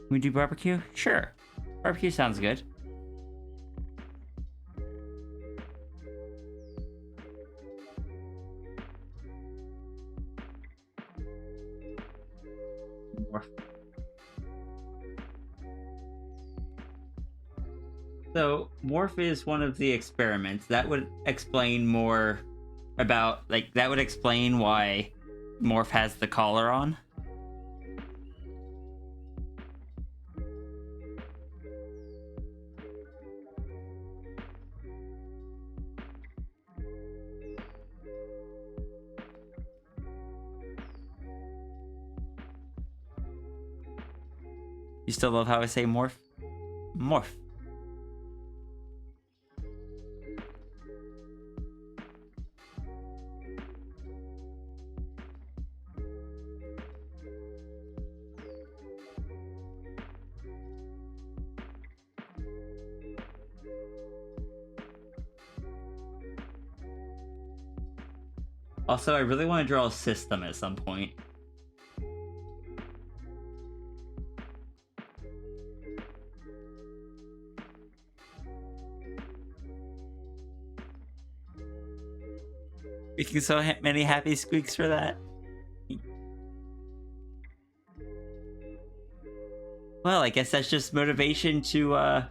We do barbecue? Sure. Barbecue sounds good. So, Morph is one of the experiments. That would explain more about, like, that would explain why Morph has the collar on. You still love how I say morph? Morph. Also, I really want to draw a system at some point. Making so many happy squeaks for that. Well, I guess that's just motivation to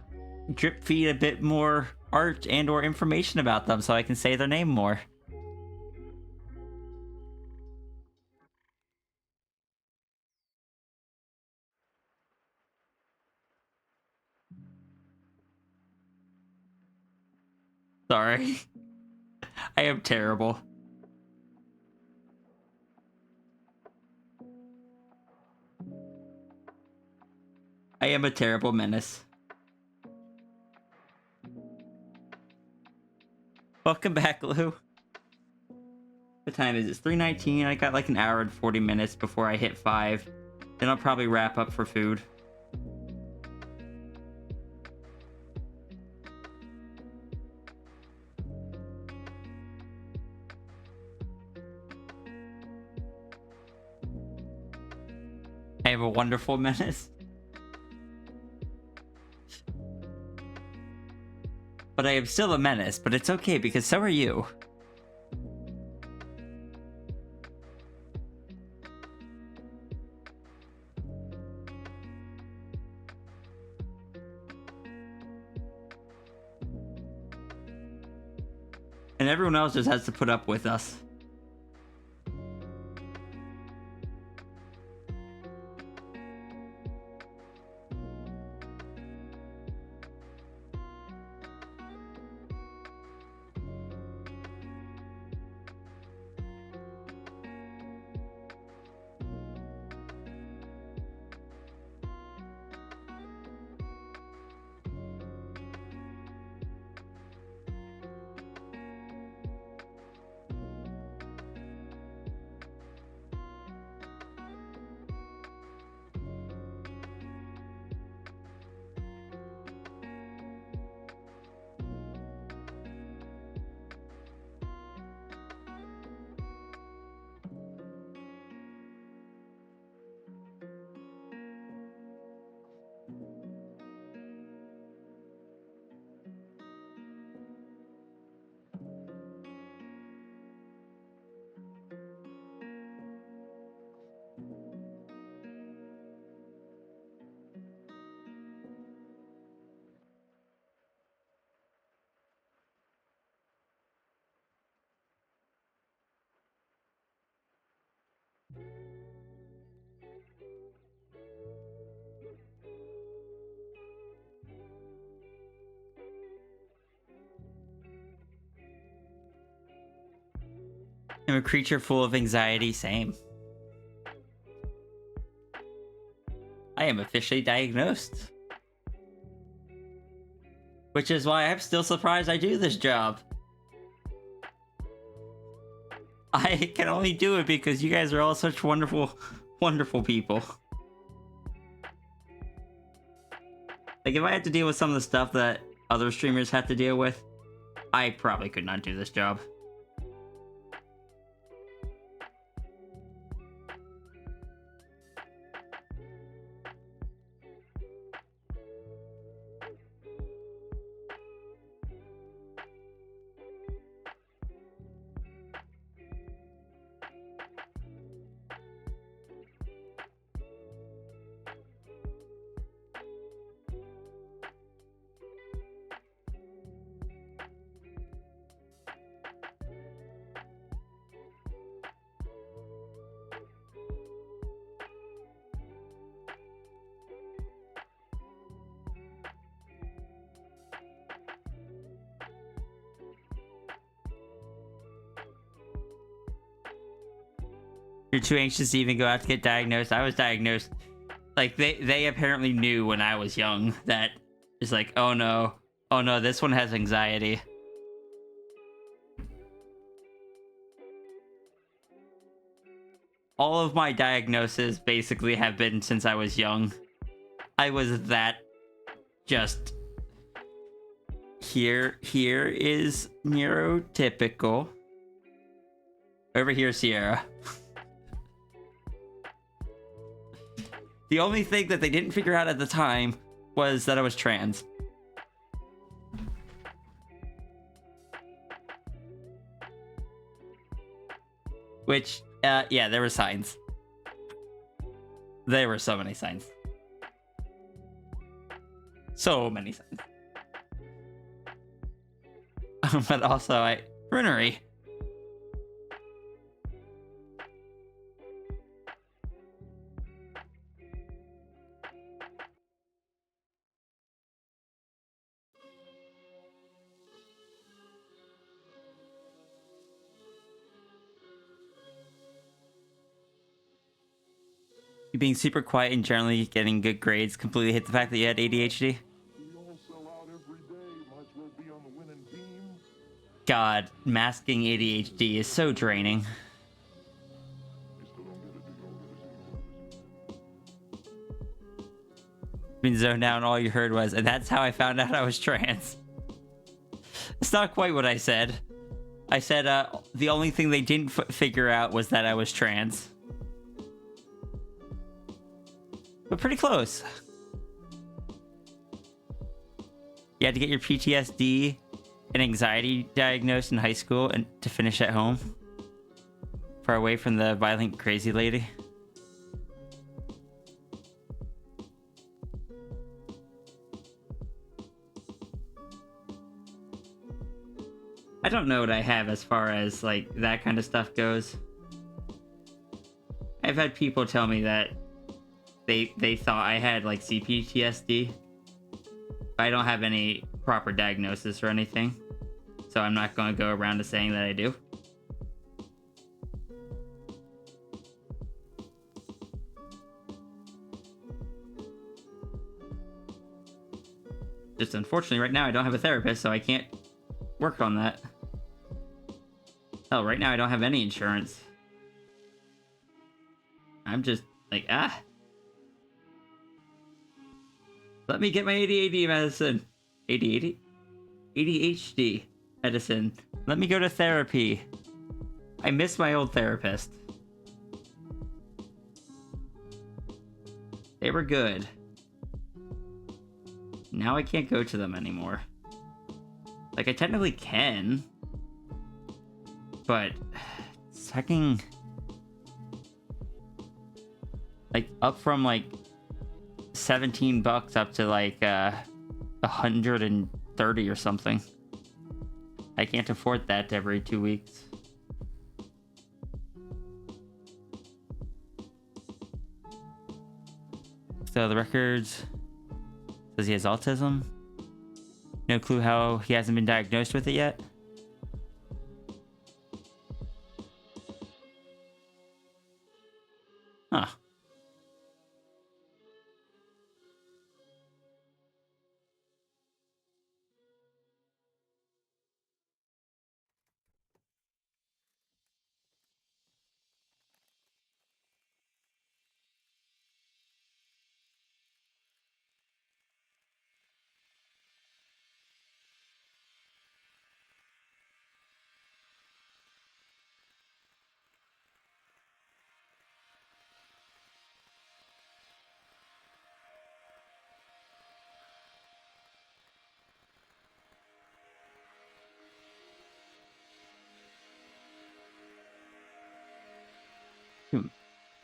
drip feed a bit more art and or information about them so I can say their name more. Sorry. I am terrible. I am a terrible menace. Welcome back, Lou. What time is it? It's 3:19. I got like an hour and 40 minutes before I hit 5. Then I'll probably wrap up for food. I have a wonderful menace. But I am still a menace, but it's okay because so are you. And everyone else just has to put up with us. I'm a creature full of anxiety, same. I am officially diagnosed. Which is why I'm still surprised I do this job. I can only do it because you guys are all such wonderful, wonderful people. Like, if I had to deal with some of the stuff that other streamers have to deal with, I probably could not do this job. You're too anxious to even go out to get diagnosed. I was diagnosed. Like, they apparently knew when I was young that it's like, oh no, this one has anxiety. All of my diagnoses basically have been since I was young. I was that just... Here is neurotypical. Over here, Sierra. The only thing that they didn't figure out at the time was that I was trans. Which, yeah, there were signs. There were so many signs. So many signs. But also, Runery. You being super quiet and generally getting good grades completely hit the fact that you had ADHD? God, masking ADHD is so draining. Been zoned out and all you heard was, and that's how I found out I was trans. It's not quite what I said. I said, the only thing they didn't figure out was that I was trans. But pretty close. You had to get your PTSD and anxiety diagnosed in high school and to finish at home. Far away from the violent, crazy lady. I don't know what I have as far as, like, that kind of stuff goes. I've had people tell me that they thought I had, like, CPTSD. But I don't have any proper diagnosis or anything. So I'm not going to go around to saying that I do. Just unfortunately, right now I don't have a therapist, so I can't work on that. Hell, right now I don't have any insurance. I'm just like, let me get my ADHD medicine. ADHD medicine. Let me go to therapy. I miss my old therapist. They were good. Now I can't go to them anymore. Like, I technically can. But it's fucking, like, up from like $17 up to like 130 or something. I can't afford that every 2 weeks. So the records says he has autism. No clue how he hasn't been diagnosed with it yet. Huh.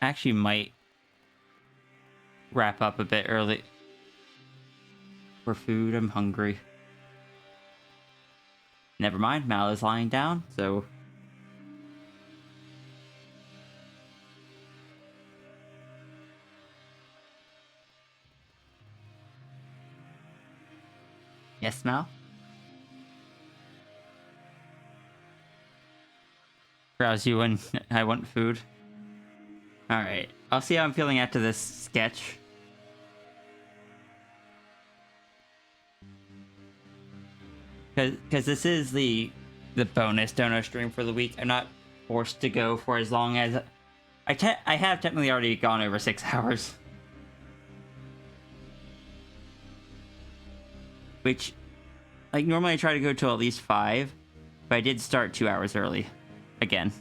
Actually might wrap up a bit early for food. I'm hungry. Never mind, Mal is lying down, so yes, Mal. Browse you when I want food. Alright, I'll see how I'm feeling after this sketch. Because this is the bonus dono stream for the week. I'm not forced to go for as long as... I have technically already gone over 6 hours. Which, like, normally I try to go to at least 5. But I did start 2 hours early. Again.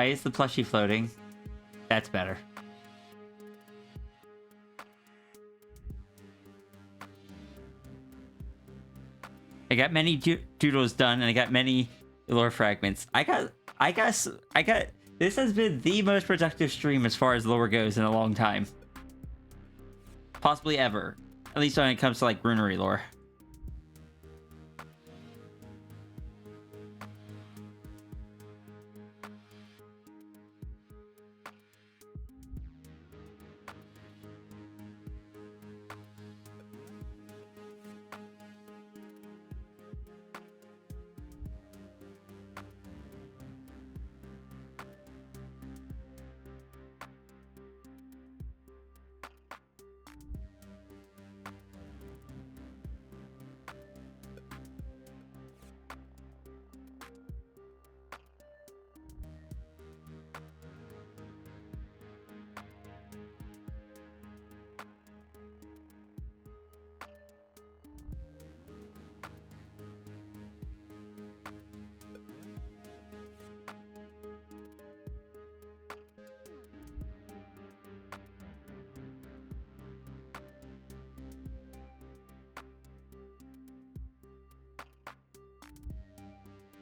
Why is the plushie floating? That's better. I got many doodles done, and I got many lore fragments. I got. This has been the most productive stream as far as lore goes in a long time. Possibly ever. At least when it comes to like runery lore.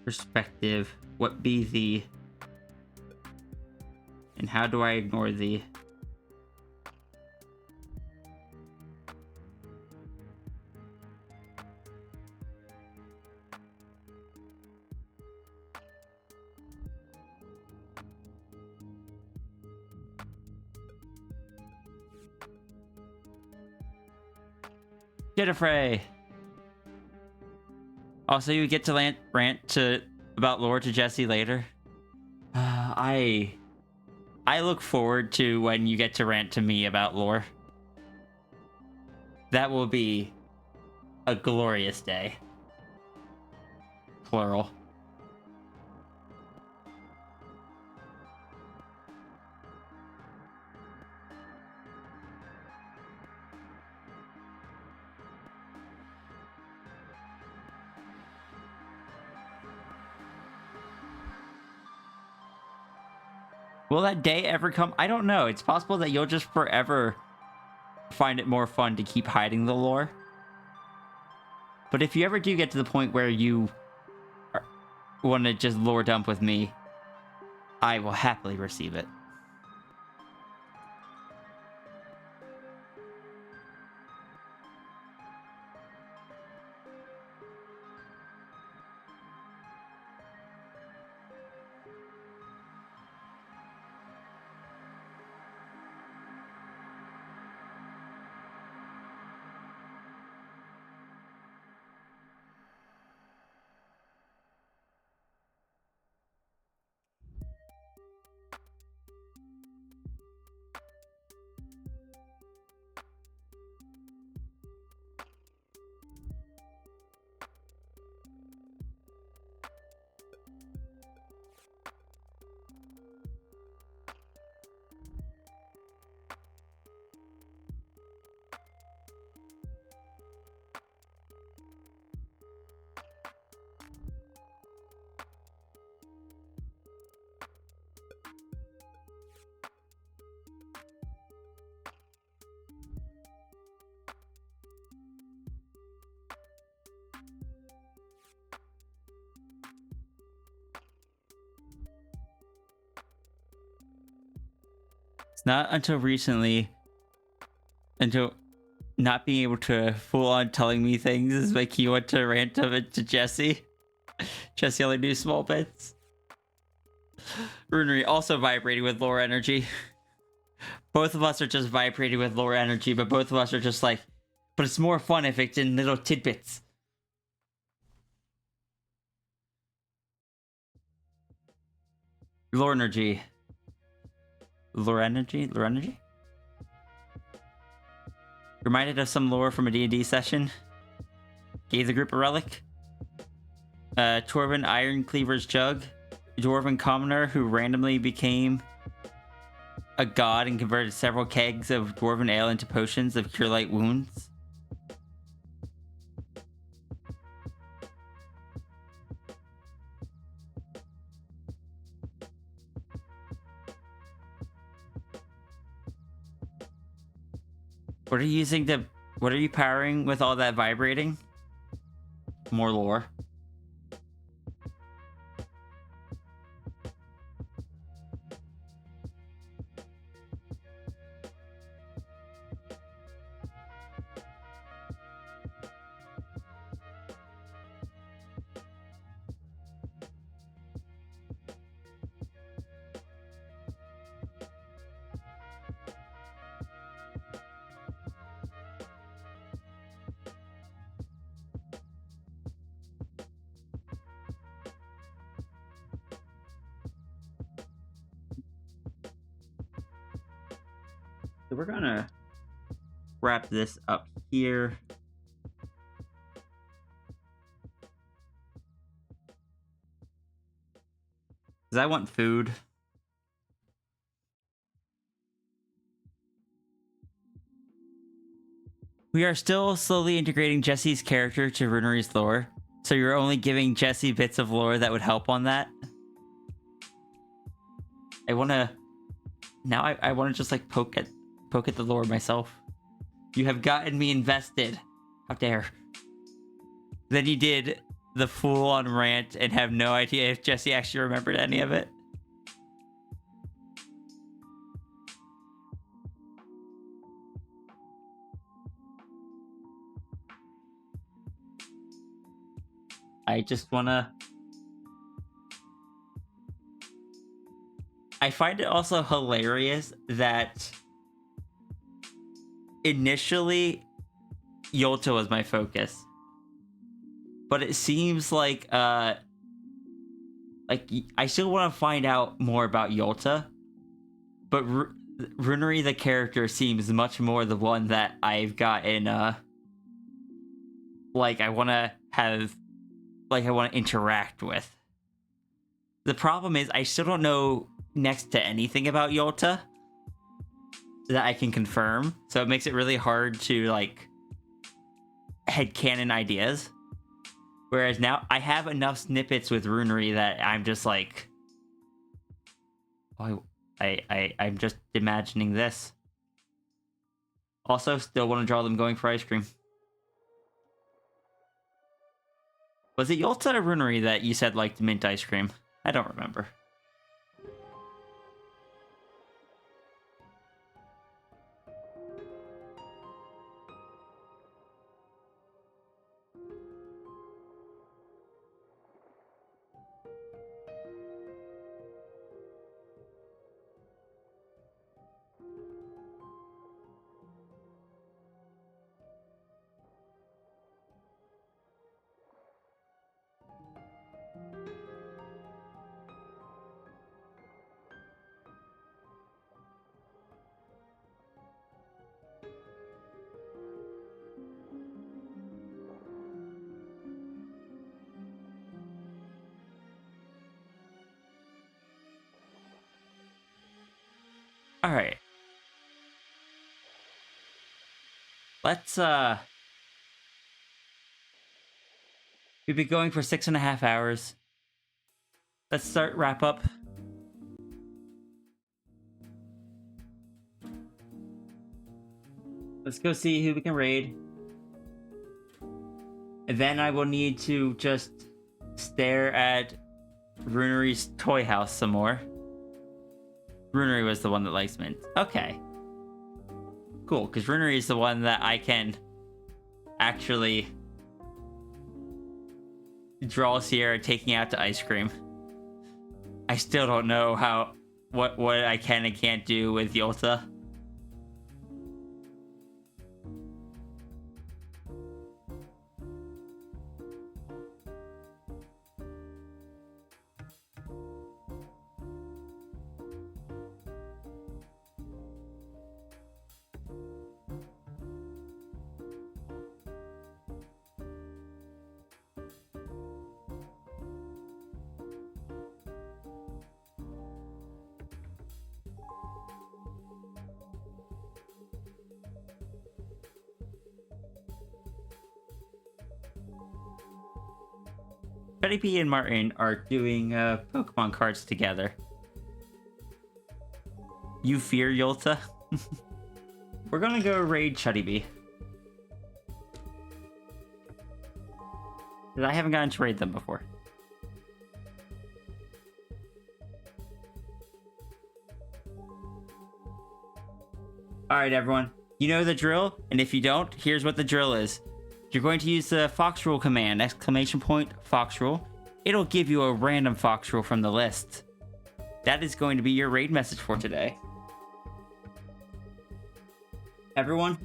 Perspective. What be thee? And how do I ignore thee? Jennifer. Also, you get to rant about lore to Jesse later. I look forward to when you get to rant to me about lore. That will be a glorious day. Plural. Will that day ever come? I don't know. It's possible that you'll just forever find it more fun to keep hiding the lore. But if you ever do get to the point where you want to just lore dump with me, I will happily receive it. It's not until recently, until not being able to full on telling me things is making you want to rant of it to Jesse. Jesse only knew small bits. Runery also vibrating with lore energy. Both of us are just vibrating with lore energy, but both of us are just like, but it's more fun if it's in little tidbits. Lore energy. Lore energy? Lore energy? Reminded of some lore from a D&D session. Gave the group a relic. Torvin Ironcleaver's Jug. Dwarven commoner who randomly became a god and converted several kegs of dwarven ale into potions of cure light wounds. What are you using to... What are you powering with all that vibrating? More lore. So we're gonna wrap this up here. Because I want food. We are still slowly integrating Jesse's character to Runery's lore. So you're only giving Jesse bits of lore that would help on that? I wanna... Now I wanna just like poke at the lore myself. You have gotten me invested. How dare. Then you did the full-on rant and have no idea if Jesse actually remembered any of it. I just wanna... I find it also hilarious that initially Yolta was my focus. But it seems like I still want to find out more about Yolta. But Runery the character seems much more the one that I've gotten like I want to have, like I want to interact with. The problem is I still don't know next to anything about Yolta that I can confirm, so it makes it really hard to like headcanon ideas. Whereas now I have enough snippets with Runery that I'm just like, oh, I'm just imagining this. Also, still want to draw them going for ice cream. Was it Yolta or Runery that you said liked mint ice cream? I don't remember. All right. Let's we've been going for 6.5 hours. Let's start wrap up. Let's go see who we can raid. And then I will need to just stare at Runery's toy house some more. Runery was the one that likes mint. Okay. Cool, because Runery is the one that I can actually draw Sierra taking out to ice cream. I still don't know what I can and can't do with Yolta. Betty P and Martin are doing Pokemon cards together. You fear Yolta? we're gonna go raid Chuddy Bee. 'Cause I haven't gotten to raid them before. Alright, everyone. You know the drill, and if you don't, here's what the drill is. You're going to use the fox rule command, !fox rule. It'll give you a random fox rule from the list. That is going to be your raid message for today. Everyone.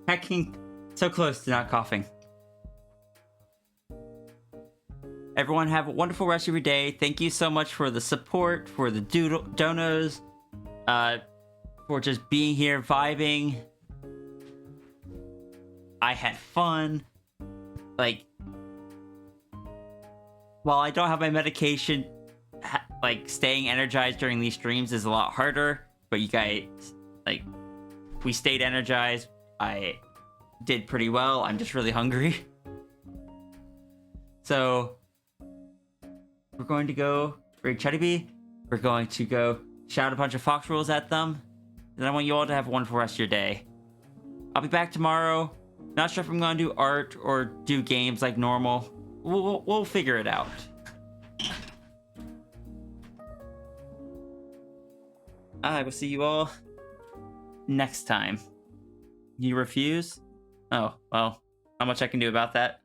Hacking so close to not coughing. Everyone have a wonderful rest of your day. Thank you so much for the support, for the donos, for just being here, vibing. I had fun. Like, while I don't have my medication, like, staying energized during these streams is a lot harder. But you guys, like, we stayed energized. I did pretty well. I'm just really hungry. So, we're going to go raid Chuddy Bee. We're going to go shout a bunch of fox rules at them. And I want you all to have a wonderful rest of your day. I'll be back tomorrow. Not sure if I'm going to do art or do games like normal. We'll figure it out. I will see you all next time. You refuse? Oh, well, not much I can do about that.